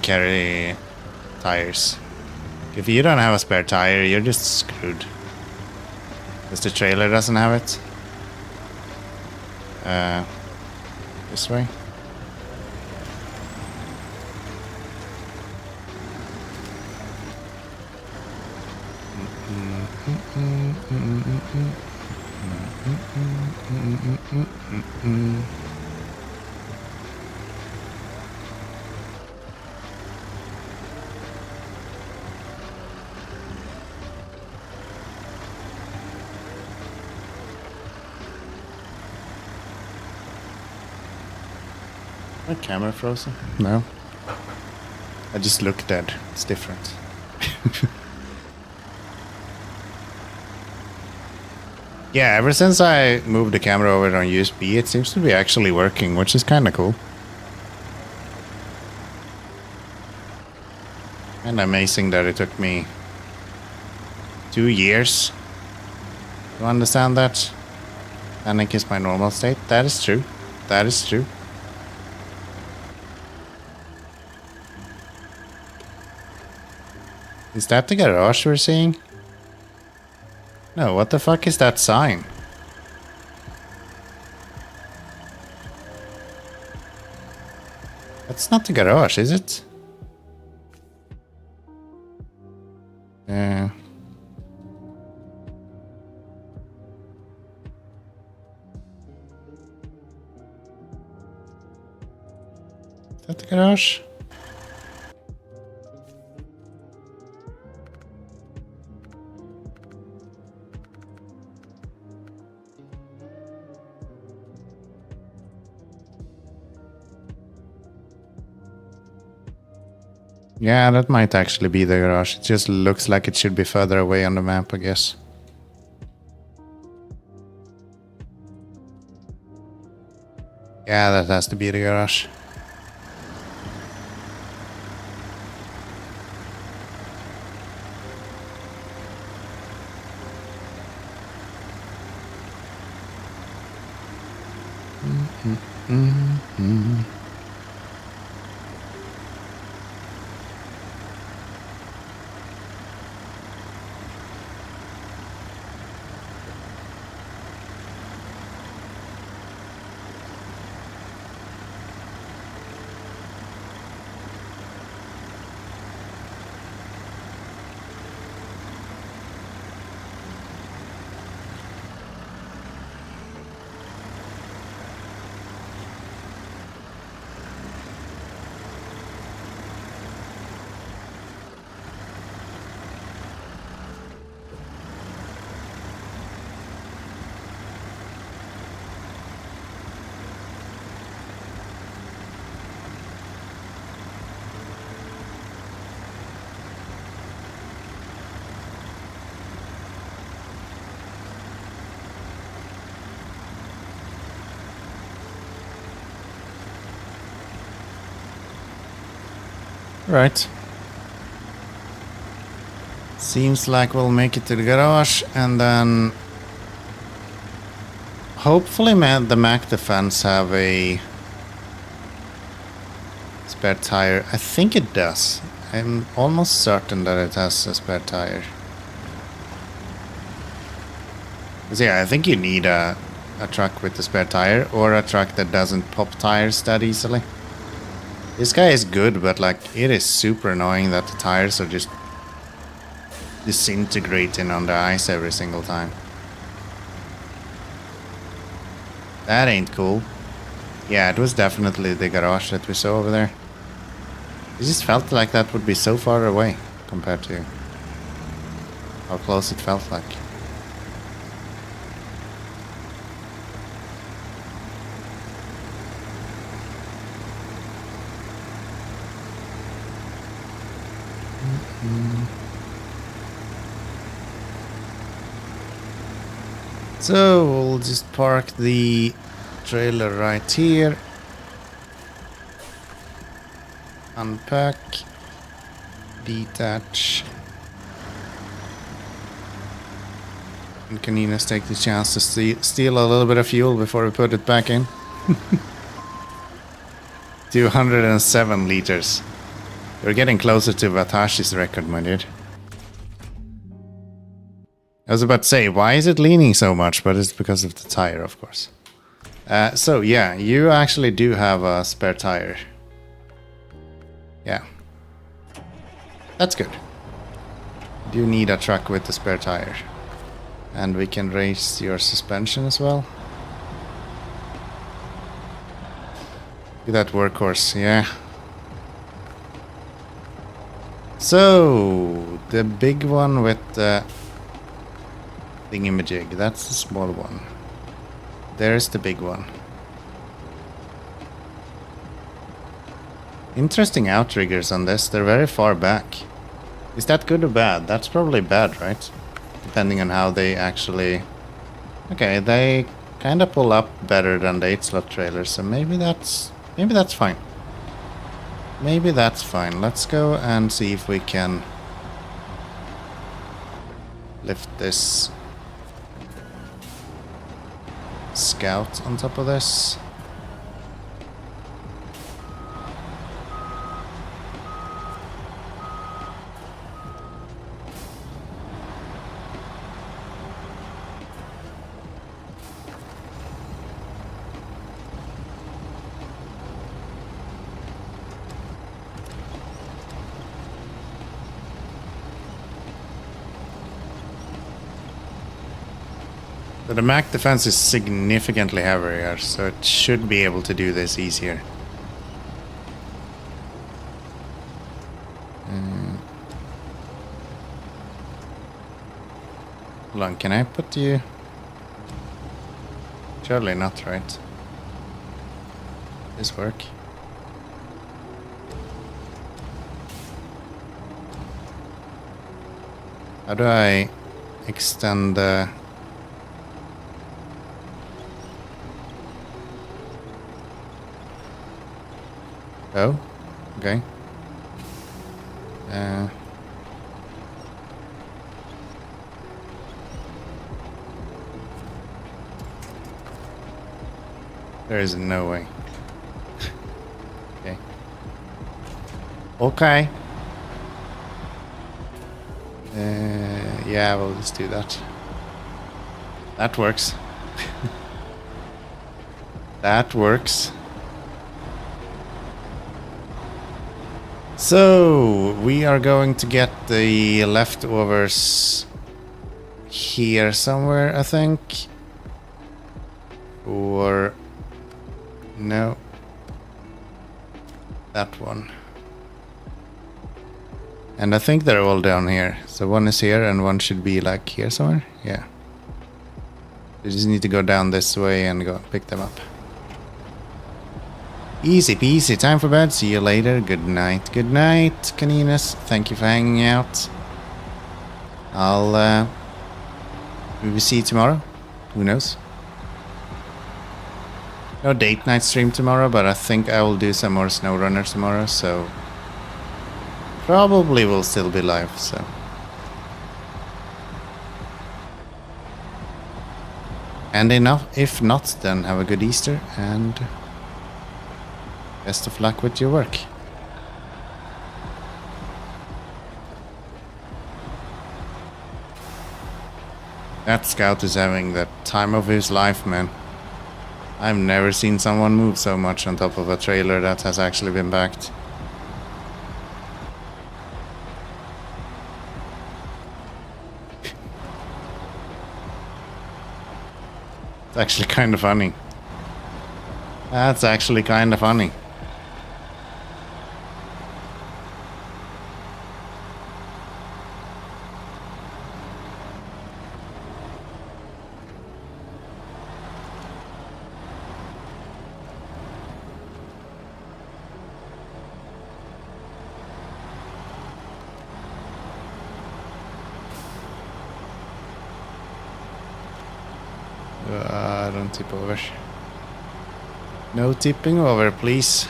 carry tires. If you don't have a spare tire, you're just screwed. Because the trailer doesn't have it. This way. My camera frozen? No. I just look dead. It's different. Yeah, ever since I moved the camera over on USB, it seems to be actually working, which is kind of cool. And amazing that it took me 2 years to understand that panic is my normal state. That is true. That is true. Is that the garage we're seeing? No, what the fuck is that sign? That's not the garage, is it? Yeah. Is that the garage? Yeah, that might actually be the garage. It just looks like it should be further away on the map, I guess. Yeah, that has to be the garage. Right. Seems like we'll make it to the garage and then hopefully the Mac Defense have a spare tire. I think it does. I'm almost certain that it has a spare tire. 'Cause yeah, I think you need a truck with a spare tire or a truck that doesn't pop tires that easily. This guy is good, but like it is super annoying that the tires are just disintegrating on the ice every single time. That ain't cool. Yeah, it was definitely the garage that we saw over there. It just felt like that would be so far away compared to how close it felt like. So we'll just park the trailer right here. Unpack. Detach. And Caninas take the chance to steal a little bit of fuel before we put it back in. 207 liters. We're getting closer to Vatashi's record, my dude. I was about to say, why is it leaning so much? But it's because of the tire, of course. So, yeah, you actually do have a spare tire. Yeah. That's good. You do need a truck with a spare tire. And we can raise your suspension as well. Look at that workhorse, yeah. So, the big one with the thingamajig, that's the small one. There's the big one. Interesting outriggers on this, they're very far back. Is that good or bad? That's probably bad, right? Depending on how they actually... Okay, they kind of pull up better than the 8-slot trailers, so maybe that's fine. Maybe that's fine. Let's go and see if we can lift this Scout on top of this. But the Mac Defense is significantly heavier, so it should be able to do this easier. Hold on, can I put you... Surely not, right? This work? How do I extend the... Oh, okay. There is no way. Okay. Okay. Yeah, we'll just do that. That works. That works. So, we are going to get the leftovers here somewhere, I think. Or... no. That one. And I think they're all down here. So one is here and one should be like here somewhere. Yeah. You just need to go down this way and go pick them up. Easy peasy, time for bed. See you later. Good night. Good night, Caninas. Thank you for hanging out. I'll maybe see you tomorrow. Who knows? No date night stream tomorrow, but I think I will do some more SnowRunner tomorrow, so probably will still be live, so. And enough, if not, then have a good Easter and best of luck with your work. That scout is having the time of his life, man. I've never seen someone move so much on top of a trailer that has actually been backed. It's actually kind of funny. That's actually kind of funny. Don't tip over. No tipping over, please.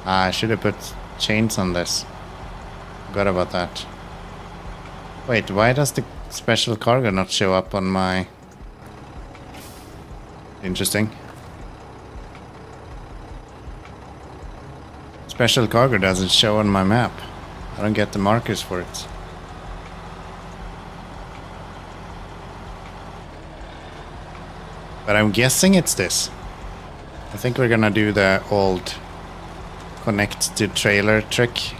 I should have put chains on this. Forgot about that. Wait, why does the special cargo not show up on my... Interesting. Special cargo doesn't show on my map. I don't get the markers for it. But I'm guessing it's this. I think we're gonna do the old connect to trailer trick.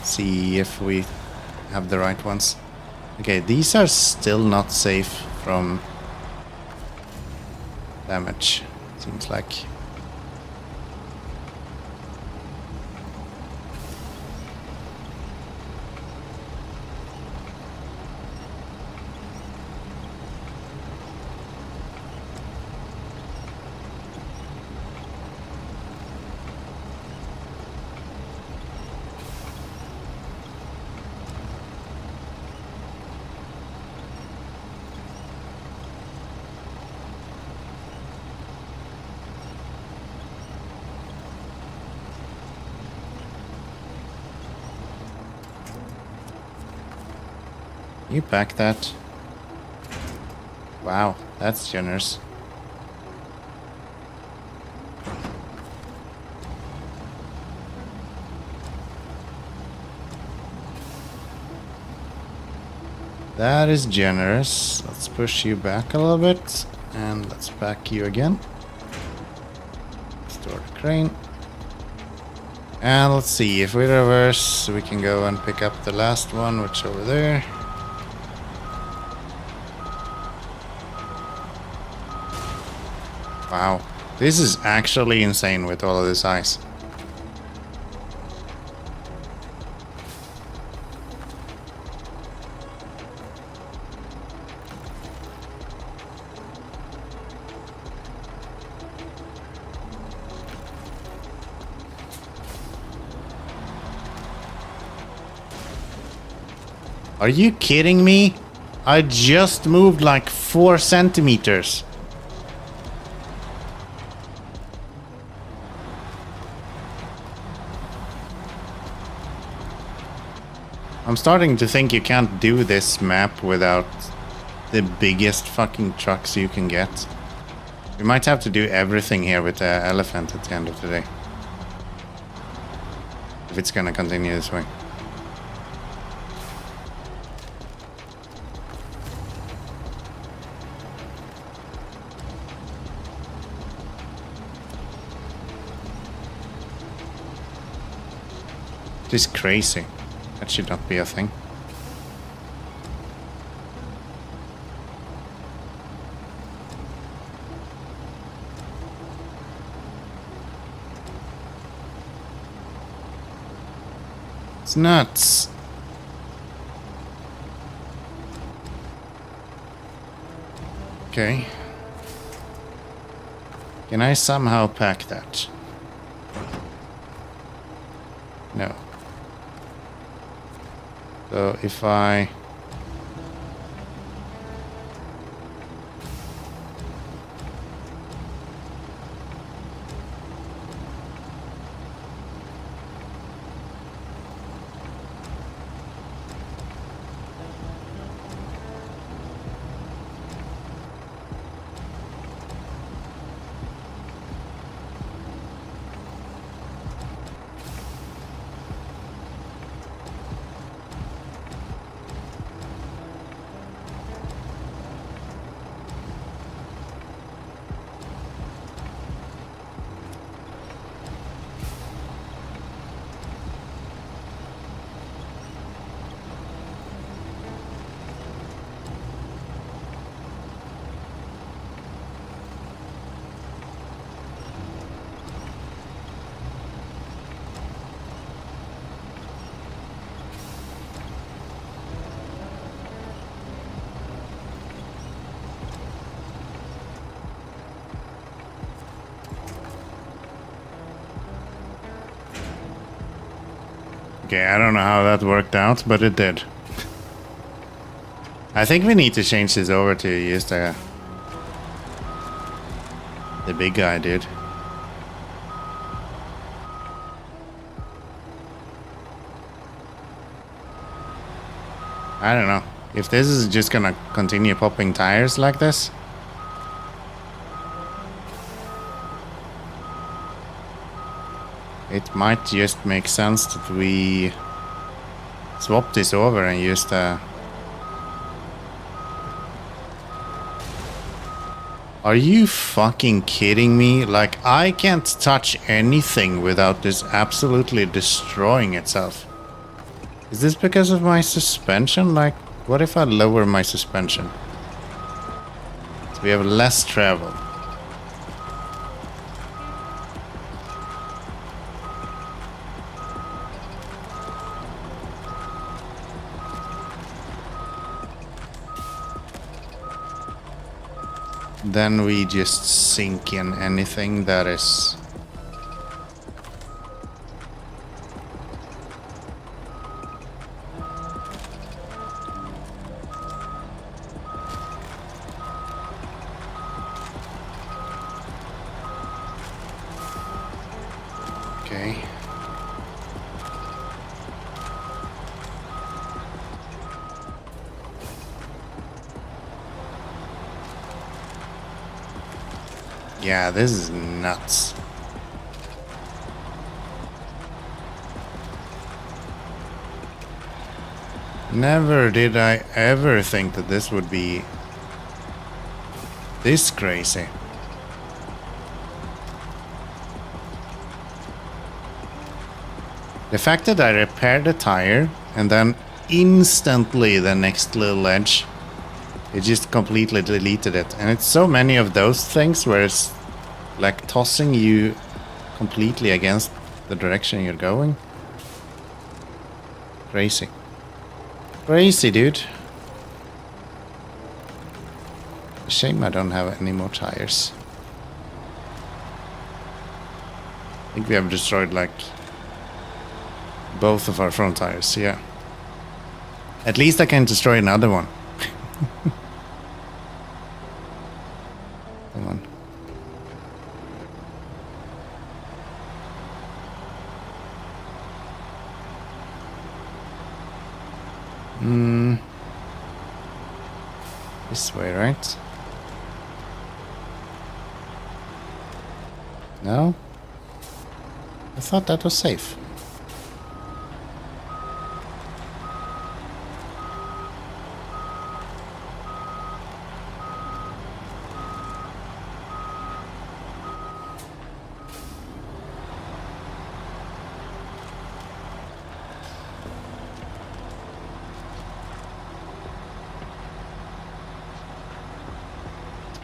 See if we have the right ones. Okay, these are still not safe from damage, seems like. You pack that. Wow, that's generous. That is generous. Let's push you back a little bit. And let's pack you again. Store the crane. And let's see, if we reverse, we can go and pick up the last one, which is over there. Wow, this is actually insane with all of this ice. Are you kidding me? I just moved like 4 centimeters. I'm starting to think you can't do this map without the biggest fucking trucks you can get. We might have to do everything here with the elephant at the end of the day. If it's gonna continue this way. This is crazy. That should not be a thing. It's nuts. Okay. Can I somehow pack that? No. So if I... Okay, I don't know how that worked out, but it did. I think we need to change this over to use the big guy, dude. I don't know. If this is just gonna continue popping tires like this. It might just make sense that we swap this over and use the... Are you fucking kidding me? Like, I can't touch anything without this absolutely destroying itself. Is this because of my suspension? Like, what if I lower my suspension? So we have less travel. Then we just sink in anything that is... Okay. Yeah, this is nuts. Never did I ever think that this would be this crazy. The fact that I repaired the tire and then instantly the next little edge, it just completely deleted it. And it's so many of those things where it's like tossing you completely against the direction you're going. Crazy. Crazy, dude. Shame I don't have any more tires. I think we have destroyed like both of our front tires, yeah. At least I can destroy another one. Come on. This way, right? No? I thought that was safe.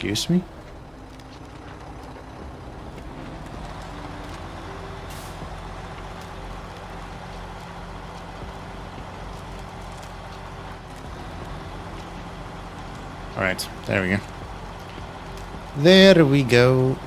Excuse me? Alright, there we go. There we go.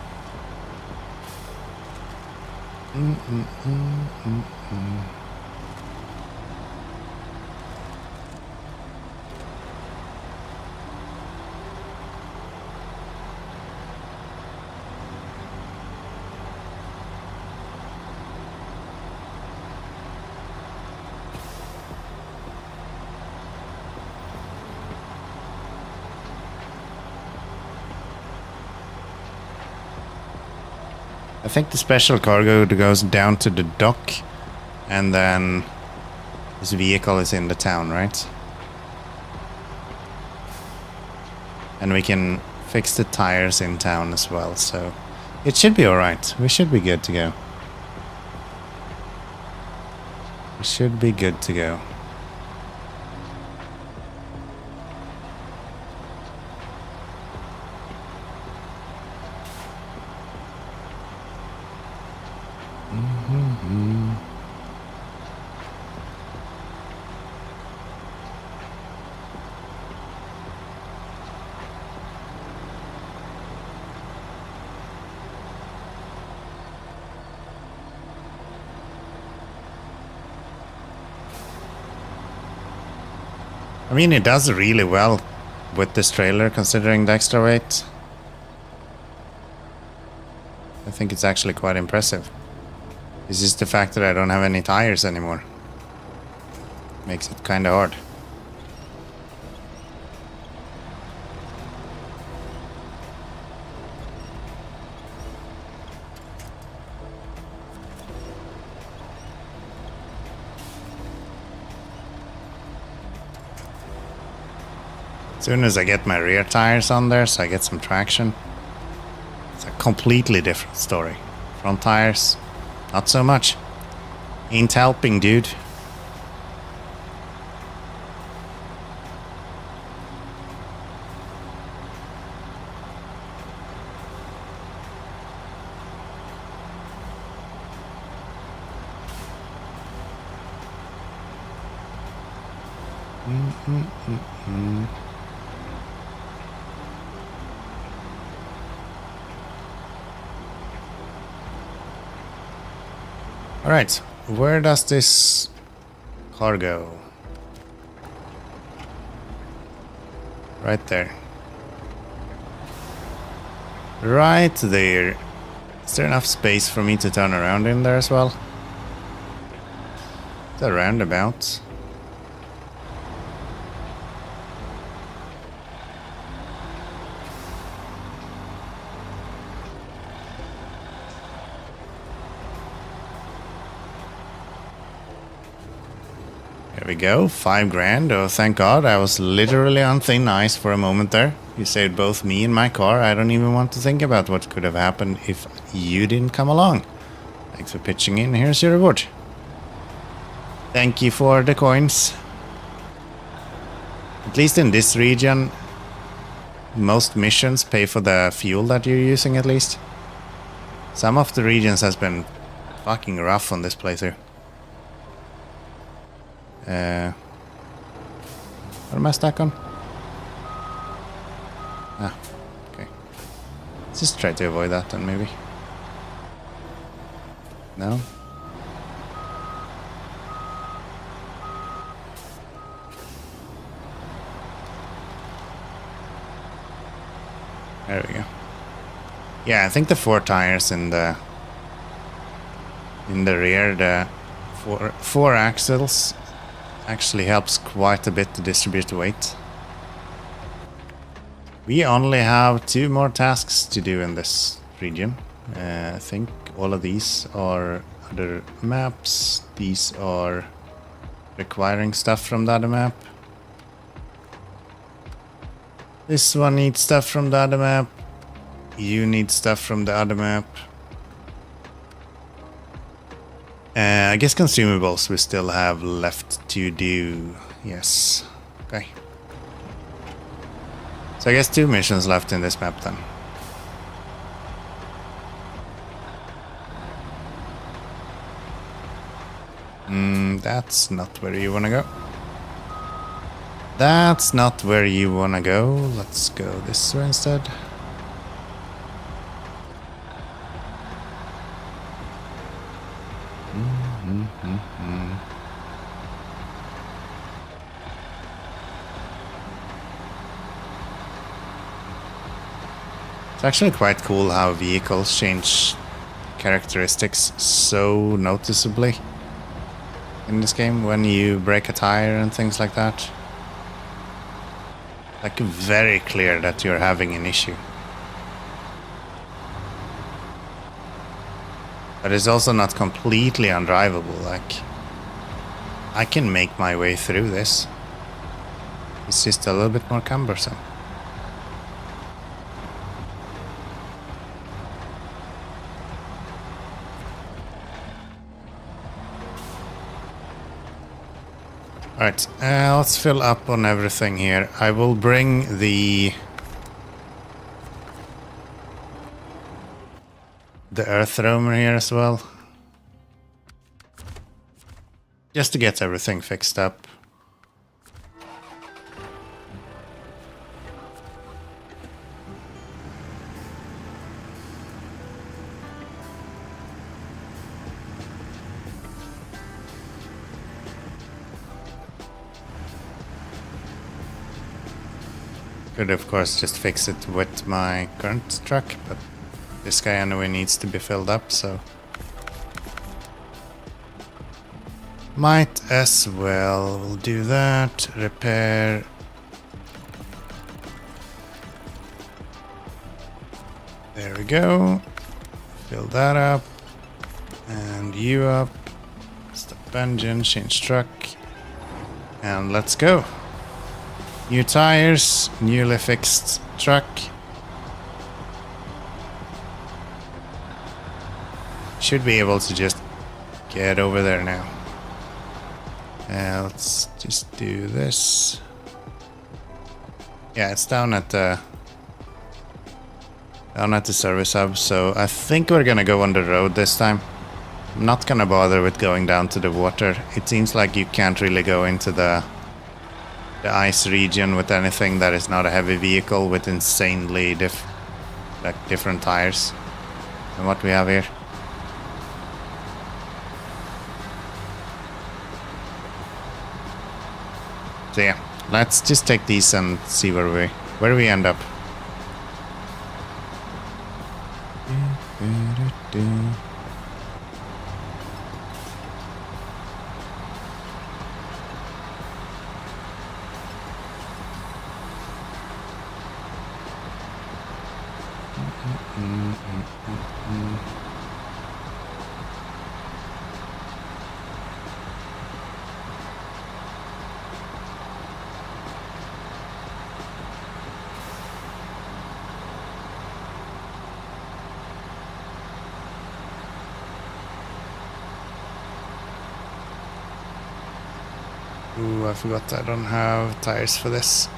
I think the special cargo goes down to the dock, and then this vehicle is in the town, right? And we can fix the tires in town as well, so it should be alright. We should be good to go. We should be good to go. I mean, it does really well with this trailer, considering the extra weight. I think it's actually quite impressive. It's just the fact that I don't have any tires anymore. Makes it kind of hard. As soon as I get my rear tires on there, so I get some traction, it's a completely different story. Front tires, not so much. Ain't helping, dude. Alright, where does this car go? Right there. Right there. Is there enough space for me to turn around in there as well? It's a roundabout. There we go, 5 grand. Oh, thank God, I was literally on thin ice for a moment there. You saved both me and my car. I don't even want to think about what could have happened if you didn't come along. Thanks for pitching in. Here's your reward. Thank you for the coins. At least in this region, most missions pay for the fuel that you're using at least. Some of the regions has been fucking rough on this playthrough. What am I stuck on? Ah, okay. Let's just try to avoid that then, maybe. No? There we go. Yeah, I think the 4 tires in the rear, the four axles actually helps quite a bit to distribute the weight. We only have 2 more tasks to do in this region. I think all of these are other maps. These are requiring stuff from the other map. This one needs stuff from the other map. You need stuff from the other map. I guess consumables we still have left to do. Yes. Okay. So I guess 2 missions left in this map then. That's not where you wanna go. That's not where you wanna go. Let's go this way instead. It's actually quite cool how vehicles change characteristics so noticeably in this game when you break a tire and things like that. Like, very clear that you're having an issue. But it's also not completely undrivable. Like, I can make my way through this. It's just a little bit more cumbersome. Alright, let's fill up on everything here. I will bring the earth roamer here as well. Just to get everything fixed up. Could of course just fix it with my current truck, but this guy anyway needs to be filled up, so might as well. We'll do that. Repair. There we go. Fill that up. And you up. Stop engine, change truck. And let's go. New tires, newly fixed truck. Should be able to just get over there now. Let's just do this. Yeah, it's down at the service hub, so I think we're gonna go on the road this time. I'm not gonna bother with going down to the water. It seems like you can't really go into the ice region with anything that is not a heavy vehicle with insanely different tires than what we have here. So yeah, let's just take these and see where we end up. Ooh, I forgot I don't have tires for this.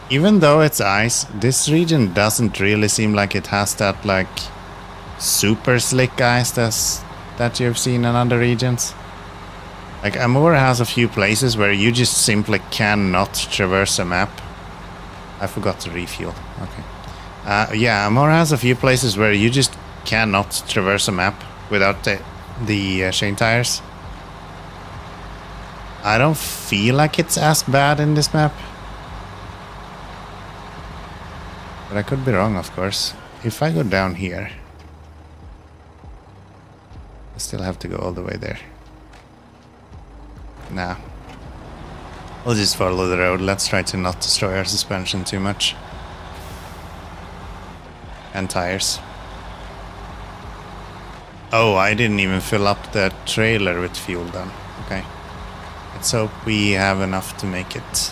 Even though it's ice, this region doesn't really seem like it has that, like, super slick ice that you've seen in other regions. Like, Amur has a few places where you just simply cannot traverse a map. I forgot to refuel. Okay. Yeah, Amur has a few places where you just cannot traverse a map without the chain tires. I don't feel like it's as bad in this map. But I could be wrong, of course. If I go down here, I still have to go all the way there. Nah. We'll just follow the road. Let's try to not destroy our suspension too much. And tires. Oh, I didn't even fill up the trailer with fuel then. Okay. Let's hope we have enough to make it.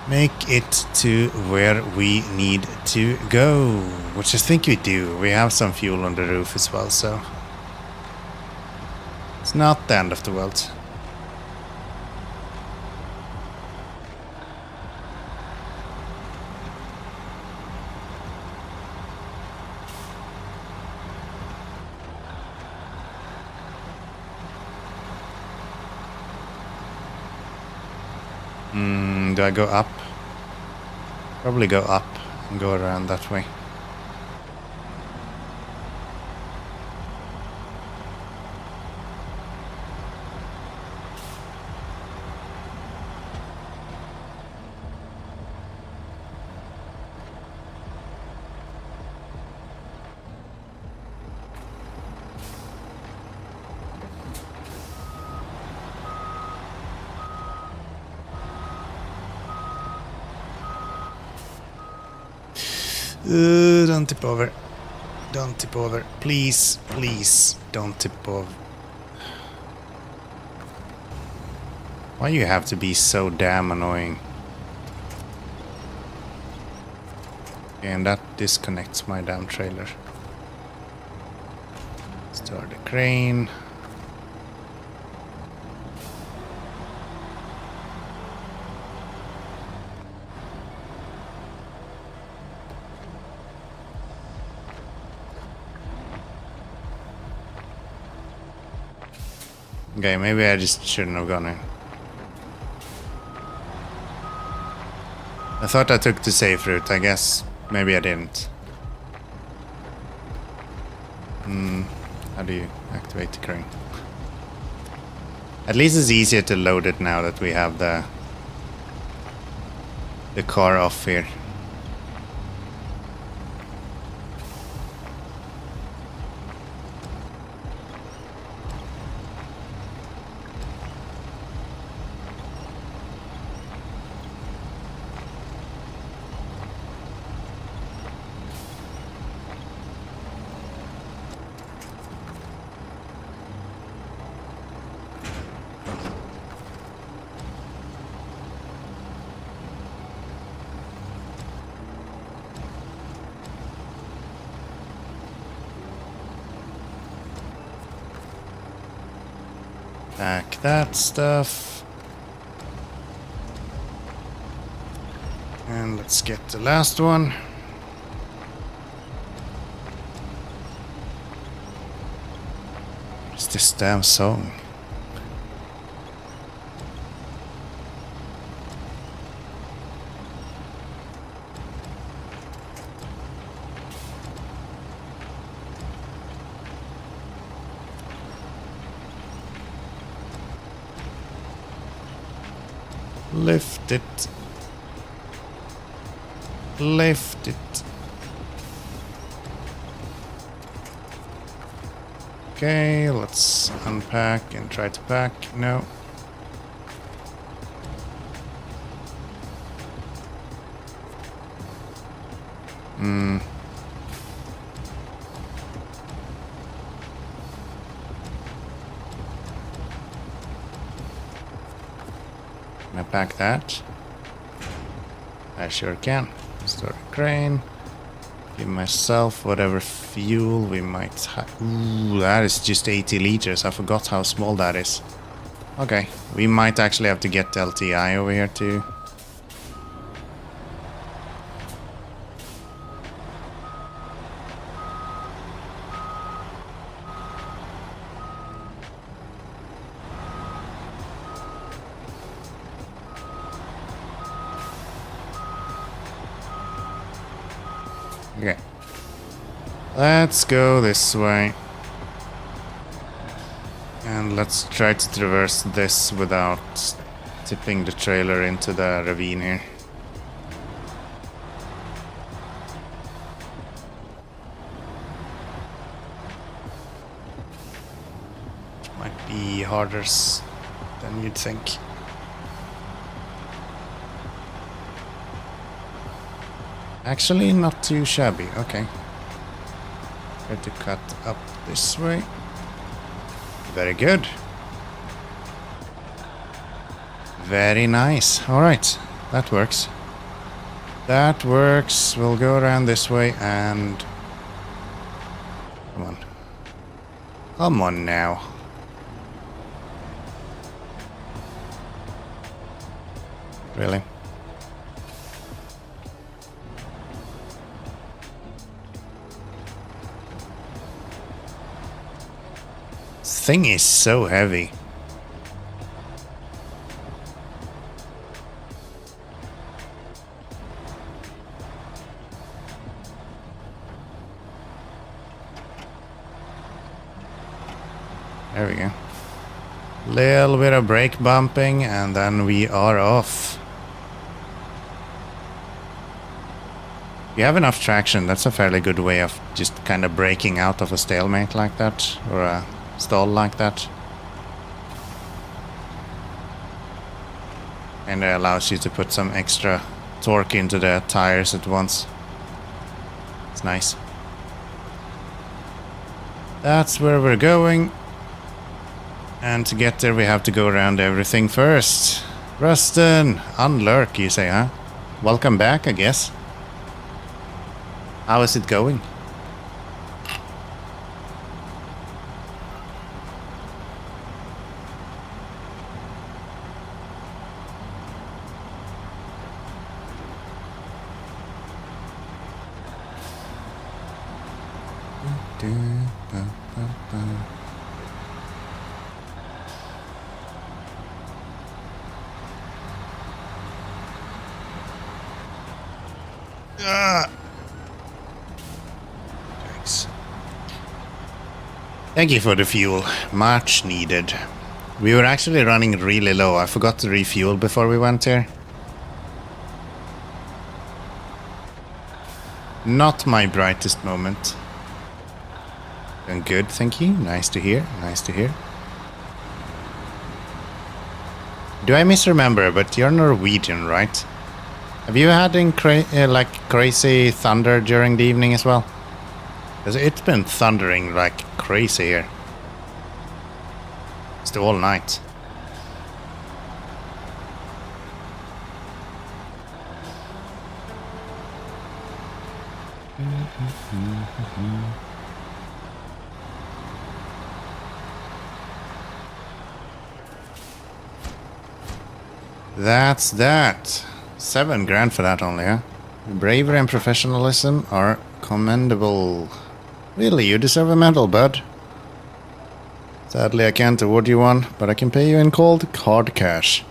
Make it to where we need to go. Which I think we do. We have some fuel on the roof as well, so it's not the end of the world. Do I go up? Probably go up and go around that way. Don't tip over. Don't tip over. Please, please, don't tip over. Why you have to be so damn annoying? And that disconnects my damn trailer. Start the crane. Okay, maybe I just shouldn't have gone in. I thought I took the safe route, I guess. Maybe I didn't. How do you activate the crane? At least it's easier to load it now that we have the car off here. Pack that stuff. And let's get the last one. What's this damn song? Lift it. Lift it. Okay, let's unpack and try to pack. No. Can I pack that? I sure can. Start a crane. Give myself whatever fuel we might have. Ooh, that is just 80 liters. I forgot how small that is. Okay, we might actually have to get the LTI over here too. Okay. Let's go this way. And let's try to traverse this without tipping the trailer into the ravine here. Might be harder than you'd think. Actually, not too shabby. Okay. Try to cut up this way. Very good. Very nice. Alright, that works. That works. We'll go around this way and... Come on. Come on now. Really? This thing is so heavy. There we go. Little bit of brake bumping and then we are off. If you have enough traction, that's a fairly good way of just kind of breaking out of a stalemate like that, or a stall like that. And it allows you to put some extra torque into the tires at once. It's nice. That's where we're going. And to get there we have to go around everything first. Rustin, unlurk you say, huh? Welcome back, I guess. How is it going? Thanks. Thank you for the fuel. Much needed. We were actually running really low. I forgot to refuel before we went here. Not my brightest moment. Doing good, thank you. Nice to hear. Nice to hear. Do I misremember? But you're Norwegian, right? Have you had like crazy thunder during the evening as well? Because it's been thundering like crazy here. It's the all night. That's that. 7 grand for that only, huh? Bravery and professionalism are commendable. Really, you deserve a medal, bud. Sadly, I can't award you one, but I can pay you in cold hard cash.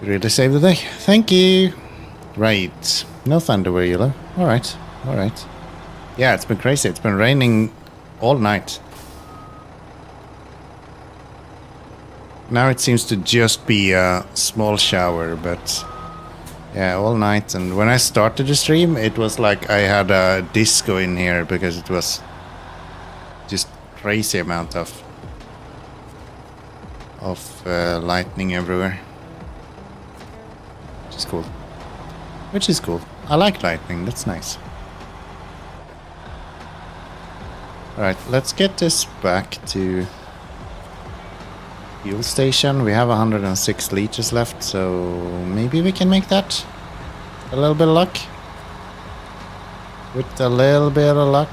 You really saved the day. Thank you. Right. No thunder where you live. Alright. Alright. Yeah, it's been crazy. It's been raining all night. Now it seems to just be a small shower, but yeah, all night. And when I started the stream, it was like I had a disco in here because it was just crazy amount of lightning everywhere. Which is cool. Which is cool. I like lightning, that's nice. Alright, let's get this back to fuel station. We have 106 liters left, so maybe we can make that. A little bit of luck. With a little bit of luck.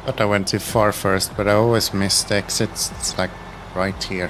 Thought I went too far first, but I always miss the exits. It's like right here.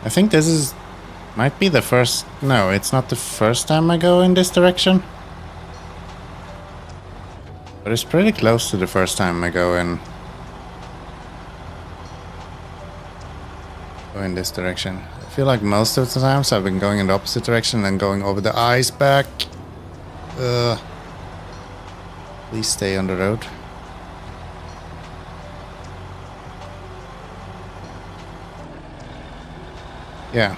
I think this is... might be the first... No, it's not the first time I go in this direction. But it's pretty close to the first time I go in this direction. I feel like most of the times I've been going in the opposite direction and going over the ice back. Please stay on the road. Yeah.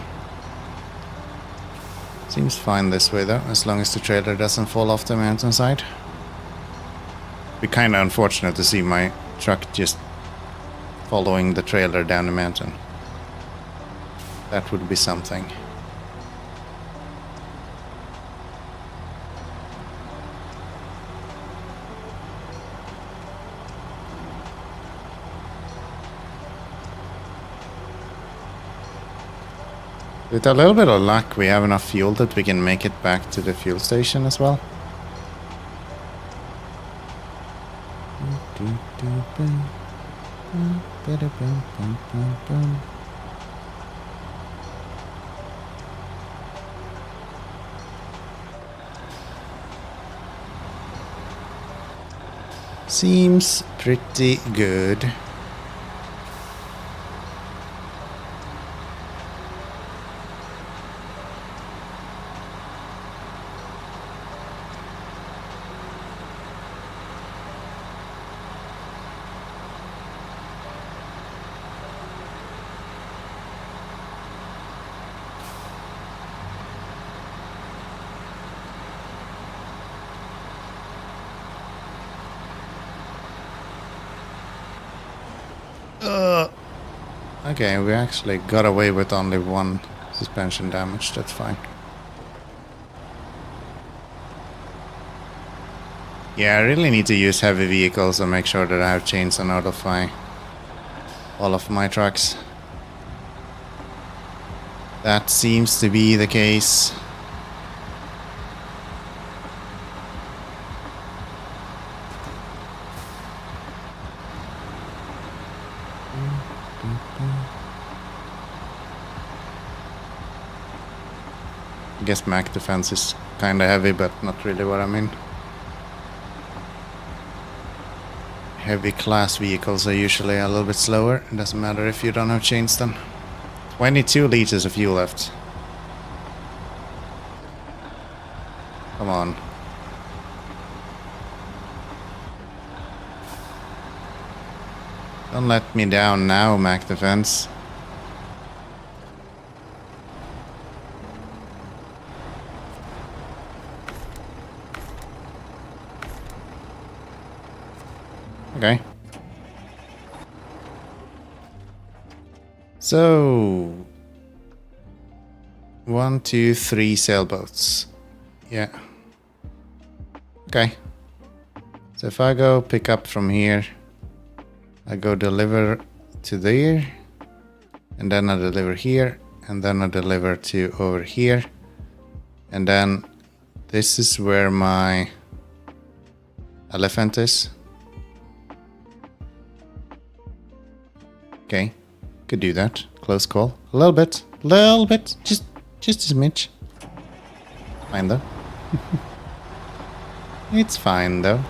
Seems fine this way though, as long as the trailer doesn't fall off the mountainside. Be kinda unfortunate to see my truck just following the trailer down the mountain. That would be something. With a little bit of luck, we have enough fuel that we can make it back to the fuel station as well. Seems pretty good. Okay, we actually got away with only one suspension damage, that's fine. Yeah, I really need to use heavy vehicles and make sure that I have chains on all of my trucks. That seems to be the case. I guess Mac defense is kinda heavy, but not really what I mean. Heavy class vehicles are usually a little bit slower. It doesn't matter if you don't have chains then. 22 liters of fuel left. Come on. Don't let me down now, Mac defense. Okay. So 1, 2, 3 sailboats. Yeah. Okay. So if I go pick up from here, I go deliver to there, and then I deliver here, and then I deliver to over here, and then this is where my elephant is. Okay, could do that. Close call. A little bit, just a smidge. Fine though. It's fine though.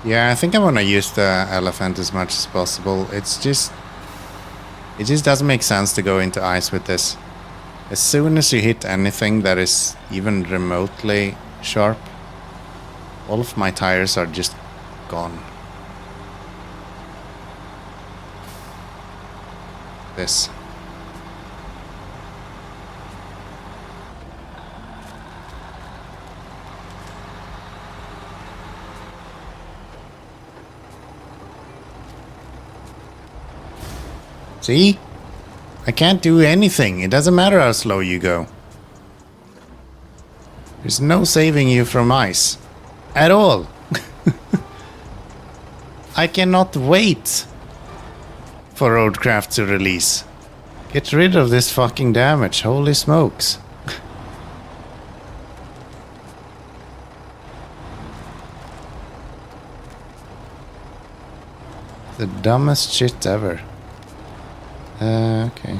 Yeah, I think I want to use the elephant as much as possible. It just doesn't make sense to go into ice with this. As soon as you hit anything that is even remotely sharp, all of my tires are just gone. This. See? I can't do anything. It doesn't matter how slow you go. There's no saving you from ice. At all. I cannot wait for roadcraft to release. Get rid of this fucking damage. Holy smokes. The dumbest shit ever. Okay.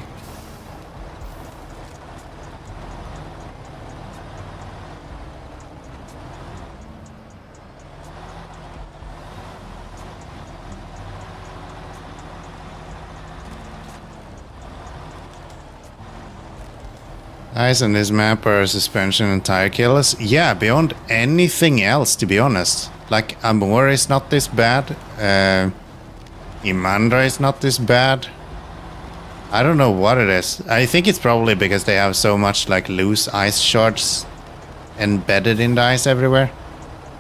Nice, and this map are suspension and tire killers. Yeah, beyond anything else, to be honest. Like, Amor is not this bad. Imandra is not this bad. I don't know what it is. I think it's probably because they have so much, like, loose ice shards embedded in the ice everywhere.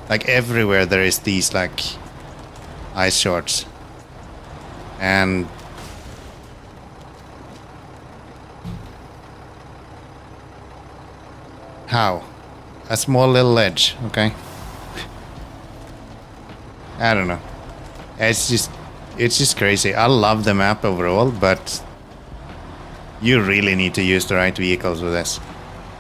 Like, everywhere there is these, like, ice shards. And... how? A small little ledge, okay? I don't know. It's just crazy. I love the map overall, but you really need to use the right vehicles with this.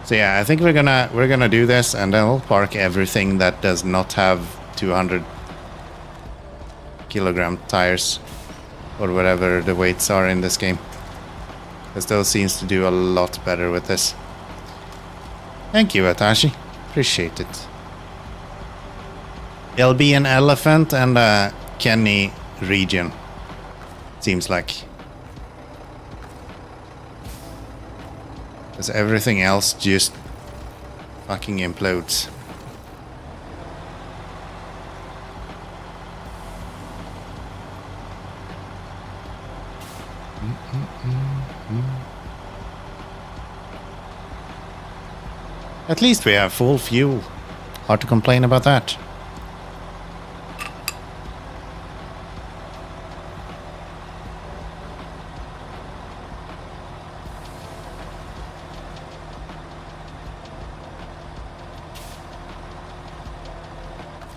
So yeah, I think we're gonna do this, and then we'll park everything that does not have 200 kilogram tires or whatever the weights are in this game, because those seems to do a lot better with this. Thank you, Atashi. Appreciate it. It'll be an elephant and a Kenny region. Seems like. Because everything else just fucking implodes. At least we have full fuel. Hard to complain about that.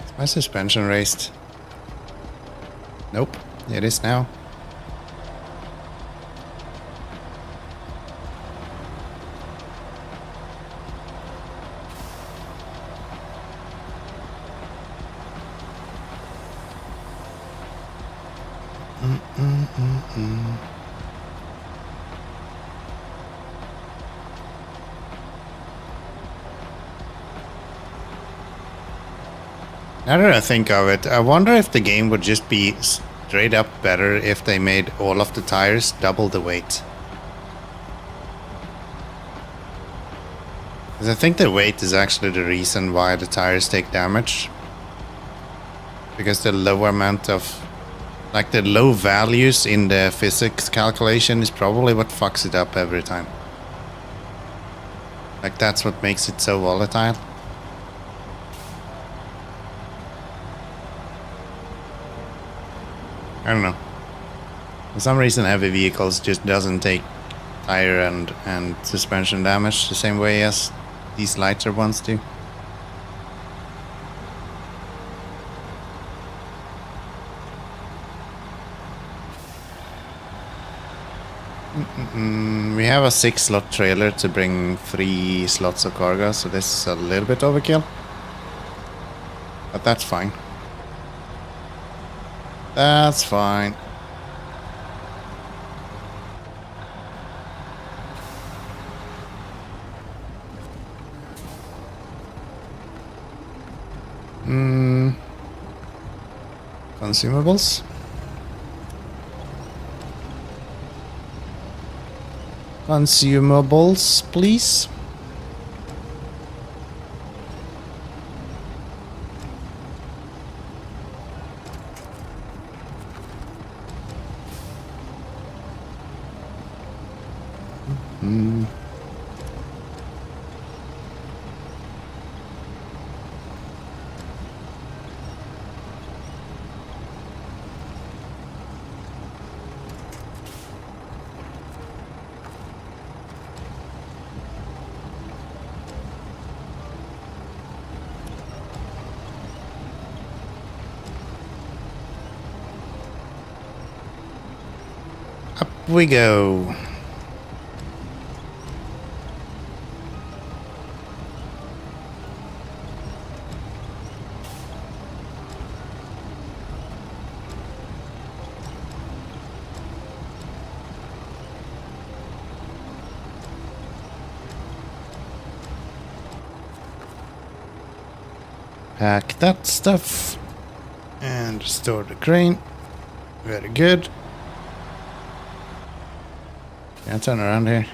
Is my suspension raised? Nope, it is now. Now that I think of it, I wonder if the game would just be straight up better if they made all of the tires double the weight. Because I think the weight is actually the reason why the tires take damage. Because the low amount of... like the low values in the physics calculation is probably what fucks it up every time. Like that's what makes it so volatile. I don't know. For some reason heavy vehicles just doesn't take tire and suspension damage the same way as these lighter ones do. We have a 6-slot trailer to bring 3 slots of cargo, so this is a little bit overkill. But that's fine. That's fine. Consumables? Consumables, please. Up we go. Pack that stuff. And restore the crane. Very good. Can I turn around here?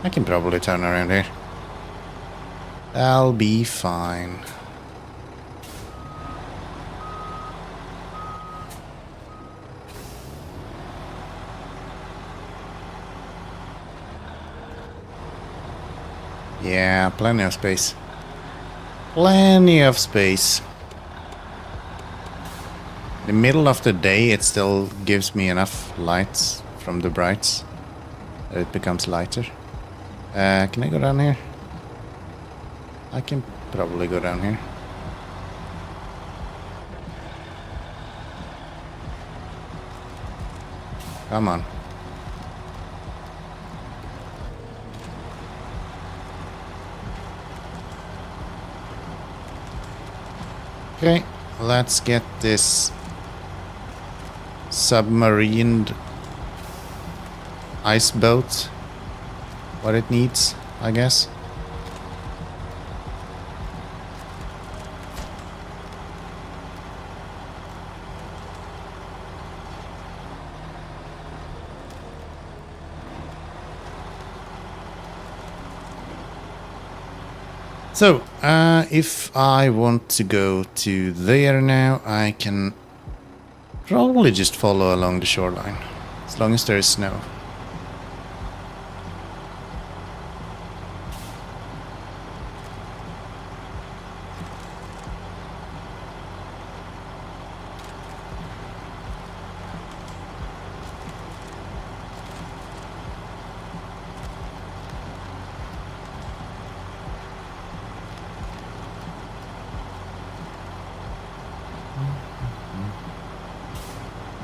I can probably turn around here. I'll be fine. Yeah, plenty of space. Plenty of space. In the middle of the day, it still gives me enough lights from the brights that it becomes lighter. Can I go down here? I can probably go down here. Come on. Okay, let's get this submarine ice boat what it needs, I guess. So, if I want to go to there now, I can probably just follow along the shoreline, as long as there is snow.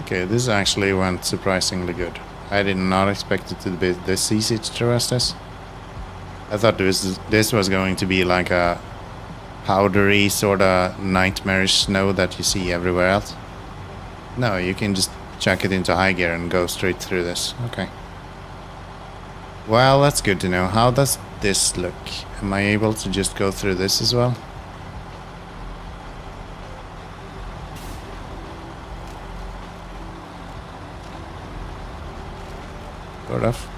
Okay, this actually went surprisingly good. I did not expect it to be this easy to traverse this. I thought this was going to be like a powdery sort of nightmarish snow that you see everywhere else. No, you can just chuck it into high gear and go straight through this. Okay. Well, that's good to know. How does this look? Am I able to just go through this as well? Sort of.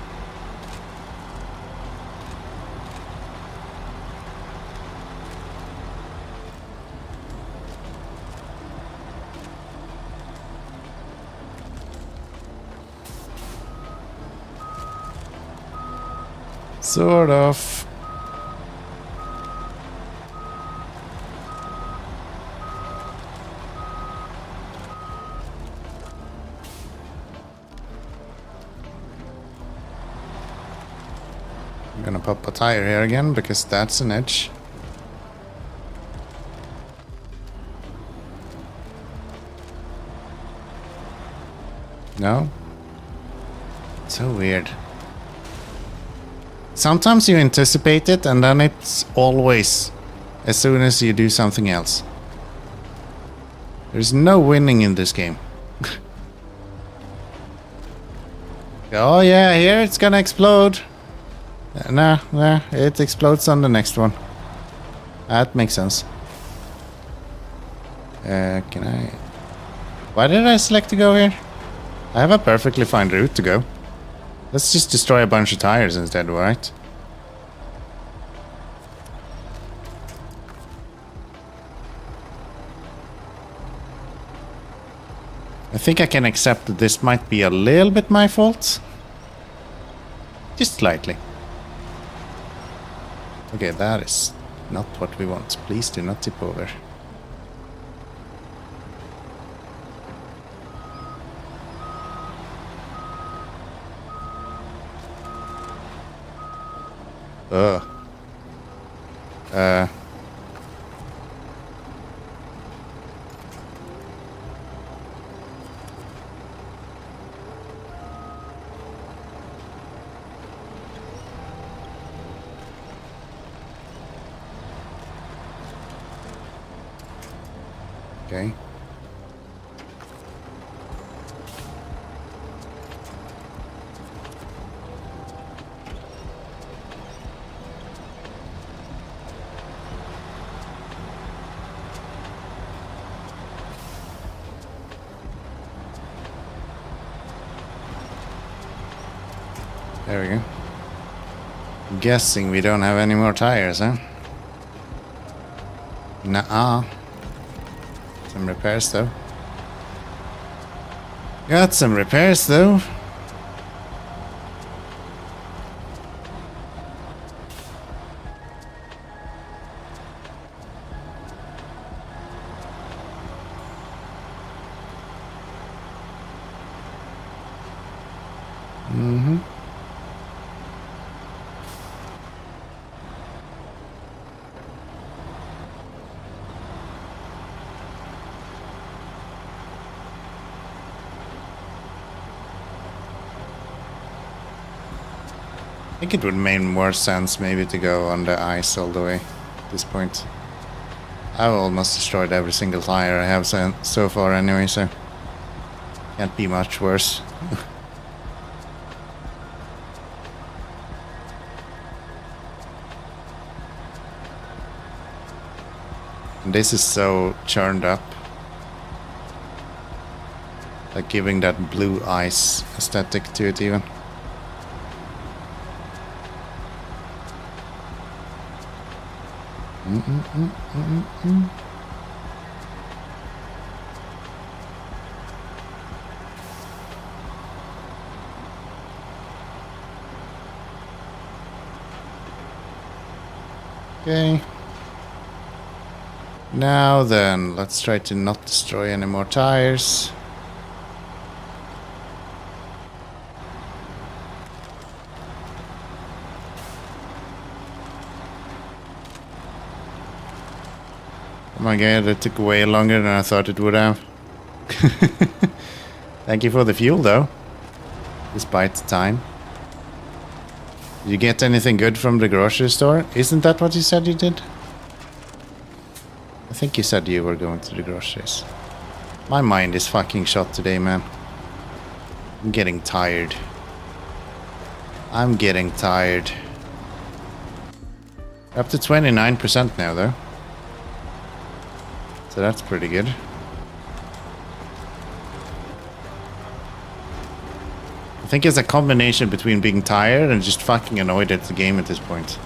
Sort of. I'm gonna pop a tire here again because that's an edge. No? So weird. Sometimes you anticipate it and then it's always as soon as you do something else. There's no winning in this game. Oh yeah, here it's gonna explode. Nah, it explodes on the next one. That makes sense. Can I... Why did I select to go here? I have a perfectly fine route to go. Let's just destroy a bunch of tires instead, right? I think I can accept that this might be a little bit my fault. Just slightly. Okay, that is not what we want. Please do not tip over. Okay. There we go. Guessing we don't have any more tires, huh? Nuh-uh. Some repairs though. Got some repairs though. I think it would make more sense maybe to go on the ice all the way at this point. I've almost destroyed every single tire I have so far anyway, so can't be much worse. And this is so churned up. Like giving that blue ice aesthetic to it even. Okay. Now then, let's try to not destroy any more tires. Oh my god, that took way longer than I thought it would have. Thank you for the fuel though, despite the time. Did you get anything good from the grocery store? Isn't that what you said you did? I think you said you were going to the groceries. My mind is fucking shot today, man. I'm getting tired. I'm getting tired. Up to 29% now though. So that's pretty good. I think it's a combination between being tired and just fucking annoyed at the game at this point.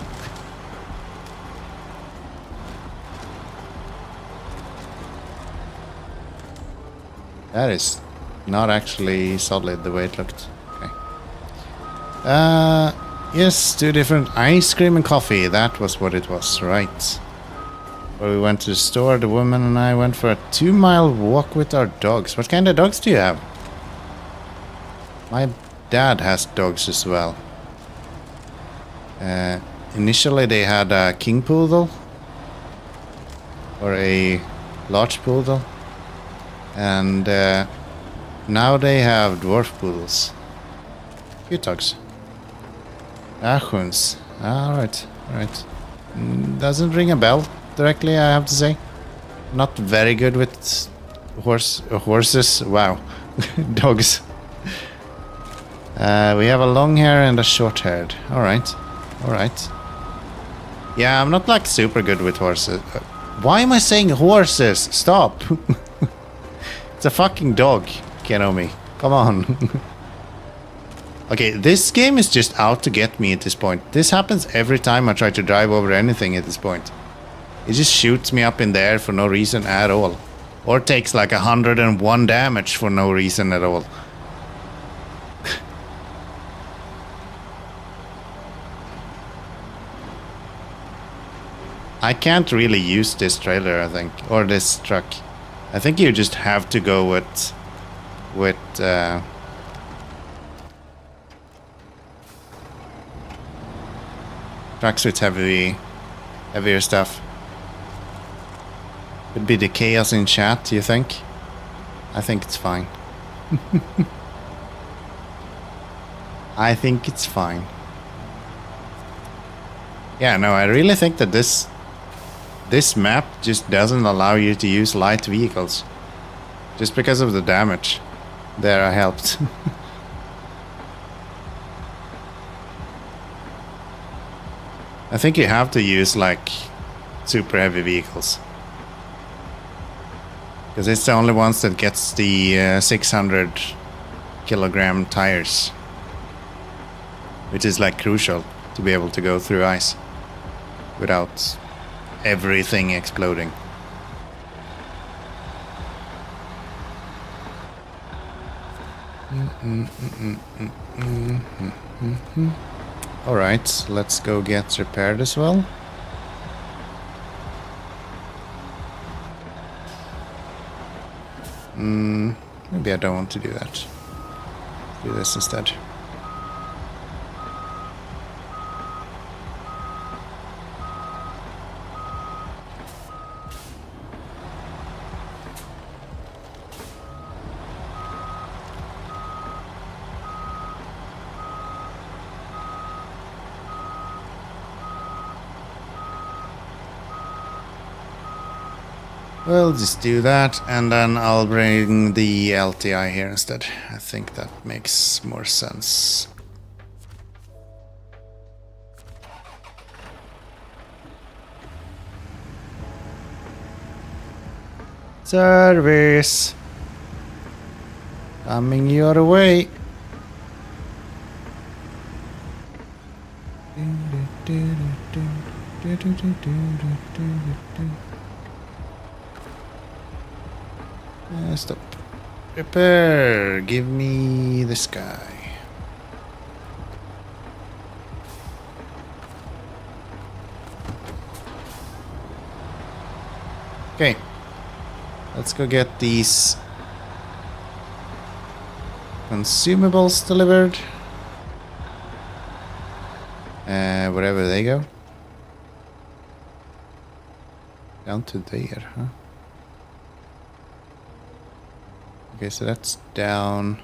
That is not actually solid the way it looked. Okay. Yes, 2 different ice cream and coffee. That was what it was, right? Where we went to the store, the woman and I went for a 2-mile walk with our dogs. What kind of dogs do you have? My dad has dogs as well. Initially they had a king poodle. Or a large poodle. And now they have dwarf poodles. Cute dogs. Achuns. Alright, alright. Doesn't ring a bell directly, I have to say. Not very good with horses. Wow. Dogs. We have a long hair and a short haired. Alright. Alright. Yeah, I'm not like super good with horses. Why am I saying horses? Stop. It's a fucking dog, Kenomi. Come on. Okay, this game is just out to get me at this point. This happens every time I try to drive over anything at this point. It just shoots me up in the air for no reason at all. Or takes like 101 damage for no reason at all. I can't really use this trailer, I think. Or this truck. I think you just have to go with trucks with heavier stuff. Could be the chaos in chat, you think? I think it's fine. I think it's fine. Yeah, no, I really think that this map just doesn't allow you to use light vehicles. Just because of the damage. There, I helped. I think you have to use like super heavy vehicles. Because it's the only ones that gets the 600 kilogram tires. which is like crucial to be able to go through ice without everything exploding. Alright, let's go get repaired as well. Maybe I don't want to do that. Do this instead. We'll just do that, and then I'll bring the LTI here instead. I think that makes more sense. Service! Coming your way. Stop. Repair. Give me this guy. Okay. Let's go get these consumables delivered. Wherever they go. Down to there, huh? Okay, so that's down.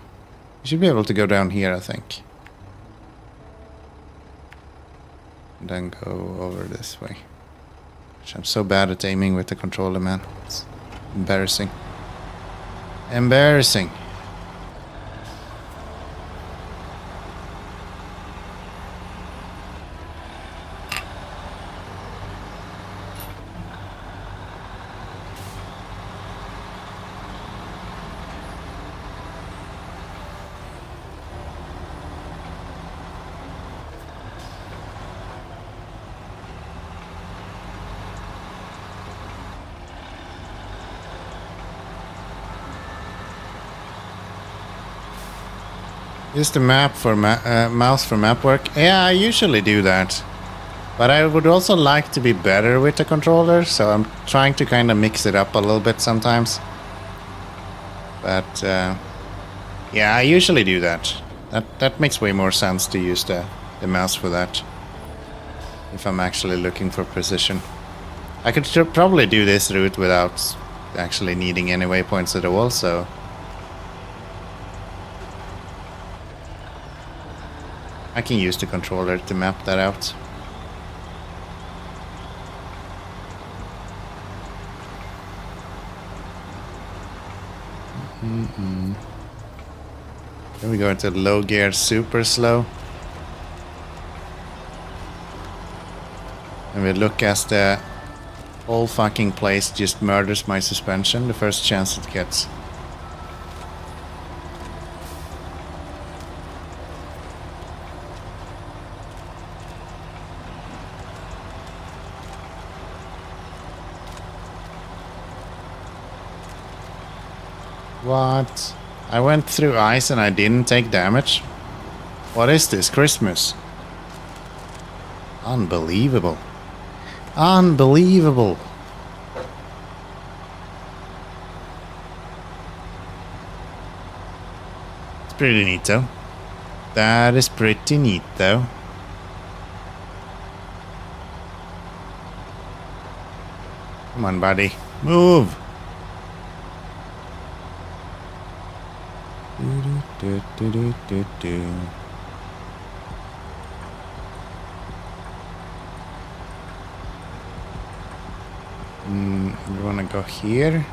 You should be able to go down here, I think. And then go over this way. Which I'm so bad at aiming with the controller, man. It's embarrassing. Embarrassing. Use the map for mouse for map work. Yeah, I usually do that. But I would also like to be better with the controller, so I'm trying to kind of mix it up a little bit sometimes. But yeah, I usually do that. That makes way more sense to use the mouse for that. If I'm actually looking for precision. I could probably do this route without actually needing any waypoints at all, so... I can use the controller to map that out. Then we go into low gear super slow. And we look as the whole fucking place just murders my suspension the first chance it gets. What? I went through ice and I didn't take damage? What is this, Christmas? Unbelievable. Unbelievable. It's pretty neat though. That is pretty neat though. Come on, buddy. Move. You wanna go here?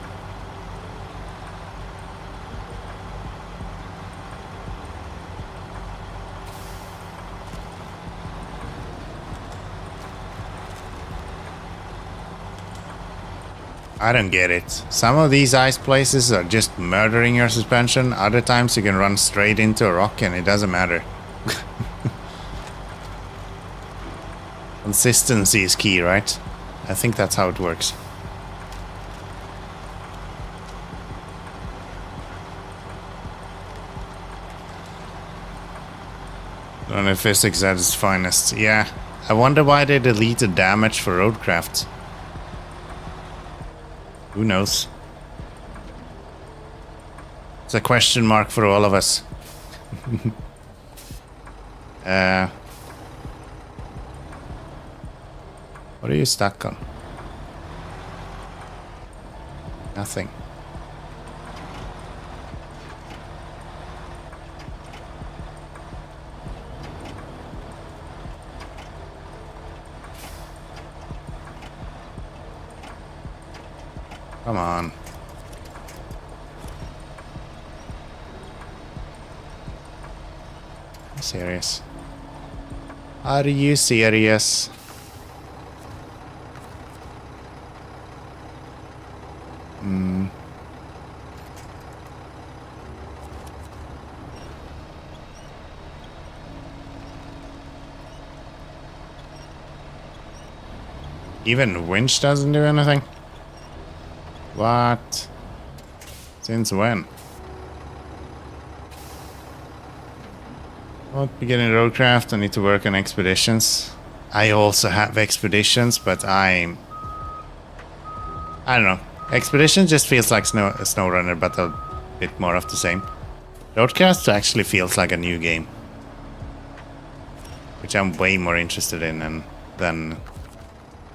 I don't get it. Some of these ice places are just murdering your suspension. Other times you can run straight into a rock and it doesn't matter. Consistency is key, right? I think that's how it works. Runner physics at its finest. Yeah. I wonder why they deleted damage for roadcraft. Who knows? It's a question mark for all of us. What are you stuck on? Nothing. Come on. I'm serious. Are you serious? Even winch doesn't do anything? What? Since when? Won't be getting roadcraft. I need to work on expeditions. I also have expeditions, but I don't know. Expedition just feels like Snowrunner, but a bit more of the same. Roadcraft actually feels like a new game, which I'm way more interested in than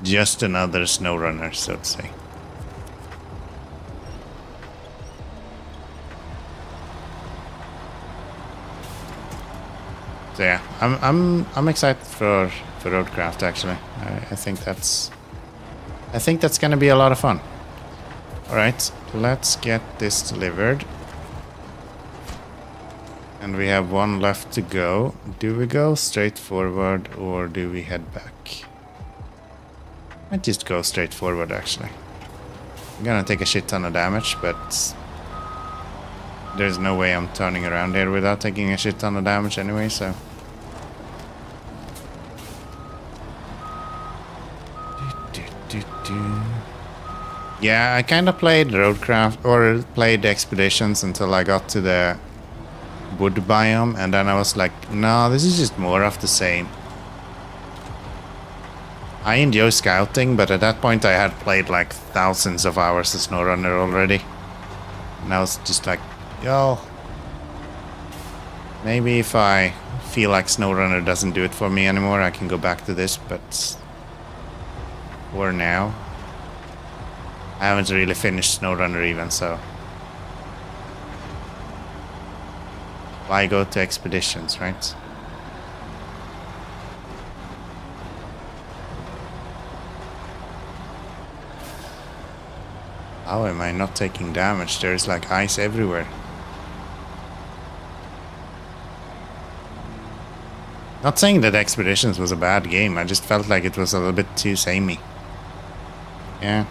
just another Snowrunner, so to say. So yeah, I'm excited for roadcraft actually. I think that's gonna be a lot of fun. All right, let's get this delivered. And we have one left to go. Do we go straight forward or do we head back? Might just go straight forward actually. I'm gonna take a shit ton of damage, but there's no way I'm turning around here without taking a shit ton of damage anyway, so. Yeah, I kind of played roadcraft or played expeditions until I got to the wood biome, and then I was like, no, this is just more of the same. I enjoy scouting, but at that point I had played like thousands of hours of Snowrunner already. And I was just like, yo, maybe if I feel like Snowrunner doesn't do it for me anymore, I can go back to this, but for now, I haven't really finished Snowrunner even, so why go to expeditions, right? How am I not taking damage? There's like ice everywhere. Not saying that Expeditions was a bad game, I just felt like it was a little bit too samey. Yeah.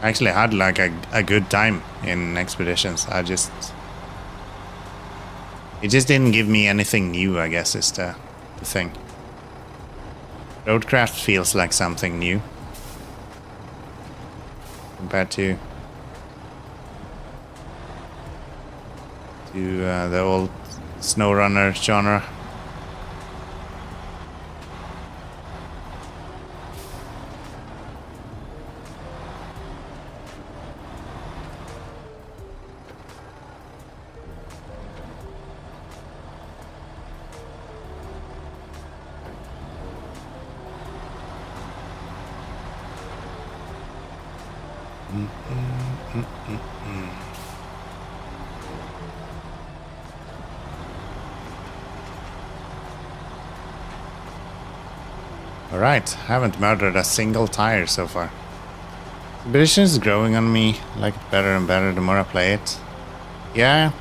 I actually had like a good time in Expeditions. It just didn't give me anything new, I guess, is the thing. Roadcraft feels like something new compared to the old Snowrunner genre. Alright, haven't murdered a single tire so far. Expedition is growing on me, like it better and better the more I play it. Yeah.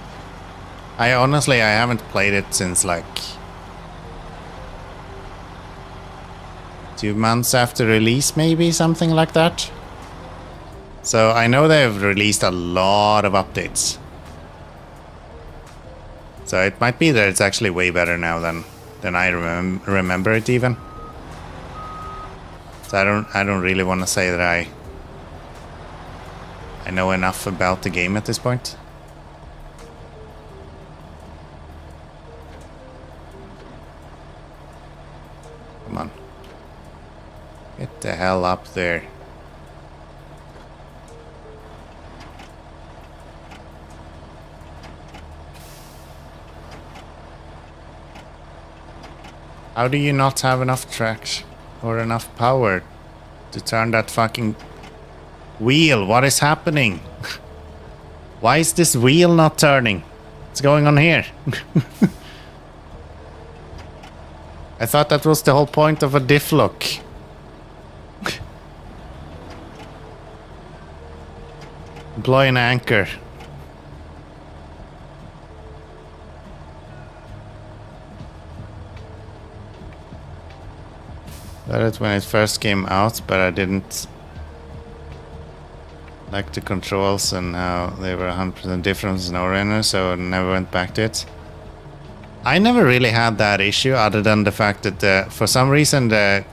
I haven't played it since like 2 months after release, maybe, something like that. So I know they've released a lot of updates. So it might be that it's actually way better now than I remember it even. So I don't really want to say that I know enough about the game at this point. Come on. Get the hell up there. How do you not have enough traction or enough power to turn that fucking wheel? What is happening? Why is this wheel not turning? What's going on here? I thought that was the whole point of a diff lock. Employ an anchor. Got it when it first came out, but I didn't like the controls and how they were 100% different from Snowrunner, so I never went back to it. I never really had that issue, other than the fact that for some reason the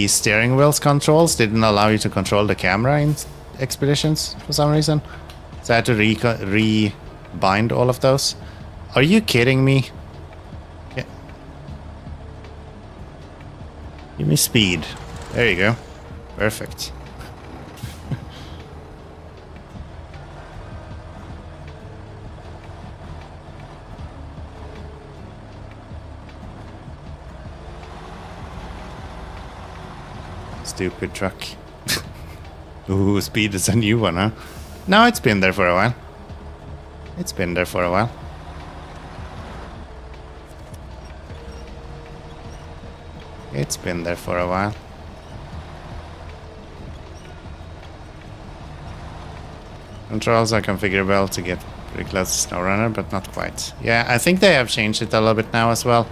steering wheel's controls didn't allow you to control the camera in Expeditions for some reason. So I had to re-bind all of those. Are you kidding me? Yeah. Give me speed. There you go. Perfect. Stupid truck. Ooh, speed is a new one, huh? No, it's been there for a while. It's been there for a while. It's been there for a while. Controls are configurable to get pretty close to Snowrunner, but not quite. Yeah, I think they have changed it a little bit now as well.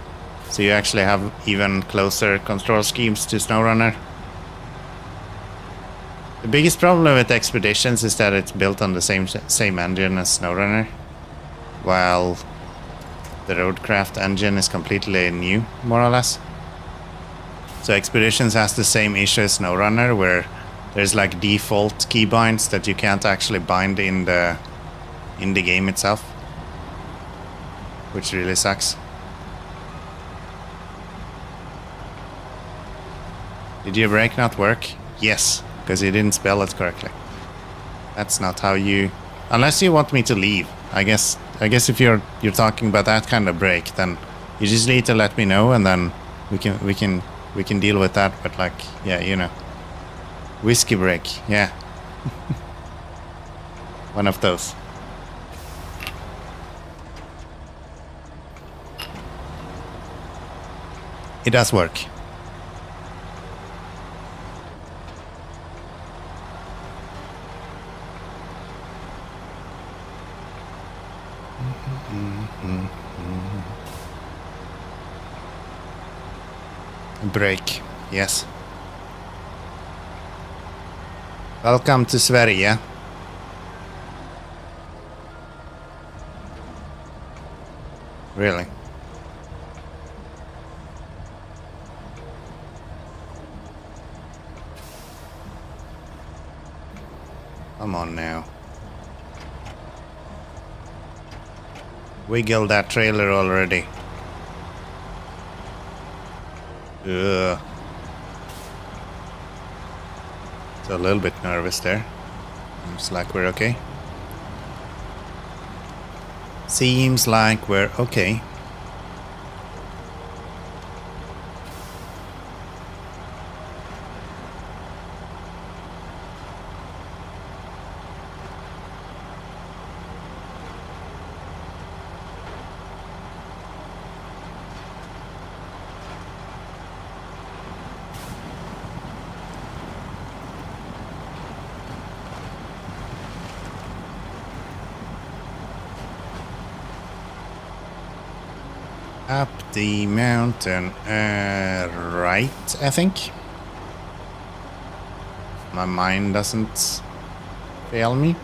So you actually have even closer control schemes to Snowrunner. The biggest problem with Expeditions is that it's built on the same engine as Snowrunner, while the Roadcraft engine is completely new, more or less. So Expeditions has the same issue as Snowrunner, where there's like default keybinds that you can't actually bind in the game itself, which really sucks. Did your brake not work? Yes. Because you didn't spell it correctly. That's not how you... Unless you want me to leave. I guess if you're talking about that kind of break, then you just need to let me know, and then we can deal with that. But like, yeah, you know, whiskey break, yeah. One of those. It does work. Break, yes. Welcome to Sverige. Really? Come on now. Wiggle that trailer already. Ugh. So a little bit nervous there. Seems like we're okay. Seems like we're okay. Up the mountain, right, I think. My mind doesn't fail me.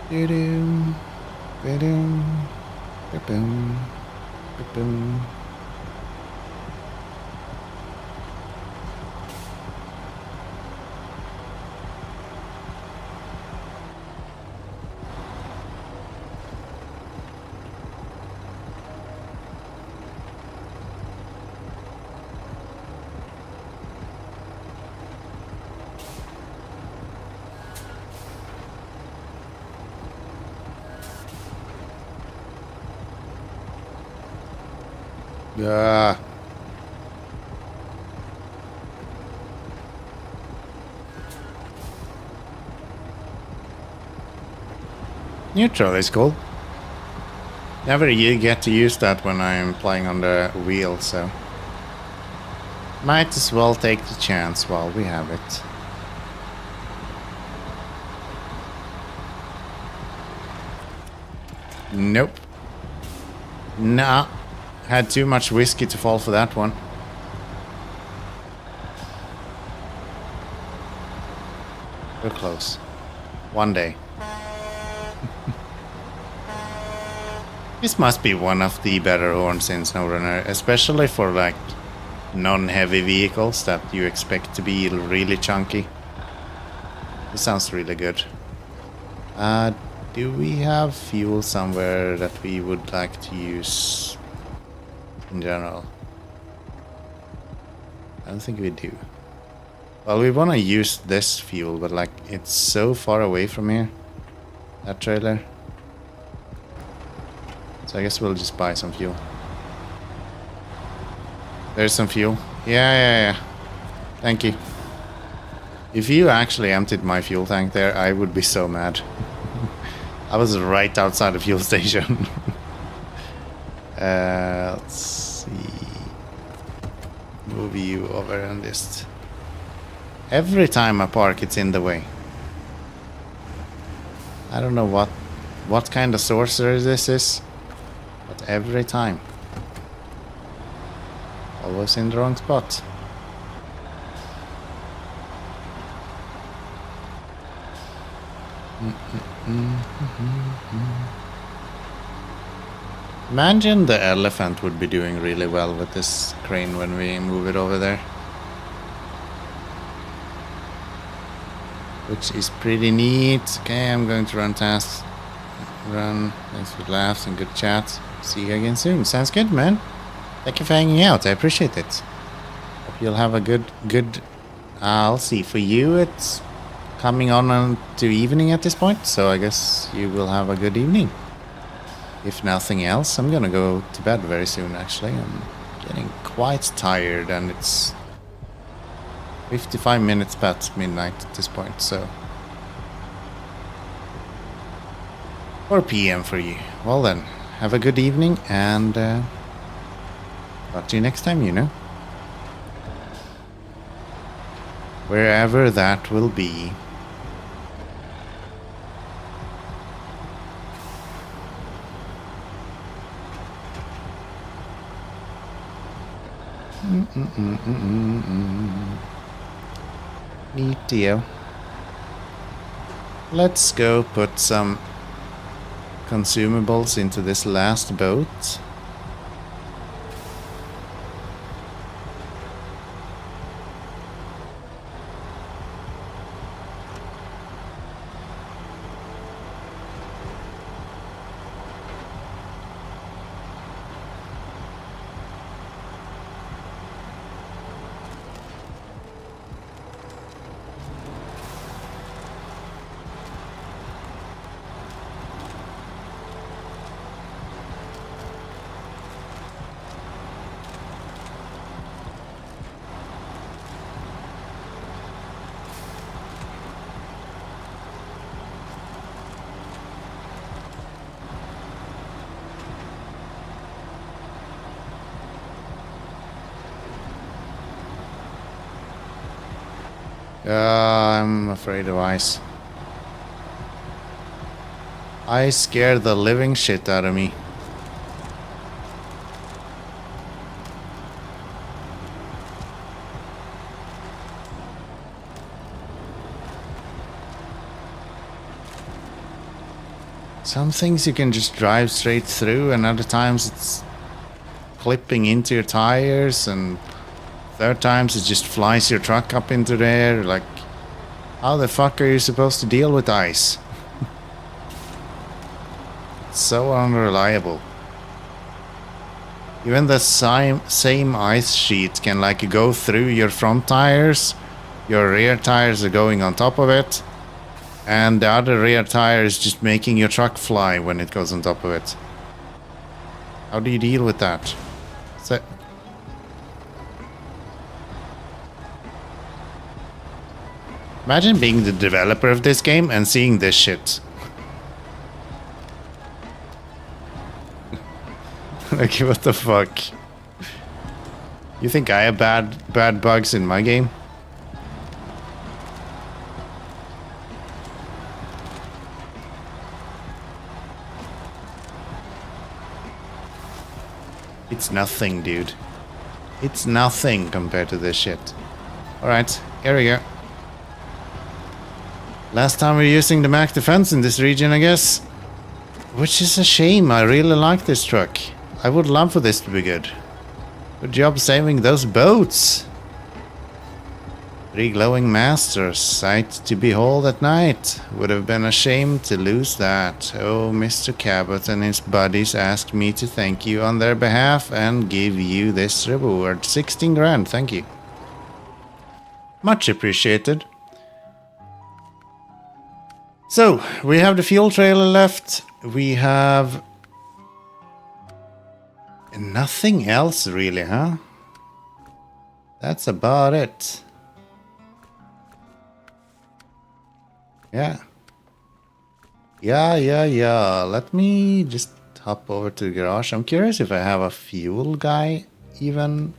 Ba-doom, ba-doom, ba-boom, ba-boom. Yeah. Neutral is cool. Never you get to use that when I'm playing on the wheel, so might as well take the chance while we have it. Nope. Nah. Had too much whiskey to fall for that one. We're close. One day. This must be one of the better horns in Snowrunner, especially for like non-heavy vehicles that you expect to be really chunky. This sounds really good. Do we have fuel somewhere that we would like to use in general? I don't think we do. Well, we want to use this fuel, but like it's so far away from here, that trailer. So I guess we'll just buy some fuel. There's some fuel. Yeah. Thank you. If you actually emptied my fuel tank there, I would be so mad. I was right outside the fuel station. Let's see. Move you over and just... Every time I park, it's in the way. I don't know what kind of sorcerer this is, but every time. Always in the wrong spot. Imagine the elephant would be doing really well with this crane when we move it over there. Which is pretty neat. Okay, I'm going to run tasks. Run. Thanks for laughs and good chat. See you again soon. Sounds good, man. Thank you for hanging out. I appreciate it. Hope you'll have a good... I'll see. For you, it's coming on to evening at this point, so I guess you will have a good evening. If nothing else, I'm gonna go to bed very soon, actually. I'm getting quite tired, and it's 55 minutes past midnight at this point, so... 4 p.m. for you. Well then, have a good evening, and talk to you next time, you know. Wherever that will be. Neatio. Let's go put some consumables into this last boat. I'm afraid of ice. Ice scared the living shit out of me. Some things you can just drive straight through, and other times it's clipping into your tires, and third times it just flies your truck up into the air. Like, how the fuck are you supposed to deal with ice? It's so unreliable. Even the same ice sheet can like go through your front tires, your rear tires are going on top of it, and the other rear tire is just making your truck fly when it goes on top of it. How do you deal with that? So imagine being the developer of this game and seeing this shit. Like, what the fuck? You think I have bad bugs in my game? It's nothing, dude. It's nothing compared to this shit. Alright, here we go. Last time we're using the Mac defense in this region, I guess. Which is a shame. I really like this truck. I would love for this to be good. Good job saving those boats. 3 glowing masters, sight to behold at night. Would have been a shame to lose that. Oh, Mr. Cabot and his buddies asked me to thank you on their behalf and give you this reward. 16 grand, thank you. Much appreciated. So, we have the fuel trailer left. We have nothing else really, huh? That's about it. Yeah. Yeah. Let me just hop over to the garage. I'm curious if I have a fuel guy even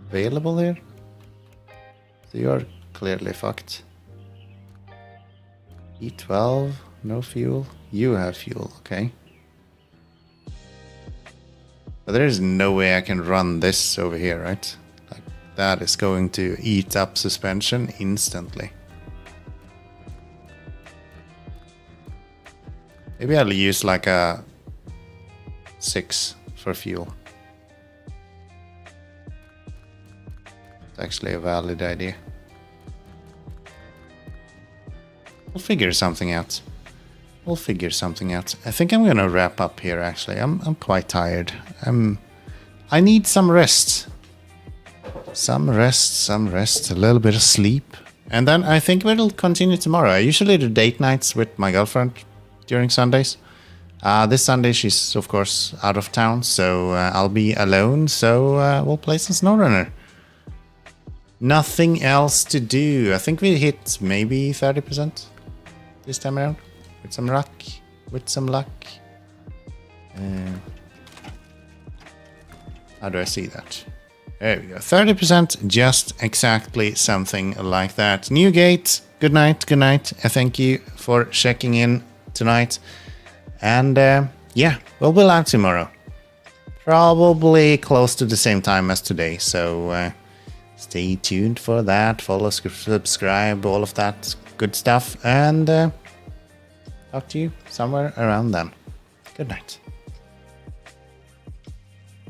available here. So you're clearly fucked. E12, no fuel. You have fuel, okay. But there is no way I can run this over here, right? Like, that is going to eat up suspension instantly. Maybe I'll use like a 6 for fuel. It's actually a valid idea. We'll figure something out. We'll figure something out. I think I'm gonna wrap up here actually. I'm quite tired. I need some rest. Some rest, a little bit of sleep. And then I think we'll continue tomorrow. I usually do date nights with my girlfriend during Sundays. This Sunday she's of course out of town, so I'll be alone, so we'll play some Snowrunner. Nothing else to do. I think we hit maybe 30% this time around. With some luck. How do I see that? There we go. 30%, just exactly something like that. Newgate, good night. Thank you for checking in tonight. And yeah, we'll be live tomorrow. Probably close to the same time as today. So stay tuned for that. Follow, subscribe, all of that good stuff. And talk to you somewhere around then. Good night.